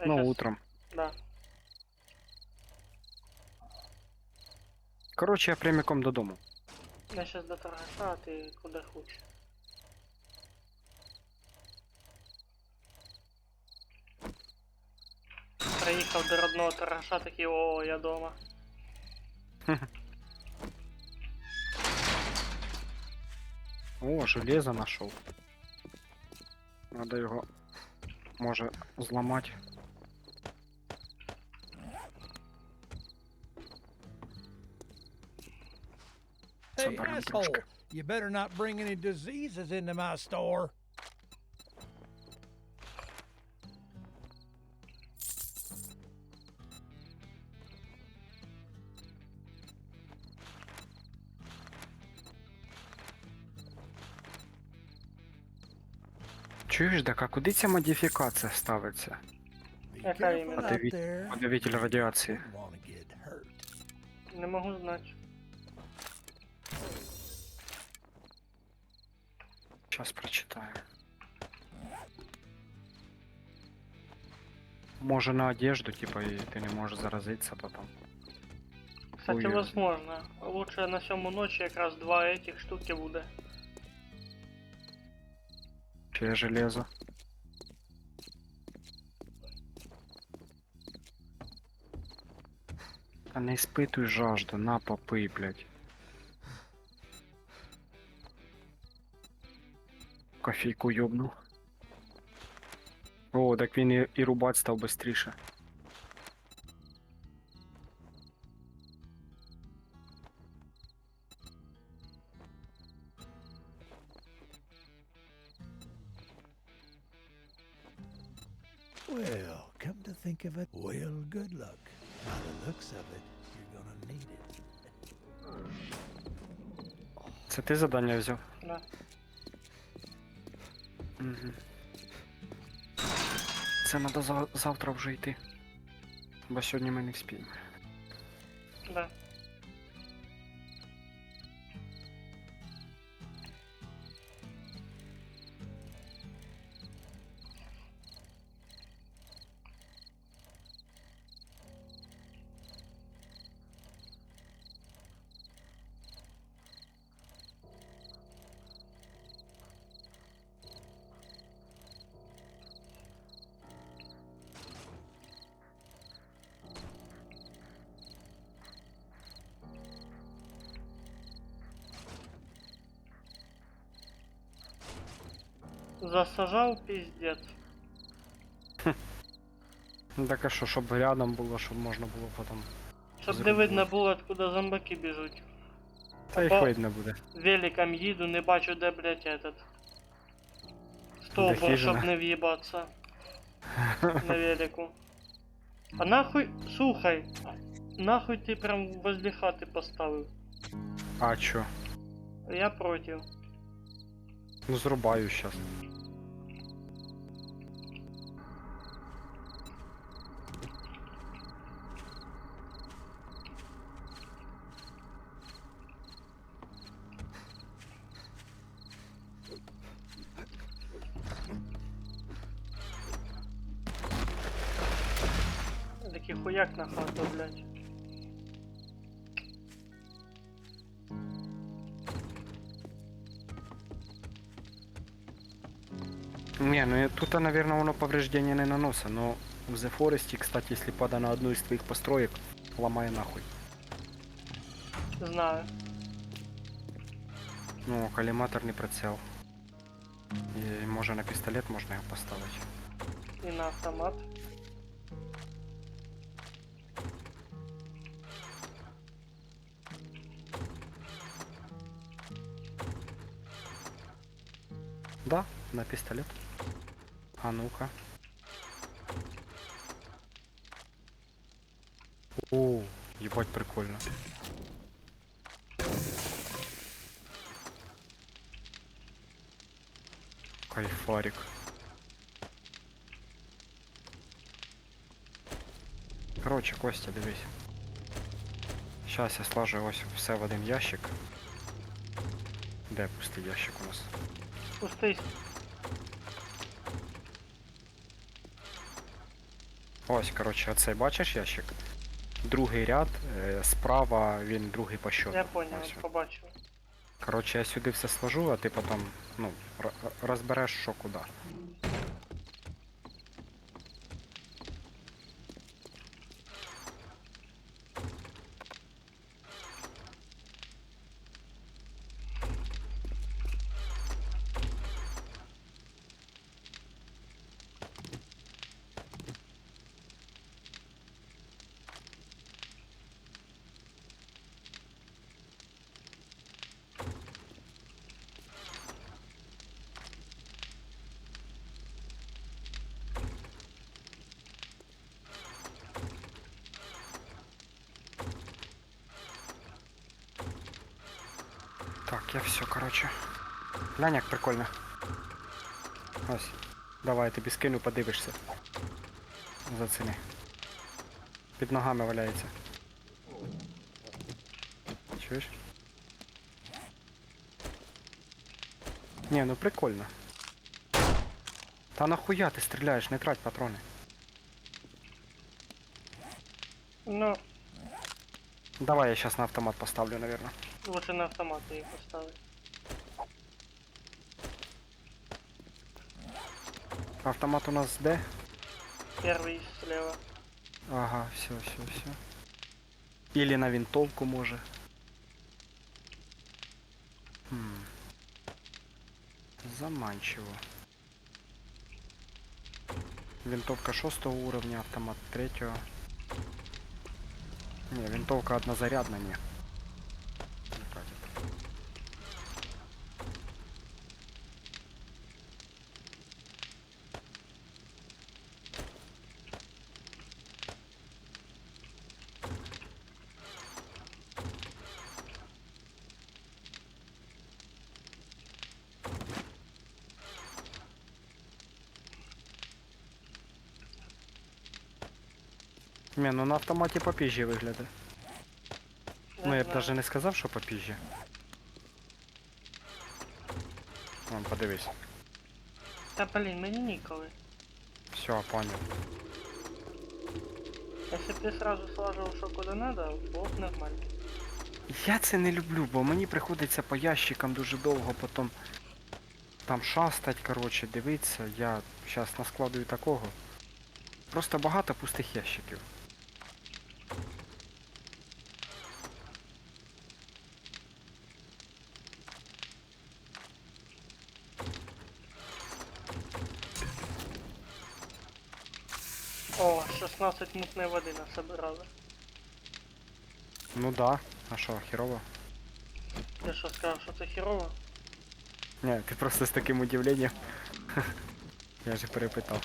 Ну, утром. Да. Коротше, я прямиком додому. Я сейчас до торгаша, а ты куда хочешь. Приїхав до родного торгаша, такий, о, я дома. О, железо знайшов. Надо його, може, зламати. Hey, Заберем asshole, трошки. you better not bring any diseases into my store. Чуєш, так, а куди ця модифікація ставиться? Be Okay, careful man. out there. Подавитель радіації. You don't wanna get hurt. Не можу знати. Щас прочитаю. Може на одежду, типа, і ти не можеш заразитися потом. Кстати, Ой-ой. возможно. Лучше на сьому ночі якраз 2 этих штуки буде. Чи железо? Та не испитуй жажду, на попий, блядь. Кофейку ёбнув. О, так він і рубать став бистріше. Well, come to think of it, well, good luck. By the looks of it, you're gonna need it. Це ти завдання взяв? Да. Угу. Це треба завтра вже йти. Бо сьогодні ми не вспіємо. Да. Засажав пиздец. Ну так а що, щоб рядом було, щоб можна було потім. Щоб не Зробив. видно було, откуда зомбаки біжуть. Та їх Або- видно буде. Великом їду, не бачу, де, блять, этот. Стовбур, хижина. щоб не в'їбатися. На велику. А нахуй, слухай, нахуй ти прям возле хати поставив. А чо? Я против. Ну зрубаю щас. Такий хуяк на хату, блядь. Не, ну тут, наверное, воно повреждения не наносит, но в The Forest, кстати, если падает на одну из твоих построек, ломай нахуй. Знаю. Ну, коллиматорный прицел. И може на пистолет можна його поставити. І на автомат. Да, на пистолет. А ну-ка. О, ебать прикольно. Кайфарик. Короче, Костя, дивись. Сейчас я сложу ось все в один ящик. Де пустий ящик у нас? Пустий. Ось, короче, оцей бачиш ящик? Другий ряд, справа він другий по счету. Я понял, Ось. побачив. Короче, я сюди все сложу, а ти потім, ну, розбереш що куди. Так, я все, короче. Глянь, як прикольно. Ось. Давай, я тобі скину, подивишся. Заціни. Під ногами валяється. Чуєш? Ні, ну прикольно. Та нахуя ти стріляєш, не трать патрони. Ну, Давай я сейчас на автомат поставлю, наверное. лучше на автомат її поставити. Автомат у нас де? Перший слева. Ага, все. Или на винтовку може. Заманчиво. Винтовка 6 уровня, автомат 3. Не, винтовка однозарядна, не. Не катит. Не, ну на автоматі попізже виглядає. Ну я б даже не сказав, що попізже. Вон, подивись. Та блін, мені ніколи. Все, понял. Якщо б ти сразу слажив, що куди надо, було б нормально. Я це не люблю, бо мені приходиться по ящикам дуже довго потім там шастать, коротше, дивитися. Я зараз наскладую такого. Просто багато пустих ящиків. О, 16 мутної води насобирали. Ну да. А що, херово? Ти що сказав, що це хірово? Ні, ти просто з таким удивленням. Я же перепитав.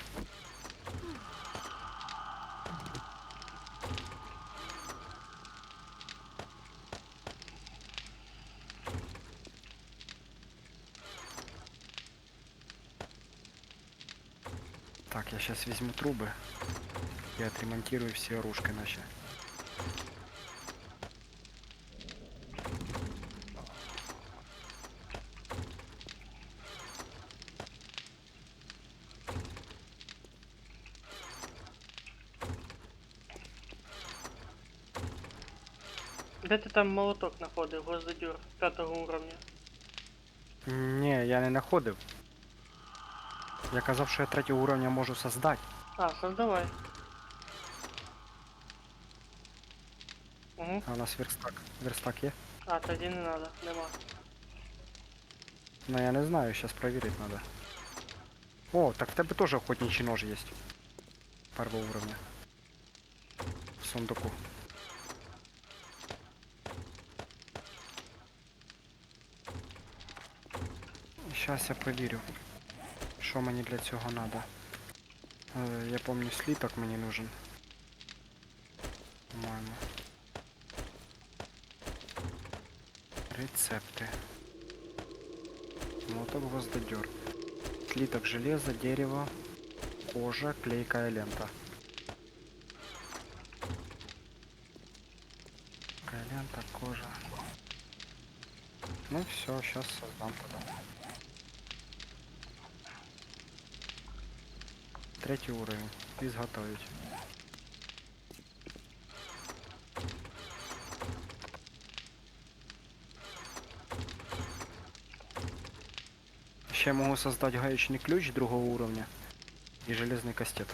Так, я сейчас возьму трубы и отремонтирую все оружки наши. Де ти там молоток знаходив, гвоздодюр 5 уровня? Не, я не знаходив. Я казав, що я 3 уровня можу создати. А, создавай. Угу. А у нас верстак. Верстак є? А, тоді не надо, нема. Ну я не знаю, сейчас проверить надо. О, так в тебе тоже охотничий нож есть. Первого уровня. В сундуку. Сейчас я проверю, що мені для цього надо. Я помню, слиток мені нужен. По-моєму. Рецепты. Молоток, гвоздодер. Слиток железа, дерево, кожа, клейкая лента. Клейкая лента, кожа. Ну все, сейчас создам тогда. 3 уровень. Изготовить. Ще я могу создать гаечный ключ 2 уровня и железный кастет.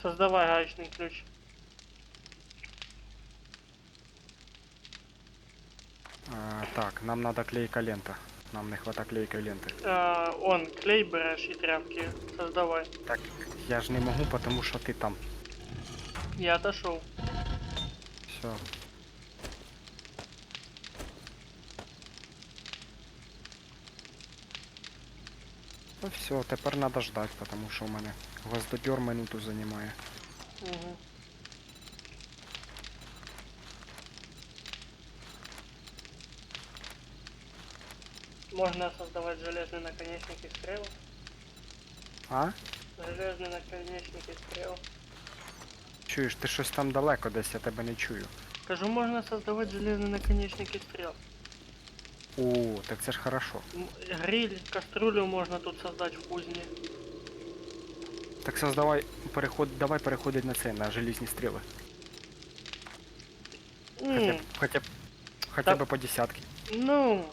Создавай гаечний ключ. Так, нам надо клейка лента. Нам не хватает клейкой ленты. Он, клей береш і тряпки. Создавай. Так, я ж не могу, потому что ты там. Я отошел. Все. Ну все, тепер надо ждать, потому що у мене гвоздодер минуту займає. Угу. Можно создавать железный наконечник и стрел. А? Железный наконечник и стрел. Чуєш, ти щось там далеко десь, я тебе не чую. Кажу, можно создавать железный наконечник и стрел. О, так це ж хорошо. Гриль, кастрюлю можна тут создати в кузні. Так давай переходить на це, на желізні стріли. М, Хоча Та- б по десятки. Ну,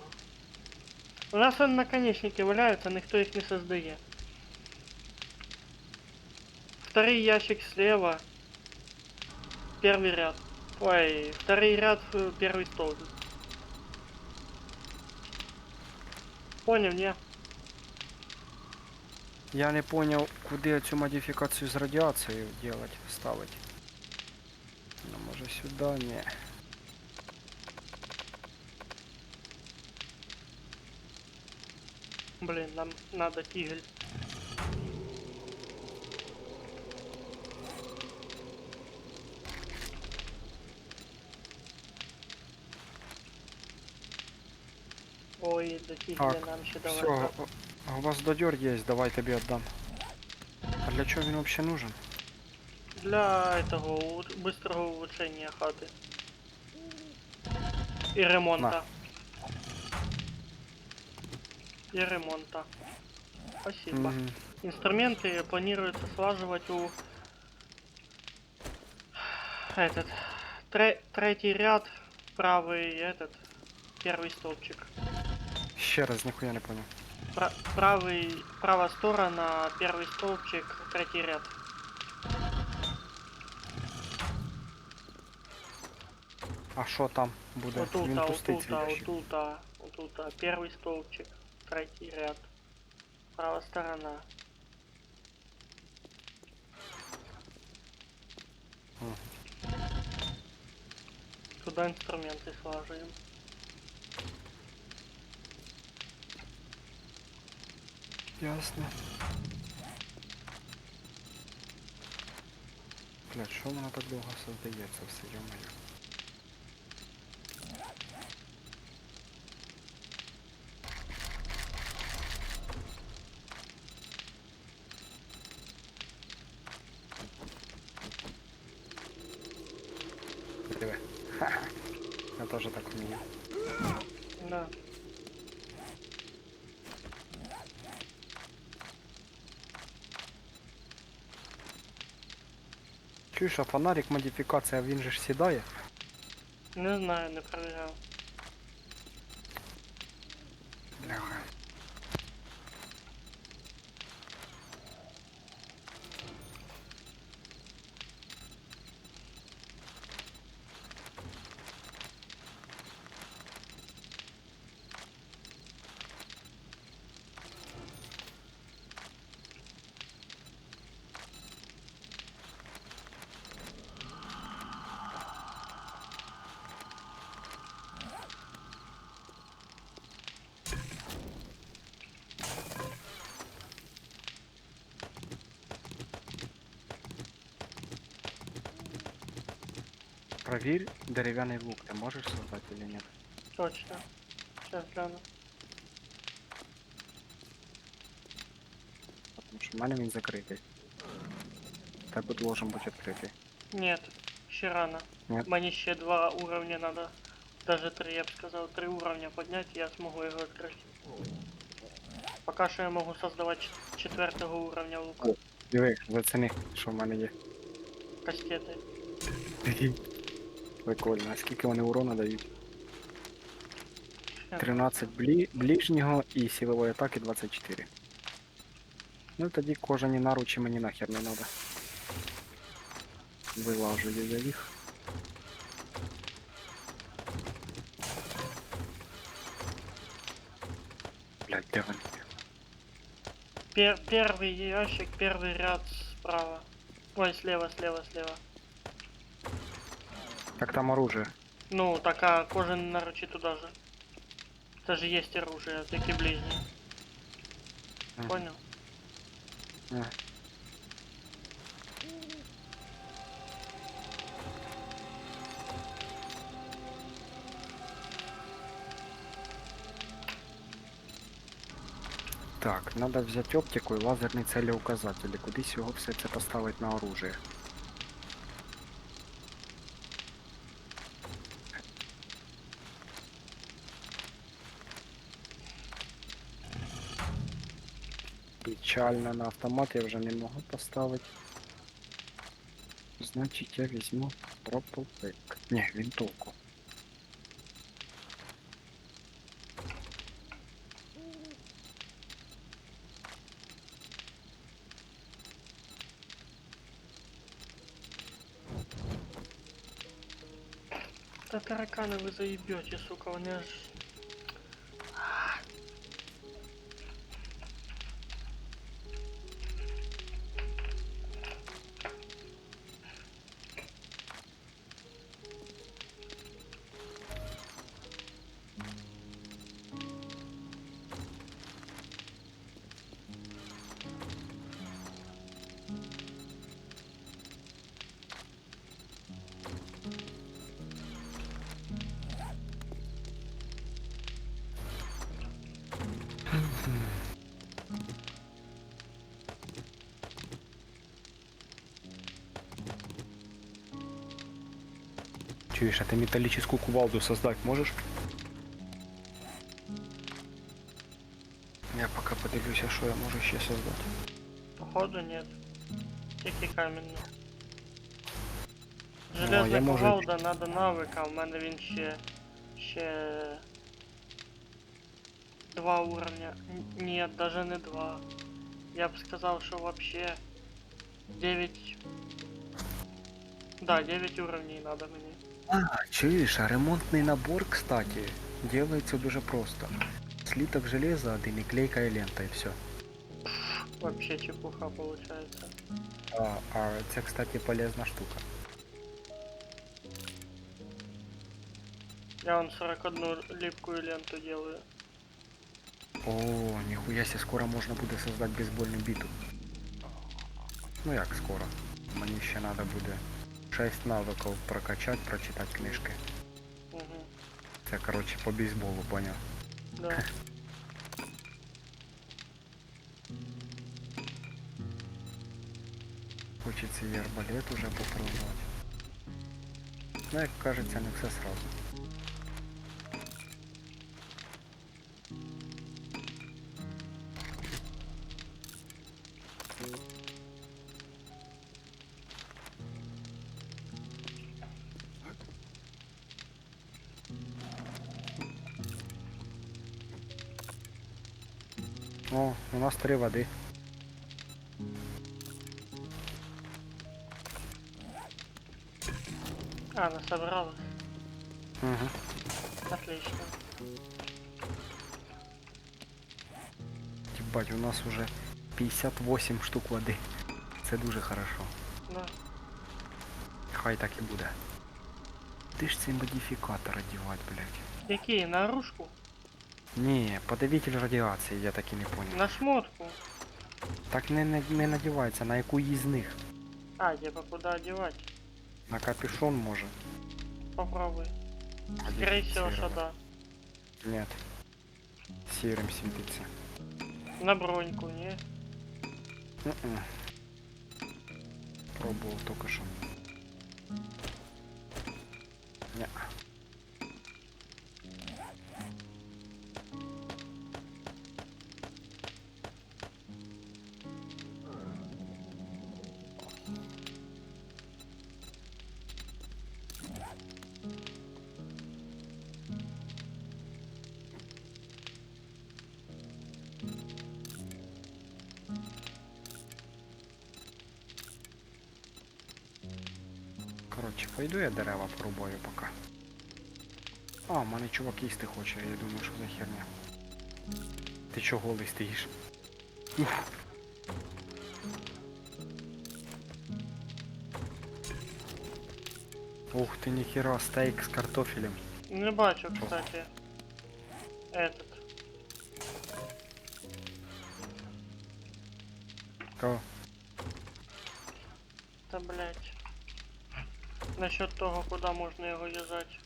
у нас он наконечники валяются, никто их не создает. Второй ящик слева, первый ряд. Ой, второй ряд, первый столбик. Понял, не? Я не понял, куди цю модифікацію з радіацією ставить. Ну, може сюди, ні. Блин, нам надо тигель. Ой, до тигеля Так, нам ще все, далеко. у вас додер є, давай тобі віддам. А для чого він взагалі нужен? Для этого быстрого улучшения хаты. И ремонта. И ремонта. Спасибо. Мгм. Инструменты планируется слаживать у этот третий ряд, правый этот первый столбчик. Ще раз, ніхуя не понял. Правая сторона, первый столбчик, третий ряд. А що там буде? Він пустий цей ящик. Отута, первый столбчик, третий ряд. Правая сторона. Мгм. Туда инструменты слаживаем. Ясно. Блядь, що воно так довго создається все, ё-моё. Диви. Ха-ха. Я теж так вмію. Да. Чуєш, а фонарик модифікація, він же ж сідає? Не знаю, не проверял. Бляха. Проверь деревянный лук, ты можешь создать или нет? Точно. Сейчас гляну. Потому что в мене він закритий. Так вот должен бути відкритий. Нет, еще рано. Нет? Мне еще 2 уровня надо. Даже 3, я бы сказал, 3 уровня поднять, и я смогу его открыть. Пока что я могу создавать 4 уровня лука. Диви, зацени, що в мене є. Кастеты. Прикольно, а скільки вони урона дають? Щас. 13 ближнього і силової атаки 24. Ну тоді кожані наручі мені нахер не надо. Вилажу я їх. Блядь, де вони? Первый ящик, первый ряд справа. Ой, слева, слева, слева. Так там оружие. Ну, така кожен наручи туда же. Это же есть оружие, таки ближние. Мгм. Понял? А. Так, надо взять оптику и лазерный целеуказатель. И кудись його все це поставить на оружие. Печально, на автомат я вже не можу поставити. Значить, я візьму дроповик. Ні, винтовку. Та таракани ви заїбете, сука, вони ж... Чуєш, а ти металлическую кувалду создать можеш? Я пока подивлюся, що я можу ще создати. Походу нет. Тільки камінну. Ну, а Железна я можу- кувалда, надо навик, а в мене він ще... 2 уровня. Нет, даже не 2. Я б сказав, що вообще 9... Да, 9 уровней надо мені. А, чуєш, а ремонтний набор, кстати, делается дуже просто. Слиток железа, один и клейка и лента, и все. Вообще чепуха получается. А це, кстати, полезна штука. Я вон 41 липкую ленту делаю. О, ніхуя себе, скоро можна буде создати бейсбольну біту. Ну як скоро? Мені ще треба буде 6 навиків прокачати, прочитати книжки. Угу. Це, коротше, по бейсболу, поняв. Да. Хочеться і арбалет уже попробувати. Ну, як кажеться, не все сразу. О, у нас 3 води. А, она собралась. Угу. Отлично. Ебать, у нас уже 58 штук води. Це дуже хорошо. Да. Хай так і буде. Ти ж цей модифікатор одівати, блядь. Какие? Наружку? Ні, подавитель радіації, я так і не понял. На шмотку? Так не надівається, на яку із них? А, типа куда одевать? На капюшон може. Попробуй. Скорее всего, что да. Нет. Сірим світиться. На броньку, не? М-м. Пробував тільки що. Не. Коротше, пойду я дерева порубаю поки. А, в мене чувак їсти хоче, я думаю, що за херня. Ти чого голий стоїш? Ух. Ух ти, ніхера, стейк з картофелем. Не бачу, кстати. Этот. Кого? Да, блять. Насчет того, куда можно его вязать.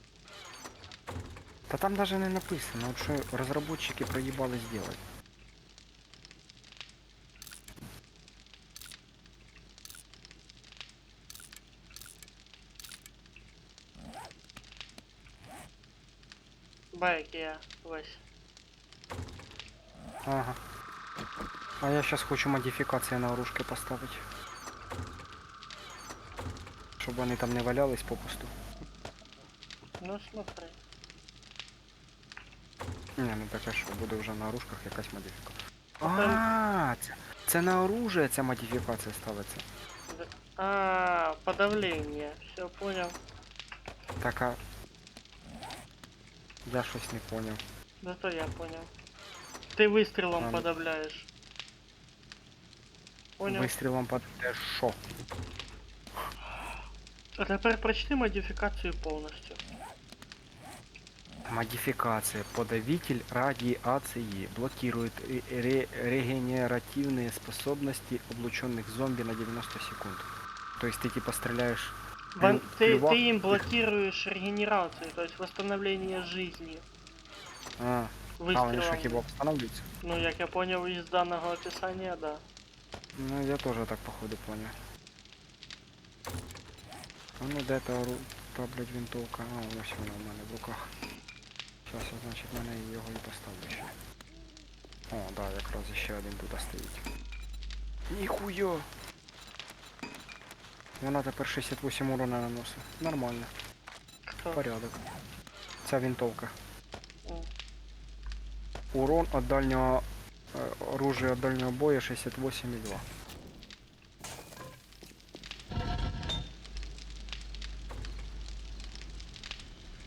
Та там даже не написано, от що розробники проїбали зробити. Байк я, Вась. Ага. А я сейчас хочу модифікації на оружки поставити. Щоб вони там не валялись попусту. Ну смотри. Ні, ну таке що, буде вже на оружках якась модифікація. Там- А, це на оружие ця модифікація ставиться. А, подавление. Все понял. Така. Я щось не поняв. Зато я понял. Ты выстрелом Ладно. подавляешь. Понял. Вистрілом по те що? А тепер прочти модификацию полностью. Модификация. Подавитель радиации блокирует регенеративные способности облученных зомби на 90 секунд. То есть ты типа стреляешь... Ты им блокируешь регенерацию, то есть восстановление жизни. А, вони що Выстрелом. хіба встановлюються? Ну, як я понял из данного описания, да. Ну я тоже так походу понял. А ну де та, блядь, винтовка? А, ось вона у мене в руках. Зараз я, значить, мене його і поставлю ще. О, да, якраз ще один тут стоїть. Ніхуя! Вона тепер 68 урона наносить. Нормально. Кто? Порядок. Ця винтовка. М. Урон от дальнього... оружия от дальнього боя 68,2.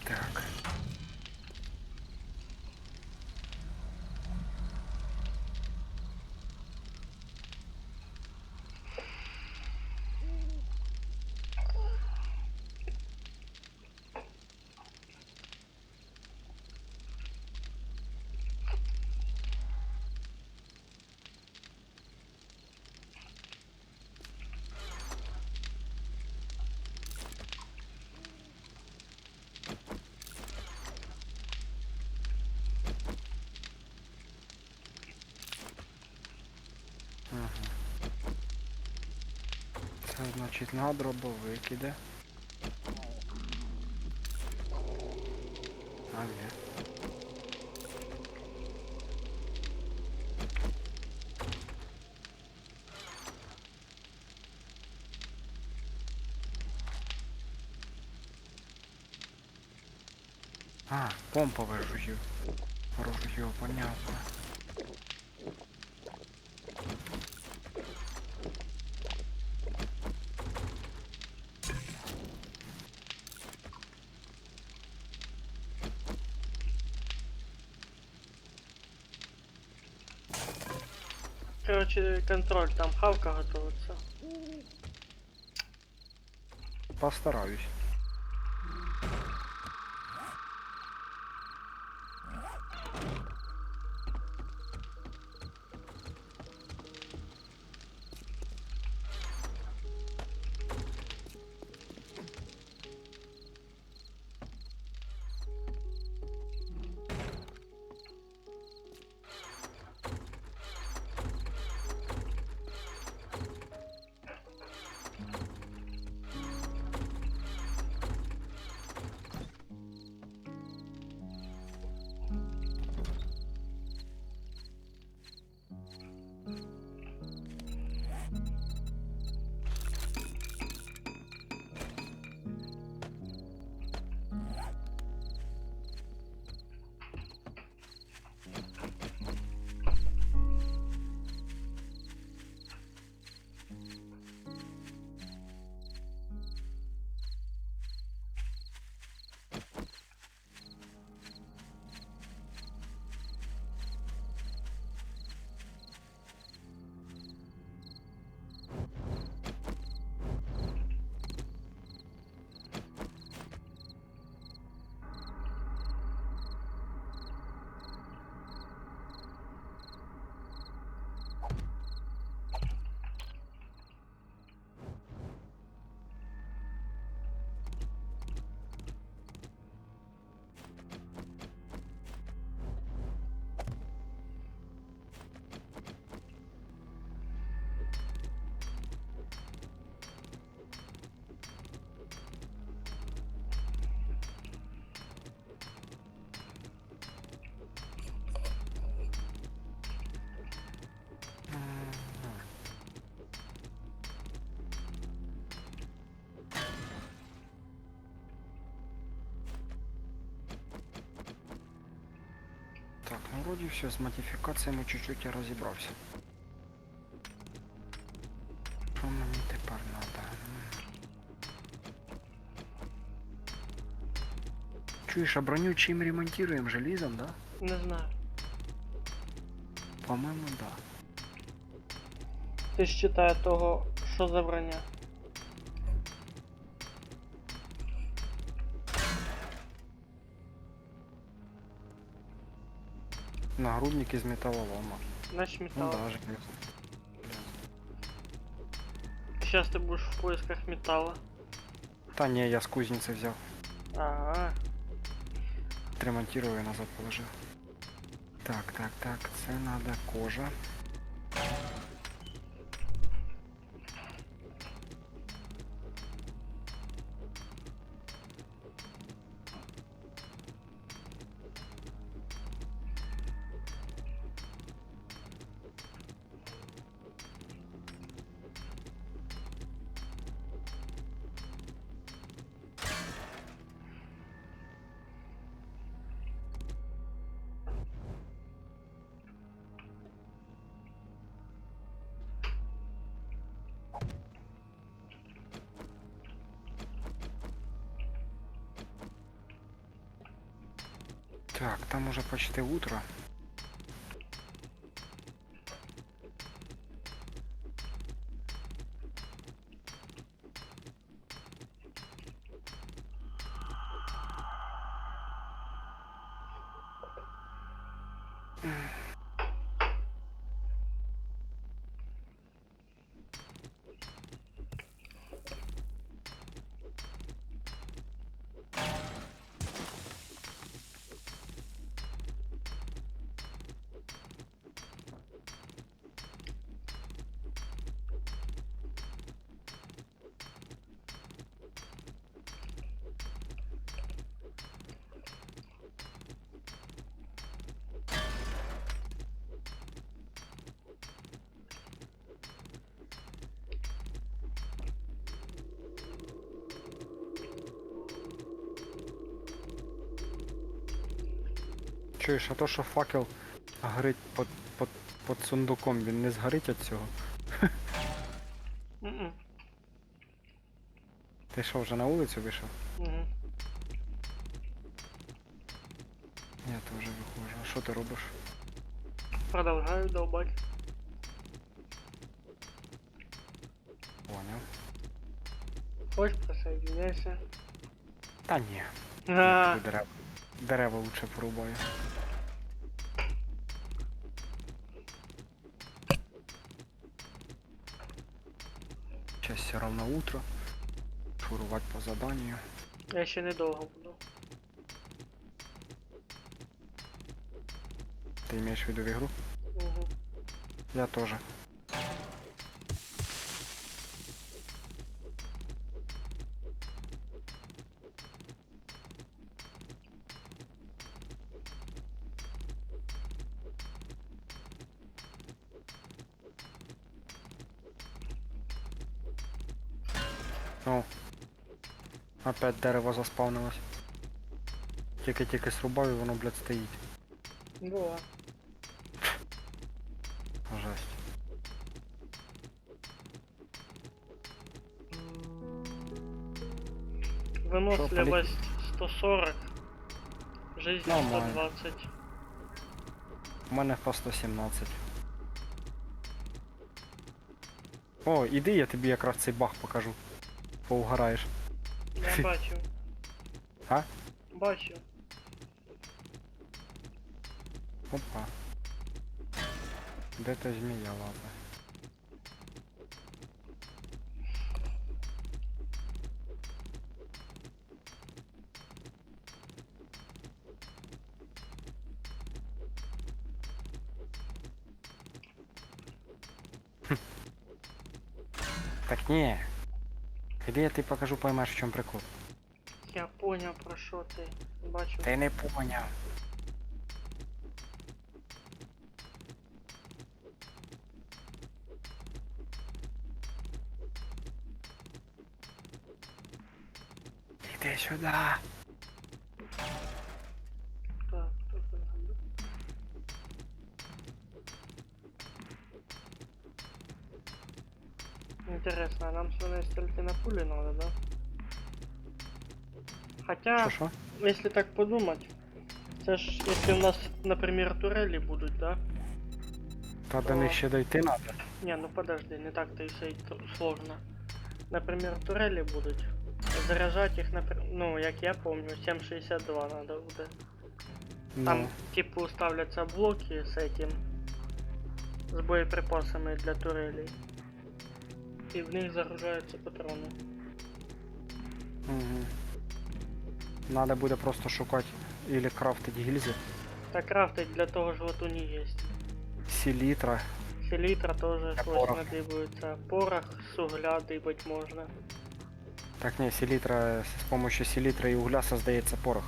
Так. Ага. Це значить на дробовик іде. А ні. А, помпове ружье. Ружье, понятно. Короче, контроль, там хавка готовится. Постараюсь. Так, ну вроді все, з модифікаціями чуть-чуть я розібрався. Що мені тепер треба? Чуєш, а броню чим ремонтуємо? Желізом, да? Не знаю. По-моєму, да. Ти ж читає того, що за броня. Нагрудник із металолома. Значить Ну металл. да, железо. Сейчас ты будешь в поисках металла. Та ні, я з кузниці взяв. Ага. Отремонтирую і назад положив. Так, так, так, це надо кожа. Так, там уже почти утро. Чуєш, а то, що факел горить під сундуком, він не згорить від цього? Мгм. Ти що, вже на вулицю вийшов? Мгм. Я теж виходжу. А що ти робиш? Продолжаю долбать. Поняв. Хочешь, присоединяйся. Та ні. А, Дерева лучше порубаю. Сейчас все равно утро. Шурувати по заданию. я ще недовго буду. Ты имеешь в виду в игру? Угу. Я тоже. Ну. Опять дерево заспавнилось. Тільки срубав і воно, блядь, стоїть. Була. Жесть. Выносливость 140. Жизнь Нормально. 120. У мене по 117. О, іди, я тобі якраз цей баг покажу. Поугараєш. Я бачу. А? Бачу. Опа. Де та змія, ладно. Так ні. Іди, я тобі покажу, поймеш, в чому прикол. Я понял, про що ти. Бачу. Ти не поняв. Іди сюди. Так, тут надо. Интересно, а нам свиной стрельки на пули надо, да? Хотя, Що? если так подумать, це ж, если у нас, например, турели будут, да? Та до них ще дойти треба. Не, ну подожди, не так-то и все и сложно. Например, турели будут. Заряжать их, ну, як я помню, 7,62 надо буде. Там, Ну, типу, ставляться блоки с этим, с боеприпасами для турелей. И в них загружаются патроны. угу. Надо буде просто шукати или крафтити гільзи. Так крафтить для того ж латуни есть. Селітра. Селитра тоже Для срочно пороха. дыбаются. Порох с угля дыбать можно. Так не, селітра, з помощью селітра і угля создається порох.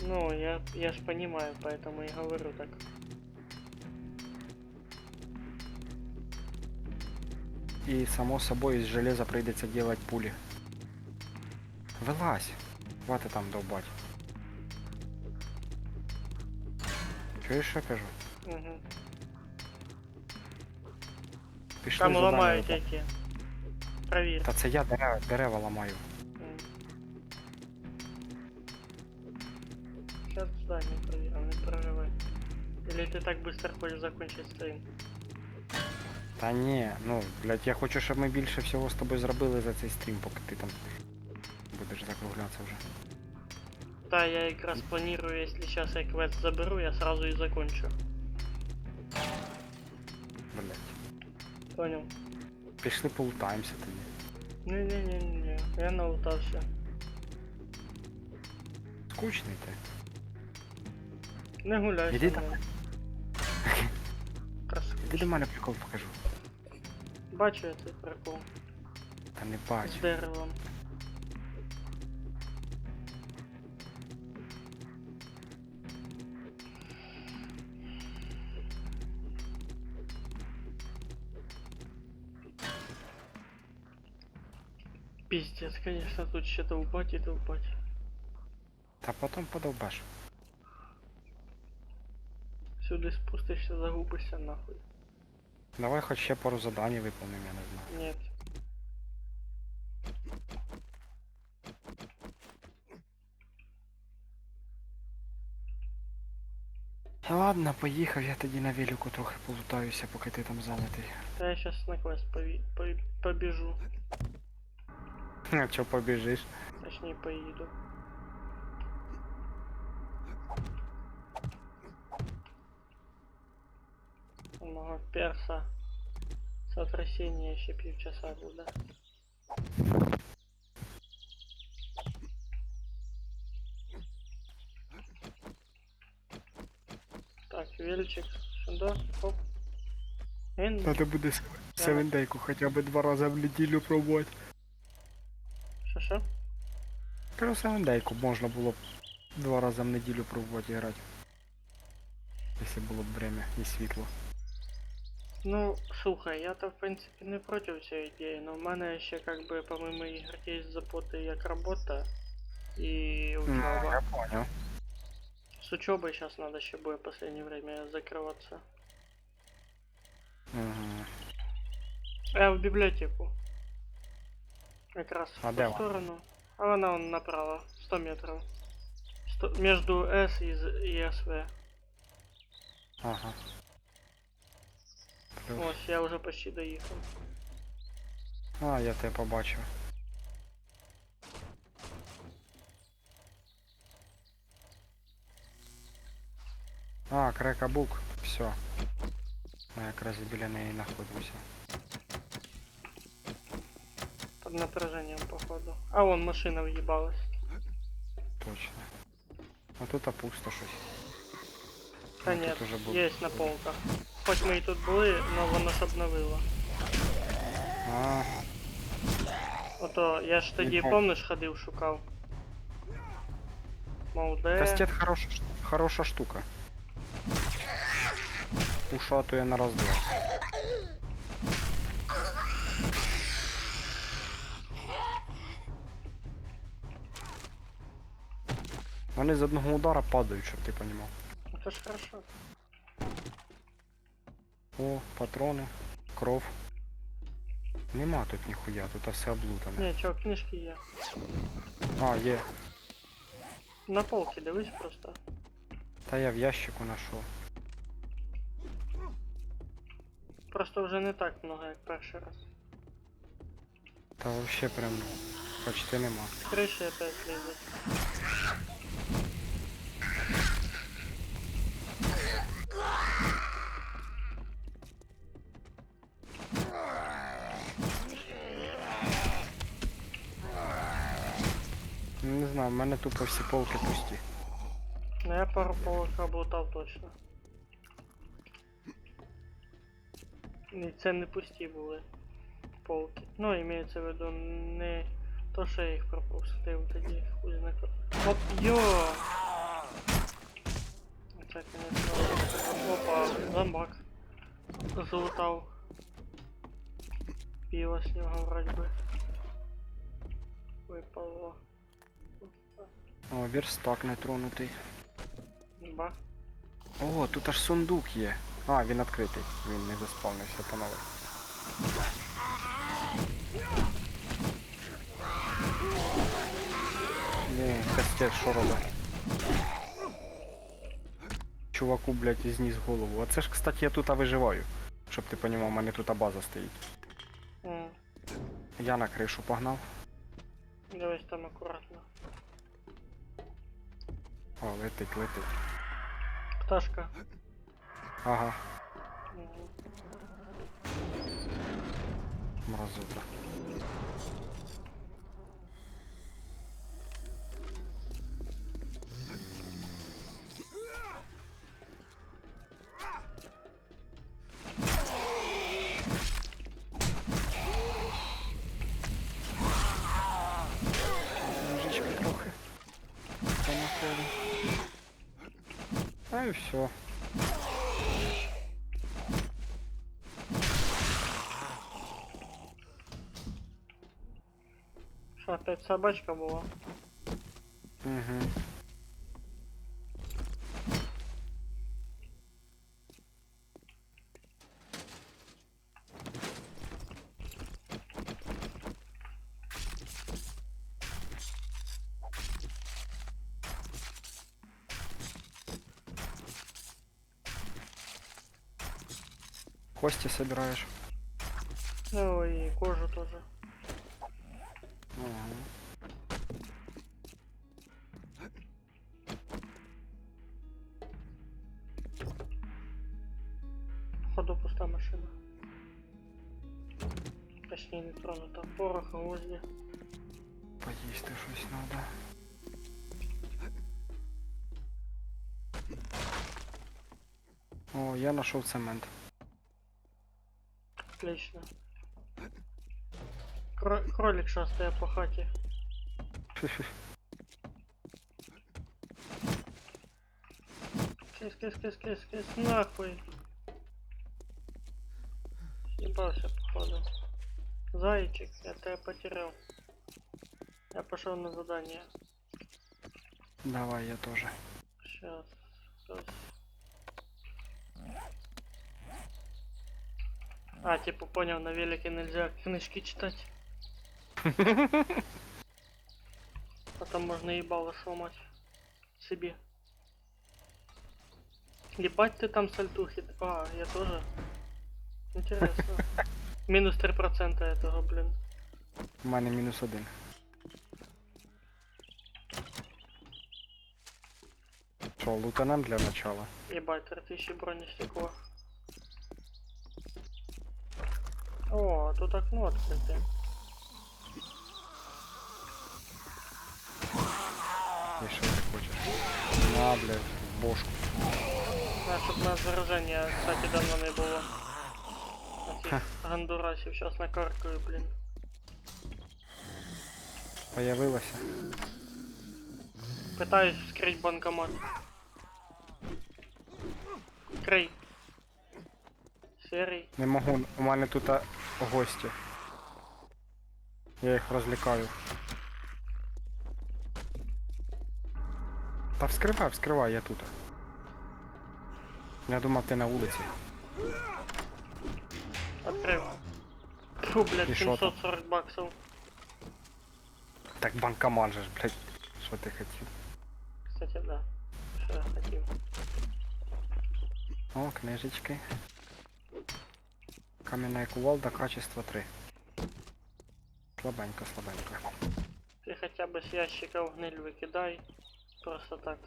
Ну, я ж понимаю, поэтому и говорю так. І само собою з железа прийдеться делать пулі. Вилазь! Хватить там довбать. Чуєш, що кажу? Угу. Пішли Там задання ломают виконувати. эти. Проверь. Та це я дерева ламаю. Сейчас здание проверим, не прорывай. Или ты так быстро хочешь закончить стрим? Та ні, ну, блядь, я хочу, щоб ми більше всього з тобою зробили за цей стрім, поки ти там будеш закруглятися вже. Да, я как раз планирую, если сейчас я квест заберу, я сразу и закончу. Блядь. Понял? Пішли полутаємося тоді. Не-не-не-не, я наутался. Скучний ти. Не гуляй Іди со мною. Ти до мене прикол покажу. Бачу я цей прикол. Та не З бачу. деревом. Пиздец, конечно, тут ще довбать и довбать. Та потім подовбаш. Сюди спустишься, загубишься нахуй. Давай хоч ще пару задань виконуємо, я не знаю. Нет. Ладно, поїхав, я тоді на велику трохи полутаюся, поки ти там зайнятий. Да я сейчас на квест побежу. А чо побіжиш? Точнее, поеду. У мого перса сотрясение ще півчаса буде. Так, вельчик сюда, оп. Він... Надо буде севендейку хоча б 2 рази в неділю пробувати. Що? Кажу, севендейку можна було б 2 рази в неділю пробувати грати. Якщо було б время і світло. Ну, слухай, я-то в принципе не против цієї ідеї, но в мене ще как бы помимо ігр є заботи як робота і учоба. Я понял. С учебой сейчас надо ще буде в последнее время закрываться. Угу. Я в библиотеку. Как раз А в де ту вона? сторону. А вона вон направо, 100 метров. Между С и СВ. Ага. Плюс. Ось, я уже почти доїхав. А, я тебе побачив. А, крекабук. Все. Я якраз біля неї знаходжуся. Под напряжением, походу. А вон машина въебалась. Точно. А тут пусто щось. Та Ну, нет, тут уже було. есть на полках. Хоч ми і тут були, но воно ж обновило. А, Ото я ж тоді, Ага. помниш, ходив, шукав. Мов, де? кастет хороша штука. Ушатує на раз-два. Вони з одного удара падають, щоб ти розумів. Это ж хорошо. О, патрони, кров. Нема тут ніхуя, тут все облутане. Ні, чого, книжки є. А, є. На полці дивись просто. Та я в ящику знайшов. Просто вже не так много, як перший раз. Та вообще прям почти нема. З криші опять лізуть. Не знаю, в мене тупо всі полки пусті. Ну я пару полок облутав точно. І це не пусті були полки. Ну, імеється в виду не то, що я їх пропустив тоді, хуй знає. Оп, йо! Це, конечно, опа, зомбак. Залутав. Пиво с него вроде бы выпало. О, верстак не тронутий. Ба. О, тут аж сундук є. А, він відкритий. Він не заспавнився по новій. Ні, костець, що робить? Чуваку, блядь, і зніс голову. Оце ж, кстати, я тут виживаю. Щоб ти понімав, у мене тут база стоїть. Я на кришу погнав. Дивись там аккуратно. О, летить, летить. Пташка. Ага, Мгм. мразота. Ножички трохи. Понаходим. А і все. Що, опять собачка була? Угу. Кости собираешь? Ну и кожу тоже. Ага. Походу пуста машина. Точнее не тронута. Порох, гвозди. Поїсти щось надо. О, я нашел цемент. Отлично. Кролик шастає по хаті. Кис, нахуй. Съебался, походу. Зайчик, я тебя потерял. Я пошел на задание. Давай, я тоже. Сейчас. А, типа понял, на велике нельзя книжки читать. А там можно ебало сломать себе. Ебать ты там сальтухи. А, я тоже. Интересно. Минус 3% этого, блин. У мене -1. Що, лутанем для начала? Ебать, 3000 бронестекло. О, тут окно открытое. І що ти хочеш? На, блядь, в бошку. А, чтоб на заражение, кстати, давно не было. Таких гандурасів, сейчас накаркаю, блин. Появилося. Пытаюсь вскрыть банкомат. Крей. Серый. Не можу, у мене тут гості. Я їх розлікаю. Та вскривай, я тут. Я думав, ти на вулиці. Открыл. Фу, блядь, І що там? 740 баксів. Так банкомат же ж, блядь. Що ти хотів? Кстати, да. Що я хотів. О, книжечки. Кам'яна кувалда, качество 3. Слабенько, слабенько. Ти хоча б з ящика в гниль викидай. Просто так.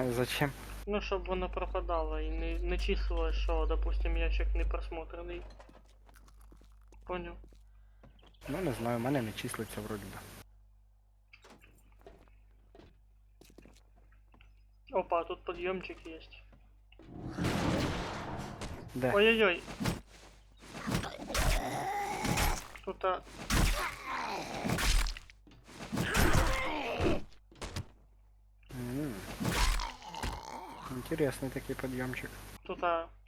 Зачем? Ну, щоб воно пропадало і не числилось, що, допустим, ящик не просмотрений. Понял? Ну не знаю, у мене не числиться вроді би. Опа, тут подъемчик есть. Де? Ой-ой-ой. Тут М. Интересный такий підйомчик. тут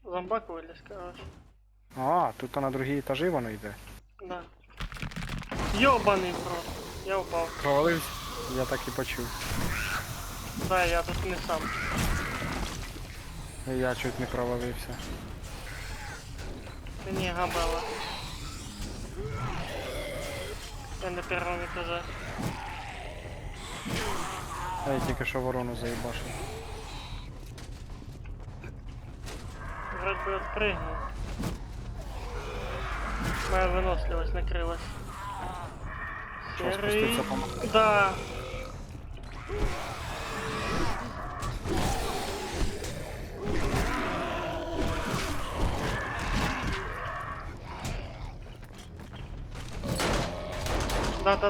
зомбак вылез, короче. А, тут на другі етажі воно йде. Да. Ёбаный в рот. Я упал. Провалився? Я так і почув. Да, я тут не сам. І я чуть не провалився. Ты не габела. Я на первом этаже. А я тільки що ворону заїбашив. Вроде бы отпрыгнул. Моя выносливость накрылась. Що, Серый. спуститься помогти? Да. Да.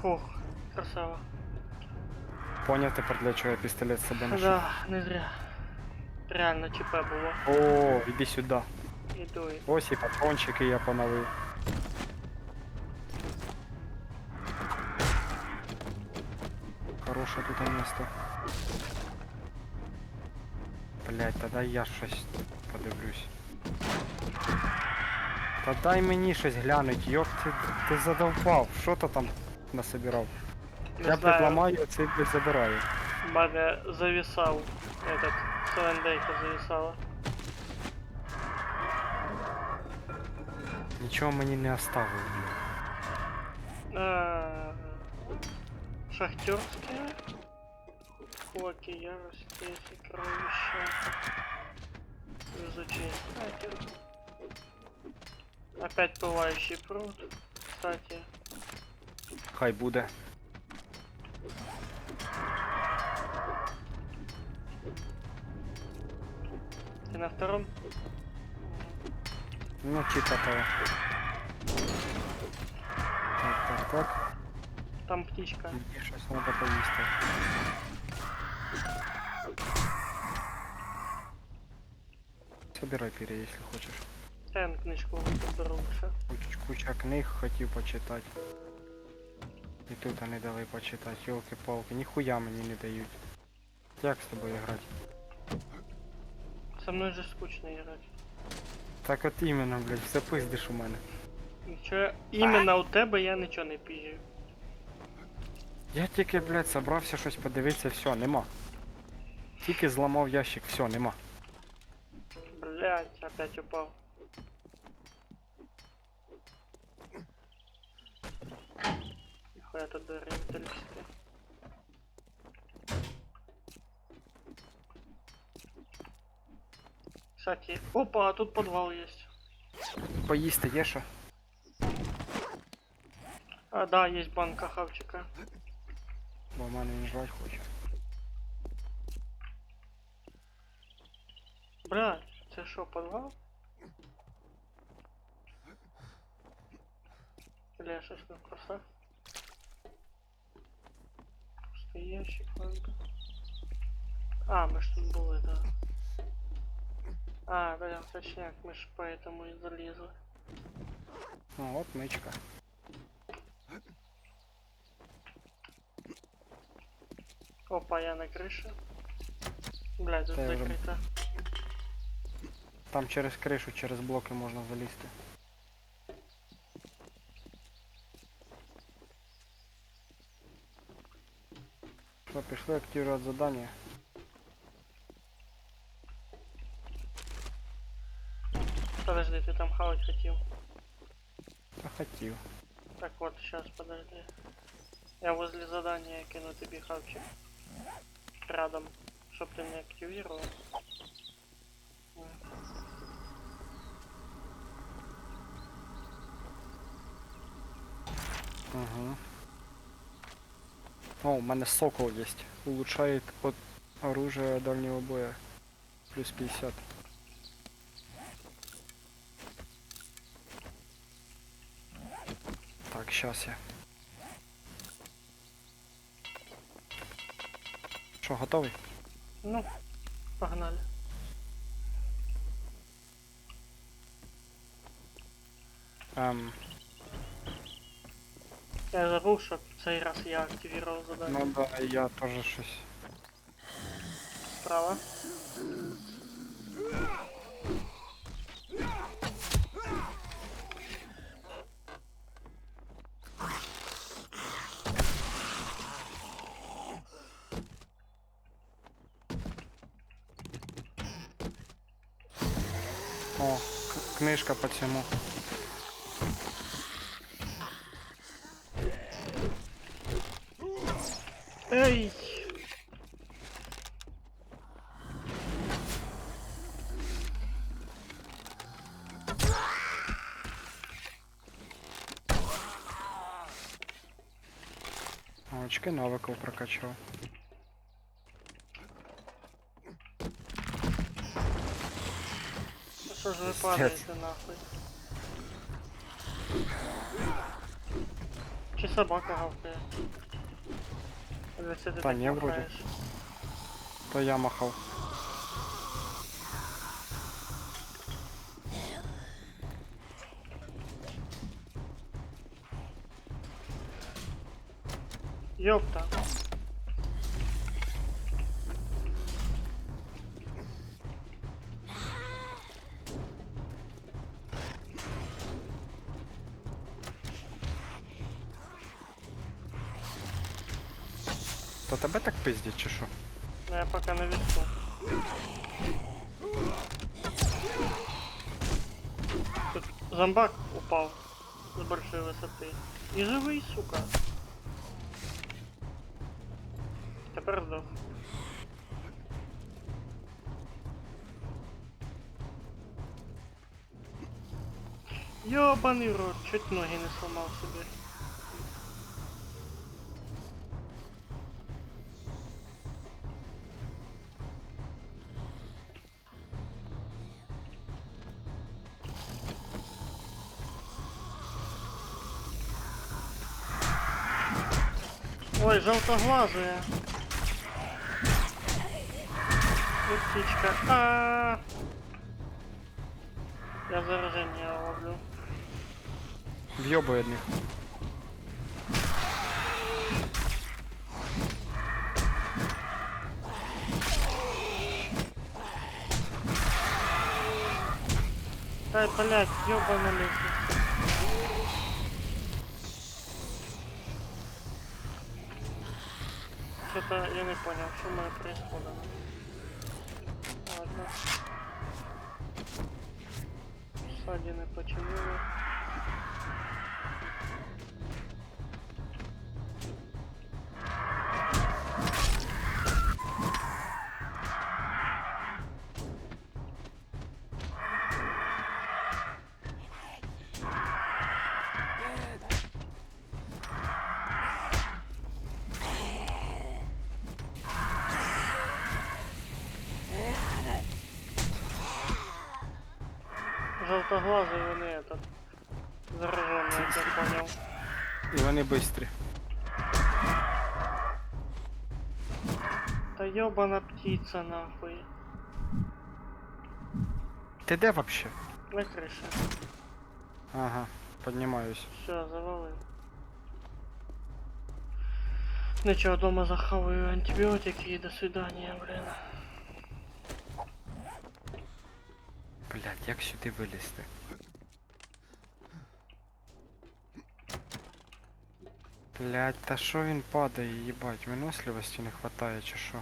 Фух, красава. Поняв тепер, для чого я пістолет з собою ношу. Да, не зря. Реально ЧП було. О, іди сюди. Іду. Ось і патрончики я поновив. Хороше тут місто. Блять, та дай я щось подивлюсь. Та дай мені щось глянуть, йоп ти задовбав. Що ти там насобирав? Не Я знаю, ламаю, а цей блядь забираю. Бага зависал. Этот, Селендейка зависала. Нічого мені не оставив. Шахтерские. Фоки, ярости, сокровища. Изучи снайпер. Опять пылающий пруд. Кстати. Хай буде. Ты на втором? Ну, типа того. Так. Там птичка. Мені щось треба поїсти. Собирай перья, если хочешь. Я книжку беру лучше. Куча книг хотів почитати. І тут вони дали почитати, ёлки-палки, ніхуя мені не дають. Як з тобою грати? Со мной же скучно играть. Так от іменно, блядь, все пиздиш у мене. Нічого, іменно у тебе я нічого не піжу. Я тільки, блядь, собрався щось подивитися, все, нема. Тільки зламав ящик, все, нема. Блять, опять упал. Нихуя тут двери металлические. Кстати, опа, а тут подвал есть. Поїсти є що? А, да, есть банка хавчика. Бо в мене він жрать хоче. Блять, це що, подвал? Или я щось не просав? Пустий ящик, ладно. А, ми ж тут були, да. А, да, точняк, мы ж поэтому и залезли. Ну, от мичка. Опа, я на крыше. Блядь, тут Та я вже- закрыто. Там через кришу, через блоки можна залізти. Що, пішли активувати задання? Подожди, ти там хавать хотів. Та хотів. Так вот, сейчас, подожди. Я возле задания кину тебе хавчик. Рядом, чтоб ты не активировал. Угу. О, у мене сокол є. Улучшает от оружия дальнего боя. Плюс 50. Так, сейчас я. Що, готовий? Ну, погнали. Я забыл, что в цей раз я активировал задание. Ну да, я тоже щось. Справа. О, книжка по цьому. Эй! Очки навиків прокачав. Ну что же вы падаете нахуй? Чи собака гавкає? Или це ти Та так ні, вроді. махаєш? То я махав. Ёпта. То тебе так пиздять чи що? Ну, я пока на весу. Тут зомбак упал с большой высоты. И живый, сука. Тепер здох. Ёбаный рот, чуть ноги не сломал себе. Ой, желтоглазая. Птичка. Я заражение ловлю. В'єбує одних. Дай, блядь, ёбаная лестница. Что-то я не понял, что у меня происходит. Ладно. Ссадины починили. Желтоглазый вони этот зараженный, як я понял. І вони бистрі. Да ёбана птица нахуй. Ти де вообще? На крыше. Ага, піднімаюсь. Все, завалил. Ничего, дома захаваю антибиотики и до свидания, блин. Блядь, як сюди вилізти? Блять, та що він падає, їбать, виносливості не хватає чи що?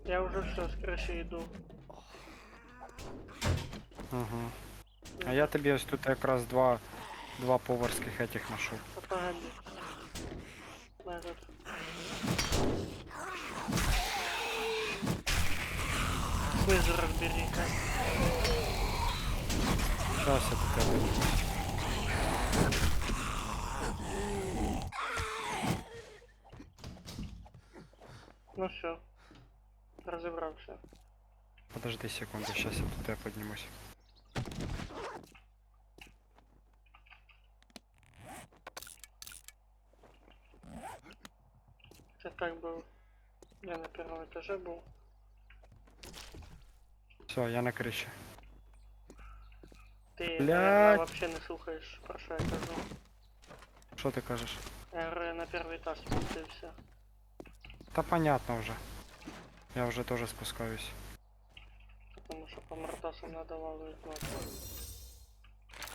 Я вже все, з криші йду. Угу. А я тобі ось тут якраз два поварських этих нашов. Та погоди. Назад. Снизу розбери. Щас я до тебе. Ну все. Розібрався. Подожди секунду, сейчас я до тебе поднимусь. Це так був. Я на першому етажі був. Все, я на криші. Ти, Блядь. наверное, вообще не слухаєш, про що я кажу. Що ти кажеш? Я говорю, я на перший етаж спустився. Та понятно вже. Я вже теж спускаюсь. Потому что по мортасам надо валывать кнопку.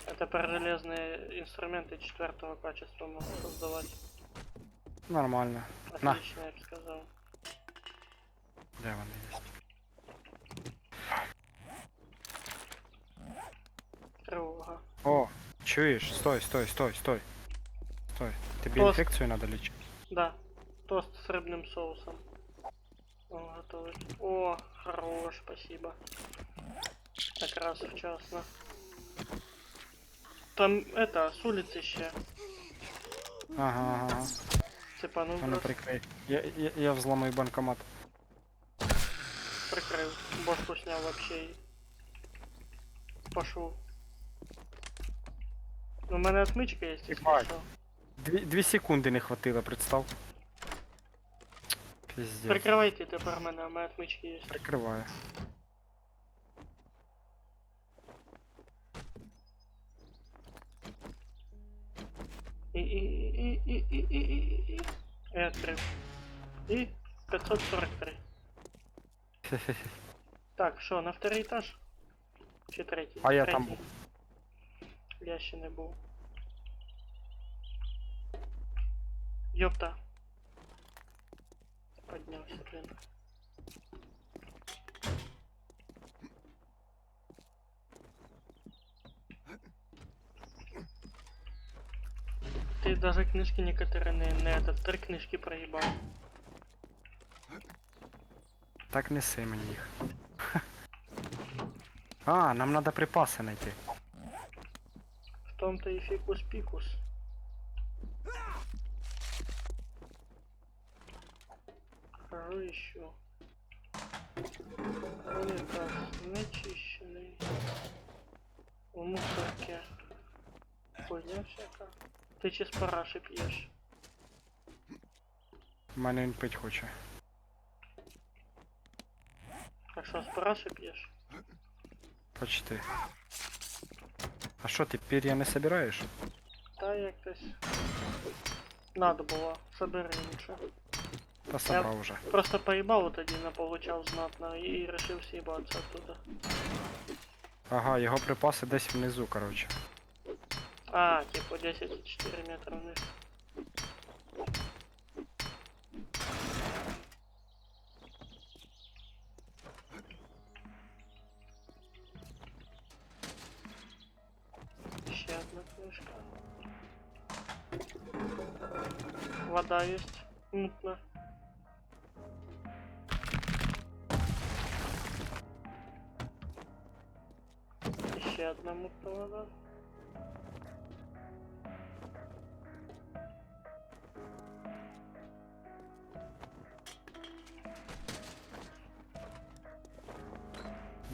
Это про железные инструменты 4 качества могут создавать. Нормально. На. Отлично, я бы сказал. Де вони є? Тривога. О, чуєш? Стой, стой, стой, стой. Стой. Тобі Тост. інфекцію надо лічити? Да. Тост с рыбным соусом. Он готовит. О, хорош, спасибо. Как раз вчасно. Там это, с улицы еще. Ага, ага. Цепанул Воно просто. прикрий. Я взламаю банкомат. Прикрыл. Бошку снял вообще и пошел. Ну, у меня отмычка есть, если Ебать. что. Дві секунди не хватило, представ. Пиздец. Прикрывайте тепер мене, у мене отмычки есть. Прикриваю. И открыл. И 543. Так, що, на второй этаж? Чи третій? А я Третій. там був. Я ще не був. Ёпта. Поднявся, блин. Ты даже книжки некоторые не этот, 3 книжки проебал. Так неси мені їх. А, нам надо припаси знайти. В том-то и фикус-пикус. Хожу еще. Унитаз начищенный. В мусорке. Хуйня всякая. Ты че с параши пьешь? У мене він пить хоче. А что, с параши пьешь? Почти. А що, ти пір'я не собираєш? Да, як-тось. Надо было. Собери лучше. Та собрав уже. Просто поебал вот один, а получал знатно и решил съебаться оттуда. Ага, його припаси десь внизу, коротше. А, типа 10,4 метра вниз. Еще одна книжка. Вода есть. Мутно. Еще одна мутная вода.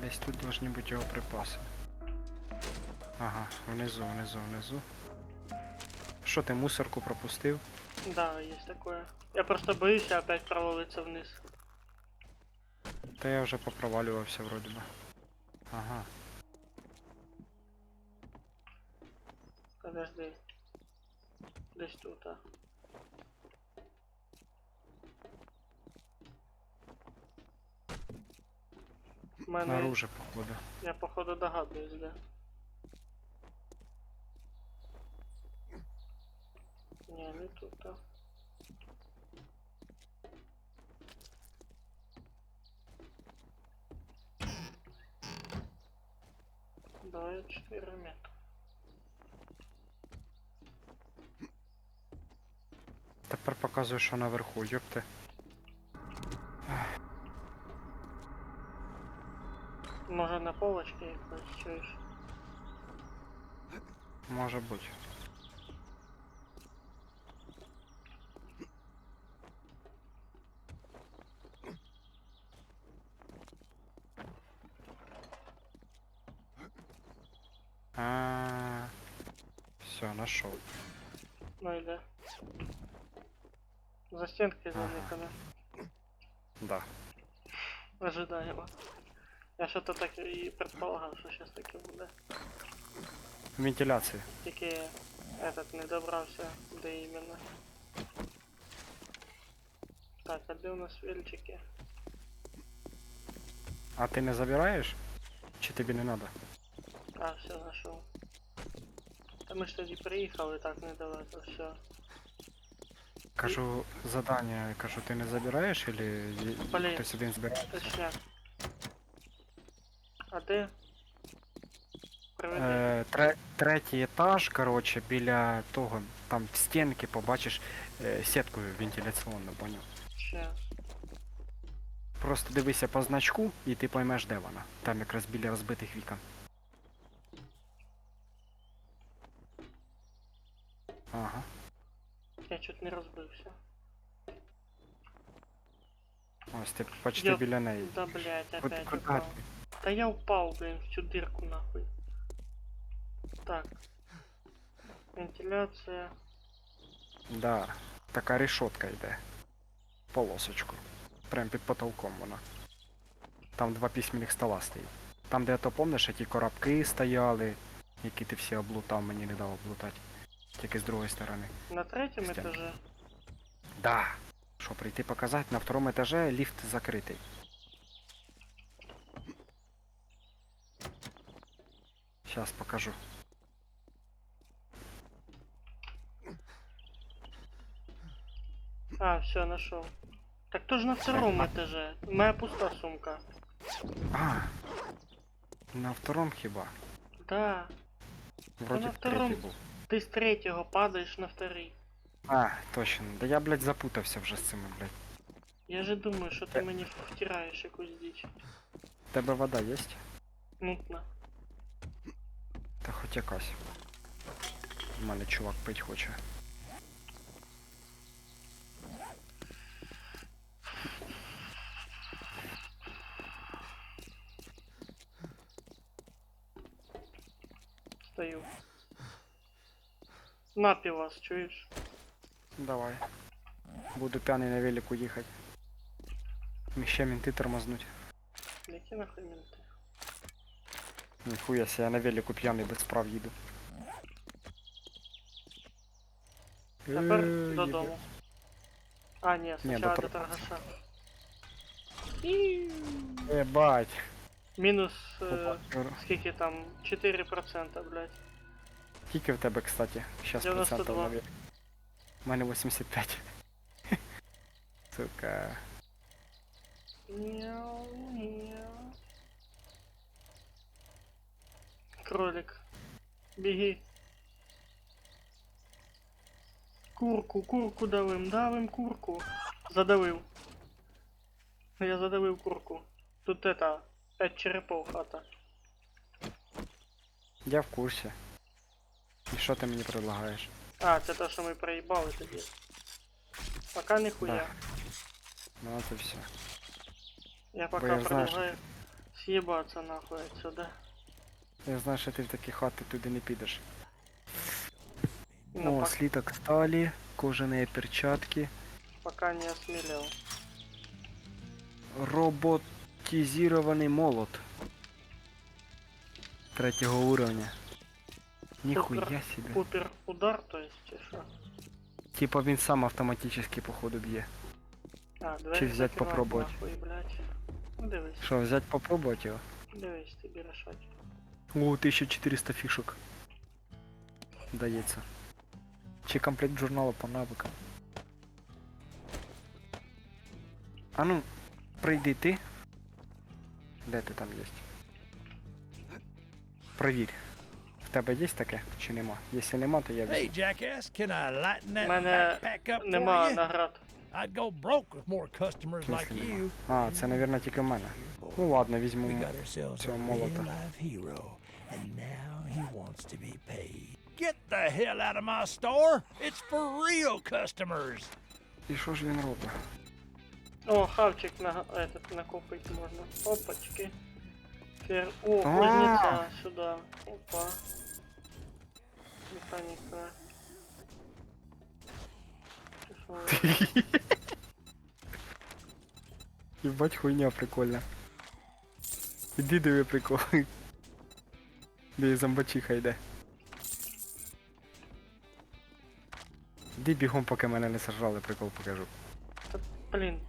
Десь тут должны бути його припаси. Ага, внизу, внизу, внизу. Що ти мусорку пропустив? Да, есть такое. Я просто боюсь опять провалиться вниз. Та я вже попровалювався вроді би. Ага. Подожди. Десь тут, а. У мене... Наружу, походу. Я походу догадуюсь, да. не тут, так. Давай 4 метра. Тепер показую, що наверху, йопте. Може на полочці якось чуєш? Може бути. А, все, нашел. Ну йде. За стінкою Ага. заникано. Да. Ожидаємо. Я що-то так і предполагав, що щось таке буде. Вентиляція. Тільки этот не добрався, де іменно. Так, а де у нас вільчики? А ти не забираєш? Чи тобі не треба? А, все, знайшов. Та ми ж тоді приїхали так недалеко, все. Кажу, задання, кажу, ти не забираєш, или Блін. хтось один збирає? Точняк. А де? Приведи. Третій етаж, короче, біля того, там в стінки побачиш сітку вентиляційну, поняв? Щас. Просто дивися по значку і ти поймеш, де вона. Там якраз біля розбитих вікон. Ага. Я чуть не розбився. Ось ти почти Я- біля неї. Да блять, Куди опять ти? упал. Да я упал, блин, в цю дырку нахуй. Так. Вентиляция. Да, така решетка йде. Полосочку. Прям під потолком вона. Там два письменних стола стоїть. Там, де то помниш, ті коробки стояли, які ти всі облутав, мені не дав облутати. Тільки з другої сторони. На третьем Стенка. этаже. Да. Що, прийти показати? На второму етаже ліфт закритий. Сейчас покажу. А, все, нашел. Так тоже на втором этаже. Моя пуста сумка. А, на втором хіба? Да. Вроді на в третій втором. був. Ты с третьего падаешь на второй. А, точно. Да я, блядь, запутався вже з цими, блядь. Я же думаю, что ты мне втираешь якусь дичь. В тебе вода єсть? Мутно. Та хоч якась. У мене чувак пить хоче. Стою. На пивас, чуешь? Давай. Буду п'яний на велику їхати. Ще мінти тормознуть. Які нахуй менты? Ніхуя себе, я на велику п'яний без прав їду. Тепер Ебать. додому. А, ні, Ні, спочатку до до торгаша. Ебать. Мінус, скільки там, 4%, блядь. Скільки в тебе, кстати? Сейчас 92. процентов навіть. У мене 85. Сука. Мяу, мяу. Кролик. Беги. Курку давим курку. Задавив. Я задавив курку. Тут это, 5 черепов хата. Я в курсі. І що ти мені предлагаєш? А, це те, що ми проїбали тоді. Пока ніхуя. Да. Ну от і все. Я Бо пока я знаю, що предлагаю съебаться нахуй отсюда. Я знаю, що ти в такі хати туди не підеш. Ну, О, слиток стали, кожаные перчатки, пока не осмелел. роботизированный молот. Третьего уровня. Нихуя себе. Пупер удар, то есть, чи що? Типа він сам автоматически походу б'є. А, двері Чи взять закривати попробувати? нахуй, блядь. Ну дивись, Що, взять попробовать його? дивись, тобі рішать. О, 1400 фишек. Дається. Общий комплект журнала по навыкам. А ну, прийди ти. Де ти там є? Провірь. В тебе є таке чи нема? Якщо нема, то я Hey, візьму. jackass, can I lighten У that мене backpack up for нема you? наград. I'd go broke with more customers В like смислі you. нема? А, це, мабуть, тільки в мене. Ну ладно, We візьму. got ourselves a цього молота. real-life hero, and now he wants to be paid. Get the hell out of my store! It's for real customers! І що ж він робить? О, хавчик накопить можна. Опачки. О, А. кузниця сюди. Опа. Механіка. Чи що воно? Єбать, хуйня прикольна. Іди диви прикол. Де зомбачиха йде. Іди бігом, поки мене не сажали, прикол покажу. Блін.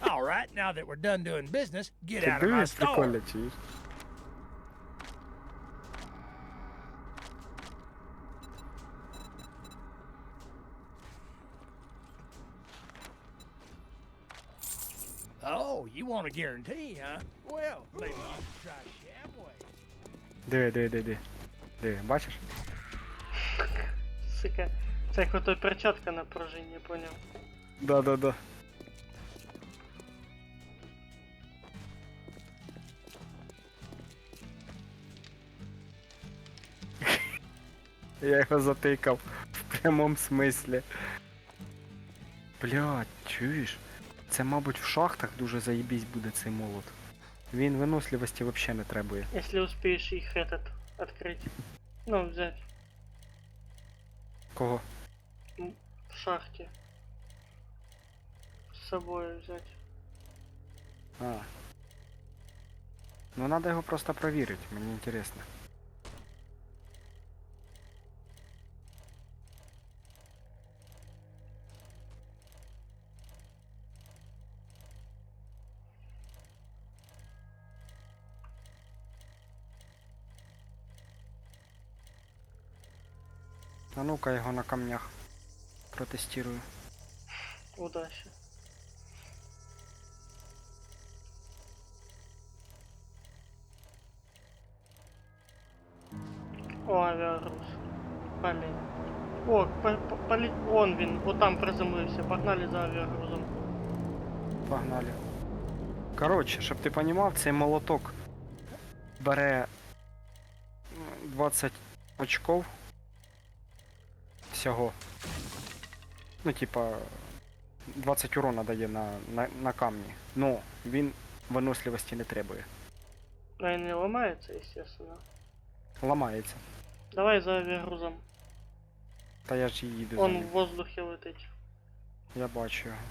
All right, now that we're done doing business, get Ти out of my дивись, store! прикольно, чуєш? Oh, you want a guarantee, huh? Well, maybe you should try Shamway. Диви. Диви, бачиш? Сука. Це як ото перчатка на пружині, поняв. Да. Я його затикав в прямому смислі. Блядь, чуєш? Це, мабуть, в шахтах дуже заєбісь буде цей молот. Він виносливості взагалі не требує. Если успеешь их открыть. Ну, взять Кого? в шахте. С собой взять. А. Ну надо його просто провірити, мені інтересно. А ну-ка його на камнях протестирую. Удачи. О, авиагруз. Блин. О, он він, вот там приземлився. Погнали за авиагрузом. Погнали. Коротше, щоб ти понімав, цей молоток бере 20 очков всього. Ну, типа, 20 урона дає на камні. Ну, він виносливості не требує. Но и не ломается, естественно. Ламається. Давай за авиагрузом. Та я ж і їду за Он ним. в воздухе летить. Я бачу його.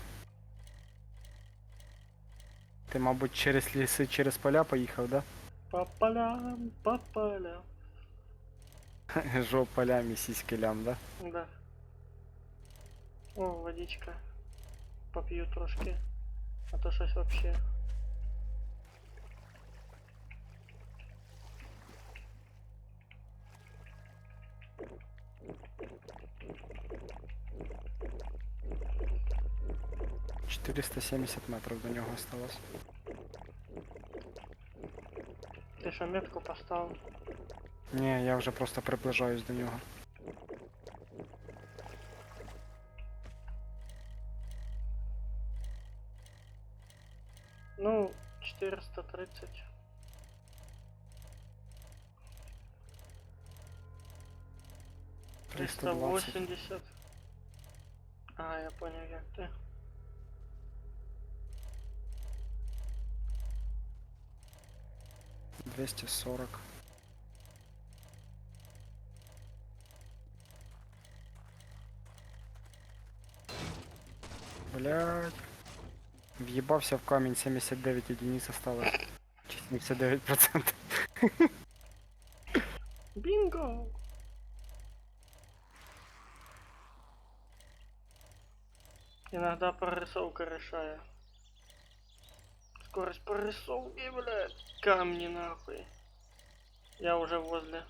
Ти, мабуть, через ліси, через поля поїхав, да? По полям, по полям. Жоп полям і сіськи лям, да? Да. О, водичка. Попью трошки. А то щось вообще. — 470 метрів до нього осталось. Ти що метку поставив? Ні, я вже просто приближаюсь до нього. Ну, 430. Триста двадцять. 380. А, я понял, як ти. — 240. Блядь. Въебався в камень, 79 единиц осталось. Чи 79%. Бинго! Иногда прорисовка решает. Скорость прорисовки, блядь. Камни нахуй. Я уже возле.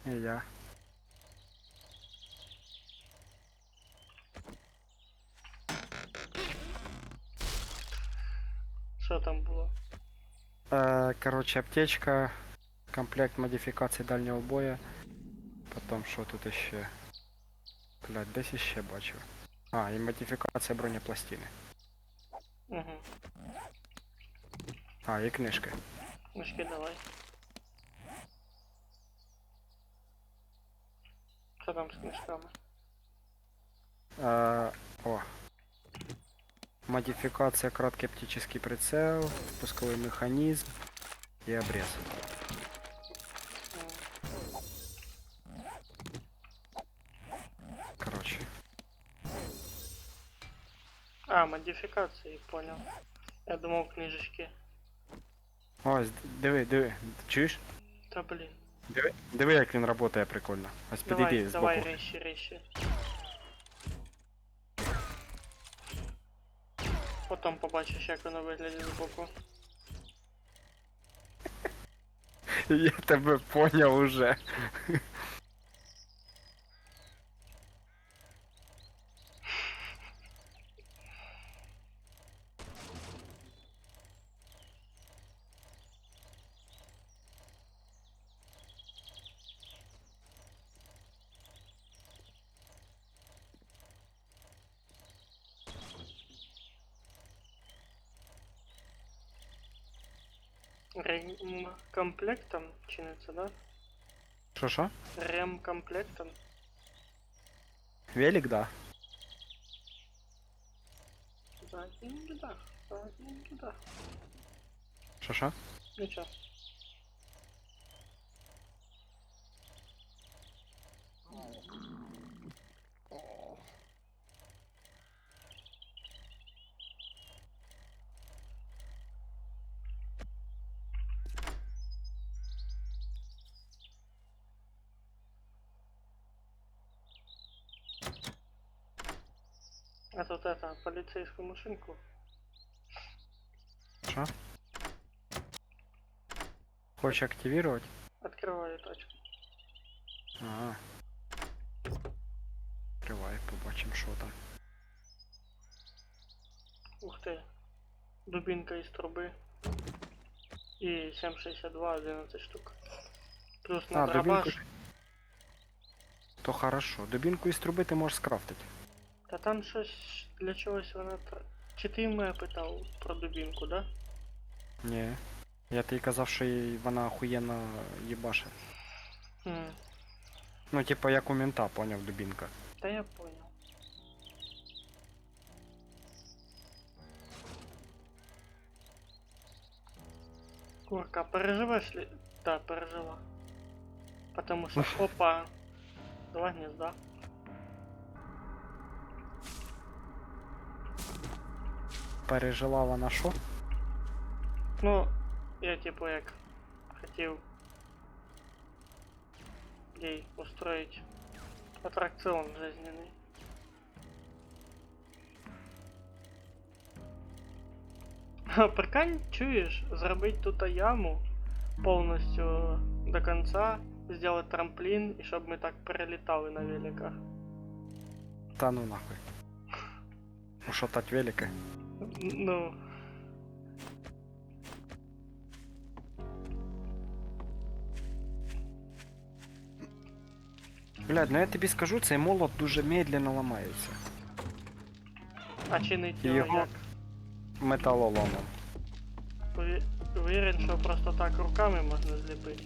І я. Що там було? Короче, аптечка, комплект модифікацій дальнього боя. Потім що тут іще? Блядь, десь іще бачив. А, і модифікація бронепластини. Угу. А, і книжки. Мішки давай. Що там з книжками? О. Модификация, краткий оптический прицел, спусковой механизм и обрез. Короче. А, модифікації, понял. Я думав книжечки. Ось, диви, чуєш? Та блін. Диви, як він працює прикольно. Ось Давай, підійди давай, збоку. речі. Потім побачиш, як воно виглядає збоку. Я тебе понял уже. Ремкомплектом чиниться, да? Що? Ремкомплектом? Велик, да. Заднім рядах, заднім рядах. Що? Нічого. А тут это, полицейскую машинку. Що? Хочеш активувати? Открываю тачку. Ага. Відкривай, побачимо, що там. Ух ты. Дубинка из трубы. И 7,62, 11 штук. Плюс на дубинку. дробаш. То хорошо. Дубинку із труби ти можеш скрафтити. Та там щось для чогось вона... Чи ти мене питав про дубинку, да? Ні. Я тобі казав, що вона охуєнно їбаше. Хм. Ну, типа, як у мента, поняв, дубинка. Та я понял. Курка, переживешь ли? Да, пережила. Потому что, опа, два гнезда. Пережила вона що? Ну, я типу як хотів ей устроить аттракцион жизненный. Прикинь, чуєш, зробити тут яму повністю до конца, сделать трамплин, і щоб ми так перелітали на великах. Та ну нахуй. Ушатать велика. Ну, Блядь, ну я тобі скажу, цей молот дуже медленно ламається. а чинить його Його- як? Металоломом. Уверен, що просто так руками можна зліпити.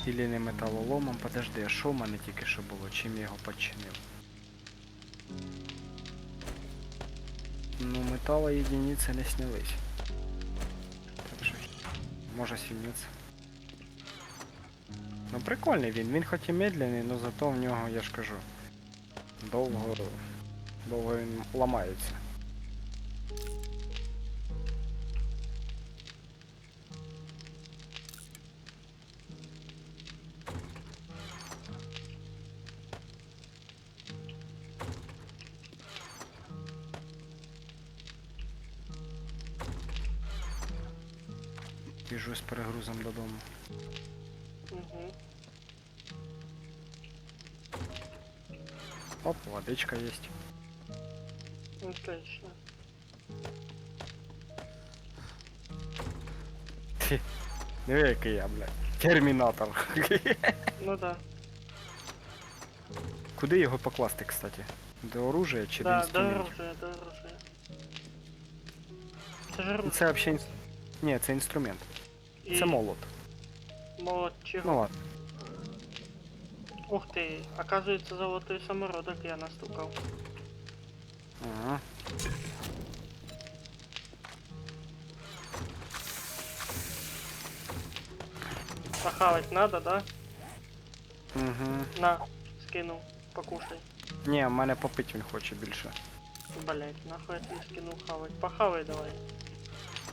Ілі не металоломом, подожди, а що в мене тільки що було? Чим я його починив? Ну, металоєдиниці не снялись. Так що, може сільниця. Ну прикольний він хоч і медленний, но зато в нього, я ж кажу, довго він ламається. Біжу з перегрузом додому. Угу. Оп, водичка есть. Отлично. Диви, який я, блядь. Термінатор. Ну да. Куди його покласти, кстати? До оружия чи до Да, до інструментів? оружия, до оружия. Це ж Ну, оружие. це взагалі... Ні, це інструмент. І Це молот. молот чого? Ну ладно. Ух ти, оказується золотий самородок я настукав. Ага. Похавать надо, да? Угу. На, скинув, покушай. Ні, в мене попить він хоче більше. Блять, нахуй я тебе скинул хавать. Похавай давай.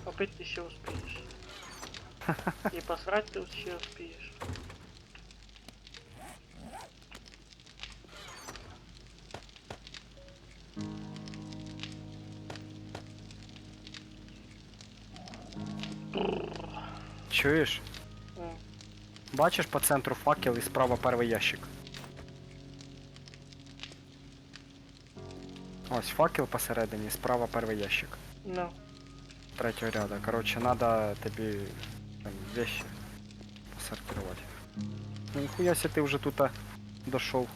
Попить ты еще успеешь. И посрать ты еще успеешь. Чуєш? М, Бачиш по центру факел і справа перший ящик. Ось факел посередині, справа перший ящик. Ну, Третього ряда. Коротше, надо тобі там, вещи посортувати. Ну ніхуя ся ти вже тут дошов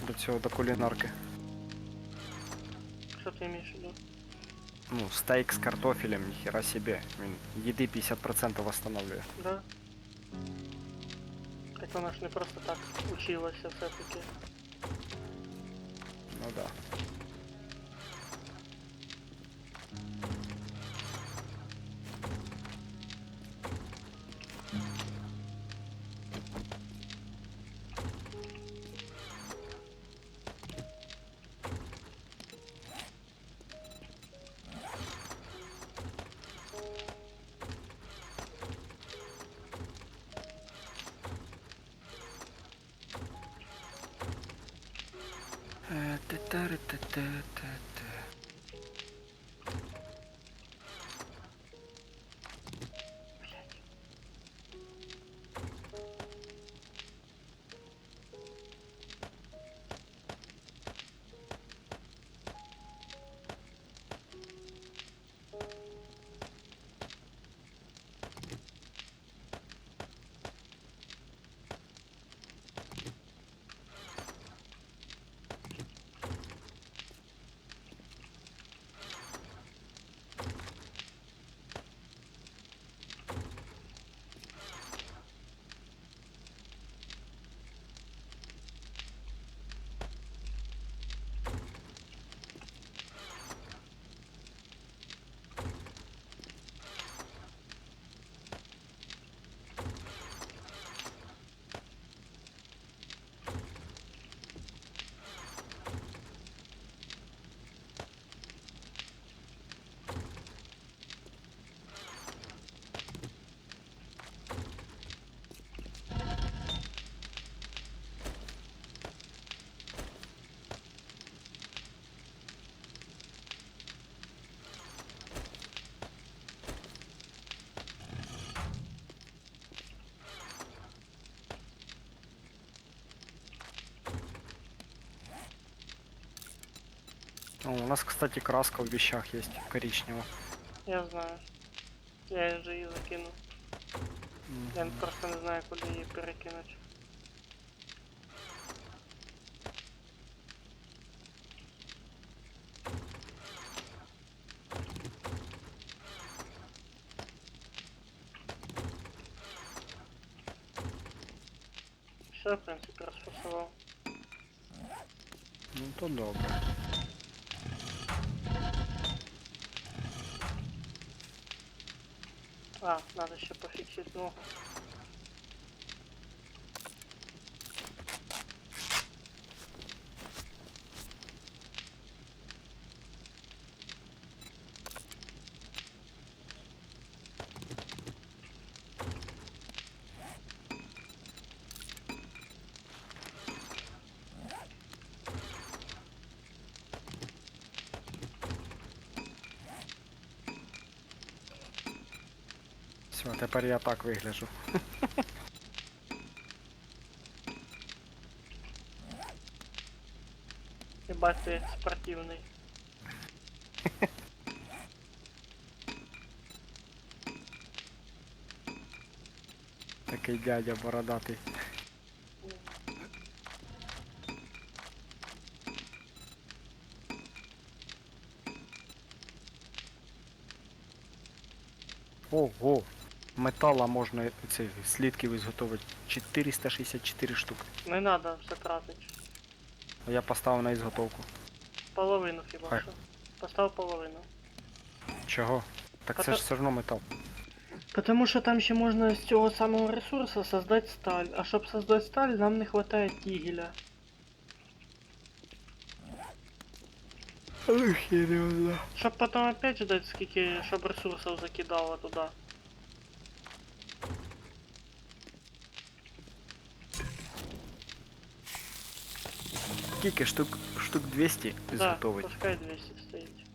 до цього, до кулінарки. что ты имеешь в виду? Ну, стейк з картофелем, ніхера себе. Він їди 50% восстановлює. Да? Так вона ж не просто так училася все-таки. Ну да. Та-та-ра-та-та-та-та. О, у нас, кстати, краска в вещах есть, коричневая. Я знаю. Я вже її закинув. Я просто не знаю, куди її перекинути. Все, в принципі, розфасував. Ну то добре. А, надо ще пофіксити ногу. Все, тепер я так вигляджу. Ебать ти спортивний. такий дядя бородатий. Ого! Метала можна цих слідків ізготовити 464 штуки. Не треба все тратити. А я поставив на ізготовку. Половину хіба Хай. що. Постав половину. Чого? Так це ж все одно метал. Потому що там ще можна з цього самого ресурсу создати сталь. А щоб создати сталь, нам не хватає тігеля. Ох, я не знаю. Щоб потім опять ждать, скільки, щоб ресурсів закидало туди. Скільки штук 200 Да, ізготовить? пускай 200 стоїть.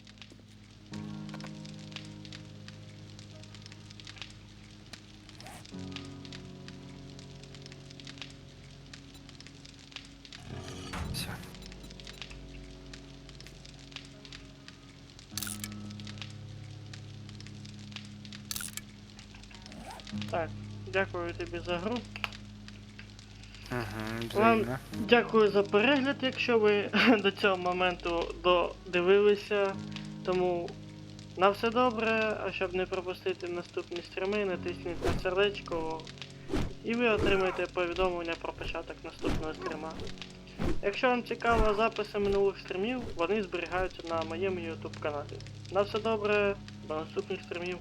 Все. Так, дякую тобі за гру. Угу, Вам взаємно. дякую за перегляд, якщо ви до цього моменту додивилися. Тому на все добре, а щоб не пропустити наступні стріми, натисніть на сердечко і ви отримаєте повідомлення про початок наступного стріма. Якщо вам цікаво записи минулих стрімів, вони зберігаються на моєму YouTube каналі. На все добре, до наступних стрімів.